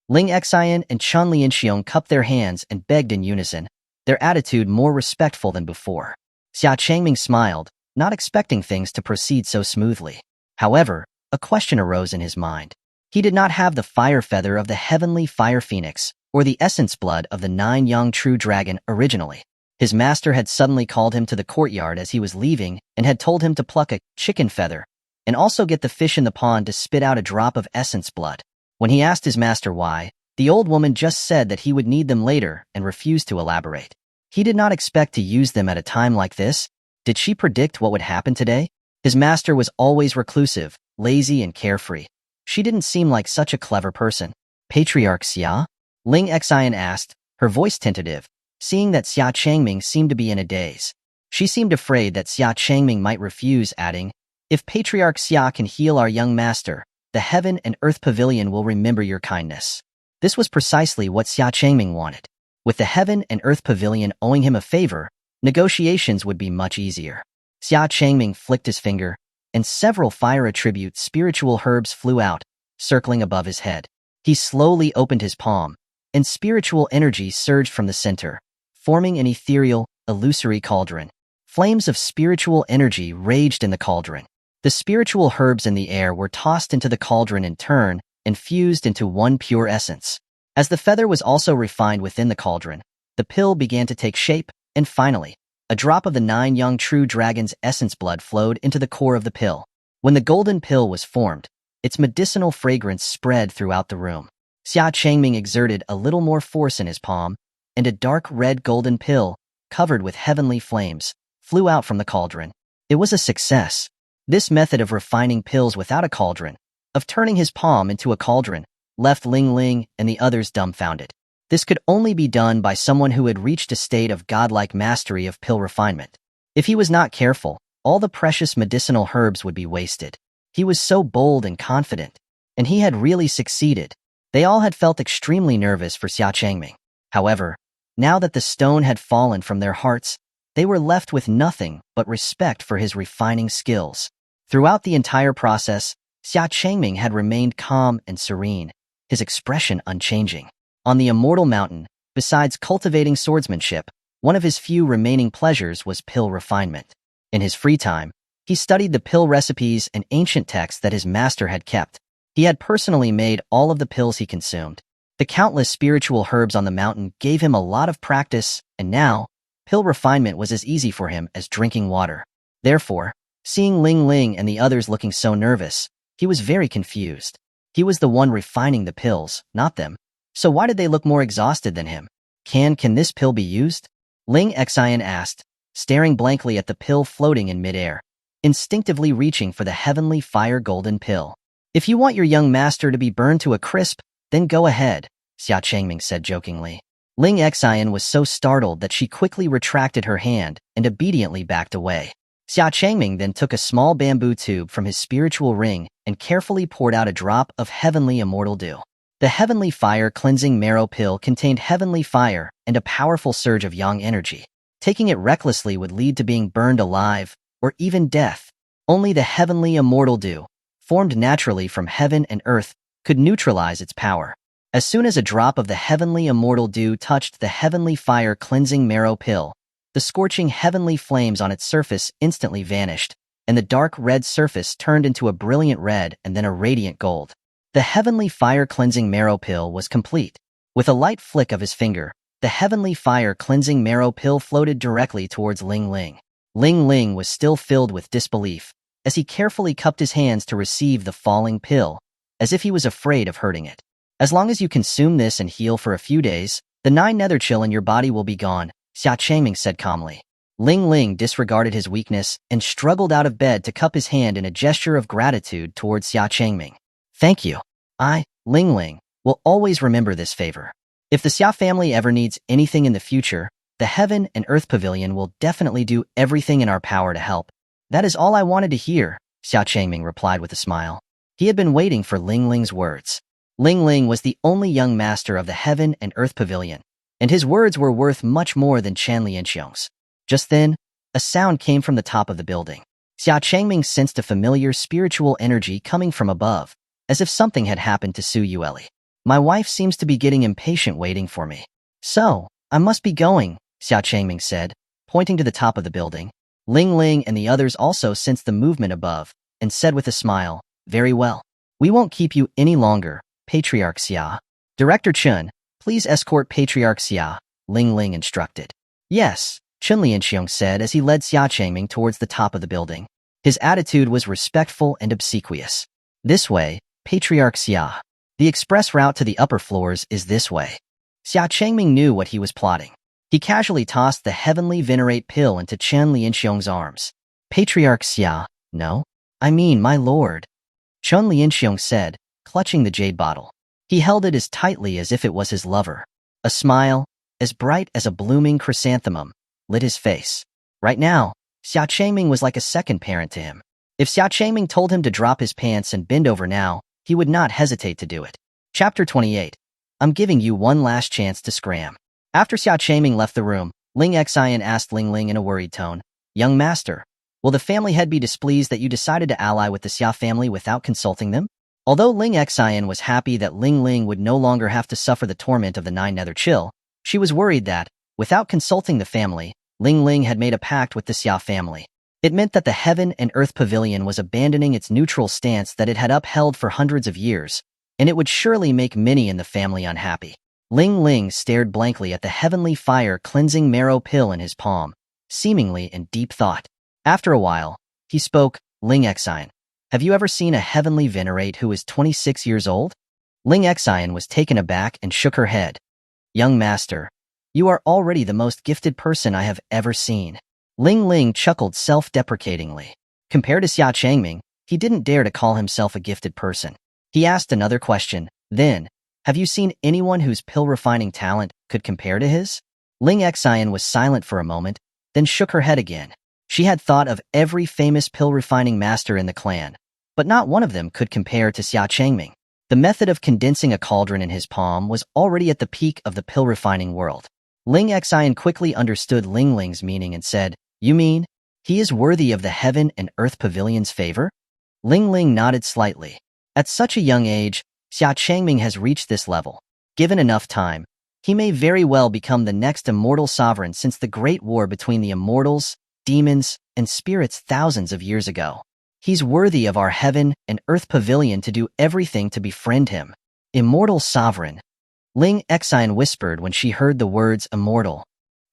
Ling Xian and Chun Lianxiong cupped their hands and begged in unison, their attitude more respectful than before. Xia Changming smiled, not expecting things to proceed so smoothly. However, a question arose in his mind. He did not have the fire feather of the heavenly fire phoenix or the essence blood of the 9 young true dragon originally. His master had suddenly called him to the courtyard as he was leaving and had told him to pluck a chicken feather and also get the fish in the pond to spit out a drop of essence blood. When he asked his master why, the old woman just said that he would need them later and refused to elaborate. He did not expect to use them at a time like this. Did she predict what would happen today? His master was always reclusive, lazy, and carefree. She didn't seem like such a clever person. Patriarch Xia? Ling Xian asked, her voice tentative, seeing that Xia Changming seemed to be in a daze. She seemed afraid that Xia Changming might refuse, adding, "If Patriarch Xia can heal our young master, the Heaven and Earth Pavilion will remember your kindness." This was precisely what Xia Changming wanted. With the Heaven and Earth Pavilion owing him a favor, negotiations would be much easier. Xia Changming flicked his finger, and several fire attribute spiritual herbs flew out, circling above his head. He slowly opened his palm, and spiritual energy surged from the center, forming an ethereal, illusory cauldron. Flames of spiritual energy raged in the cauldron. The spiritual herbs in the air were tossed into the cauldron in turn and fused into one pure essence. As the feather was also refined within the cauldron, the pill began to take shape, and finally, a drop of the 9 young true dragon's essence blood flowed into the core of the pill. When the golden pill was formed, its medicinal fragrance spread throughout the room. Xia Changming exerted a little more force in his palm, and a dark red golden pill, covered with heavenly flames, flew out from the cauldron. It was a success. This method of refining pills without a cauldron, of turning his palm into a cauldron, left Ling Ling and the others dumbfounded. This could only be done by someone who had reached a state of godlike mastery of pill refinement. If he was not careful, all the precious medicinal herbs would be wasted. He was so bold and confident, and he had really succeeded. They all had felt extremely nervous for Xia Changming. However, now that the stone had fallen from their hearts, they were left with nothing but respect for his refining skills. Throughout the entire process, Xia Changming had remained calm and serene, his expression unchanging. On the Immortal Mountain, besides cultivating swordsmanship, one of his few remaining pleasures was pill refinement. In his free time, he studied the pill recipes and ancient texts that his master had kept. He had personally made all of the pills he consumed. The countless spiritual herbs on the mountain gave him a lot of practice, and now, pill refinement was as easy for him as drinking water. Therefore, seeing Ling Ling and the others looking so nervous, he was very confused. He was the one refining the pills, not them. So why did they look more exhausted than him? Can this pill be used? Ling Xian asked, staring blankly at the pill floating in midair, instinctively reaching for the heavenly fire golden pill. "If you want your young master to be burned to a crisp, then go ahead," Xia Changming said jokingly. Ling Xian was so startled that she quickly retracted her hand and obediently backed away. Xia Changming then took a small bamboo tube from his spiritual ring and carefully poured out a drop of heavenly immortal dew. The heavenly fire cleansing marrow pill contained heavenly fire and a powerful surge of yang energy. Taking it recklessly would lead to being burned alive, or even death. Only the heavenly immortal dew, formed naturally from heaven and earth, could neutralize its power. As soon as a drop of the heavenly immortal dew touched the heavenly fire cleansing marrow pill, the scorching heavenly flames on its surface instantly vanished, and the dark red surface turned into a brilliant red and then a radiant gold. The heavenly fire cleansing marrow pill was complete. With a light flick of his finger, the heavenly fire cleansing marrow pill floated directly towards Ling Ling. Ling Ling was still filled with disbelief, as he carefully cupped his hands to receive the falling pill, as if he was afraid of hurting it. "As long as you consume this and heal for a few days, the 9 nether chill in your body will be gone," Xia Changming said calmly. Ling Ling disregarded his weakness and struggled out of bed to cup his hand in a gesture of gratitude towards Xia Changming. "Thank you. I, Ling Ling, will always remember this favor." If the Xia family ever needs anything in the future, the Heaven and Earth Pavilion will definitely do everything in our power to help. That is all I wanted to hear, Xia Changming replied with a smile. He had been waiting for Ling Ling's words. Ling Ling was the only young master of the Heaven and Earth Pavilion, and his words were worth much more than Chan Lianxiong's. Just then, a sound came from the top of the building. Xia Changming sensed a familiar spiritual energy coming from above, as if something had happened to Su Yueli. My wife seems to be getting impatient waiting for me. So, I must be going, Xia Changming said, pointing to the top of the building. Ling Ling and the others also sensed the movement above, and said with a smile, very well. We won't keep you any longer, Patriarch Xia. Director Chun, please escort Patriarch Xia, Ling Ling instructed. Yes, Chun Lianxiong said as he led Xia Changming towards the top of the building. His attitude was respectful and obsequious. This way, Patriarch Xia. The express route to the upper floors is this way. Xia Changming knew what he was plotting. He casually tossed the heavenly venerate pill into Chen Lianxiong's arms. Patriarch Xia, no? I mean, my lord. Chen Lianxiong said, clutching the jade bottle. He held it as tightly as if it was his lover. A smile, as bright as a blooming chrysanthemum, lit his face. Right now, Xia Changming was like a second parent to him. If Xia Changming told him to drop his pants and bend over now, he would not hesitate to do it. Chapter 28. I'm giving you one last chance to scram. After Xia Changming left the room, Ling Xian asked Ling Ling in a worried tone, Young master, will the family head be displeased that you decided to ally with the Xia family without consulting them? Although Ling Xian was happy that Ling Ling would no longer have to suffer the torment of the Nine Nether Chill, she was worried that, without consulting the family, Ling Ling had made a pact with the Xia family. It meant that the Heaven and Earth Pavilion was abandoning its neutral stance that it had upheld for hundreds of years, and it would surely make many in the family unhappy. Ling Ling stared blankly at the heavenly fire-cleansing marrow pill in his palm, seemingly in deep thought. After a while, he spoke, Ling Xian, have you ever seen a heavenly venerate who is 26 years old? Ling Xian was taken aback and shook her head. Young master, you are already the most gifted person I have ever seen. Ling Ling chuckled self-deprecatingly. Compared to Xia Changming, he didn't dare to call himself a gifted person. He asked another question, then, have you seen anyone whose pill-refining talent could compare to his? Ling Xian was silent for a moment, then shook her head again. She had thought of every famous pill-refining master in the clan, but not one of them could compare to Xia Changming. The method of condensing a cauldron in his palm was already at the peak of the pill-refining world. Ling Xian quickly understood Ling Ling's meaning and said, You mean, he is worthy of the Heaven and Earth Pavilion's favor? Ling Ling nodded slightly. At such a young age, Xia Changming has reached this level. Given enough time, he may very well become the next immortal sovereign since the great war between the immortals, demons, and spirits thousands of years ago. He's worthy of our Heaven and Earth Pavilion to do everything to befriend him. Immortal sovereign. Ling Xian whispered when she heard the words immortal.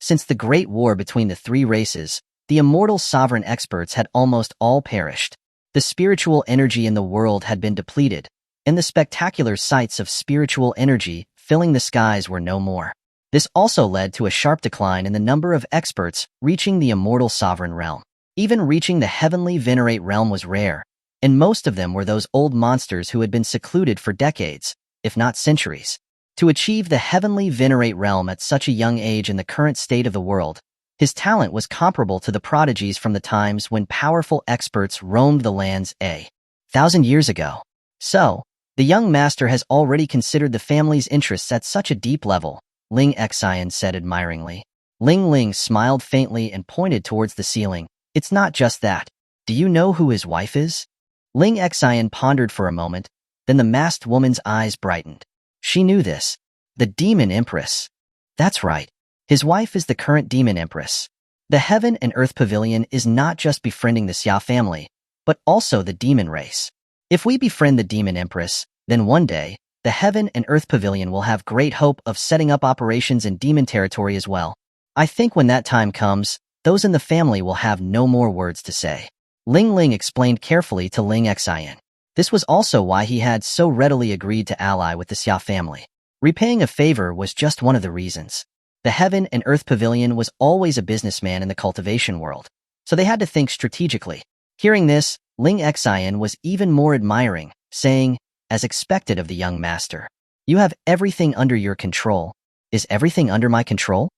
Since the great war between the three races, the immortal sovereign experts had almost all perished. The spiritual energy in the world had been depleted, and the spectacular sights of spiritual energy filling the skies were no more. This also led to a sharp decline in the number of experts reaching the immortal sovereign realm. Even reaching the heavenly venerate realm was rare, and most of them were those old monsters who had been secluded for decades, if not centuries. To achieve the heavenly venerate realm at such a young age in the current state of the world, his talent was comparable to the prodigies from the times when powerful experts roamed the lands 1,000 years ago. So, the young master has already considered the family's interests at such a deep level, Ling Xian said admiringly. Ling Ling smiled faintly and pointed towards the ceiling. It's not just that. Do you know who his wife is? Ling Xian pondered for a moment, then the masked woman's eyes brightened. She knew this. The Demon Empress. That's right. His wife is the current Demon Empress. The Heaven and Earth Pavilion is not just befriending the Xia family, but also the demon race. If we befriend the Demon Empress, then one day, the Heaven and Earth Pavilion will have great hope of setting up operations in demon territory as well. I think when that time comes, those in the family will have no more words to say. Ling Ling explained carefully to Ling Xian. This was also why he had so readily agreed to ally with the Xia family. Repaying a favor was just one of the reasons. The Heaven and Earth Pavilion was always a businessman in the cultivation world, so they had to think strategically. Hearing this, Ling Xian was even more admiring, saying, as expected of the young master, you have everything under your control, Is everything under my control?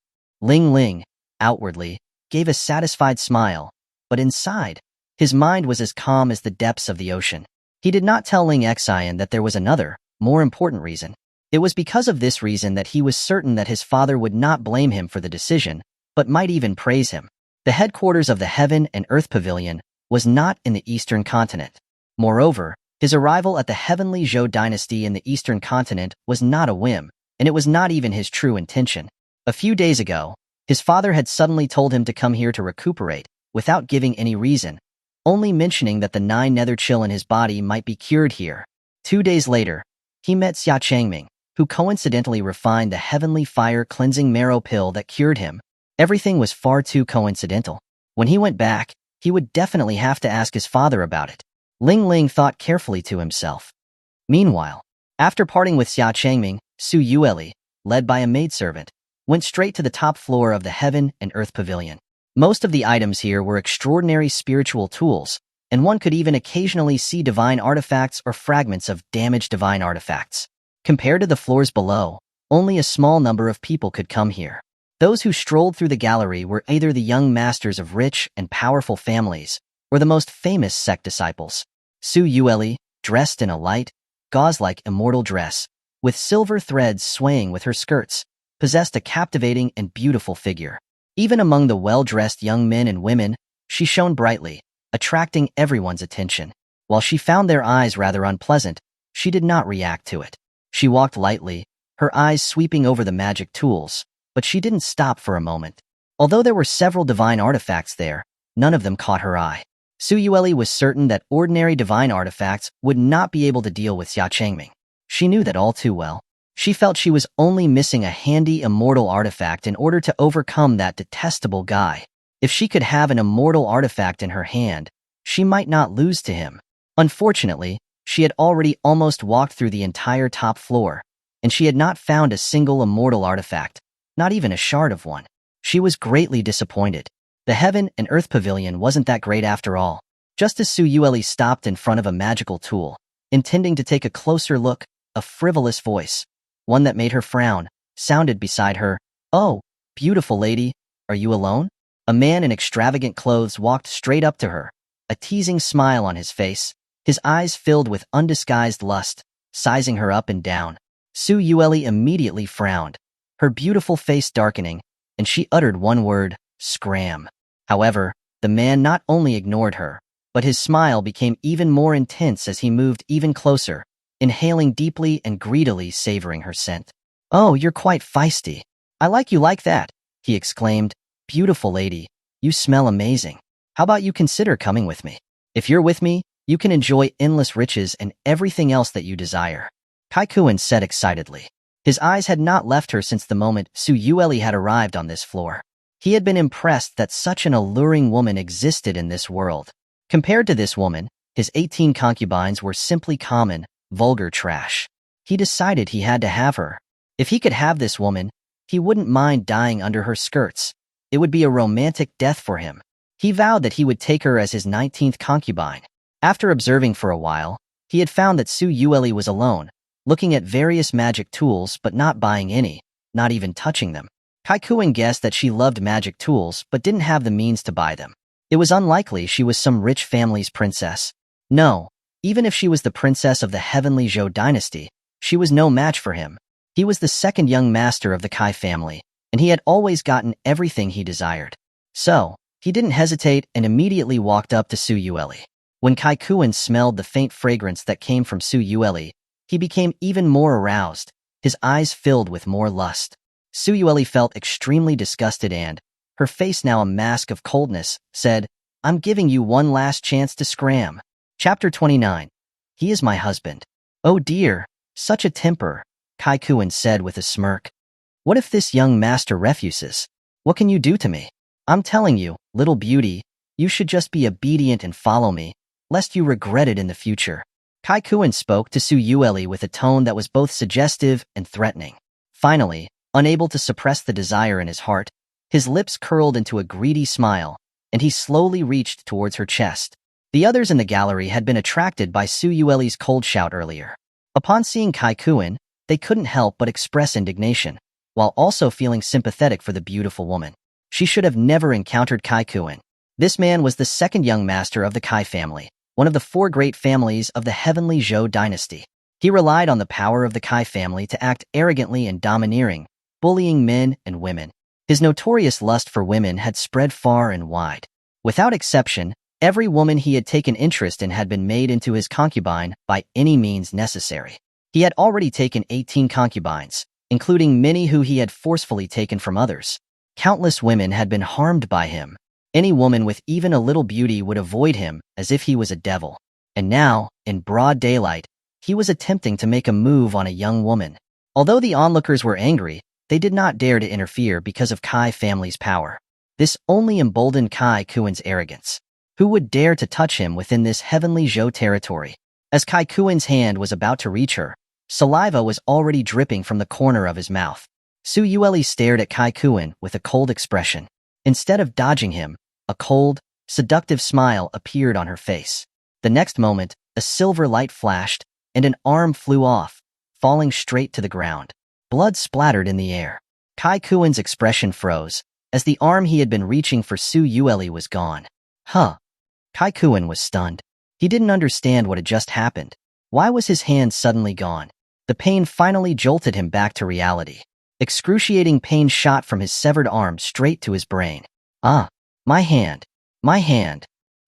Ling Ling, outwardly, gave a satisfied smile, but inside, his mind was as calm as the depths of the ocean. He did not tell Ling Xian that there was another, more important reason. It was because of this reason that he was certain that his father would not blame him for the decision, but might even praise him. The headquarters of the Heaven and Earth Pavilion was not in the Eastern Continent. Moreover, his arrival at the Heavenly Zhou Dynasty in the Eastern Continent was not a whim, and it was not even his true intention. A few days ago, his father had suddenly told him to come here to recuperate, without giving any reason, only mentioning that the 9 nether chill in his body might be cured here. 2 days later, he met Xia Changming, who coincidentally refined the heavenly fire cleansing marrow pill that cured him. Everything was far too coincidental. When he went back, he would definitely have to ask his father about it. Ling Ling thought carefully to himself. Meanwhile, after parting with Xia Changming, Su Yueli, led by a maidservant, went straight to the top floor of the Heaven and Earth Pavilion. Most of the items here were extraordinary spiritual tools, and one could even occasionally see divine artifacts or fragments of damaged divine artifacts. Compared to the floors below, only a small number of people could come here. Those who strolled through the gallery were either the young masters of rich and powerful families, or the most famous sect disciples. Su Yueli, dressed in a light, gauze-like immortal dress, with silver threads swaying with her skirts, possessed a captivating and beautiful figure. Even among the well-dressed young men and women, she shone brightly, attracting everyone's attention. While she found their eyes rather unpleasant, she did not react to it. She walked lightly, her eyes sweeping over the magic tools, but she didn't stop for a moment. Although there were several divine artifacts there, none of them caught her eye. Su Yueli was certain that ordinary divine artifacts would not be able to deal with Xia Changming. She knew that all too well. She felt she was only missing a handy immortal artifact in order to overcome that detestable guy. If she could have an immortal artifact in her hand, she might not lose to him. Unfortunately, she had already almost walked through the entire top floor, and she had not found a single immortal artifact, not even a shard of one. She was greatly disappointed. The Heaven and Earth Pavilion wasn't that great after all. Just as Su Yueli stopped in front of a magical tool, intending to take a closer look, a frivolous voice, one that made her frown, sounded beside her. "Oh, beautiful lady, are you alone?" A man in extravagant clothes walked straight up to her, a teasing smile on his face, his eyes filled with undisguised lust, sizing her up and down. Su Yueli immediately frowned, her beautiful face darkening, and she uttered one word, "Scram." However, the man not only ignored her, but his smile became even more intense as he moved even closer, inhaling deeply and greedily savoring her scent. "Oh, you're quite feisty. I like you like that," he exclaimed. "Beautiful lady, you smell amazing. How about you consider coming with me? If you're with me, you can enjoy endless riches and everything else that you desire," Kaikuin said excitedly. His eyes had not left her since the moment Su Yueli had arrived on this floor. He had been impressed that such an alluring woman existed in this world. Compared to this woman, his 18 concubines were simply common, vulgar trash. He decided he had to have her. If he could have this woman, he wouldn't mind dying under her skirts. It would be a romantic death for him. He vowed that he would take her as his 19th concubine. After observing for a while, he had found that Su Yueli was alone, looking at various magic tools but not buying any, not even touching them. Kaikuin guessed that she loved magic tools but didn't have the means to buy them. It was unlikely she was some rich family's princess. No, even if she was the princess of the Heavenly Zhou Dynasty, she was no match for him. He was the second young master of the Kai family, and he had always gotten everything he desired. So, he didn't hesitate and immediately walked up to Su Yueli. When Kaikuin smelled the faint fragrance that came from Su Yueli, he became even more aroused, his eyes filled with more lust. Su Yueli felt extremely disgusted and, her face now a mask of coldness, said, "I'm giving you one last chance to scram." Chapter 29. He is my husband. "Oh dear, such a temper," Kaikuin said with a smirk. "What if this young master refuses? What can you do to me? I'm telling you, little beauty, you should just be obedient and follow me, lest you regret it in the future." Kaikuin spoke to Su Yueli with a tone that was both suggestive and threatening. Finally, unable to suppress the desire in his heart, his lips curled into a greedy smile, and he slowly reached towards her chest. The others in the gallery had been attracted by Su Yueli's cold shout earlier. Upon seeing Kaikuin, they couldn't help but express indignation. while also feeling sympathetic for the beautiful woman. She should have never encountered Kai Kuan. This man was the second young master of the Kai family, one of the four great families of the heavenly Zhou Dynasty. He relied on the power of the Kai family to act arrogantly and domineering, bullying men and women. His notorious lust for women had spread far and wide. Without exception, every woman he had taken interest in had been made into his concubine by any means necessary. He had already taken 18 concubines, including many who he had forcefully taken from others. Countless women had been harmed by him. Any woman with even a little beauty would avoid him as if he was a devil. And now, in broad daylight, he was attempting to make a move on a young woman. Although the onlookers were angry, they did not dare to interfere because of Kai family's power. This only emboldened Kai Kuan's arrogance. Who would dare to touch him within this heavenly Zhou territory? As Kai Kuan's hand was about to reach her, saliva was already dripping from the corner of his mouth. Xuanhuan stared at Kai Kuan with a cold expression. Instead of dodging him, a cold, seductive smile appeared on her face. The next moment, a silver light flashed, and an arm flew off, falling straight to the ground. Blood splattered in the air. Kai Kuan's expression froze, as the arm he had been reaching for Xuanhuan was gone. Huh. Kai Kuan was stunned. He didn't understand what had just happened. Why was his hand suddenly gone? The pain finally jolted him back to reality. Excruciating pain shot from his severed arm straight to his brain. Ah, my hand. My hand.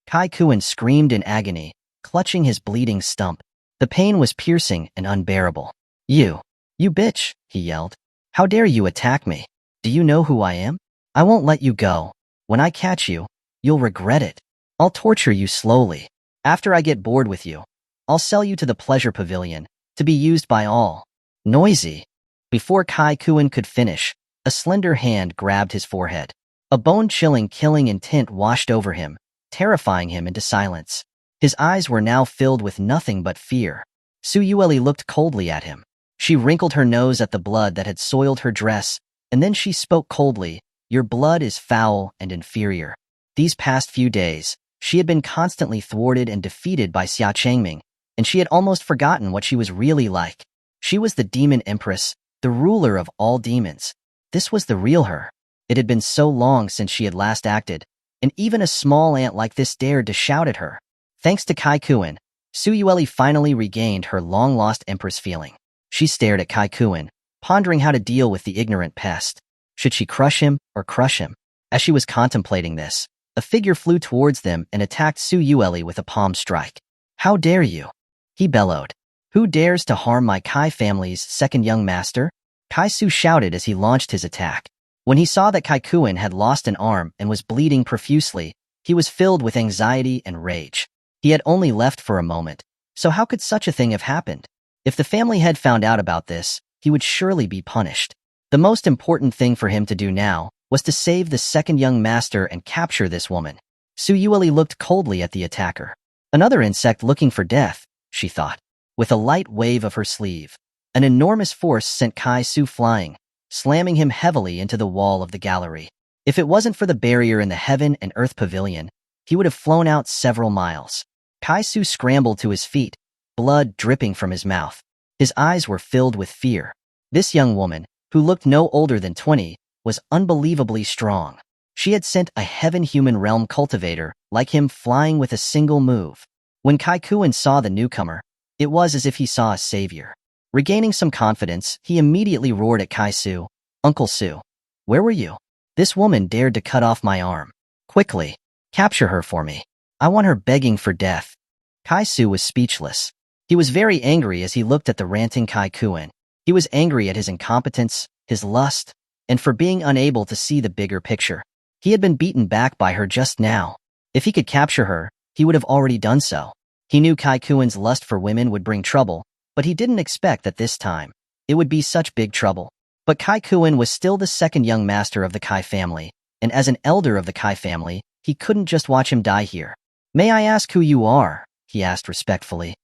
Kai Kuan screamed in agony, clutching his bleeding stump. The pain was piercing and unbearable. You bitch, he yelled. How dare you attack me? Do you know who I am? I won't let you go. When I catch you, you'll regret it. I'll torture you slowly. After I get bored with you, I'll sell you to the pleasure pavilion, to be used by all. Noisy. Before Kai Kuan could finish, a slender hand grabbed his forehead. A bone-chilling killing intent washed over him, terrifying him into silence. His eyes were now filled with nothing but fear. Xuanhuan looked coldly at him. She wrinkled her nose at the blood that had soiled her dress, and then she spoke coldly, "Your blood is foul and inferior." These past few days, she had been constantly thwarted and defeated by Xia Changming, and she had almost forgotten what she was really like. She was the Demon Empress, the ruler of all demons. This was the real her. It had been so long since she had last acted, and even a small ant like this dared to shout at her. Thanks to Kai Kuan, Xuanhuan finally regained her long-lost empress feeling. She stared at Kai Kuan, pondering how to deal with the ignorant pest. Should she crush him or crush him? As she was contemplating this, a figure flew towards them and attacked Xuanhuan with a palm strike. How dare you? He bellowed. Who dares to harm my Kai family's second young master? Kai Su shouted as he launched his attack. When he saw that Kai Kuan had lost an arm and was bleeding profusely, he was filled with anxiety and rage. He had only left for a moment, so how could such a thing have happened? If the family had found out about this, he would surely be punished. The most important thing for him to do now was to save the second young master and capture this woman. Xuanhuan looked coldly at the attacker. Another insect looking for death, she thought. With a light wave of her sleeve, an enormous force sent Kai Su flying, slamming him heavily into the wall of the gallery. If it wasn't for the barrier in the Heaven and Earth Pavilion, he would have flown out several miles. Kai Su scrambled to his feet, blood dripping from his mouth. His eyes were filled with fear. This young woman, who looked no older than 20, was unbelievably strong. She had sent a heaven-human realm cultivator like him flying with a single move. When Kai Kuan saw the newcomer, it was as if he saw a savior. Regaining some confidence, he immediately roared at Kai Su, "Uncle Su, where were you? This woman dared to cut off my arm. Quickly, capture her for me. I want her begging for death." Kai Su was speechless. He was very angry as he looked at the ranting Kai Kuan. He was angry at his incompetence, his lust, and for being unable to see the bigger picture. He had been beaten back by her just now. If he could capture her, he would have already done so. He knew Kai Kuan's lust for women would bring trouble, but he didn't expect that this time it would be such big trouble. But Kai Kuan was still the second young master of the Kai family, and as an elder of the Kai family, he couldn't just watch him die here. "May I ask who you are?" he asked respectfully.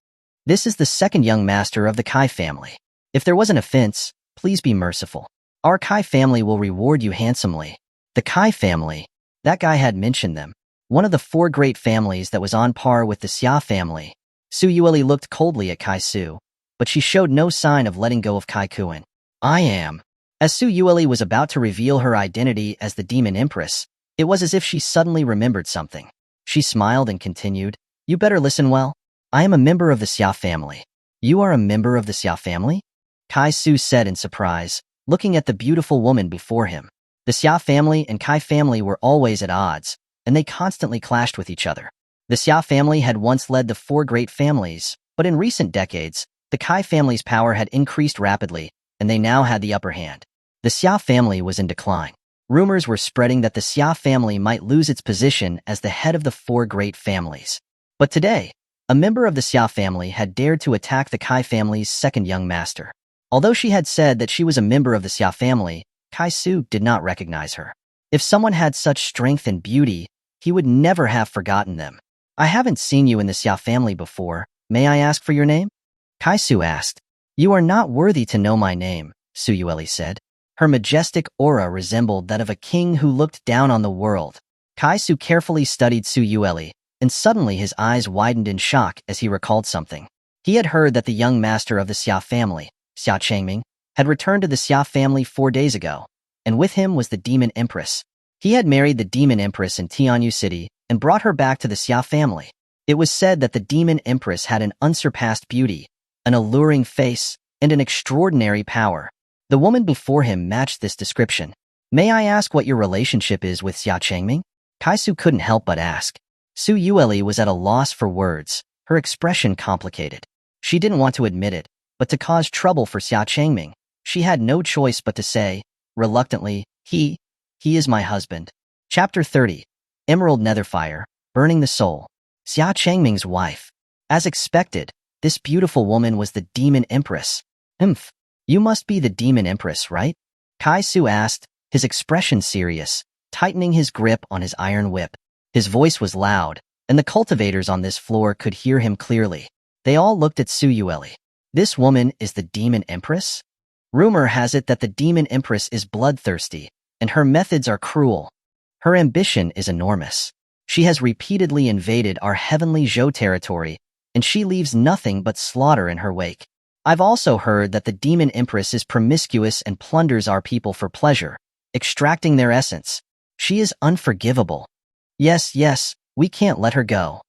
"This is the second young master of the Kai family. If there was an offense, please be merciful. Our Kai family will reward you handsomely." The Kai family? That guy had mentioned them. One of the four great families that was on par with the Xia family. Xuanhuan looked coldly at Kai Su, but she showed no sign of letting go of Kai Kuan. "I am As Su Yueli was about to reveal her identity as the Demon Empress, it was as if she suddenly remembered something. She smiled and continued, "You better listen well. I am a member of the Xia family." "You are a member of the Xia family?" Kai Su said in surprise, looking at the beautiful woman before him. The Xia family and Kai family were always at odds, and they constantly clashed with each other. The Xia family had once led the four great families, but in recent decades, the Kai family's power had increased rapidly, and they now had the upper hand. The Xia family was in decline. Rumors were spreading that the Xia family might lose its position as the head of the four great families. But today, a member of the Xia family had dared to attack the Kai family's second young master. Although she had said that she was a member of the Xia family, Kai Su did not recognize her. If someone had such strength and beauty, he would never have forgotten them. "I haven't seen you in the Xia family before. May I ask for your name?" Kai Su asked. "You are not worthy to know my name," Su Yueli said. Her majestic aura resembled that of a king who looked down on the world. Kai Su carefully studied Su Yueli, and suddenly his eyes widened in shock as he recalled something. He had heard that the young master of the Xia family, Xia Changming, had returned to the Xia family 4 days ago, and with him was the Demon Empress. He had married the Demon Empress in Tianzhou City and brought her back to the Xia family. It was said that the Demon Empress had an unsurpassed beauty, an alluring face, and an extraordinary power. The woman before him matched this description. "May I ask what your relationship is with Xia Changming?" Kai Su couldn't help but ask. Su Yueli was at a loss for words, her expression complicated. She didn't want to admit it, but to cause trouble for Xia Changming, she had no choice but to say, reluctantly, He is my husband." Chapter 30. Emerald Netherfire, Burning the Soul. Xia Changming's wife. As expected, this beautiful woman was the Demon Empress. "Humph. You must be the Demon Empress, right?" Kai Su asked, his expression serious, tightening his grip on his iron whip. His voice was loud, and the cultivators on this floor could hear him clearly. They all looked at Su Yueli. "This woman is the Demon Empress?" Rumor has it that the Demon Empress is bloodthirsty, and her methods are cruel. Her ambition is enormous. She has repeatedly invaded our heavenly Zhou territory, and she leaves nothing but slaughter in her wake. I've also heard that the Demon Empress is promiscuous and plunders our people for pleasure, extracting their essence. She is unforgivable. Yes, we can't let her go.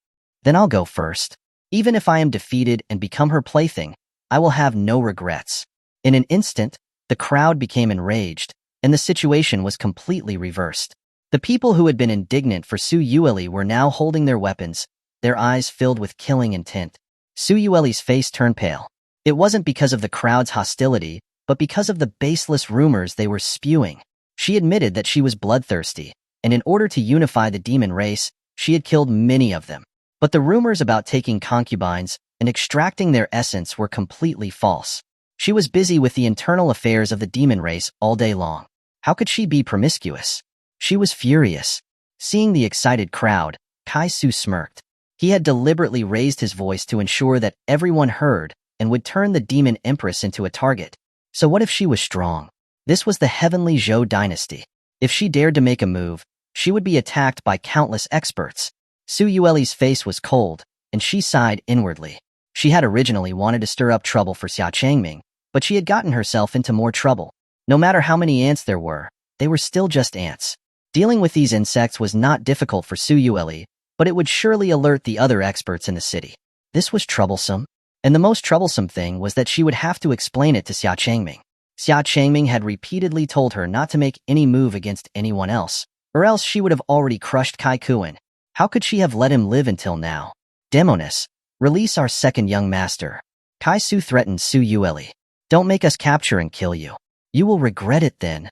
Then I'll go first. Even if I am defeated and become her plaything, I will have no regrets. In an instant, the crowd became enraged, and the situation was completely reversed. The people who had been indignant for Su Yueli were now holding their weapons, their eyes filled with killing intent. Su Yueli's face turned pale. It wasn't because of the crowd's hostility, but because of the baseless rumors they were spewing. She admitted that she was bloodthirsty, and in order to unify the demon race, she had killed many of them. But the rumors about taking concubines and extracting their essence were completely false. She was busy with the internal affairs of the demon race all day long. How could she be promiscuous? She was furious. Seeing the excited crowd, Kai Su smirked. He had deliberately raised his voice to ensure that everyone heard and would turn the Demon Empress into a target. So what if she was strong? This was the heavenly Zhou Dynasty. If she dared to make a move, she would be attacked by countless experts. Su Yueli's face was cold, and she sighed inwardly. She had originally wanted to stir up trouble for Xia Changming, but she had gotten herself into more trouble. No matter how many ants there were, they were still just ants. Dealing with these insects was not difficult for Su Yueli, but it would surely alert the other experts in the city. This was troublesome, and the most troublesome thing was that she would have to explain it to Xia Changming. Xia Changming had repeatedly told her not to make any move against anyone else, or else she would have already crushed Kai Kuan. How could she have let him live until now? Demoness, release our second young master. Kai Su threatened Su Yueli. Don't make us capture and kill you. You will regret it then.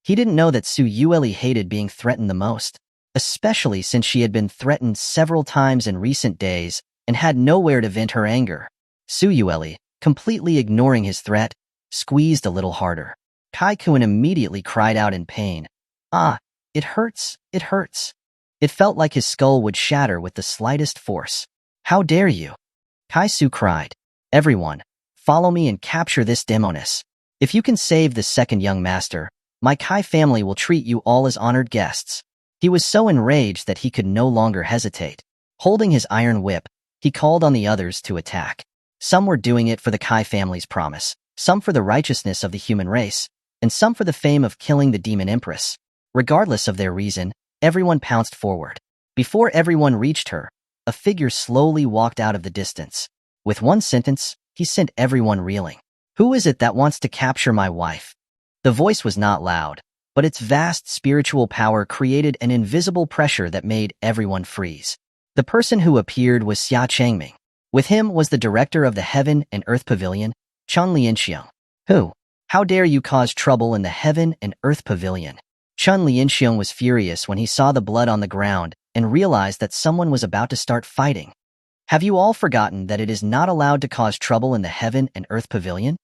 He didn't know that Su Yueli hated being threatened the most, especially since she had been threatened several times in recent days and had nowhere to vent her anger. Su Yueli, completely ignoring his threat, squeezed a little harder. Kai Kuan immediately cried out in pain. Ah, it hurts, it hurts. It felt like his skull would shatter with the slightest force. How dare you? Kai Su cried. Everyone, follow me and capture this demoness. If you can save the second young master, my Kai family will treat you all as honored guests. He was so enraged that he could no longer hesitate. Holding his iron whip, he called on the others to attack. Some were doing it for the Kai family's promise, some for the righteousness of the human race, and some for the fame of killing the Demon Empress. Regardless of their reason, everyone pounced forward. Before everyone reached her, a figure slowly walked out of the distance. With one sentence, he sent everyone reeling. "Who is it that wants to capture my wife?" The voice was not loud, but its vast spiritual power created an invisible pressure that made everyone freeze. The person who appeared was Xia Changming. With him was the director of the Heaven and Earth Pavilion, Lianxiong. "Who? How dare you cause trouble in the Heaven and Earth Pavilion?" Lianxiong was furious when he saw the blood on the ground and realized that someone was about to start fighting. "Have you all forgotten that it is not allowed to cause trouble in the Heaven and Earth Pavilion?"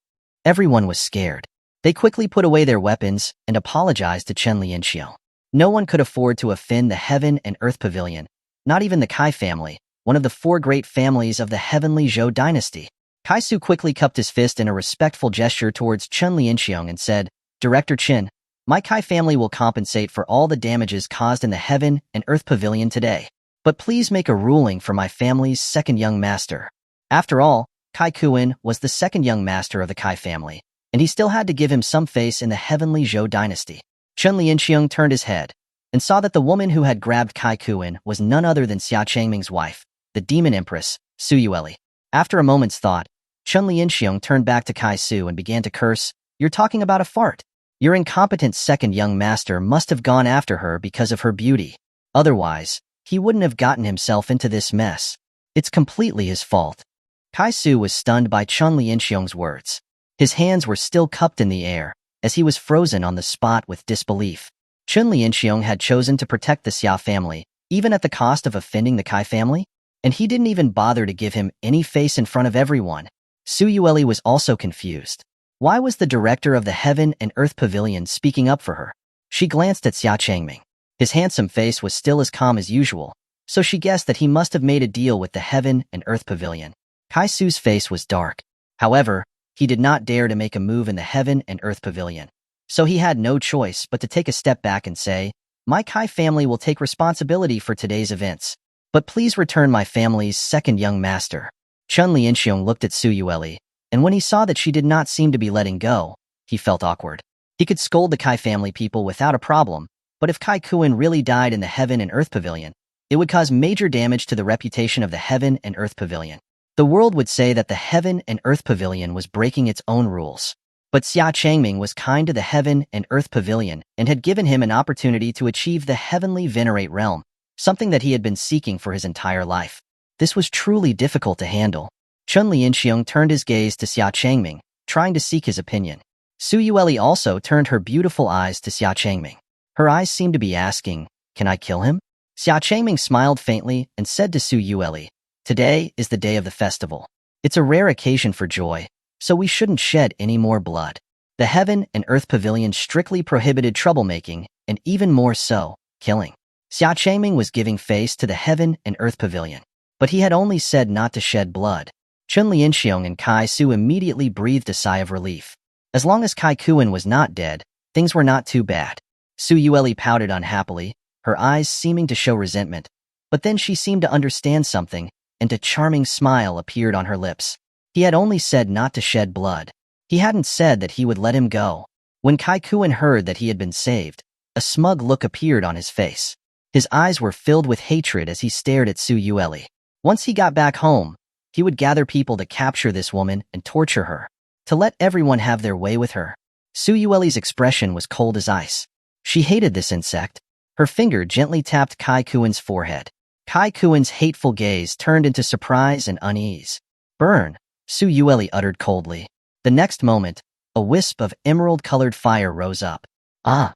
Everyone was scared. They quickly put away their weapons and apologized to Lianxiong. No one could afford to offend the Heaven and Earth Pavilion, not even the Kai family, one of the 4 great families of the Heavenly Zhou Dynasty. Kaisu quickly cupped his fist in a respectful gesture towards Lianxiong and said, "Director Chen, my Kai family will compensate for all the damages caused in the Heaven and Earth Pavilion today. But please make a ruling for my family's second young master." After all, Kai Kuan was the second young master of the Kai family, and he still had to give him some face in the Heavenly Zhou Dynasty. Lianxiong turned his head and saw that the woman who had grabbed Kai Kuan was none other than Xia Changming's wife, the Demon Empress, Xuanhuan. After a moment's thought, Lianxiong turned back to Kai Su and began to curse, "You're talking about a fart. Your incompetent second young master must have gone after her because of her beauty. Otherwise, he wouldn't have gotten himself into this mess. It's completely his fault." Kai Su was stunned by Lianxiong's words. His hands were still cupped in the air, as he was frozen on the spot with disbelief. Lianxiong had chosen to protect the Xia family, even at the cost of offending the Kai family, and he didn't even bother to give him any face in front of everyone. Xuanhuan was also confused. Why was the director of the Heaven and Earth Pavilion speaking up for her? She glanced at Xia Changming. His handsome face was still as calm as usual, so she guessed that he must have made a deal with the Heaven and Earth Pavilion. Kai Su's face was dark. However, he did not dare to make a move in the Heaven and Earth Pavilion. So he had no choice but to take a step back and say, "My Kai family will take responsibility for today's events. But please return my family's second young master." Lianxiong looked at Xuanhuan, and when he saw that she did not seem to be letting go, he felt awkward. He could scold the Kai family people without a problem, but if Kai Kuan really died in the Heaven and Earth Pavilion, it would cause major damage to the reputation of the Heaven and Earth Pavilion. The world would say that the Heaven and Earth Pavilion was breaking its own rules. But Xia Changming was kind to the Heaven and Earth Pavilion and had given him an opportunity to achieve the Heavenly Venerate realm, something that he had been seeking for his entire life. This was truly difficult to handle. Lianxiong turned his gaze to Xia Changming, trying to seek his opinion. Xuanhuan also turned her beautiful eyes to Xia Changming. Her eyes seemed to be asking, "Can I kill him?" Xia Changming smiled faintly and said to Xuanhuan, "Today is the day of the festival. It's a rare occasion for joy, so we shouldn't shed any more blood." The Heaven and Earth Pavilion strictly prohibited troublemaking, and even more so, killing. Xia Changming was giving face to the Heaven and Earth Pavilion, but he had only said not to shed blood. Lianxiong and Kai Su immediately breathed a sigh of relief. As long as Kai Kuan was not dead, things were not too bad. Xuanhuan pouted unhappily, her eyes seeming to show resentment, but then she seemed to understand something, and a charming smile appeared on her lips. He had only said not to shed blood. He hadn't said that he would let him go. When Kai Kuan heard that he had been saved, a smug look appeared on his face. His eyes were filled with hatred as he stared at Xuanhuan. Once he got back home, he would gather people to capture this woman and torture her, to let everyone have their way with her. Xuanhuan's expression was cold as ice. She hated this insect. Her finger gently tapped Kai Kuan's forehead. Kai Kuan's hateful gaze turned into surprise and unease. "Burn," Xuanhuan uttered coldly. The next moment, a wisp of emerald-colored fire rose up. "Ah!"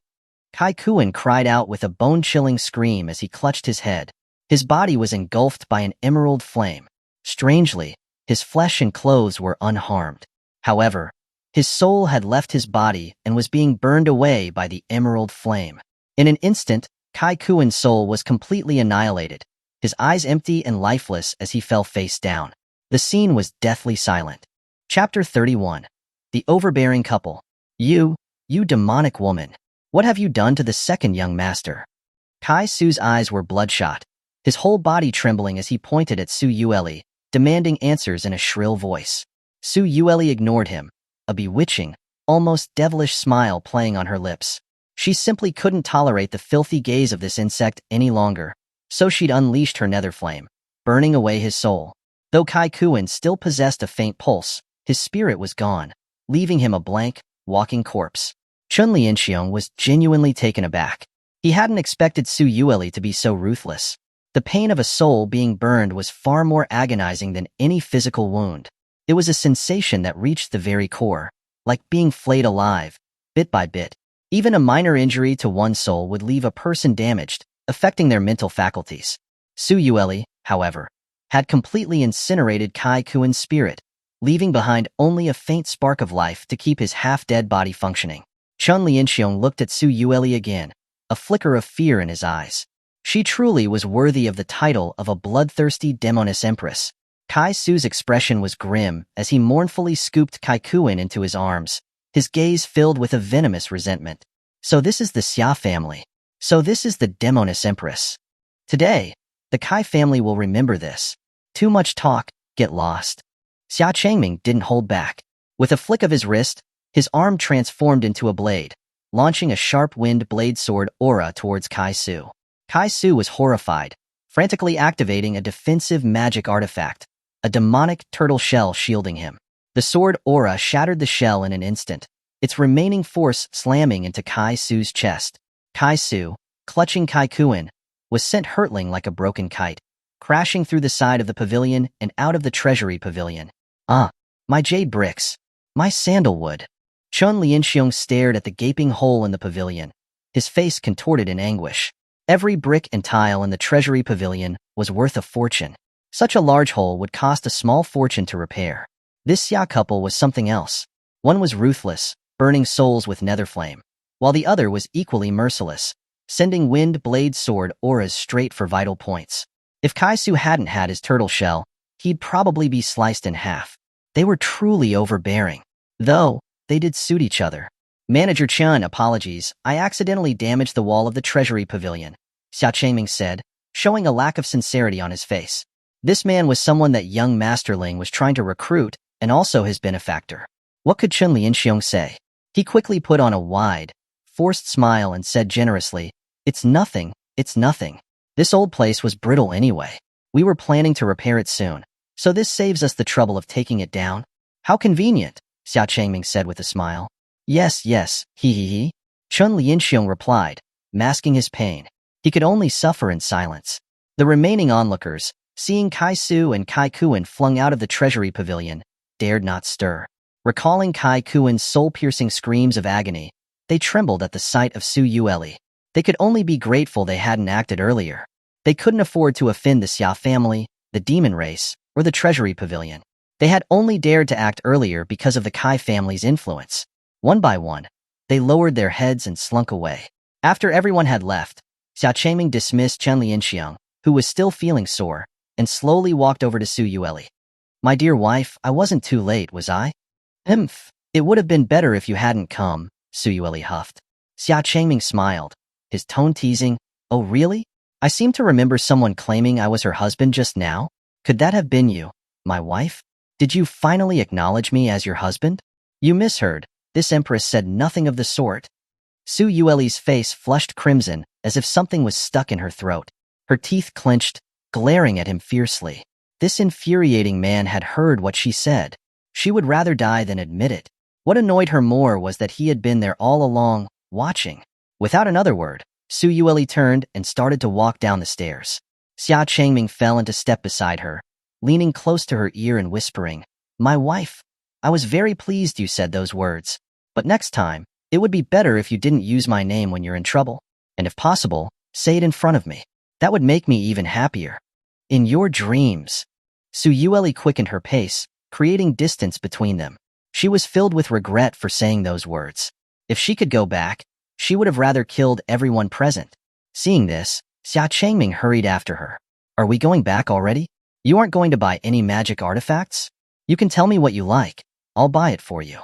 Kai Kuan cried out with a bone-chilling scream as he clutched his head. His body was engulfed by an emerald flame. Strangely, his flesh and clothes were unharmed. However, his soul had left his body and was being burned away by the emerald flame. In an instant, Kai Kuan's soul was completely annihilated, his eyes empty and lifeless as he fell face down. The scene was deathly silent. Chapter 31. The Overbearing Couple. You demonic woman. What have you done to the second young master?" Kai Su's eyes were bloodshot, his whole body trembling as he pointed at Xuanhuan, demanding answers in a shrill voice. Xuanhuan ignored him, a bewitching, almost devilish smile playing on her lips. She simply couldn't tolerate the filthy gaze of this insect any longer, so she'd unleashed her nether flame, burning away his soul. Though Kai Kuan still possessed a faint pulse, his spirit was gone, leaving him a blank, walking corpse. Chun Lianxiong was genuinely taken aback. He hadn't expected Su Yueli to be so ruthless. The pain of a soul being burned was far more agonizing than any physical wound. It was a sensation that reached the very core, like being flayed alive, bit by bit. Even a minor injury to one soul would leave a person damaged, affecting their mental faculties. Su Yueli, however, had completely incinerated Kai Kuan's spirit, leaving behind only a faint spark of life to keep his half-dead body functioning. Chun Lianxiong looked at Su Yueli again, a flicker of fear in his eyes. She truly was worthy of the title of a bloodthirsty Demon Empress. Kai Su's expression was grim as he mournfully scooped Kai Kuan into his arms, his gaze filled with a venomous resentment. So this is the Xia family. So this is the Demon Empress. Today, the Kai family will remember this. Too much talk, get lost. Xia Changming didn't hold back. With a flick of his wrist, his arm transformed into a blade, launching a sharp wind blade sword aura towards Kai Su. Kai Su was horrified, frantically activating a defensive magic artifact, a demonic turtle shell shielding him. The sword aura shattered the shell in an instant, its remaining force slamming into Kai Su's chest. Kai Su, clutching Kai Kuan, was sent hurtling like a broken kite, crashing through the side of the pavilion and out of the treasury pavilion. Ah, my jade bricks, my sandalwood. Chun Lianxiong stared at the gaping hole in the pavilion, his face contorted in anguish. Every brick and tile in the treasury pavilion was worth a fortune. Such a large hole would cost a small fortune to repair. This Xia couple was something else. One was ruthless, burning souls with nether flame, while the other was equally merciless, sending wind blade sword auras straight for vital points. If Kai Su hadn't had his turtle shell, he'd probably be sliced in half. They were truly overbearing. Though, they did suit each other. Manager Chun, apologies, I accidentally damaged the wall of the treasury pavilion, Xia Changming said, showing a lack of sincerity on his face. This man was someone that young Masterling was trying to recruit and also his benefactor. What could Chun Lianxiong say? He quickly put on a wide, forced smile and said generously, It's nothing, it's nothing. This old place was brittle anyway. We were planning to repair it soon, so this saves us the trouble of taking it down. How convenient, Xia Changming said with a smile. Yes, yes, he. Chun Lianxiong replied, masking his pain. He could only suffer in silence. The remaining onlookers, seeing Kai Su and Kai Kuan flung out of the treasury pavilion, dared not stir. Recalling Kai Kuan's soul-piercing screams of agony, they trembled at the sight of Su Yueli. They could only be grateful they hadn't acted earlier. They couldn't afford to offend the Xia family, the demon race, or the treasury pavilion. They had only dared to act earlier because of the Kai family's influence. One by one, they lowered their heads and slunk away. After everyone had left, Xia Changming dismissed Chun Lianxiong, who was still feeling sore, and slowly walked over to Su Yueli. My dear wife, I wasn't too late, was I? It would have been better if you hadn't come, Su Yueli huffed. Xia Changming smiled, his tone teasing, Oh really? I seem to remember someone claiming I was her husband just now. Could that have been you, my wife? Did you finally acknowledge me as your husband? You misheard. This empress said nothing of the sort. Su Yueli's face flushed crimson as if something was stuck in her throat. Her teeth clenched, glaring at him fiercely. This infuriating man had heard what she said. She would rather die than admit it. What annoyed her more was that he had been there all along, watching. Without another word, Su Yueli turned and started to walk down the stairs. Xia Changming fell into step beside her, leaning close to her ear and whispering, My wife, I was very pleased you said those words. But next time, it would be better if you didn't use my name when you're in trouble. And if possible, say it in front of me. That would make me even happier. In your dreams. Su Yueli quickened her pace, creating distance between them. She was filled with regret for saying those words. If she could go back, she would have rather killed everyone present. Seeing this, Xia Changming hurried after her. Are we going back already? You aren't going to buy any magic artifacts? You can tell me what you like. I'll buy it for you.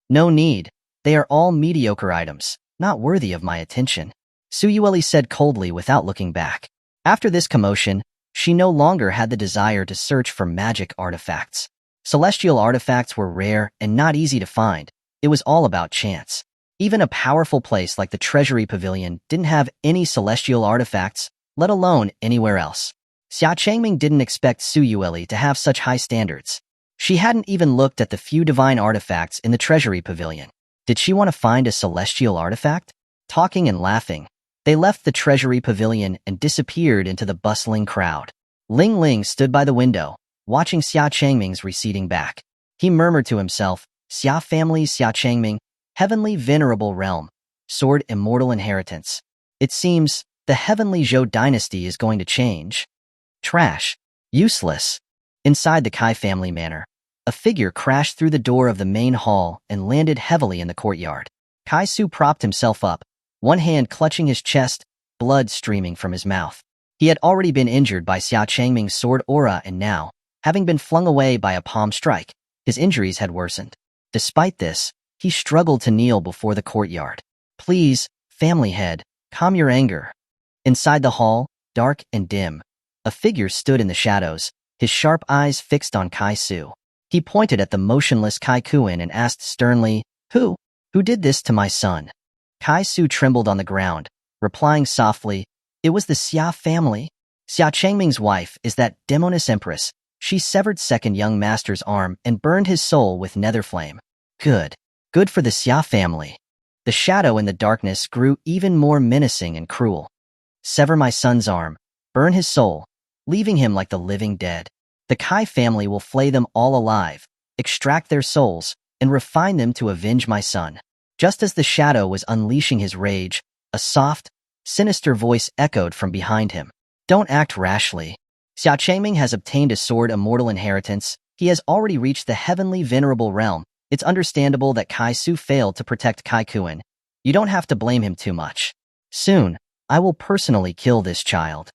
No need. They are all mediocre items, not worthy of my attention. Su Yueli said coldly without looking back. After this commotion, she no longer had the desire to search for magic artifacts. Celestial artifacts were rare and not easy to find. it was all about chance. Even a powerful place like the Treasury Pavilion didn't have any celestial artifacts, let alone anywhere else. Xia Changming didn't expect Su Yueli to have such high standards. She hadn't even looked at the few divine artifacts in the Treasury Pavilion. Did she want to find a celestial artifact? Talking and laughing, they left the Treasury Pavilion and disappeared into the bustling crowd. Ling Ling stood by the window, watching Xia Changming's receding back. He murmured to himself, Xia family Xia Changming, heavenly venerable realm, Sword Immortal inheritance. It seems the heavenly Zhou Dynasty is going to change. Trash. Useless. Inside the Kai family manor, a figure crashed through the door of the main hall and landed heavily in the courtyard. Kai Su propped himself up, one hand clutching his chest, blood streaming from his mouth. He had already been injured by Xia Changming's sword aura and now, having been flung away by a palm strike, his injuries had worsened. Despite this, he struggled to kneel before the courtyard. Please, family head, calm your anger. Inside the hall, dark and dim, a figure stood in the shadows, his sharp eyes fixed on Kai Su. He pointed at the motionless Kai Kuan and asked sternly, Who did this to my son? Kai Su trembled on the ground, replying softly, It was the Xia family. Xia Changming's wife is that Demon Empress. She severed second young master's arm and burned his soul with nether flame. Good for the Xia family. The shadow in the darkness grew even more menacing and cruel. Sever my son's arm, burn his soul, leaving him like the living dead. The Kai family will flay them all alive, extract their souls, and refine them to avenge my son. Just as the shadow was unleashing his rage, a soft, sinister voice echoed from behind him. Don't act rashly. Xia Changming has obtained a Sword Immortal inheritance. He has already reached the heavenly venerable realm. It's understandable that Kai Su failed to protect Kai Kuan. You don't have to blame him too much. Soon, I will personally kill this child.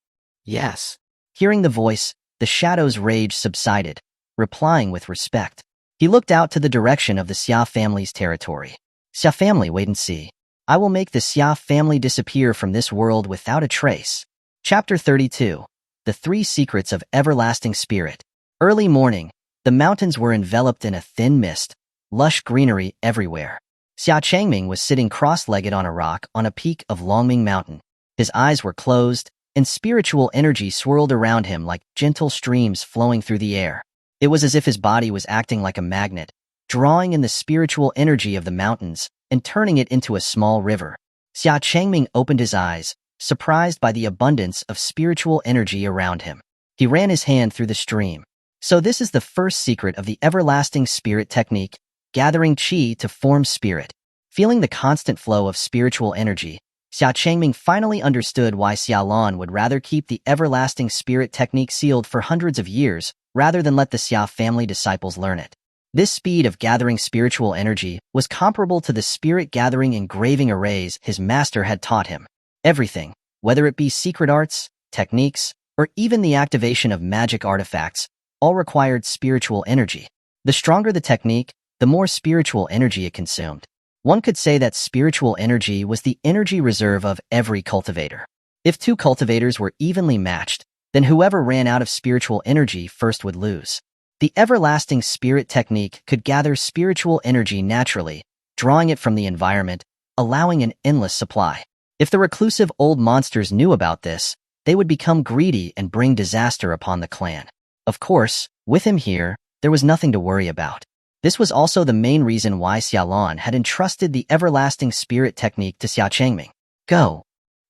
Yes. Hearing the voice, the shadow's rage subsided, replying with respect. He looked out to the direction of the Xia family's territory. Xia family, wait and see. I will make the Xia family disappear from this world without a trace. Chapter 32. The Three Secrets of Everlasting Spirit. Early morning, the mountains were enveloped in a thin mist, lush greenery everywhere. Xia Changming was sitting cross-legged on a rock on a peak of Longming Mountain. His eyes were closed, and spiritual energy swirled around him like gentle streams flowing through the air. It was as if his body was acting like a magnet, drawing in the spiritual energy of the mountains and turning it into a small river. Xia Changming opened his eyes, surprised by the abundance of spiritual energy around him. He ran his hand through the stream. So this is the first secret of the everlasting spirit technique, gathering qi to form spirit. Feeling the constant flow of spiritual energy, Xia Changming finally understood why Xiaolan would rather keep the everlasting spirit technique sealed for hundreds of years rather than let the Xia family disciples learn it. This speed of gathering spiritual energy was comparable to the spirit-gathering engraving arrays his master had taught him. Everything, whether it be secret arts, techniques, or even the activation of magic artifacts, all required spiritual energy. The stronger the technique, the more spiritual energy it consumed. One could say that spiritual energy was the energy reserve of every cultivator. If two cultivators were evenly matched, then whoever ran out of spiritual energy first would lose. The everlasting spirit technique could gather spiritual energy naturally, drawing it from the environment, allowing an endless supply. If the reclusive old monsters knew about this, they would become greedy and bring disaster upon the clan. Of course, with him here, there was nothing to worry about. This was also the main reason why Xiaolan had entrusted the everlasting spirit technique to Xia Changming. Go!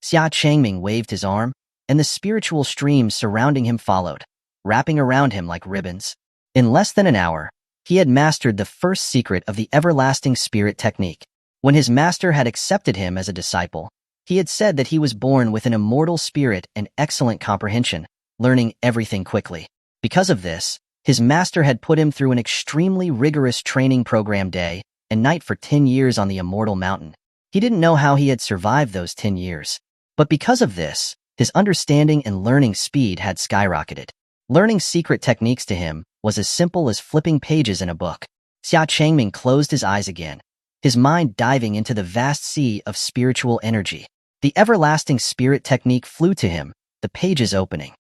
Xia Changming waved his arm, and the spiritual streams surrounding him followed, wrapping around him like ribbons. In less than an hour, he had mastered the first secret of the everlasting spirit technique. When his master had accepted him as a disciple, he had said that he was born with an immortal spirit and excellent comprehension, learning everything quickly. Because of this, his master had put him through an extremely rigorous training program day and night for 10 years on the Immortal Mountain. He didn't know how he had survived those 10 years. But because of this, his understanding and learning speed had skyrocketed. Learning secret techniques to him was as simple as flipping pages in a book. Xia Changming closed his eyes again, his mind diving into the vast sea of spiritual energy. The everlasting spirit technique flew to him, the pages opening.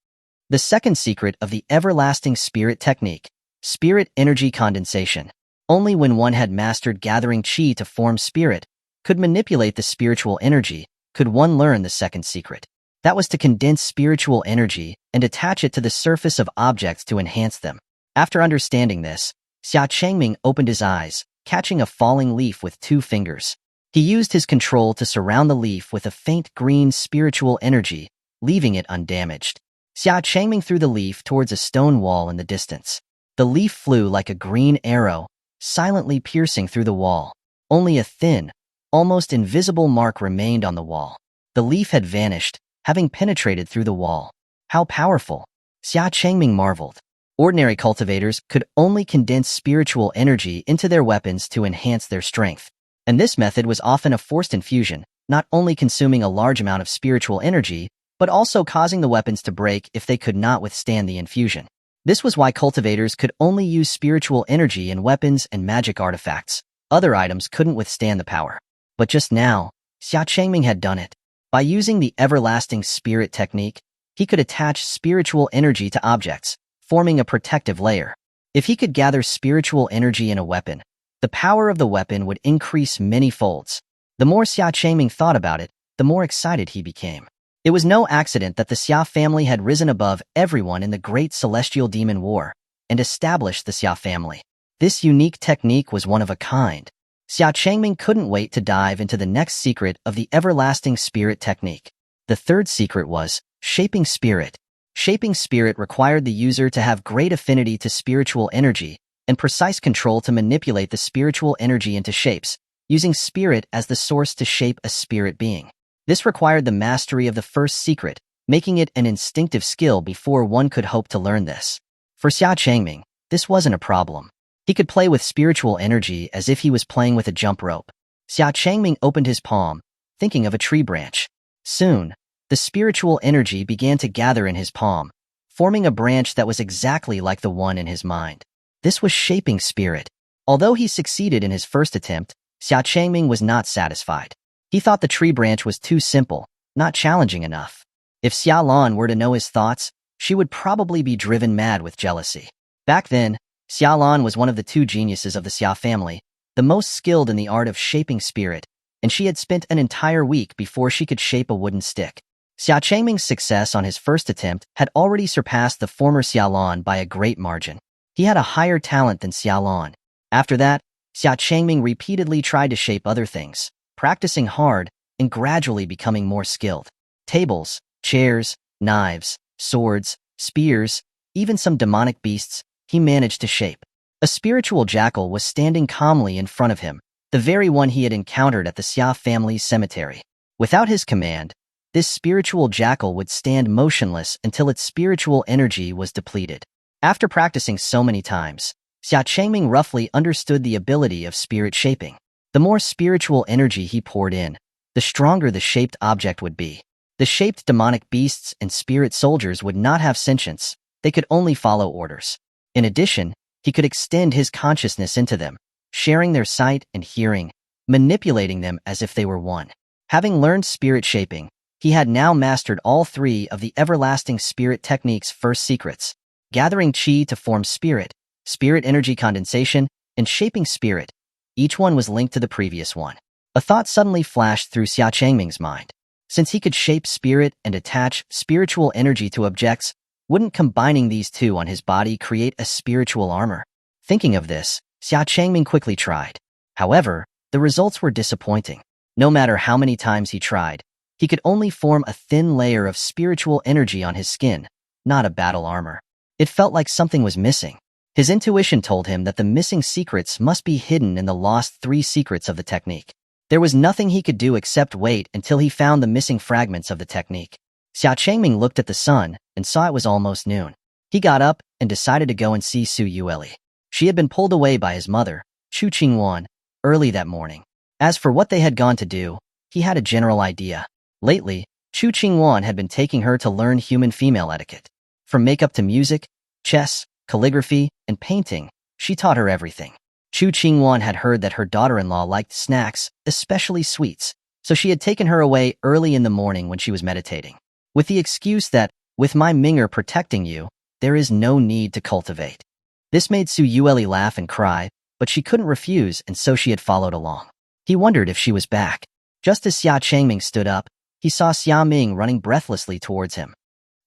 The second secret of the everlasting spirit technique, spirit energy condensation. Only when one had mastered gathering qi to form spirit, could manipulate the spiritual energy, could one learn the second secret. That was to condense spiritual energy and attach it to the surface of objects to enhance them. After understanding this, Xia Changming opened his eyes, catching a falling leaf with 2 fingers. He used his control to surround the leaf with a faint green spiritual energy, leaving it undamaged. Xia Changming threw the leaf towards a stone wall in the distance. The leaf flew like a green arrow, silently piercing through the wall. Only a thin, almost invisible mark remained on the wall. The leaf had vanished, having penetrated through the wall. How powerful! Xia Changming marveled. Ordinary cultivators could only condense spiritual energy into their weapons to enhance their strength. And this method was often a forced infusion, not only consuming a large amount of spiritual energy, but also causing the weapons to break if they could not withstand the infusion. This was why cultivators could only use spiritual energy in weapons and magic artifacts. Other items couldn't withstand the power. But just now, Xia Changming had done it. By using the everlasting spirit technique, he could attach spiritual energy to objects, forming a protective layer. If he could gather spiritual energy in a weapon, the power of the weapon would increase many folds. The more Xia Changming thought about it, the more excited he became. It was no accident that the Xia family had risen above everyone in the Great Celestial Demon War and established the Xia family. This unique technique was one of a kind. Xia Changming couldn't wait to dive into the next secret of the everlasting spirit technique. The third secret was shaping spirit. Shaping spirit required the user to have great affinity to spiritual energy and precise control to manipulate the spiritual energy into shapes, using spirit as the source to shape a spirit being. This required the mastery of the first secret, making it an instinctive skill before one could hope to learn this. For Xia Changming, this wasn't a problem. He could play with spiritual energy as if he was playing with a jump rope. Xia Changming opened his palm, thinking of a tree branch. Soon, the spiritual energy began to gather in his palm, forming a branch that was exactly like the one in his mind. This was shaping spirit. Although he succeeded in his first attempt, Xia Changming was not satisfied. He thought the tree branch was too simple, not challenging enough. If Xuanhuan were to know his thoughts, she would probably be driven mad with jealousy. Back then, Xuanhuan was one of the 2 geniuses of the Xia family, the most skilled in the art of shaping spirit, and she had spent an entire week before she could shape a wooden stick. Xia Changming's success on his first attempt had already surpassed the former Xuanhuan by a great margin. He had a higher talent than Xuanhuan. After that, Xia Changming repeatedly tried to shape other things, practicing hard and gradually becoming more skilled. Tables, chairs, knives, swords, spears, even some demonic beasts, he managed to shape. A spiritual jackal was standing calmly in front of him, the very one he had encountered at the Xia family's cemetery. Without his command, this spiritual jackal would stand motionless until its spiritual energy was depleted. After practicing so many times, Xia Changming roughly understood the ability of spirit shaping. The more spiritual energy he poured in, the stronger the shaped object would be. The shaped demonic beasts and spirit soldiers would not have sentience, they could only follow orders. In addition, he could extend his consciousness into them, sharing their sight and hearing, manipulating them as if they were one. Having learned spirit shaping, he had now mastered all 3 of the everlasting spirit technique's first secrets: gathering qi to form spirit, spirit energy condensation, and shaping spirit. Each one was linked to the previous one. A thought suddenly flashed through Xia Changming's mind. Since he could shape spirit and attach spiritual energy to objects, wouldn't combining these 2 on his body create a spiritual armor? Thinking of this, Xia Changming quickly tried. However, the results were disappointing. No matter how many times he tried, he could only form a thin layer of spiritual energy on his skin, not a battle armor. It felt like something was missing. His intuition told him that the missing secrets must be hidden in the lost 3 secrets of the technique. There was nothing he could do except wait until he found the missing fragments of the technique. Xia Changming looked at the sun and saw it was almost noon. He got up and decided to go and see Su Yueli. She had been pulled away by his mother, Xuanhuan, early that morning. As for what they had gone to do, he had a general idea. Lately, Xuanhuan had been taking her to learn human female etiquette. From makeup to music, chess, calligraphy, and painting, she taught her everything. Xuanhuan had heard that her daughter-in-law liked snacks, especially sweets, so she had taken her away early in the morning when she was meditating, with the excuse that, with my Minger protecting you, there is no need to cultivate. This made Su Yueli laugh and cry, but she couldn't refuse, and so she had followed along. He wondered if she was back. Just as Xia Changming stood up, he saw Xia Ming running breathlessly towards him.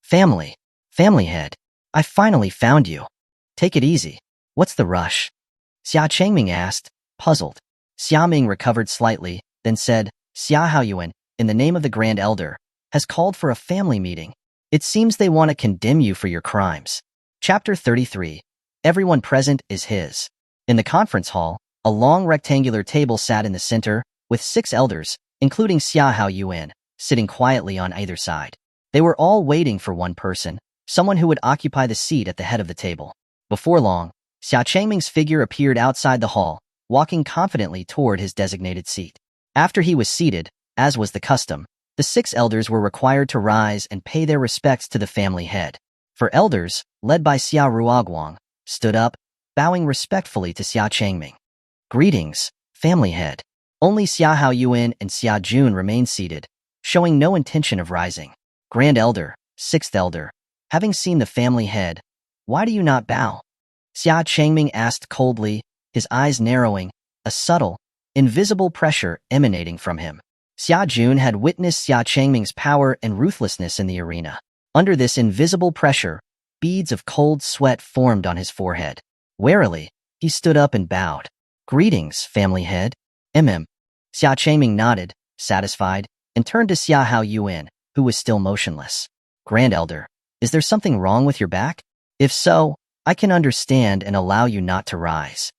Family head. I finally found you. Take it easy. What's the rush? Xia Changming asked, puzzled. Xia Ming recovered slightly, then said, Xia Haoyuan, in the name of the Grand Elder, has called for a family meeting. It seems they want to condemn you for your crimes. Chapter 33. Everyone present is his. In the conference hall, a long rectangular table sat in the center, with 6 elders, including Xia Haoyuan, sitting quietly on either side. They were all waiting for one person, someone who would occupy the seat at the head of the table. Before long, Xia Changming's figure appeared outside the hall, walking confidently toward his designated seat. After he was seated, as was the custom, the 6 elders were required to rise and pay their respects to the family head. For elders, led by Xia Ruoguang, stood up, bowing respectfully to Xia Changming. Greetings, family head. Only Xia Haoyuan and Xia Jun remained seated, showing no intention of rising. Grand Elder, 6th Elder, having seen the family head, why do you not bow? Xia Changming asked coldly, his eyes narrowing, a subtle, invisible pressure emanating from him. Xia Jun had witnessed Xia Changming's power and ruthlessness in the arena. Under this invisible pressure, beads of cold sweat formed on his forehead. Warily, he stood up and bowed. Greetings, family head. Xia Changming nodded, satisfied, and turned to Xia Haoyuan, who was still motionless. Grand Elder, is there something wrong with your back? If so, I can understand and allow you not to rise.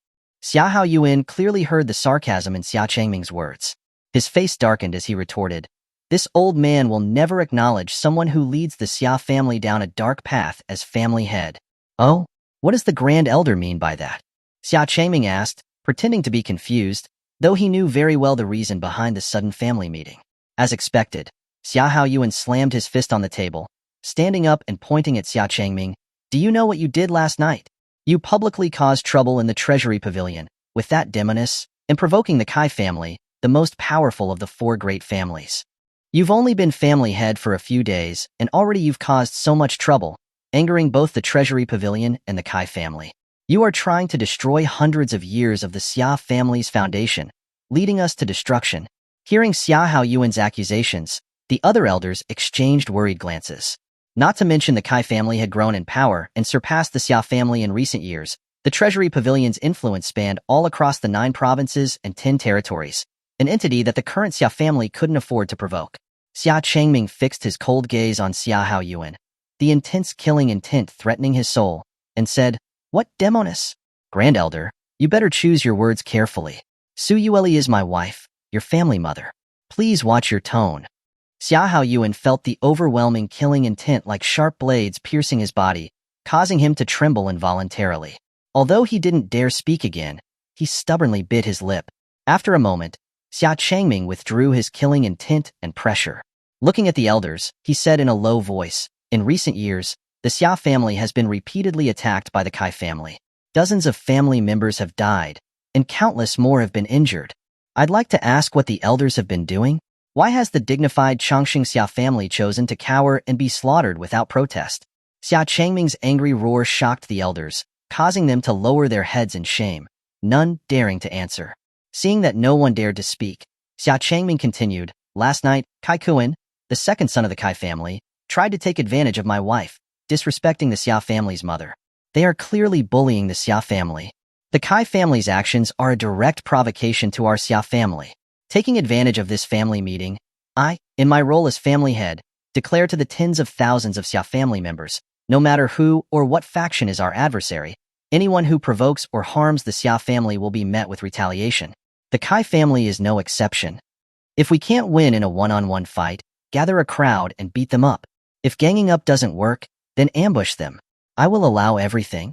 Xia Haoyuan clearly heard the sarcasm in Xia Changming's words. His face darkened as he retorted, this old man will never acknowledge someone who leads the Xia family down a dark path as family head. Oh, what does the Grand Elder mean by that? Xia Changming asked, pretending to be confused, though he knew very well the reason behind the sudden family meeting. As expected, Xia Haoyuan slammed his fist on the table, standing up and pointing at Xia Changming. Do you know what you did last night? You publicly caused trouble in the treasury pavilion, with that demoness, and provoking the Kai family, the most powerful of the 4 great families. You've only been family head for a few days, and already you've caused so much trouble, angering both the treasury pavilion and the Kai family. You are trying to destroy hundreds of years of the Xia family's foundation, leading us to destruction. Hearing Xia Haoyuan's accusations, the other elders exchanged worried glances. Not to mention the Kai family had grown in power and surpassed the Xia family in recent years. The treasury pavilion's influence spanned all across the 9 provinces and 10 territories, an entity that the current Xia family couldn't afford to provoke. Xia Changming fixed his cold gaze on Xia Haoyuan, the intense killing intent threatening his soul, and said, What demoness? Grand Elder, you better choose your words carefully. Su Yueli is my wife, your family mother. Please watch your tone. Xia Haoyuan felt the overwhelming killing intent like sharp blades piercing his body, causing him to tremble involuntarily. Although he didn't dare speak again, he stubbornly bit his lip. After a moment, Xia Changming withdrew his killing intent and pressure. Looking at the elders, he said in a low voice, in recent years, the Xia family has been repeatedly attacked by the Kai family. Dozens of family members have died, and countless more have been injured. I'd like to ask what the elders have been doing? Why has the dignified Changxing Xia family chosen to cower and be slaughtered without protest? Xia Changming's angry roar shocked the elders, causing them to lower their heads in shame, none daring to answer. Seeing that no one dared to speak, Xia Changming continued, Last night, Kai Kuan, the second son of the Kai family, tried to take advantage of my wife, disrespecting the Xia family's mother. They are clearly bullying the Xia family. The Kai family's actions are a direct provocation to our Xia family. Taking advantage of this family meeting, I, in my role as family head, declare to the tens of thousands of Xia family members, no matter who or what faction is our adversary, anyone who provokes or harms the Xia family will be met with retaliation. The Kai family is no exception. If we can't win in a one-on-one fight, gather a crowd and beat them up. If ganging up doesn't work, then ambush them. I will allow everything.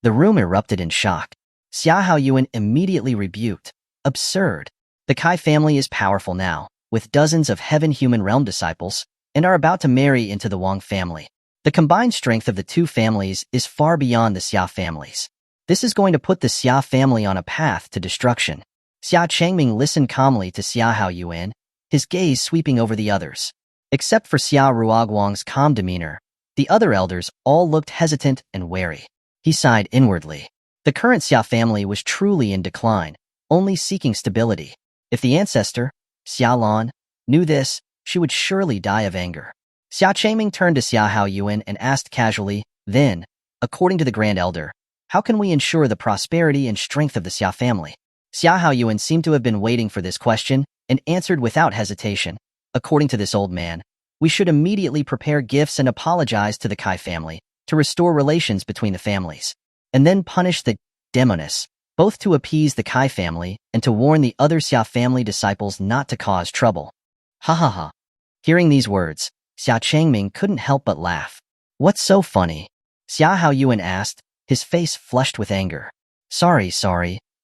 The room erupted in shock. Xia Haoyuan immediately rebuked. Absurd. The Kai family is powerful now, with dozens of heaven-human realm disciples, and are about to marry into the Wang family. The combined strength of the 2 families is far beyond the Xia families. This is going to put the Xia family on a path to destruction. Xia Changming listened calmly to Xia Haoyuan, his gaze sweeping over the others. Except for Xia Ruoguang's calm demeanor, the other elders all looked hesitant and wary. He sighed inwardly. The The current Xia family was truly in decline, only seeking stability. If the ancestor, Xia Lan, knew this, she would surely die of anger. Xia Changming turned to Xia Haoyuan and asked casually, then, according to the Grand Elder, how can we ensure the prosperity and strength of the Xia family? Xia Haoyuan seemed to have been waiting for this question and answered without hesitation. According to this old man, we should immediately prepare gifts and apologize to the Kai family to restore relations between the families, and then punish the demonists, both to appease the Kai family and to warn the other Xia family disciples not to cause trouble. Ha ha ha. Hearing these words, Xia Changming couldn't help but laugh. What's so funny? Xia Haoyuan asked, his face flushed with anger. Sorry,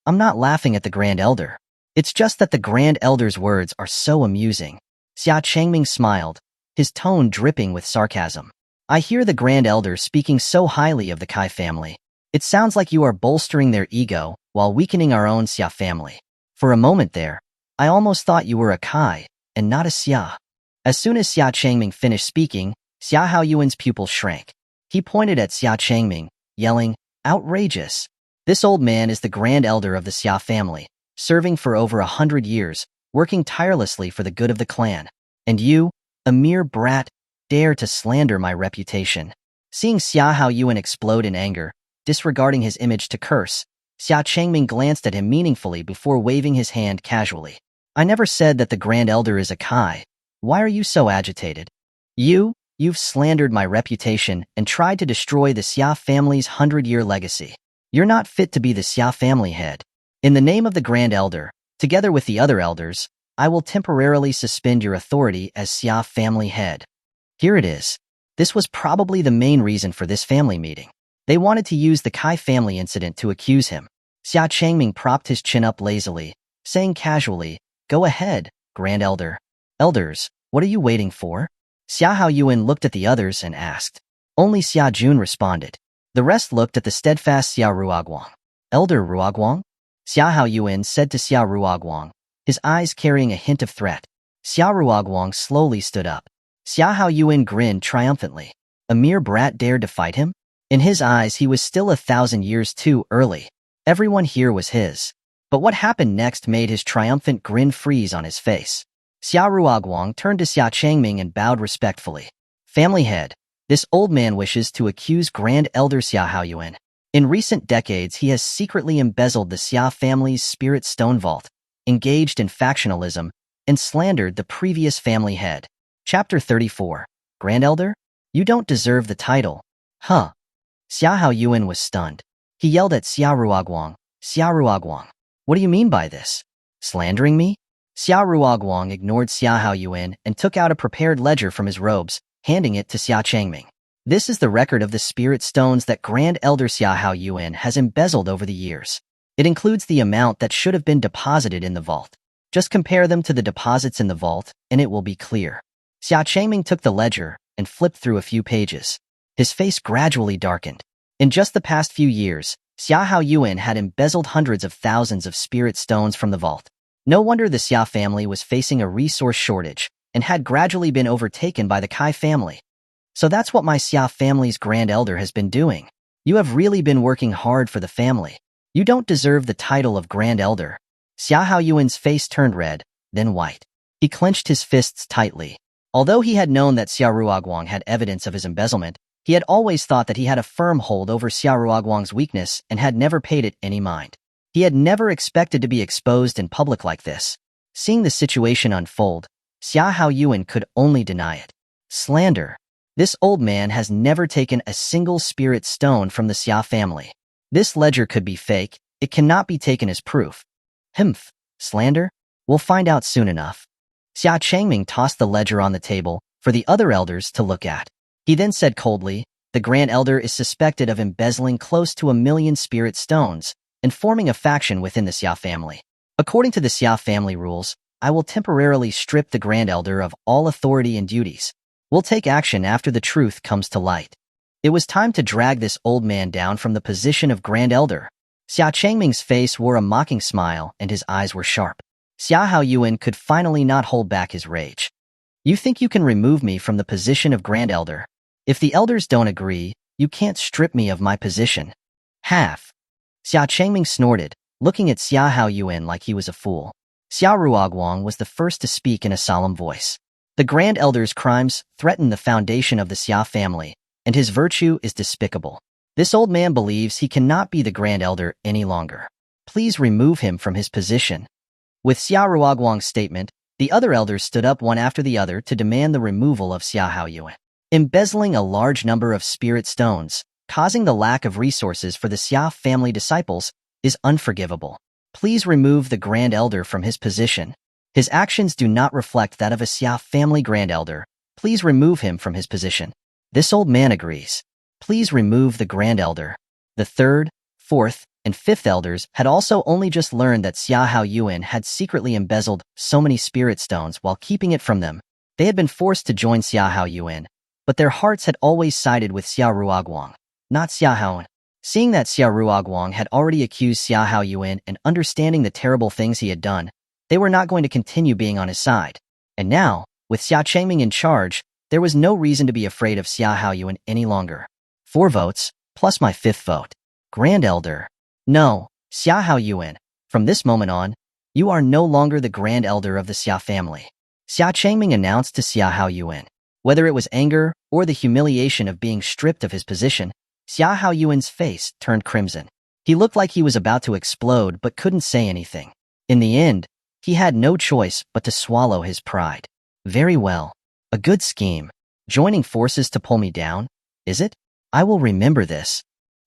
I'm not laughing at the Grand Elder. It's just that the Grand Elder's words are so amusing. Xia Changming smiled, his tone dripping with sarcasm. I hear the Grand Elder speaking so highly of the Kai family. It sounds like you are bolstering their ego while weakening our own Xia family. For a moment there, I almost thought you were a Kai and not a Xia. As soon as Xia Changming finished speaking, Xia Haoyuan's pupil shrank. He pointed at Xia Changming, yelling, outrageous. This old man is the Grand Elder of the Xia family, serving for over 100 years, working tirelessly for the good of the clan. And you, a mere brat, dare to slander my reputation. Seeing Xia Haoyuan explode in anger, disregarding his image to curse, Xia Changming glanced at him meaningfully before waving his hand casually. I never said that the Grand Elder is a Kai. Why are you so agitated? You've slandered my reputation and tried to destroy the Xia family's 100-year legacy. You're not fit to be the Xia family head. In the name of the Grand Elder, together with the other elders, I will temporarily suspend your authority as Xia family head. Here it is. This was probably the main reason for this family meeting. They wanted to use the Kai family incident to accuse him. Xia Changming propped his chin up lazily, saying casually, Go ahead, Grand Elder. Elders, what are you waiting for? Xia Haoyuan looked at the others and asked. Only Xia Jun responded. The rest looked at the steadfast Xia Ruoguang. Elder Ruoguang? Xia Haoyuan said to Xia Ruoguang, his eyes carrying a hint of threat. Xia Ruoguang slowly stood up. Xia Haoyuan grinned triumphantly. A mere brat dared to fight him? In his eyes, he was still 1,000 years too early. Everyone here was his. But what happened next made his triumphant grin freeze on his face. Xia Ruoguang turned to Xia Changming and bowed respectfully. Family head, this old man wishes to accuse Grand Elder Xia Haoyuan. In recent decades, he has secretly embezzled the Xia family's spirit stone vault, engaged in factionalism, and slandered the previous family head. Chapter 34. Grand Elder? You don't deserve the title. Huh. Xia Haoyuan was stunned. He yelled at Xia Ruoguang, what do you mean by this? Slandering me? Xia Ruoguang ignored Xia Haoyuan and took out a prepared ledger from his robes, handing it to Xia Changming. This is the record of the spirit stones that Grand Elder Xia Haoyuan has embezzled over the years. It includes the amount that should have been deposited in the vault. Just compare them to the deposits in the vault, and it will be clear. Xia Changming took the ledger and flipped through a few pages. His face gradually darkened. In just the past few years, Xia Haoyuan had embezzled hundreds of thousands of spirit stones from the vault. No wonder the Xia family was facing a resource shortage and had gradually been overtaken by the Kai family. So that's what my Xia family's Grand Elder has been doing. You have really been working hard for the family. You don't deserve the title of Grand Elder. Xia Haoyuan's face turned red, then white. He clenched his fists tightly. Although he had known that Xia Ruoguang had evidence of his embezzlement, he had always thought that he had a firm hold over Xia Ruoguang's weakness and had never paid it any mind. He had never expected to be exposed in public like this. Seeing the situation unfold, Xia Haoyuan could only deny it. Slander. This old man has never taken a single spirit stone from the Xia family. This ledger could be fake. It cannot be taken as proof. Humph. Slander? We'll find out soon enough. Xia Changming tossed the ledger on the table for the other elders to look at. He then said coldly, the Grand Elder is suspected of embezzling close to 1 million spirit stones and forming a faction within the Xia family. According to the Xia family rules, I will temporarily strip the Grand Elder of all authority and duties. We'll take action after the truth comes to light. It was time to drag this old man down from the position of Grand Elder. Xia Changming's face wore a mocking smile and his eyes were sharp. Xia Haoyuan could finally not hold back his rage. You think you can remove me from the position of Grand Elder? If the elders don't agree, you can't strip me of my position. Half. Xia Changming snorted, looking at Xia Haoyuan like he was a fool. Xia Ruoguang was the first to speak in a solemn voice. The Grand Elder's crimes threaten the foundation of the Xia family, and his virtue is despicable. This old man believes he cannot be the Grand Elder any longer. Please remove him from his position. With Xia Ruoguang's statement, the other elders stood up one after the other to demand the removal of Xia Haoyuan. Embezzling a large number of spirit stones, causing the lack of resources for the Xia family disciples, is unforgivable. Please remove the Grand Elder from his position. His actions do not reflect that of a Xia family Grand Elder. Please remove him from his position. This old man agrees. Please remove the Grand Elder. The third, fourth, and fifth elders had also only just learned that Xia Haoyuan had secretly embezzled so many spirit stones while keeping it from them. They had been forced to join Xia Haoyuan, but their hearts had always sided with Xia Ruoguang, not Xia Haoyuan. Seeing that Xia Ruoguang had already accused Xia Haoyuan and understanding the terrible things he had done, they were not going to continue being on his side. And now, with Xia Changming in charge, there was no reason to be afraid of Xia Haoyuan any longer. 4 votes, plus my 5th vote. Grand Elder. No, Xia Haoyuan, from this moment on, you are no longer the Grand Elder of the Xia family. Xia Changming announced to Xia Haoyuan. Whether it was anger or the humiliation of being stripped of his position, Xia Haoyuan's face turned crimson. He looked like he was about to explode but couldn't say anything. In the end, he had no choice but to swallow his pride. Very well. A good scheme. Joining forces to pull me down, is it? I will remember this.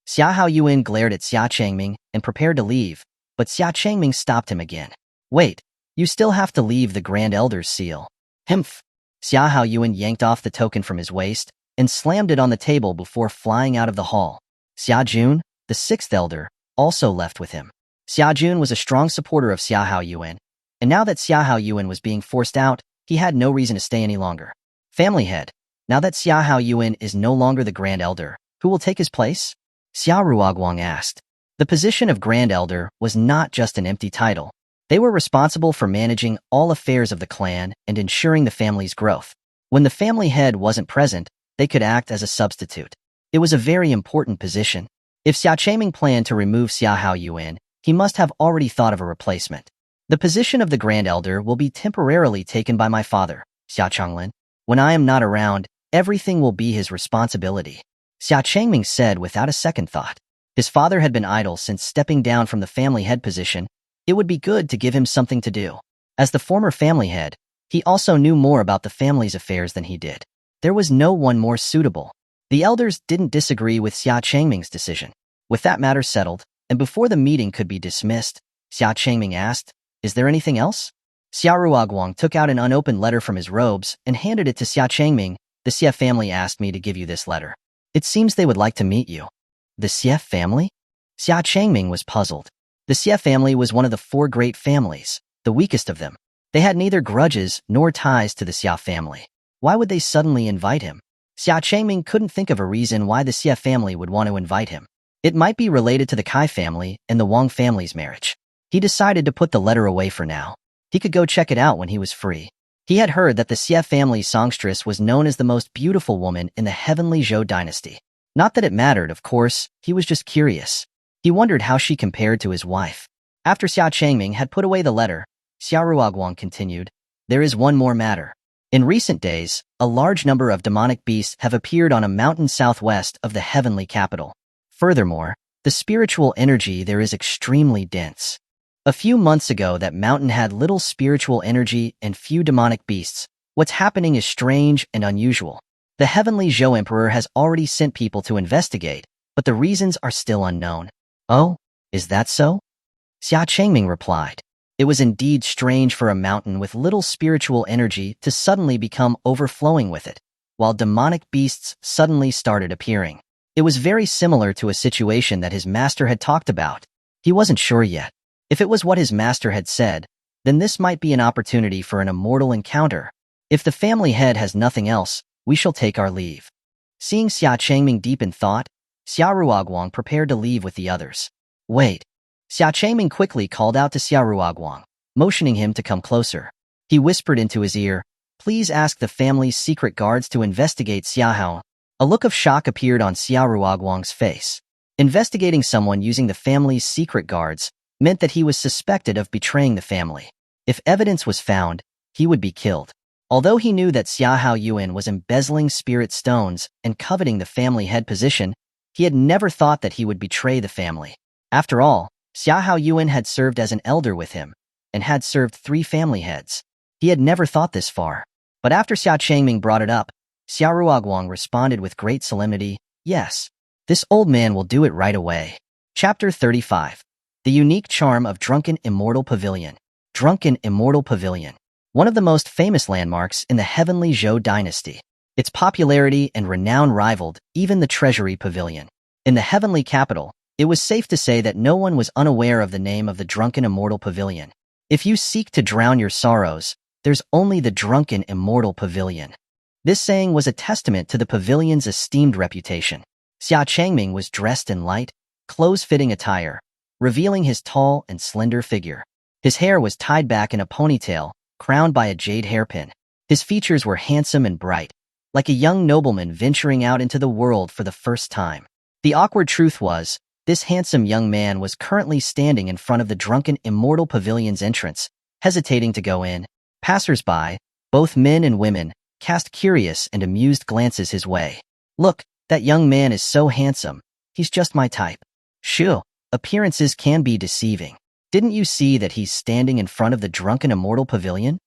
Xia Haoyuan glared at Xia Changming and prepared to leave, but Xia Changming stopped him again. Wait, you still have to leave the Grand Elder's seal. Humph. Xia Haoyuan yanked off the token from his waist and slammed it on the table before flying out of the hall. Xia Jun, the 6th elder, also left with him. Xia Jun was a strong supporter of Xia Haoyuan, and now that Xia Haoyuan was being forced out, he had no reason to stay any longer. Family head, now that Xia Haoyuan is no longer the Grand Elder, who will take his place? Xia Ruoguang asked. The position of Grand Elder was not just an empty title. They were responsible for managing all affairs of the clan and ensuring the family's growth. When the family head wasn't present, they could act as a substitute. It was a very important position. If Xia Changming planned to remove Xia Haoyuan, he must have already thought of a replacement. The position of the Grand Elder will be temporarily taken by my father, Xia Changming. When I am not around, everything will be his responsibility. Xia Changming said without a second thought. His father had been idle since stepping down from the family head position. It would be good to give him something to do. As the former family head, he also knew more about the family's affairs than he did. There was no one more suitable. The elders didn't disagree with Xia Changming's decision. With that matter settled, and before the meeting could be dismissed, Xia Changming asked, "Is there anything else?" Xia Ruoguang took out an unopened letter from his robes and handed it to Xia Changming. The Xia family asked me to give you this letter. It seems they would like to meet you. The Xia family? Xia Changming was puzzled. The Xia family was one of the 4 great families, the weakest of them. They had neither grudges nor ties to the Xia family. Why would they suddenly invite him? Xia Changming couldn't think of a reason why the Xia family would want to invite him. It might be related to the Kai family and the Wang family's marriage. He decided to put the letter away for now. He could go check it out when he was free. He had heard that the Xia family songstress was known as the most beautiful woman in the heavenly Zhou Dynasty. Not that it mattered, of course, he was just curious. He wondered how she compared to his wife. After Xia Changming had put away the letter, Xia Ruoguang continued, "There is one more matter. In recent days, a large number of demonic beasts have appeared on a mountain southwest of the heavenly capital. Furthermore, the spiritual energy there is extremely dense. A few months ago, that mountain had little spiritual energy and few demonic beasts. What's happening is strange and unusual. The heavenly Zhou Emperor has already sent people to investigate, but the reasons are still unknown." "Oh, is that so?" Xia Changming replied. It was indeed strange for a mountain with little spiritual energy to suddenly become overflowing with it, while demonic beasts suddenly started appearing. It was very similar to a situation that his master had talked about. He wasn't sure yet. If it was what his master had said, then this might be an opportunity for an immortal encounter. If the family head has nothing else, we shall take our leave. Seeing Xia Changming deep in thought, Xia Ruoguang prepared to leave with the others. "Wait." Xia Changming quickly called out to Xia Ruoguang, motioning him to come closer. He whispered into his ear, "Please ask the family's secret guards to investigate Xia Hao." A look of shock appeared on Xia Ruoguang's face. Investigating someone using the family's secret guards meant that he was suspected of betraying the family. If evidence was found, he would be killed. Although he knew that Xuanhuan was embezzling spirit stones and coveting the family head position, he had never thought that he would betray the family. After all, Xuanhuan had served as an elder with him, and had served 3 family heads. He had never thought this far. But after Xia Changming brought it up, Xuanhuan responded with great solemnity, "Yes, this old man will do it right away." Chapter 35. The Unique Charm of Drunken Immortal Pavilion. Drunken Immortal Pavilion. One of the most famous landmarks in the heavenly Zhou Dynasty. Its popularity and renown rivaled even the Treasury Pavilion. In the heavenly capital, it was safe to say that no one was unaware of the name of the Drunken Immortal Pavilion. If you seek to drown your sorrows, there's only the Drunken Immortal Pavilion. This saying was a testament to the pavilion's esteemed reputation. Xia Changming was dressed in light, clothes-fitting attire, revealing his tall and slender figure. His hair was tied back in a ponytail, crowned by a jade hairpin. His features were handsome and bright, like a young nobleman venturing out into the world for the first time. The awkward truth was, this handsome young man was currently standing in front of the Drunken Immortal Pavilion's entrance, hesitating to go in. Passers-by, both men and women, cast curious and amused glances his way. "Look, that young man is so handsome. He's just my type." Shoo, appearances can be deceiving. Didn't you see that he's standing in front of the Drunken Immortal Pavilion?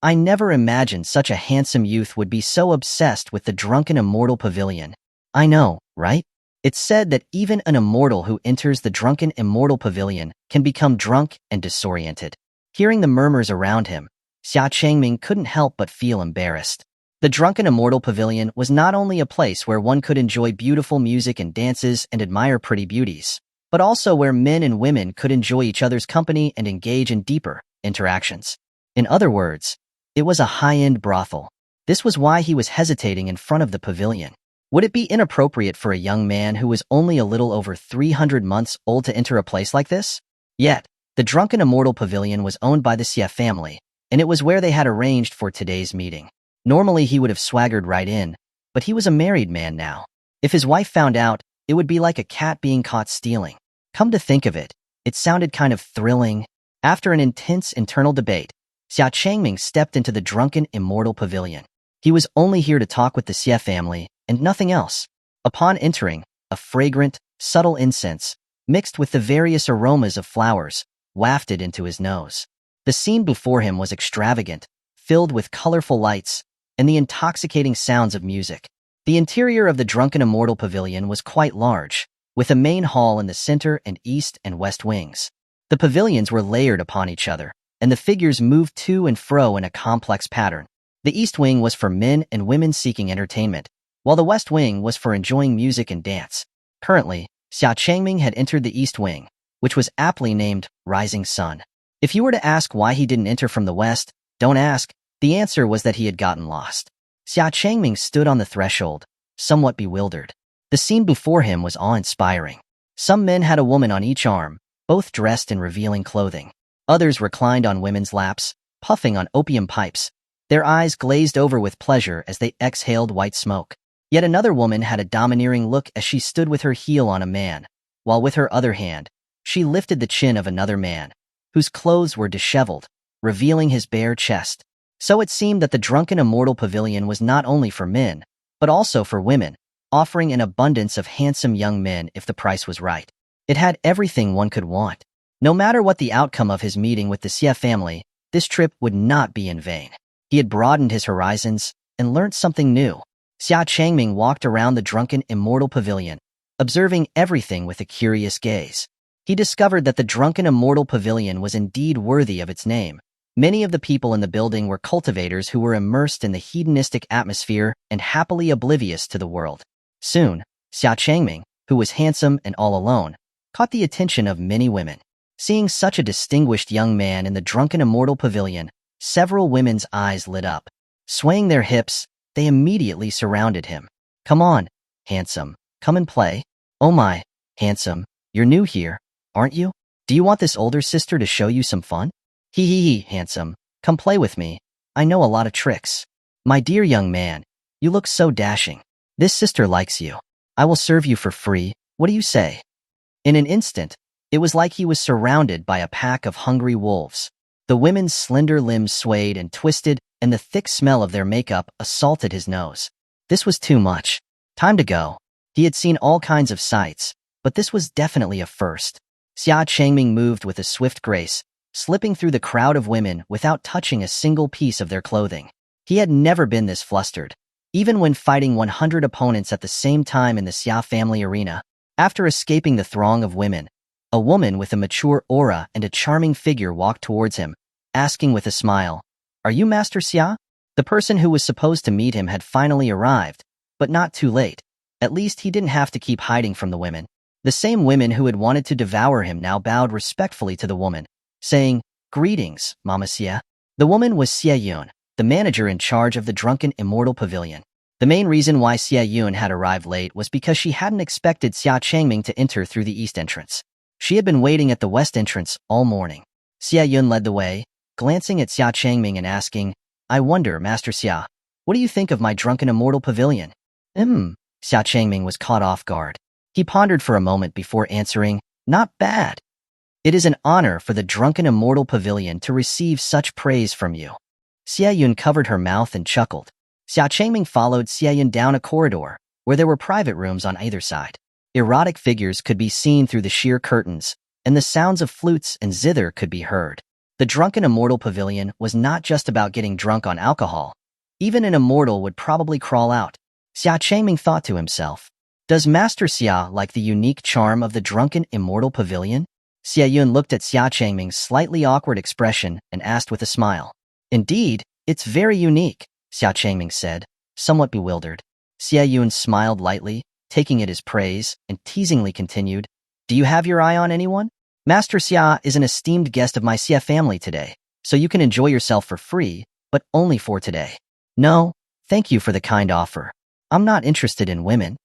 I never imagined such a handsome youth would be so obsessed with the Drunken Immortal Pavilion. I know, right? It's said that even an immortal who enters the Drunken Immortal Pavilion can become drunk and disoriented. Hearing the murmurs around him, Xia Changming couldn't help but feel embarrassed. The Drunken Immortal Pavilion was not only a place where one could enjoy beautiful music and dances and admire pretty beauties, but also where men and women could enjoy each other's company and engage in deeper interactions. In other words, it was a high-end brothel. This was why he was hesitating in front of the pavilion. Would it be inappropriate for a young man who was only a little over 300 months old to enter a place like this? Yet, the Drunken Immortal Pavilion was owned by the Xia family, and it was where they had arranged for today's meeting. Normally he would have swaggered right in, but he was a married man now. If his wife found out, it would be like a cat being caught stealing. Come to think of it, it sounded kind of thrilling. After an intense internal debate, Xia Changming stepped into the Drunken Immortal Pavilion. He was only here to talk with the Xia family, and nothing else. Upon entering, a fragrant, subtle incense, mixed with the various aromas of flowers, wafted into his nose. The scene before him was extravagant, filled with colorful lights, and the intoxicating sounds of music. The interior of the Drunken Immortal Pavilion was quite large, with a main hall in the center and east and west wings. The pavilions were layered upon each other, and the figures moved to and fro in a complex pattern. The east wing was for men and women seeking entertainment, while the west wing was for enjoying music and dance. Currently, Xia Changming had entered the east wing, which was aptly named Rising Sun. If you were to ask why he didn't enter from the west, don't ask. The answer was that he had gotten lost. Xia Changming stood on the threshold, somewhat bewildered. The scene before him was awe-inspiring. Some men had a woman on each arm, both dressed in revealing clothing. Others reclined on women's laps, puffing on opium pipes, their eyes glazed over with pleasure as they exhaled white smoke. Yet another woman had a domineering look as she stood with her heel on a man, while with her other hand, she lifted the chin of another man, whose clothes were disheveled, revealing his bare chest. So it seemed that the Drunken Immortal Pavilion was not only for men, but also for women, offering an abundance of handsome young men if the price was right. It had everything one could want. No matter what the outcome of his meeting with the Xia family, this trip would not be in vain. He had broadened his horizons and learnt something new. Xia Changming walked around the Drunken Immortal Pavilion, observing everything with a curious gaze. He discovered that the Drunken Immortal Pavilion was indeed worthy of its name. Many of the people in the building were cultivators who were immersed in the hedonistic atmosphere and happily oblivious to the world. Soon, Xia Changming, who was handsome and all alone, caught the attention of many women. Seeing such a distinguished young man in the Drunken Immortal Pavilion, several women's eyes lit up. Swaying their hips, they immediately surrounded him. "Come on, handsome, come and play." "Oh my, handsome, you're new here, aren't you? Do you want this older sister to show you some fun?" Hee, handsome, come play with me. I know a lot of tricks." "My dear young man, you look so dashing. This sister likes you. I will serve you for free. What do you say?" In an instant, it was like he was surrounded by a pack of hungry wolves. The women's slender limbs swayed and twisted, and the thick smell of their makeup assaulted his nose. This was too much. Time to go. He had seen all kinds of sights, but this was definitely a first. Xia Changming moved with a swift grace, slipping through the crowd of women without touching a single piece of their clothing. He had never been this flustered, even when fighting 100 opponents at the same time in the Xia family arena. After escaping the throng of women, a woman with a mature aura and a charming figure walked towards him, asking with a smile, "Are you Master Xia?" The person who was supposed to meet him had finally arrived, but not too late. At least he didn't have to keep hiding from the women. The same women who had wanted to devour him now bowed respectfully to the woman, saying, "Greetings, Mama Xia." The woman was Xia Yun, the manager in charge of the Drunken Immortal Pavilion. The main reason why Xia Yun had arrived late was because she hadn't expected Xia Changming to enter through the east entrance. She had been waiting at the west entrance all morning. Xia Yun led the way, glancing at Xia Changming and asking, "I wonder, Master Xia, what do you think of my Drunken Immortal Pavilion?" Xia Changming was caught off guard. He pondered for a moment before answering, "Not bad. It is an honor for the Drunken Immortal Pavilion to receive such praise from you." Xia Yun covered her mouth and chuckled. Xia Changming followed Xia Yun down a corridor, where there were private rooms on either side. Erotic figures could be seen through the sheer curtains, and the sounds of flutes and zither could be heard. The Drunken Immortal Pavilion was not just about getting drunk on alcohol. Even an immortal would probably crawl out. Xia Changming thought to himself, "Does Master Xia like the unique charm of the Drunken Immortal Pavilion?" Xia Yun looked at Xia Changming's slightly awkward expression and asked with a smile. "Indeed, it's very unique," Xia Changming said, somewhat bewildered. Xia Yun smiled lightly, taking it as praise, and teasingly continued, "Do you have your eye on anyone? Master Xia is an esteemed guest of my Xia family today, so you can enjoy yourself for free, but only for today." "No, thank you for the kind offer. I'm not interested in women."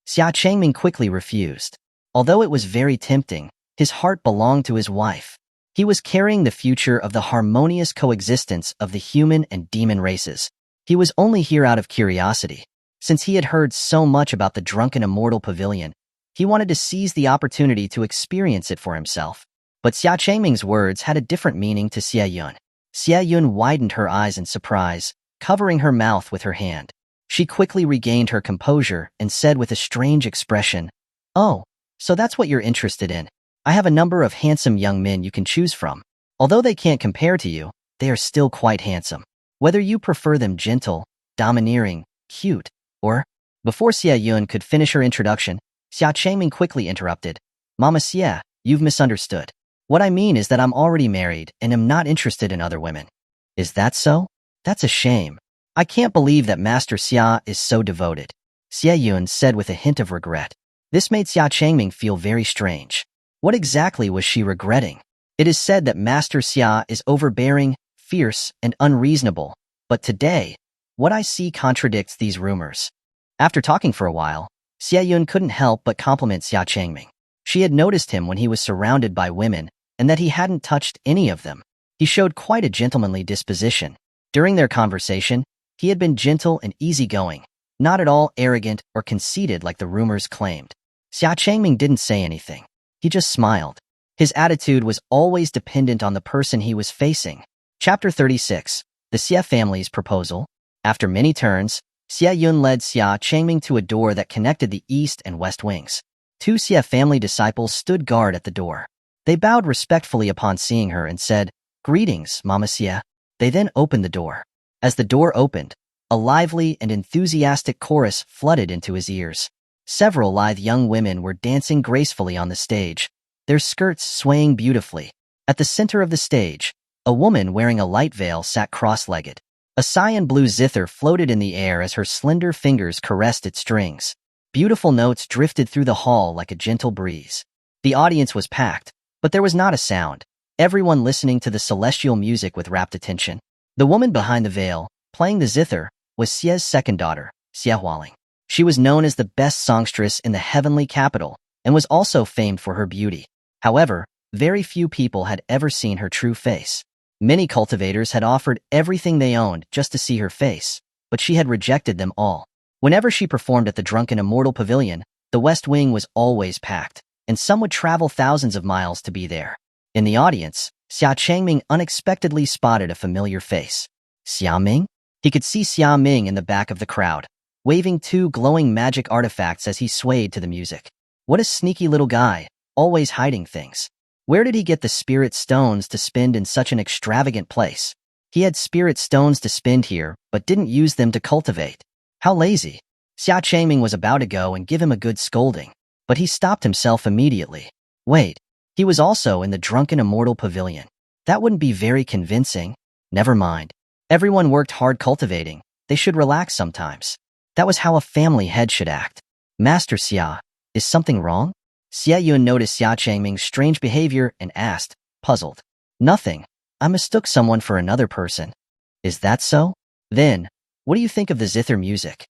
Xia Changming quickly refused. Although it was very tempting, his heart belonged to his wife. He was carrying the future of the harmonious coexistence of the human and demon races. He was only here out of curiosity. Since he had heard so much about the Drunken Immortal Pavilion, he wanted to seize the opportunity to experience it for himself. But Xia Changming's words had a different meaning to Xia Yun. Xia Yun widened her eyes in surprise, covering her mouth with her hand. She quickly regained her composure and said with a strange expression, "Oh, so that's what you're interested in. I have a number of handsome young men you can choose from. Although they can't compare to you, they are still quite handsome. Whether you prefer them gentle, domineering, cute, or..." Before Xia Yun could finish her introduction, Xia Changming quickly interrupted, "Mama Xia, you've misunderstood. What I mean is that I'm already married and am not interested in other women." "Is that so? That's a shame. I can't believe that Master Xia is so devoted," Xia Yun said with a hint of regret. This made Xia Changming feel very strange. What exactly was she regretting? It is said that Master Xia is overbearing, fierce, and unreasonable, but today, what I see contradicts these rumors. After talking for a while, Xia Yun couldn't help but compliment Xia Changming. She had noticed him when he was surrounded by women, and that he hadn't touched any of them. He showed quite a gentlemanly disposition. During their conversation, he had been gentle and easygoing, not at all arrogant or conceited like the rumors claimed. Xia Changming didn't say anything. He just smiled. His attitude was always dependent on the person he was facing. Chapter 36. The Xia Family's Proposal. After many turns, Xia Yun led Xia Changming to a door that connected the east and west wings. Two Xia family disciples stood guard at the door. They bowed respectfully upon seeing her and said, "Greetings, Mama Xia." They then opened the door. As the door opened, a lively and enthusiastic chorus flooded into his ears. Several lithe young women were dancing gracefully on the stage, their skirts swaying beautifully. At the center of the stage, a woman wearing a light veil sat cross-legged. A cyan blue zither floated in the air as her slender fingers caressed its strings. Beautiful notes drifted through the hall like a gentle breeze. The audience was packed, but there was not a sound, everyone listening to the celestial music with rapt attention. The woman behind the veil, playing the zither, was Xia's second daughter, Xuanhuan. She was known as the best songstress in the heavenly capital, and was also famed for her beauty. However, very few people had ever seen her true face. Many cultivators had offered everything they owned just to see her face, but she had rejected them all. Whenever she performed at the Drunken Immortal Pavilion, the West Wing was always packed, and some would travel thousands of miles to be there. In the audience, Xia Changming unexpectedly spotted a familiar face. Xia Ming? He could see Xia Ming in the back of the crowd, waving two glowing magic artifacts as he swayed to the music. What a sneaky little guy, always hiding things. Where did he get the spirit stones to spend in such an extravagant place? He had spirit stones to spend here, but didn't use them to cultivate. How lazy. Xia Changming was about to go and give him a good scolding, but he stopped himself immediately. Wait, he was also in the Drunken Immortal Pavilion. That wouldn't be very convincing. Never mind. Everyone worked hard cultivating. They should relax sometimes. That was how a family head should act. Master Xia, is something wrong? Xia Yun noticed Xia Changming's strange behavior and asked, puzzled. Nothing. I mistook someone for another person. Is that so? Then, what do you think of the zither music?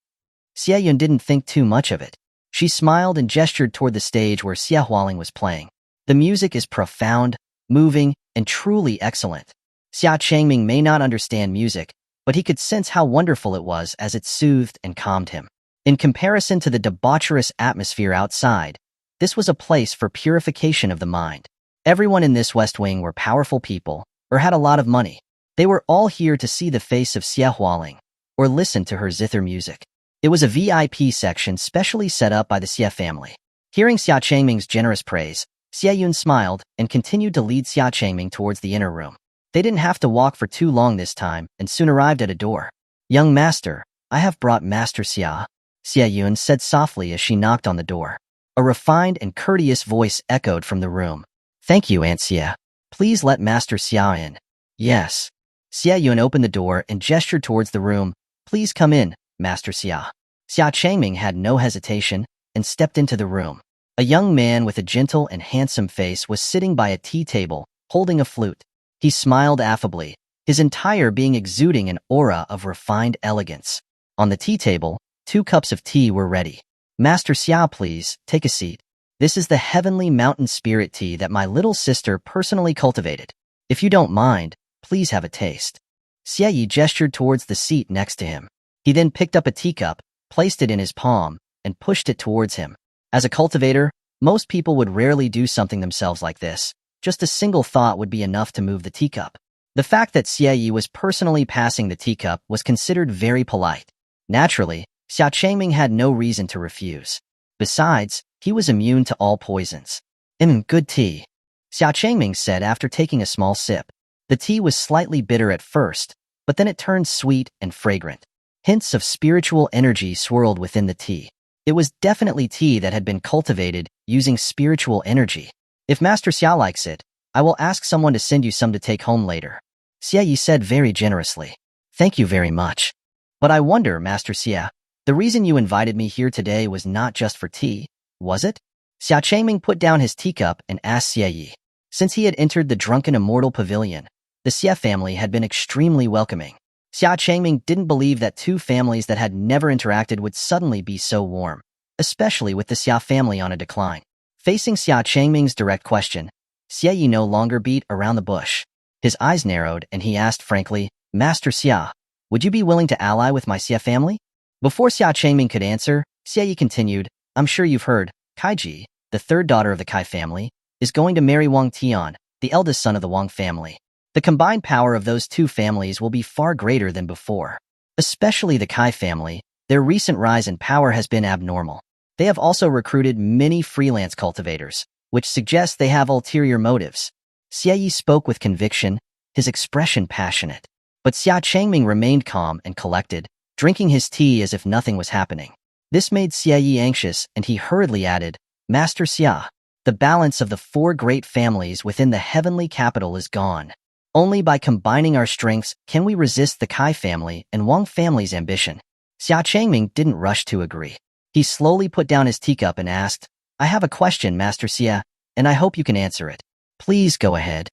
Xia Yun didn't think too much of it. She smiled and gestured toward the stage where Xuanhuan was playing. The music is profound, moving, and truly excellent. Xia Changming may not understand music, but he could sense how wonderful it was as it soothed and calmed him. In comparison to the debaucherous atmosphere outside, this was a place for purification of the mind. Everyone in this West Wing were powerful people, or had a lot of money. They were all here to see the face of Xia Hualing, or listen to her zither music. It was a VIP section specially set up by the Xia family. Hearing Xia Changming's generous praise, Xia Yun smiled and continued to lead Xia Changming towards the inner room. They didn't have to walk for too long this time and soon arrived at a door. Young master, I have brought Master Xia, Xia Yun said softly as she knocked on the door. A refined and courteous voice echoed from the room. Thank you, Aunt Xia. Please let Master Xia in. Yes. Xia Yun opened the door and gestured towards the room. Please come in, Master Xia. Xia Changming had no hesitation and stepped into the room. A young man with a gentle and handsome face was sitting by a tea table, holding a flute. He smiled affably, his entire being exuding an aura of refined elegance. On the tea table, 2 cups of tea were ready. Master Xia, please, take a seat. This is the heavenly mountain spirit tea that my little sister personally cultivated. If you don't mind, please have a taste. Xia Yi gestured towards the seat next to him. He then picked up a teacup, placed it in his palm, and pushed it towards him. As a cultivator, most people would rarely do something themselves like this. Just a single thought would be enough to move the teacup. The fact that Xia Yi was personally passing the teacup was considered very polite. Naturally, Xia Changming had no reason to refuse. Besides, he was immune to all poisons. Good tea, Xia Changming said after taking a small sip. The tea was slightly bitter at first, but then it turned sweet and fragrant. Hints of spiritual energy swirled within the tea. It was definitely tea that had been cultivated using spiritual energy. If Master Xia likes it, I will ask someone to send you some to take home later. Xia Yi said very generously. Thank you very much. But I wonder, Master Xia, the reason you invited me here today was not just for tea, was it? Xia Changming put down his teacup and asked Xia Yi. Since he had entered the Drunken Immortal Pavilion, the Xia family had been extremely welcoming. Xia Changming didn't believe that 2 families that had never interacted would suddenly be so warm, especially with the Xia family on a decline. Facing Xia Changming's direct question, Xia Yi no longer beat around the bush. His eyes narrowed and he asked frankly, Master Xia, would you be willing to ally with my Xia family? Before Xia Changming could answer, Xia Yi continued, I'm sure you've heard, Kaiji, the 3rd daughter of the Kai family, is going to marry Wang Tian, the eldest son of the Wang family. The combined power of those 2 families will be far greater than before. Especially the Kai family, their recent rise in power has been abnormal. They have also recruited many freelance cultivators, which suggests they have ulterior motives. Xia Yi spoke with conviction, his expression passionate. But Xia Changming remained calm and collected, drinking his tea as if nothing was happening. This made Xia Yi anxious and he hurriedly added, Master Xia, the balance of the 4 great families within the heavenly capital is gone. Only by combining our strengths can we resist the Kai family and Wang family's ambition. Xia Changming didn't rush to agree. He slowly put down his teacup and asked, I have a question, Master Xia, and I hope you can answer it. Please go ahead.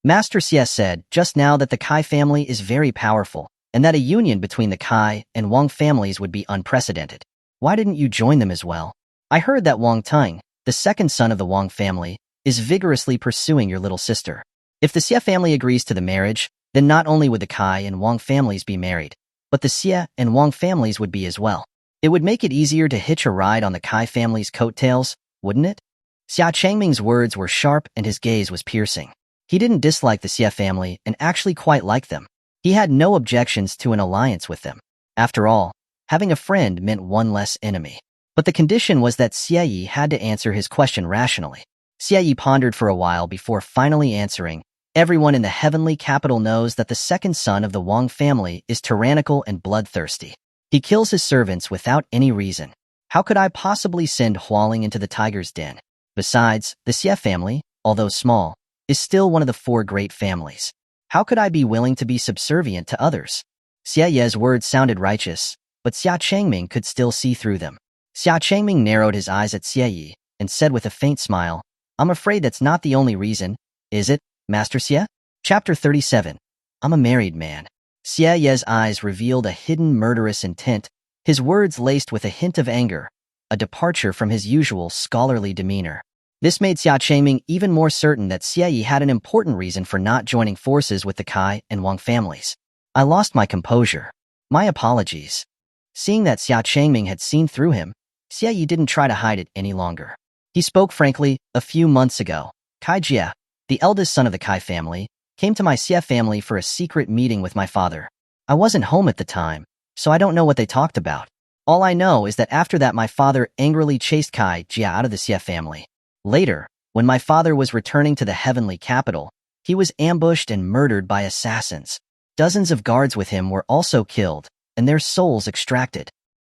Master Xia said just now that the Kai family is very powerful, and that a union between the Kai and Wang families would be unprecedented. Why didn't you join them as well? I heard that Wang Teng, the 2nd son of the Wang family, is vigorously pursuing your little sister. If the Xia family agrees to the marriage, then not only would the Kai and Wang families be married, but the Xia and Wang families would be as well. It would make it easier to hitch a ride on the Kai family's coattails, wouldn't it? Xia Changming's words were sharp and his gaze was piercing. He didn't dislike the Xia family and actually quite liked them. He had no objections to an alliance with them. After all, having a friend meant one less enemy. But the condition was that Xia Yi had to answer his question rationally. Xia Yi pondered for a while before finally answering, "Everyone in the heavenly capital knows that the second son of the Wang family is tyrannical and bloodthirsty. He kills his servants without any reason. How could I possibly send Hualing into the tiger's den? Besides, the Xia family, although small, is still one of the four great families. How could I be willing to be subservient to others?" Xia Ye's words sounded righteous, but Xia Changming could still see through them. Xia Changming narrowed his eyes at Xia Yi and said with a faint smile, "I'm afraid that's not the only reason, is it, Master Xia?" Chapter 37. I'm a married man. Xia Ye's eyes revealed a hidden murderous intent, his words laced with a hint of anger, a departure from his usual scholarly demeanor. This made Xia Changming even more certain that Xia Yi had an important reason for not joining forces with the Kai and Wang families. "I lost my composure. My apologies." Seeing that Xia Changming had seen through him, Xia Yi didn't try to hide it any longer. He spoke frankly. "A few months ago, Kai Jia, the eldest son of the Kai family, came to my Xia family for a secret meeting with my father. I wasn't home at the time, so I don't know what they talked about. All I know is that after that my father angrily chased Kai Jia out of the Xia family. Later, when my father was returning to the heavenly capital, he was ambushed and murdered by assassins. Dozens of guards with him were also killed, and their souls extracted."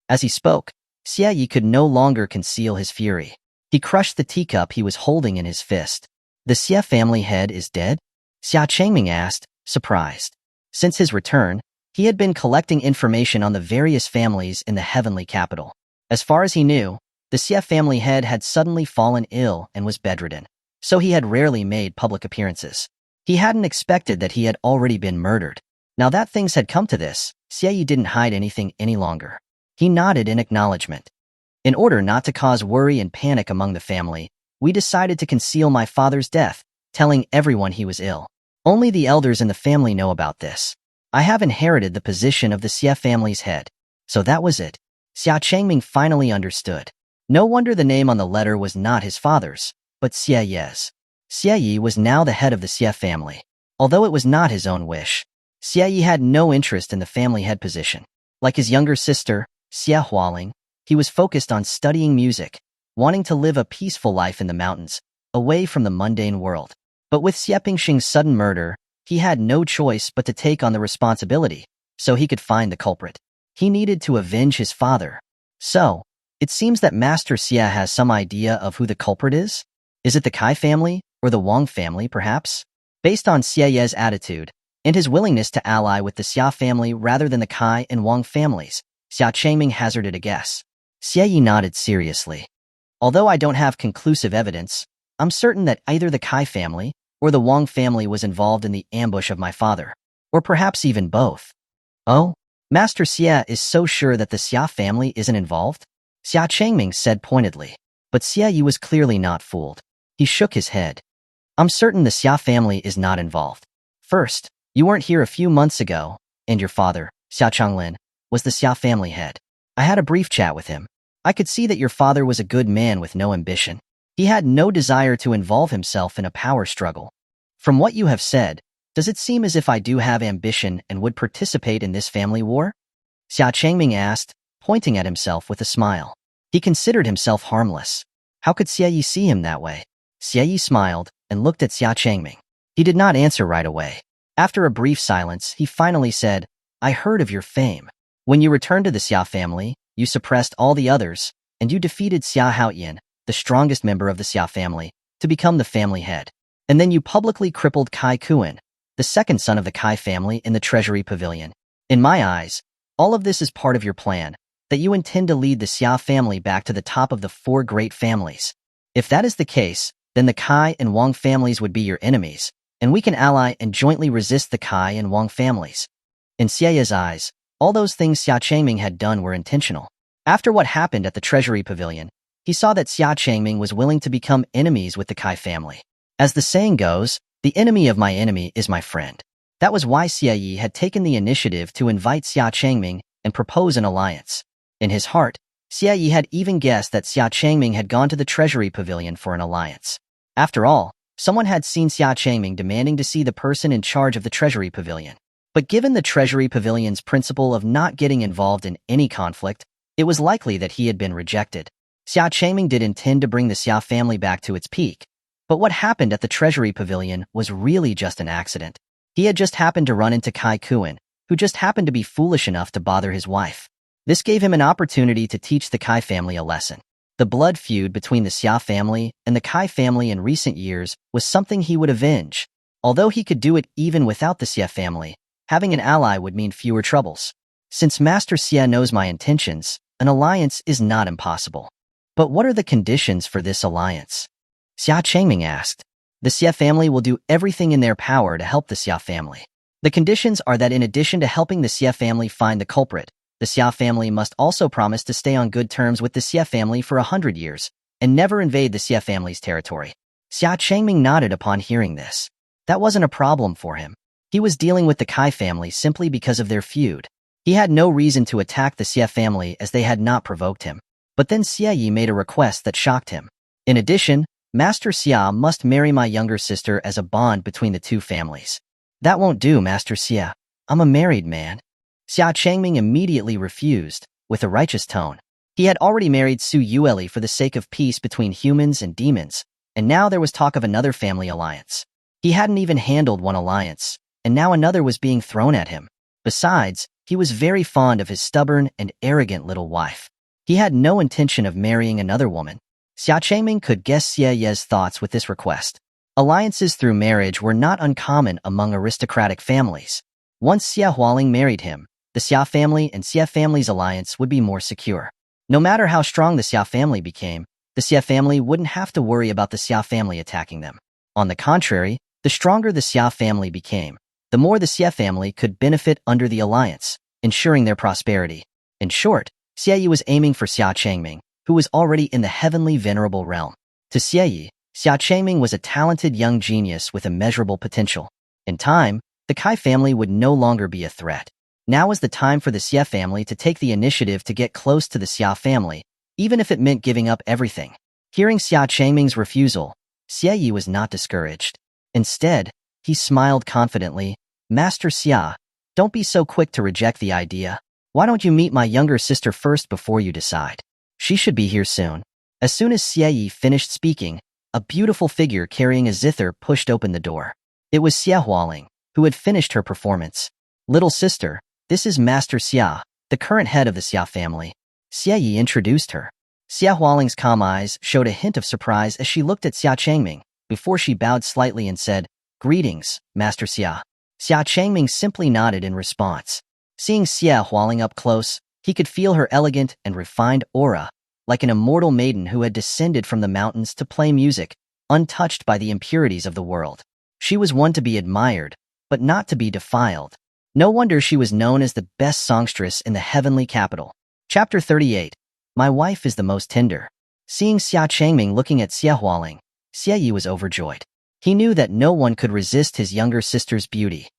As he spoke, Xia Yi could no longer conceal his fury. He crushed the teacup he was holding in his fist. "The Xia family head is dead?" Xia Changming asked, surprised. Since his return, he had been collecting information on the various families in the heavenly capital. As far as he knew, the Xia family head had suddenly fallen ill and was bedridden, so he had rarely made public appearances. He hadn't expected that he had already been murdered. Now that things had come to this, Xia Yi didn't hide anything any longer. He nodded in acknowledgement. "In order not to cause worry and panic among the family, we decided to conceal my father's death, telling everyone he was ill. Only the elders in the family know about this. I have inherited the position of the Xia family's head. So that was it." Xia Changming finally understood. No wonder the name on the letter was not his father's, but Xia Ye's. Xia Yi was now the head of the Xia family. Although it was not his own wish, Xia Yi had no interest in the family head position. Like his younger sister, Xia Hualing, he was focused on studying music, wanting to live a peaceful life in the mountains, away from the mundane world. But with Xia Pingxing's sudden murder, he had no choice but to take on the responsibility, so he could find the culprit. He needed to avenge his father. So, it seems that Master Xia has some idea of who the culprit is? Is it the Kai family, or the Wang family, perhaps? Based on Xia Ye's attitude, and his willingness to ally with the Xia family rather than the Kai and Wang families, Xia Changming hazarded a guess. Xia Yi nodded seriously. "Although I don't have conclusive evidence, I'm certain that either the Kai family or the Wang family was involved in the ambush of my father. Or perhaps even both." "Oh? Master Xia is so sure that the Xia family isn't involved?" Xia Changming said pointedly. But Xia Yi was clearly not fooled. He shook his head. "I'm certain the Xia family is not involved. First, you weren't here a few months ago, and your father, Xia Changlin, was the Xia family head. I had a brief chat with him. I could see that your father was a good man with no ambition. He had no desire to involve himself in a power struggle. From what you have said, does it seem as if I do have ambition and would participate in this family war?" Xia Changming asked, pointing at himself with a smile. He considered himself harmless. How could Xia Yi see him that way? Xia Yi smiled and looked at Xia Changming. He did not answer right away. After a brief silence, he finally said, "I heard of your fame. When you returned to the Xia family, you suppressed all the others, and you defeated Xia Haoyan, the strongest member of the Xia family, to become the family head. And then you publicly crippled Kai Kuan, the second son of the Kai family, in the treasury pavilion. In my eyes, all of this is part of your plan, that you intend to lead the Xia family back to the top of the four great families. If that is the case, then the Kai and Wang families would be your enemies, and we can ally and jointly resist the Kai and Wang families." In Xia's eyes, all those things Xia Changming had done were intentional. After what happened at the treasury pavilion, he saw that Xia Changming was willing to become enemies with the Kai family. As the saying goes, the enemy of my enemy is my friend. That was why Xia Yi had taken the initiative to invite Xia Changming and propose an alliance. In his heart, Xia Yi had even guessed that Xia Changming had gone to the treasury pavilion for an alliance. After all, someone had seen Xia Changming demanding to see the person in charge of the treasury pavilion. But given the treasury pavilion's principle of not getting involved in any conflict, it was likely that he had been rejected. Xia Changming did intend to bring the Xia family back to its peak, but what happened at the treasury pavilion was really just an accident. He had just happened to run into Kai Kuan, who just happened to be foolish enough to bother his wife. This gave him an opportunity to teach the Kai family a lesson. The blood feud between the Xia family and the Kai family in recent years was something he would avenge. Although he could do it even without the Xia family, having an ally would mean fewer troubles. Since Master Xia knows my intentions, an alliance is not impossible. But what are the conditions for this alliance? Xia Changming asked. The Xia family will do everything in their power to help the Xia family. The conditions are that in addition to helping the Xia family find the culprit, the Xia family must also promise to stay on good terms with the Xia family for 100 years and never invade the Xia family's territory. Xia Changming nodded upon hearing this. That wasn't a problem for him. He was dealing with the Kai family simply because of their feud. He had no reason to attack the Xia family as they had not provoked him. But then Xia Yi made a request that shocked him. In addition, Master Xia must marry my younger sister as a bond between the two families. That won't do, Master Xia. I'm a married man. Xia Changming immediately refused, with a righteous tone. He had already married Xuanhuan for the sake of peace between humans and demons, and now there was talk of another family alliance. He hadn't even handled one alliance, and now another was being thrown at him. Besides, he was very fond of his stubborn and arrogant little wife. He had no intention of marrying another woman. Xia Changming could guess Xia Ye's thoughts with this request. Alliances through marriage were not uncommon among aristocratic families. Once Xuanhuan married him, the Xia family and Xia family's alliance would be more secure. No matter how strong the Xia family became, the Xia family wouldn't have to worry about the Xia family attacking them. On the contrary, the stronger the Xia family became, the more the Xia family could benefit under the alliance, ensuring their prosperity. In short, Xia Yi was aiming for Xia Changming, who was already in the heavenly venerable realm. To Xia Yi, Xia Changming was a talented young genius with immeasurable potential. In time, the Kai family would no longer be a threat. Now was the time for the Xia family to take the initiative to get close to the Xia family, even if it meant giving up everything. Hearing Xia Changming's refusal, Xia Yi was not discouraged. Instead, he smiled confidently. Master Xia, don't be so quick to reject the idea. Why don't you meet my younger sister first before you decide? She should be here soon. As soon as Xia Yi finished speaking, a beautiful figure carrying a zither pushed open the door. It was Xuanhuan, who had finished her performance. Little sister, this is Master Xia, the current head of the Xia family. Xia Yi introduced her. Xuanhuan's calm eyes showed a hint of surprise as she looked at Xia Changming, before she bowed slightly and said, "Greetings, Master Xia." Xia Changming simply nodded in response. Seeing Xuanhuan up close, he could feel her elegant and refined aura, like an immortal maiden who had descended from the mountains to play music, untouched by the impurities of the world. She was one to be admired, but not to be defiled. No wonder she was known as the best songstress in the heavenly capital. Chapter 38. My wife is the most tender. Seeing Xia Changming looking at Xuanhuan, Xia Yi was overjoyed. He knew that no one could resist his younger sister's beauty.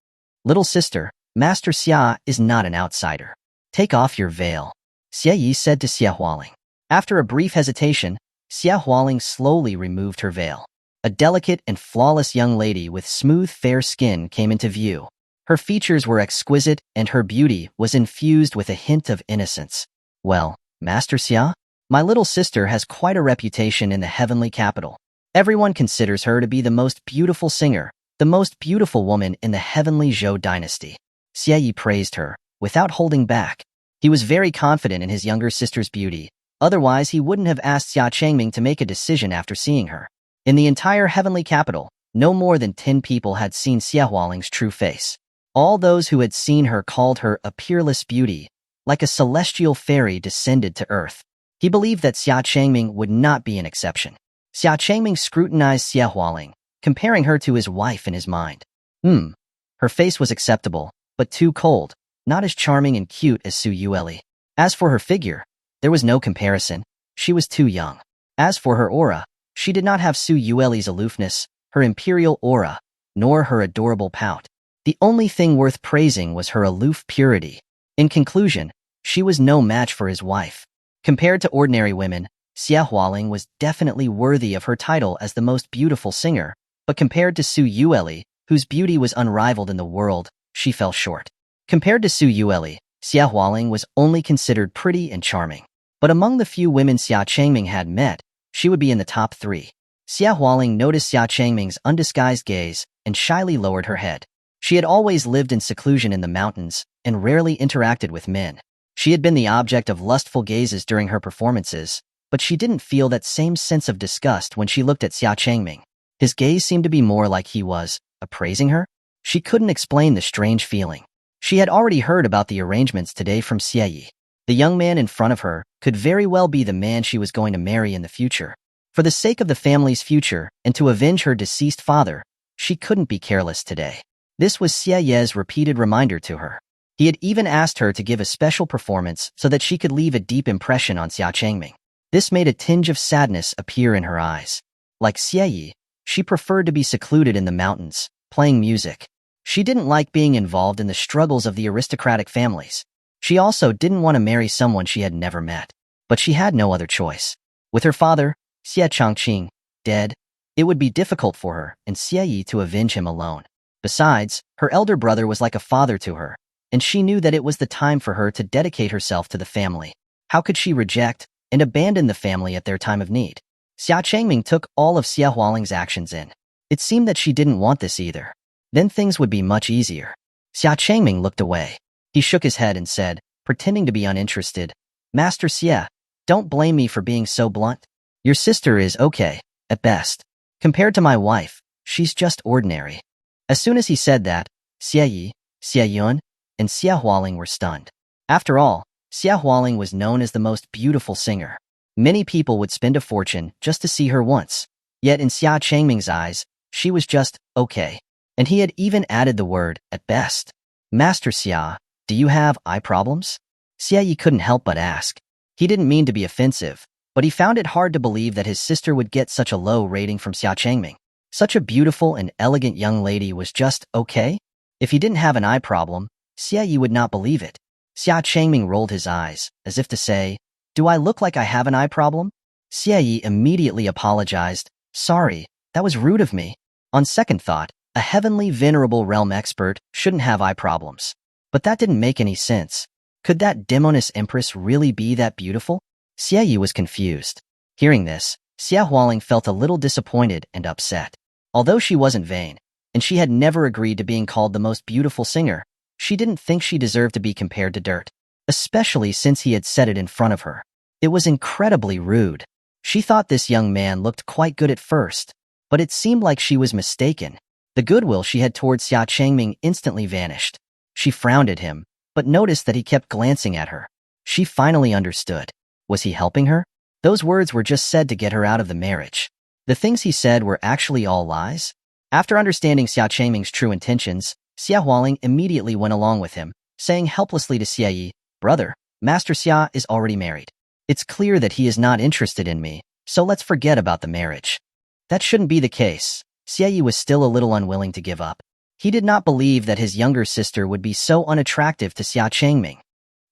Little sister, Master Xia is not an outsider. Take off your veil, Xia Yi said to Xuanhuan. After a brief hesitation, Xuanhuan slowly removed her veil. A delicate and flawless young lady with smooth, fair skin came into view. Her features were exquisite and her beauty was infused with a hint of innocence. Well, Master Xia, my little sister has quite a reputation in the heavenly capital. Everyone considers her to be the most beautiful singer, the most beautiful woman in the heavenly Zhou Dynasty. Xia Yi praised her, without holding back. He was very confident in his younger sister's beauty, otherwise he wouldn't have asked Xia Changming to make a decision after seeing her. In the entire heavenly capital, no more than 10 people had seen Xuanhuan's true face. All those who had seen her called her a peerless beauty, like a celestial fairy descended to earth. He believed that Xia Changming would not be an exception. Xia Changming scrutinized Xuanhuan, comparing her to his wife in his mind. Her face was acceptable, but too cold, not as charming and cute as Xuanhuan. As for her figure, there was no comparison. She was too young. As for her aura, she did not have Xuanhuan's aloofness, her imperial aura, nor her adorable pout. The only thing worth praising was her aloof purity. In conclusion, she was no match for his wife. Compared to ordinary women, Xia Hualing was definitely worthy of her title as the most beautiful singer, but compared to Su Yueli, whose beauty was unrivaled in the world, she fell short. Compared to Su Yueli, Xia Hualing was only considered pretty and charming. But among the few women Xia Changming had met, she would be in the top 3. Xia Hualing noticed Xia Changming's undisguised gaze and shyly lowered her head. She had always lived in seclusion in the mountains and rarely interacted with men. She had been the object of lustful gazes during her performances, but she didn't feel that same sense of disgust when she looked at Xia Changming. His gaze seemed to be more like he was appraising her. She couldn't explain the strange feeling. She had already heard about the arrangements today from Xie Yi. The young man in front of her could very well be the man she was going to marry in the future. For the sake of the family's future and to avenge her deceased father, she couldn't be careless today. This was Xie Ye's repeated reminder to her. He had even asked her to give a special performance so that she could leave a deep impression on Xia Changming. This made a tinge of sadness appear in her eyes. Like Xie Yi, she preferred to be secluded in the mountains, playing music. She didn't like being involved in the struggles of the aristocratic families. She also didn't want to marry someone she had never met. But she had no other choice. With her father, Xia Changming, dead, it would be difficult for her and Xie Yi to avenge him alone. Besides, her elder brother was like a father to her, and she knew that it was the time for her to dedicate herself to the family. How could she reject and abandon the family at their time of need? Xia Changming took all of Xia Hualing's actions in. It seemed that she didn't want this either. Then things would be much easier. Xia Changming looked away. He shook his head and said, pretending to be uninterested, Master Xia, don't blame me for being so blunt. Your sister is okay, at best. Compared to my wife, she's just ordinary. As soon as he said that, Xie Yi, Xie Yun, and Xia Hualing were stunned. After all, Xia Hualing was known as the most beautiful singer. Many people would spend a fortune just to see her once. Yet in Xia Changming's eyes, she was just okay. And he had even added the word, at best. Master Xia, do you have eye problems? Xie Yi couldn't help but ask. He didn't mean to be offensive, but he found it hard to believe that his sister would get such a low rating from Xia Changming. Such a beautiful and elegant young lady was just okay? If he didn't have an eye problem, Xie Yi would not believe it. Xia Changming rolled his eyes, as if to say, do I look like I have an eye problem? Xie Yi immediately apologized. Sorry, that was rude of me. On second thought, a heavenly venerable realm expert shouldn't have eye problems. But that didn't make any sense. Could that Demon Empress really be that beautiful? Xie Yi was confused. Hearing this, Xia Hualing felt a little disappointed and upset. Although she wasn't vain, and she had never agreed to being called the most beautiful singer, she didn't think she deserved to be compared to dirt, especially since he had said it in front of her. It was incredibly rude. She thought this young man looked quite good at first, but it seemed like she was mistaken. The goodwill she had towards Xia Changming instantly vanished. She frowned at him, but noticed that he kept glancing at her. She finally understood. Was he helping her? Those words were just said to get her out of the marriage. The things he said were actually all lies? After understanding Xia Changming's true intentions, Xia Hualing immediately went along with him, saying helplessly to Xie Yi, brother, Master Xia is already married. It's clear that he is not interested in me, so let's forget about the marriage. That shouldn't be the case. Xie Yi was still a little unwilling to give up. He did not believe that his younger sister would be so unattractive to Xia Changming.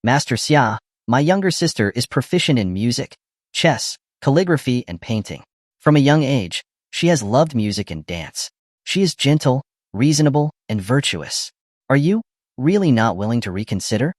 Master Xia, my younger sister is proficient in music, chess, calligraphy, and painting. From a young age, she has loved music and dance. She is gentle, reasonable, and virtuous. Are you really not willing to reconsider?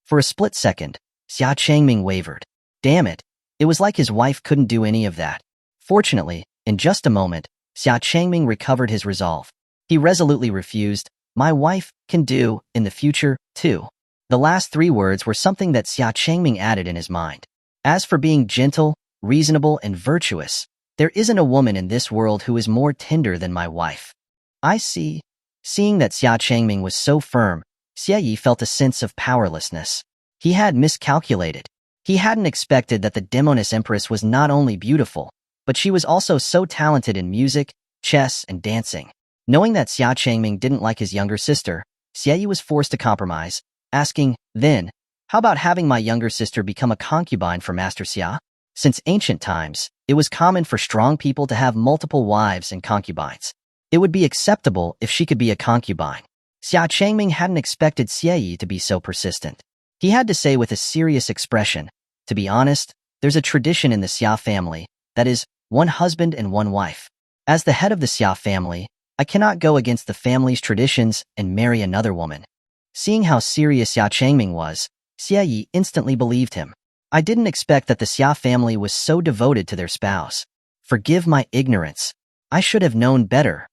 For a split second, Xia Changming wavered. Damn it, it was like his wife couldn't do any of that. Fortunately, in just a moment, Xia Changming recovered his resolve. He resolutely refused, my wife can do, in the future, too. The last 3 words were something that Xia Changming added in his mind. As for being gentle, reasonable, and virtuous, there isn't a woman in this world who is more tender than my wife. I see. Seeing that Xia Changming was so firm, Xie Yi felt a sense of powerlessness. He had miscalculated. He hadn't expected that the Demon Empress was not only beautiful, but she was also so talented in music, chess, and dancing. Knowing that Xia Changming didn't like his younger sister, Xie Yi was forced to compromise, asking, then, how about having my younger sister become a concubine for Master Xia? Since ancient times, it was common for strong people to have multiple wives and concubines. It would be acceptable if she could be a concubine. Xia Changming hadn't expected Xie Yi to be so persistent. He had to say with a serious expression, to be honest, There's a tradition in the Xia family, that is, one husband and one wife. As the head of the Xia family, I cannot go against the family's traditions and marry another woman. Seeing how serious Xia Changming was, Xia Yi instantly believed him. I didn't expect that the Xia family was so devoted to their spouse. Forgive my ignorance. I should have known better,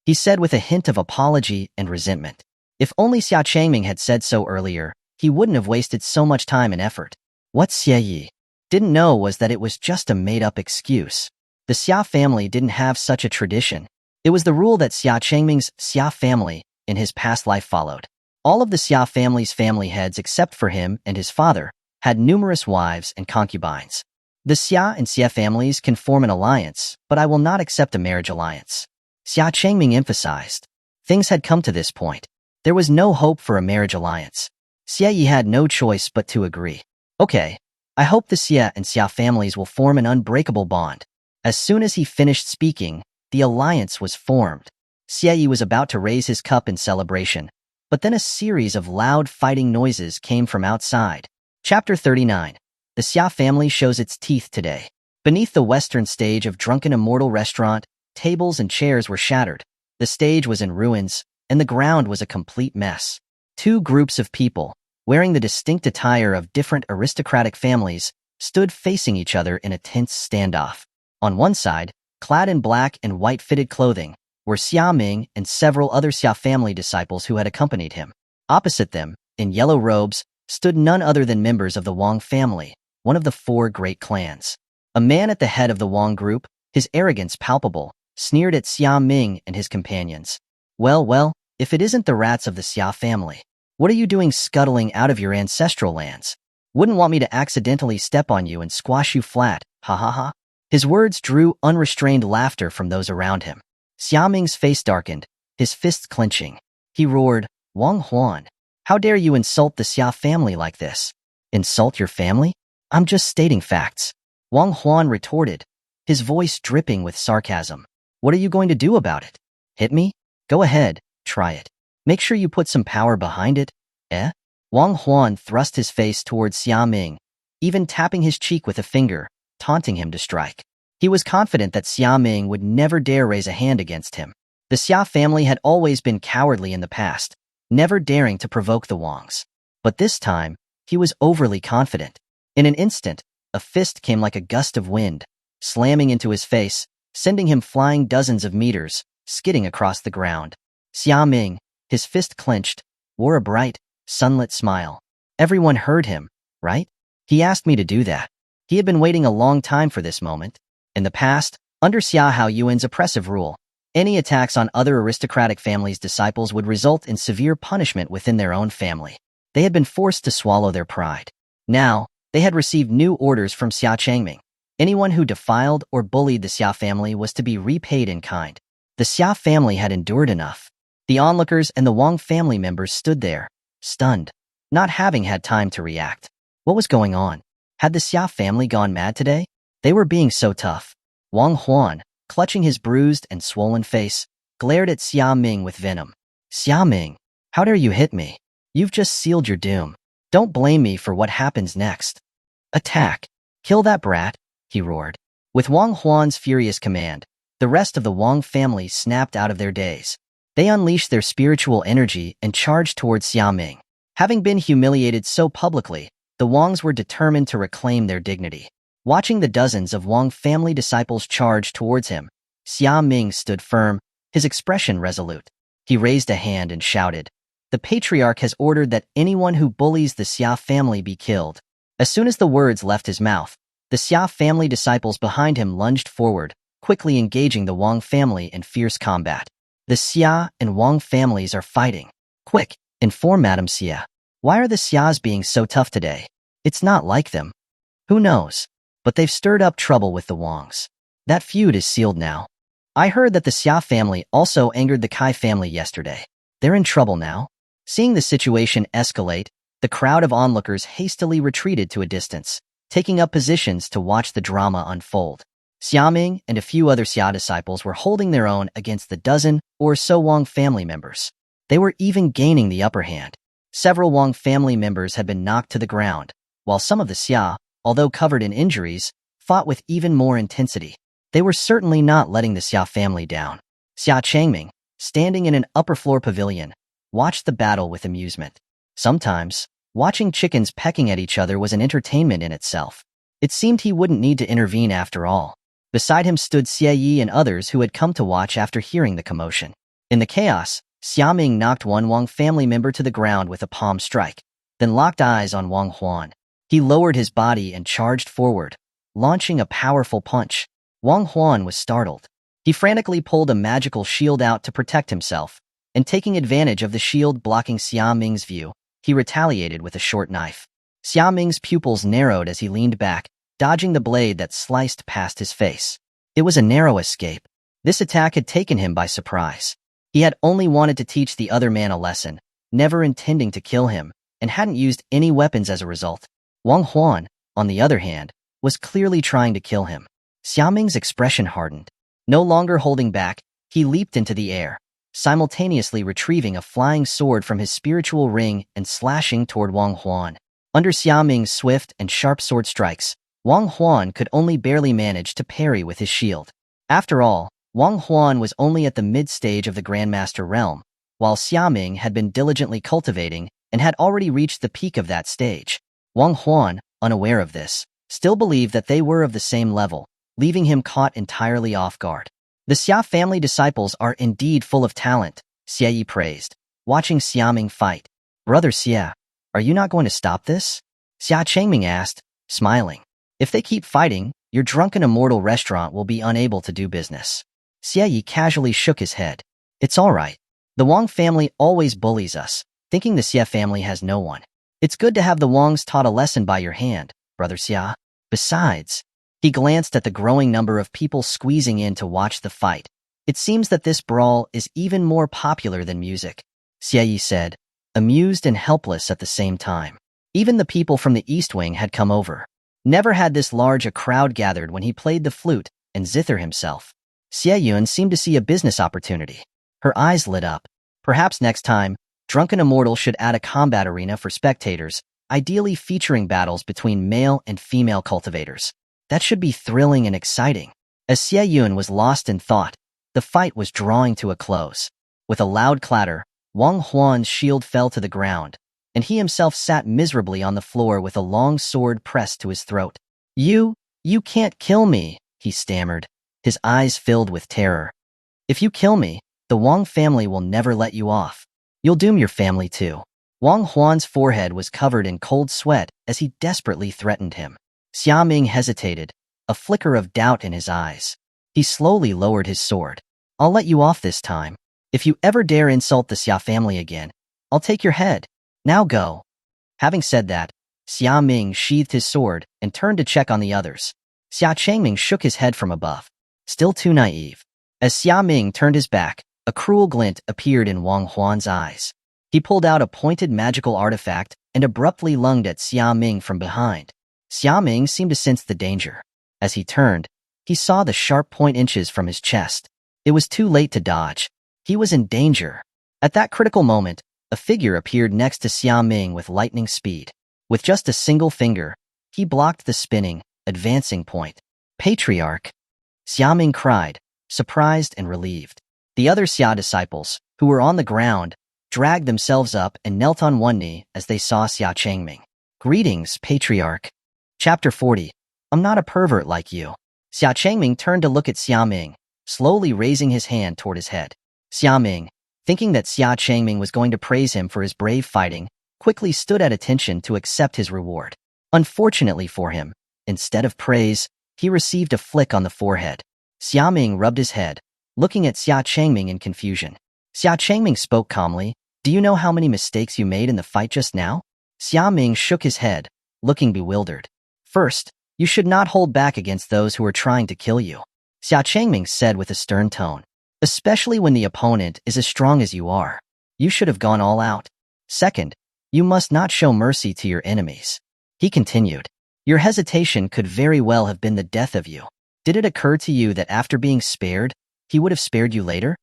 he said with a hint of apology and resentment. If only Xia Changming had said so earlier, he wouldn't have wasted so much time and effort. What Xia Yi didn't know was that it was just a made-up excuse. The Xia family didn't have such a tradition. It was the rule that Xia Changming's Xia family, in his past life, followed. All of the Xia family's family heads except for him and his father had numerous wives and concubines. The Xia and Xia families can form an alliance, but I will not accept a marriage alliance. Xia Changming emphasized. Things had come to this point. There was no hope for a marriage alliance. Xia Yi had no choice but to agree. Okay, I hope the Xia and Xia families will form an unbreakable bond. As soon as he finished speaking, the alliance was formed. Xia Yi was about to raise his cup in celebration, but then a series of loud fighting noises came from outside. Chapter 39. The Xia family shows its teeth today. Beneath the western stage of Drunken Immortal Restaurant, tables and chairs were shattered. The stage was in ruins, and the ground was a complete mess. Two groups of people, wearing the distinct attire of different aristocratic families, stood facing each other in a tense standoff. On one side, clad in black and white fitted clothing, were Xia Ming and several other Xia family disciples who had accompanied him. Opposite them, in yellow robes, stood none other than members of the Wang family, one of the four great clans. A man at the head of the Wang group, his arrogance palpable, sneered at Xia Ming and his companions. Well, if it isn't the rats of the Xia family. What are you doing scuttling out of your ancestral lands? Wouldn't want me to accidentally step on you and squash you flat, ha ha ha. His words drew unrestrained laughter from those around him. Xia Ming's face darkened, his fists clenching. He roared, Xuanhuan, how dare you insult the Xia family like this? Insult your family? I'm just stating facts. Xuanhuan retorted, his voice dripping with sarcasm. What are you going to do about it? Hit me? Go ahead, try it. Make sure you put some power behind it, eh? Xuanhuan thrust his face towards Xia Ming, even tapping his cheek with a finger, taunting him to strike. He was confident that Xia Ming would never dare raise a hand against him. The Xia family had always been cowardly in the past, never daring to provoke the Wangs. But this time, he was overly confident. In an instant, a fist came like a gust of wind, slamming into his face, sending him flying dozens of meters, skidding across the ground. Xia Ming, his fist clenched, wore a bright, sunlit smile. Everyone heard him, right? He asked me to do that. He had been waiting a long time for this moment. In the past, under Xia Haoyuan's oppressive rule, any attacks on other aristocratic families' disciples would result in severe punishment within their own family. They had been forced to swallow their pride. Now, they had received new orders from Xia Changming. Anyone who defiled or bullied the Xia family was to be repaid in kind. The Xia family had endured enough. The onlookers and the Wang family members stood there, stunned, not having had time to react. What was going on? Had the Xia family gone mad today? They were being so tough. Xuanhuan, clutching his bruised and swollen face, glared at Xia Ming with venom. Xia Ming, how dare you hit me? You've just sealed your doom. Don't blame me for what happens next. Attack. Kill that brat, he roared. With Xuanhuan's furious command, the rest of the Wang family snapped out of their daze. They unleashed their spiritual energy and charged towards Xia Ming. Having been humiliated so publicly, the Wangs were determined to reclaim their dignity. Watching the dozens of Wang family disciples charge towards him, Xia Ming stood firm, his expression resolute. He raised a hand and shouted, "The patriarch has ordered that anyone who bullies the Xia family be killed." As soon as the words left his mouth, the Xia family disciples behind him lunged forward, quickly engaging the Wang family in fierce combat. The Xia and Wang families are fighting. Quick, inform Madame Xia. Why are the Xias being so tough today? It's not like them. Who knows? But they've stirred up trouble with the Wangs. That feud is sealed now. I heard that the Xia family also angered the Kai family yesterday. They're in trouble now. Seeing the situation escalate, the crowd of onlookers hastily retreated to a distance, taking up positions to watch the drama unfold. Xia Ming and a few other Xia disciples were holding their own against the dozen or so Wang family members. They were even gaining the upper hand. Several Wang family members had been knocked to the ground, while some of the Xia, although covered in injuries, fought with even more intensity. They were certainly not letting the Xia family down. Xia Changming, standing in an upper-floor pavilion, watched the battle with amusement. Sometimes, watching chickens pecking at each other was an entertainment in itself. It seemed he wouldn't need to intervene after all. Beside him stood Xie Yi and others who had come to watch after hearing the commotion. In the chaos, Xia Ming knocked one Wang family member to the ground with a palm strike, then locked eyes on Xuanhuan. He lowered his body and charged forward, launching a powerful punch. Xuanhuan was startled. He frantically pulled a magical shield out to protect himself, and taking advantage of the shield blocking Xia Ming's view, he retaliated with a short knife. Xia Ming's pupils narrowed as he leaned back, dodging the blade that sliced past his face. It was a narrow escape. This attack had taken him by surprise. He had only wanted to teach the other man a lesson, never intending to kill him, and hadn't used any weapons as a result. Xuanhuan, on the other hand, was clearly trying to kill him. Xia Ming's expression hardened. No longer holding back, he leaped into the air, simultaneously retrieving a flying sword from his spiritual ring and slashing toward Xuanhuan. Under Xia Ming's swift and sharp sword strikes, Xuanhuan could only barely manage to parry with his shield. After all, Xuanhuan was only at the mid-stage of the Grandmaster realm, while Xia Ming had been diligently cultivating and had already reached the peak of that stage. Xuanhuan, unaware of this, still believed that they were of the same level, leaving him caught entirely off guard. The Xia family disciples are indeed full of talent, Xie Yi praised, watching Xia Ming fight. Brother Xia, are you not going to stop this? Xia Changming asked, smiling. If they keep fighting, your drunken immortal restaurant will be unable to do business. Xie Yi casually shook his head. It's all right. The Wang family always bullies us, thinking the Xia family has no one. It's good to have the Wangs taught a lesson by your hand, Brother Xia. Besides, he glanced at the growing number of people squeezing in to watch the fight. It seems that this brawl is even more popular than music, Xie Yi said, amused and helpless at the same time. Even the people from the East Wing had come over. Never had this large a crowd gathered when he played the flute and zither himself. Xie Yun seemed to see a business opportunity. Her eyes lit up. Perhaps next time, Drunken Immortal should add a combat arena for spectators, ideally featuring battles between male and female cultivators. That should be thrilling and exciting. As Xie Yun was lost in thought, the fight was drawing to a close. With a loud clatter, Xuanhuan's shield fell to the ground, and he himself sat miserably on the floor with a long sword pressed to his throat. You can't kill me, he stammered, his eyes filled with terror. If you kill me, the Wang family will never let you off. You'll doom your family too. Xuanhuan's forehead was covered in cold sweat as he desperately threatened him. Xia Ming hesitated, a flicker of doubt in his eyes. He slowly lowered his sword. I'll let you off this time. If you ever dare insult the Xia family again, I'll take your head. Now go. Having said that, Xia Ming sheathed his sword and turned to check on the others. Xia Changming shook his head from above. Still too naive. As Xia Ming turned his back, a cruel glint appeared in Xuanhuan's eyes. He pulled out a pointed magical artifact and abruptly lunged at Xia Ming from behind. Xia Ming seemed to sense the danger. As he turned, he saw the sharp point inches from his chest. It was too late to dodge. He was in danger. At that critical moment, a figure appeared next to Xia Ming with lightning speed. With just a single finger, he blocked the spinning, advancing point. Patriarch! Xia Ming cried, surprised and relieved. The other Xia disciples, who were on the ground, dragged themselves up and knelt on one knee as they saw Xia Changming. Greetings, Patriarch. Chapter 40. I'm not a pervert like you. Xia Changming turned to look at Xia Ming, slowly raising his hand toward his head. Xia Ming, thinking that Xia Changming was going to praise him for his brave fighting, quickly stood at attention to accept his reward. Unfortunately for him, instead of praise, he received a flick on the forehead. Xia Ming rubbed his head, looking at Xia Changming in confusion. Xia Changming spoke calmly. Do you know how many mistakes you made in the fight just now? Xia Ming shook his head, looking bewildered. First, you should not hold back against those who are trying to kill you, Xia Changming said with a stern tone. Especially when the opponent is as strong as you are. You should have gone all out. Second, you must not show mercy to your enemies. He continued. Your hesitation could very well have been the death of you. Did it occur to you that after being spared, he would have spared you later?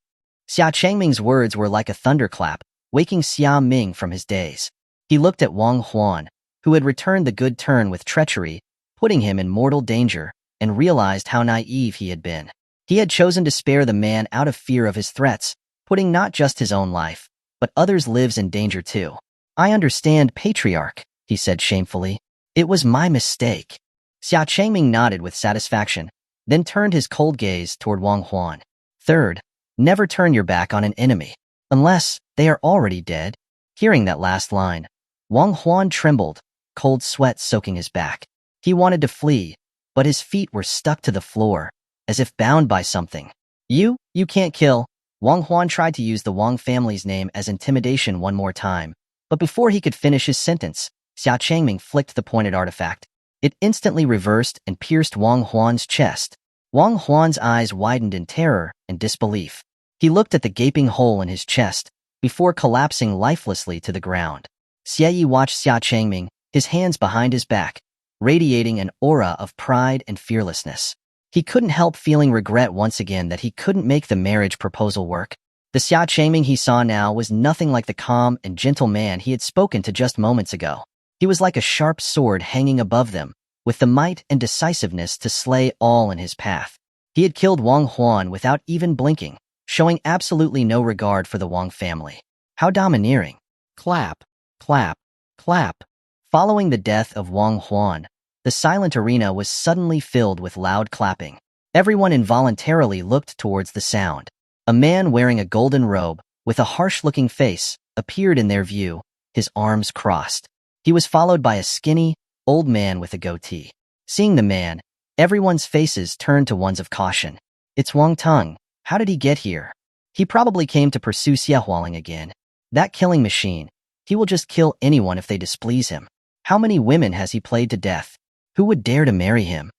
Xia Changming's words were like a thunderclap, waking Xia Ming from his daze. He looked at Xuanhuan, who had returned the good turn with treachery, putting him in mortal danger, and realized how naive he had been. He had chosen to spare the man out of fear of his threats, putting not just his own life, but others' lives in danger too. "I understand, Patriarch," he said shamefully. "It was my mistake." Xia Changming nodded with satisfaction, then turned his cold gaze toward Xuanhuan. "Third, never turn your back on an enemy, unless they are already dead." Hearing that last line, Xuanhuan trembled, cold sweat soaking his back. He wanted to flee, but his feet were stuck to the floor, as if bound by something. You can't kill." Xuanhuan tried to use the Wang family's name as intimidation one more time, but before he could finish his sentence, Xia Changming flicked the pointed artifact. It instantly reversed and pierced Xuanhuan's chest. Xuanhuan's eyes widened in terror and disbelief. He looked at the gaping hole in his chest, before collapsing lifelessly to the ground. Xie Yi watched Xia Changming, his hands behind his back, radiating an aura of pride and fearlessness. He couldn't help feeling regret once again that he couldn't make the marriage proposal work. The Xia Changming he saw now was nothing like the calm and gentle man he had spoken to just moments ago. He was like a sharp sword hanging above them, with the might and decisiveness to slay all in his path. He had killed Xuanhuan without even blinking, showing absolutely no regard for the Wang family. How domineering. Clap, clap, clap. Following the death of Xuanhuan, the silent arena was suddenly filled with loud clapping. Everyone involuntarily looked towards the sound. A man wearing a golden robe, with a harsh-looking face, appeared in their view, his arms crossed. He was followed by a skinny, old man with a goatee. Seeing the man, everyone's faces turned to ones of caution. "It's Wang Teng. How did he get here? He probably came to pursue Xuanhuan again. That killing machine. He will just kill anyone if they displease him. How many women has he played to death? Who would dare to marry him?"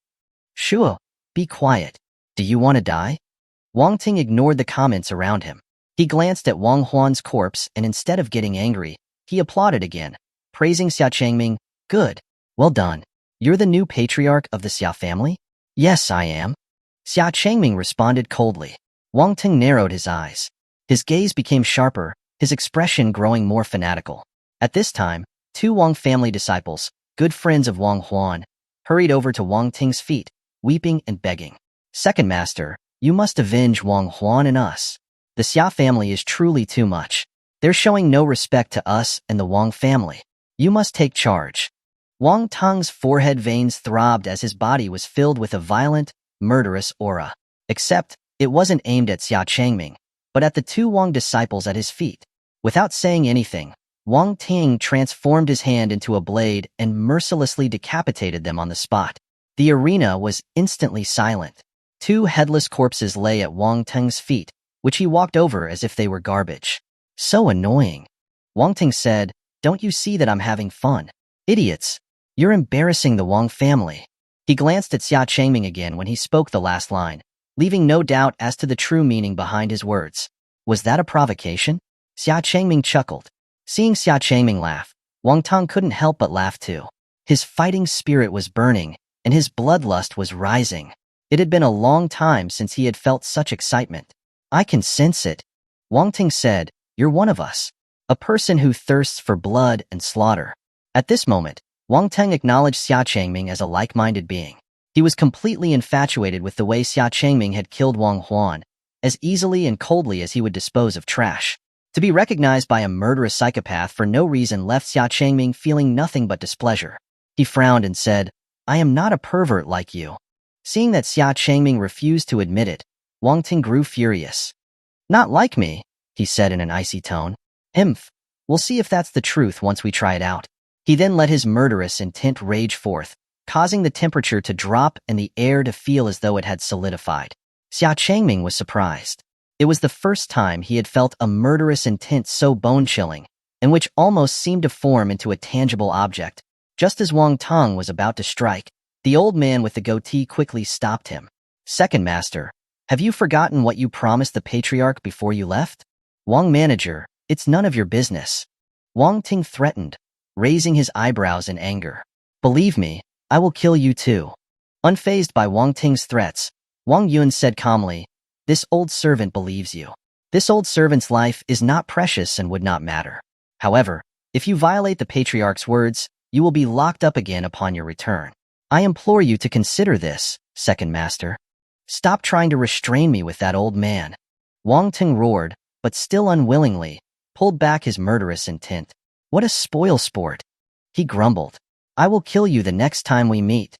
"Shuo, be quiet. Do you want to die?" Wang Ting ignored the comments around him. He glanced at Xuanhuan's corpse and instead of getting angry, he applauded again, praising Xia Changming. "Good. Well done. You're the new patriarch of the Xia family?" "Yes, I am." Xia Changming responded coldly. Wang Ting narrowed his eyes. His gaze became sharper, his expression growing more fanatical. At this time, two Wang family disciples, good friends of Xuanhuan, hurried over to Wang Ting's feet, weeping and begging. "Second Master, you must avenge Xuanhuan and us. The Xia family is truly too much. They're showing no respect to us and the Wang family. You must take charge." Wang Teng's forehead veins throbbed as his body was filled with a violent, murderous aura. Except, it wasn't aimed at Xia Changming, but at the two Wang disciples at his feet. Without saying anything, Wang Ting transformed his hand into a blade and mercilessly decapitated them on the spot. The arena was instantly silent. Two headless corpses lay at Wang Teng's feet, which he walked over as if they were garbage. "So annoying." Wang Ting said, "Don't you see that I'm having fun? Idiots. You're embarrassing the Wang family." He glanced at Xia Changming again when he spoke the last line, leaving no doubt as to the true meaning behind his words. Was that a provocation? Xia Changming chuckled. Seeing Xia Changming laugh, Wang Teng couldn't help but laugh too. His fighting spirit was burning, and his bloodlust was rising. It had been a long time since he had felt such excitement. "I can sense it," Wang Ting said. "You're one of us. A person who thirsts for blood and slaughter." At this moment, Wang Teng acknowledged Xia Changming as a like-minded being. He was completely infatuated with the way Xia Changming had killed Xuanhuan, as easily and coldly as he would dispose of trash. To be recognized by a murderous psychopath for no reason left Xia Changming feeling nothing but displeasure. He frowned and said, "I am not a pervert like you." Seeing that Xia Changming refused to admit it, Wang Ting grew furious. "Not like me," he said in an icy tone. "Himph. We'll see if that's the truth once we try it out." He then let his murderous intent rage forth, causing the temperature to drop and the air to feel as though it had solidified. Xia Changming was surprised. It was the first time he had felt a murderous intent so bone-chilling, and which almost seemed to form into a tangible object. Just as Wang Teng was about to strike, the old man with the goatee quickly stopped him. "Second Master, have you forgotten what you promised the patriarch before you left?" "Wang Manager, it's none of your business," Wang Ting threatened, raising his eyebrows in anger. "Believe me, I will kill you too." Unfazed by Wang Ting's threats, Wang Yun said calmly, "This old servant believes you. This old servant's life is not precious and would not matter. However, if you violate the patriarch's words, you will be locked up again upon your return. I implore you to consider this, second master. Stop trying to restrain me with that old man. Wang Ting roared, but still unwillingly, pulled back his murderous intent. What a spoil sport. He grumbled. I will kill you the next time we meet.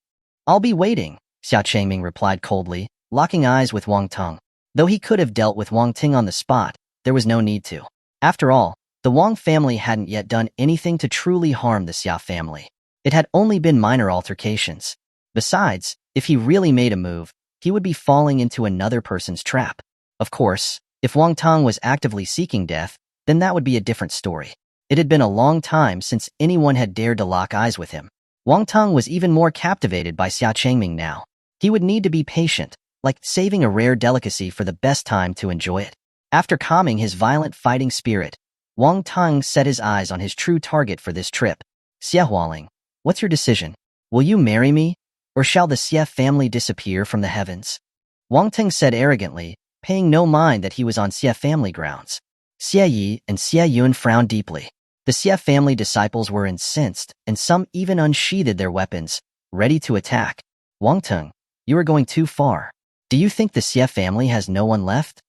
I'll be waiting, Xia Changming replied coldly, locking eyes with Wang Ting. Though he could have dealt with Wang Ting on the spot, there was no need to. After all, the Wang family hadn't yet done anything to truly harm the Xia family. It had only been minor altercations. Besides, if he really made a move, he would be falling into another person's trap. Of course, if Wang Ting was actively seeking death, then that would be a different story. It had been a long time since anyone had dared to lock eyes with him. Wang Ting was even more captivated by Xia Changming now. He would need to be patient, like saving a rare delicacy for the best time to enjoy it. After calming his violent fighting spirit, Wang Ting set his eyes on his true target for this trip. Xuanhuan, what's your decision? Will you marry me, or shall the Xia family disappear from the heavens? Wang Ting said arrogantly, paying no mind that he was on Xia family grounds. Xia Yi and Xia Yun frowned deeply. The Xia family disciples were incensed, and some even unsheathed their weapons, ready to attack. Wang Ting, you are going too far. Do you think the Xia family has no one left?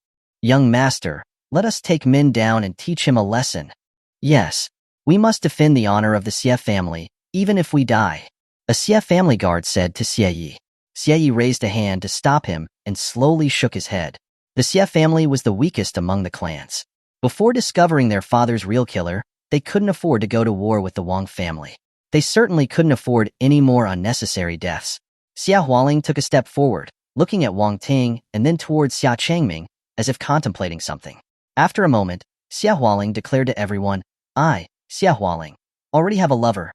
Young master, let us take Min down and teach him a lesson. Yes, we must defend the honor of the Xia family, even if we die. A Xia family guard said to Xia Yi. Xia Yi raised a hand to stop him and slowly shook his head. The Xia family was the weakest among the clans. Before discovering their father's real killer, they couldn't afford to go to war with the Wang family. They certainly couldn't afford any more unnecessary deaths. Xia Hualing took a step forward, looking at Wang Ting and then towards Xia Changming, as if contemplating something. After a moment, Xia Hualing declared to everyone, I, Xia Hualing, already have a lover,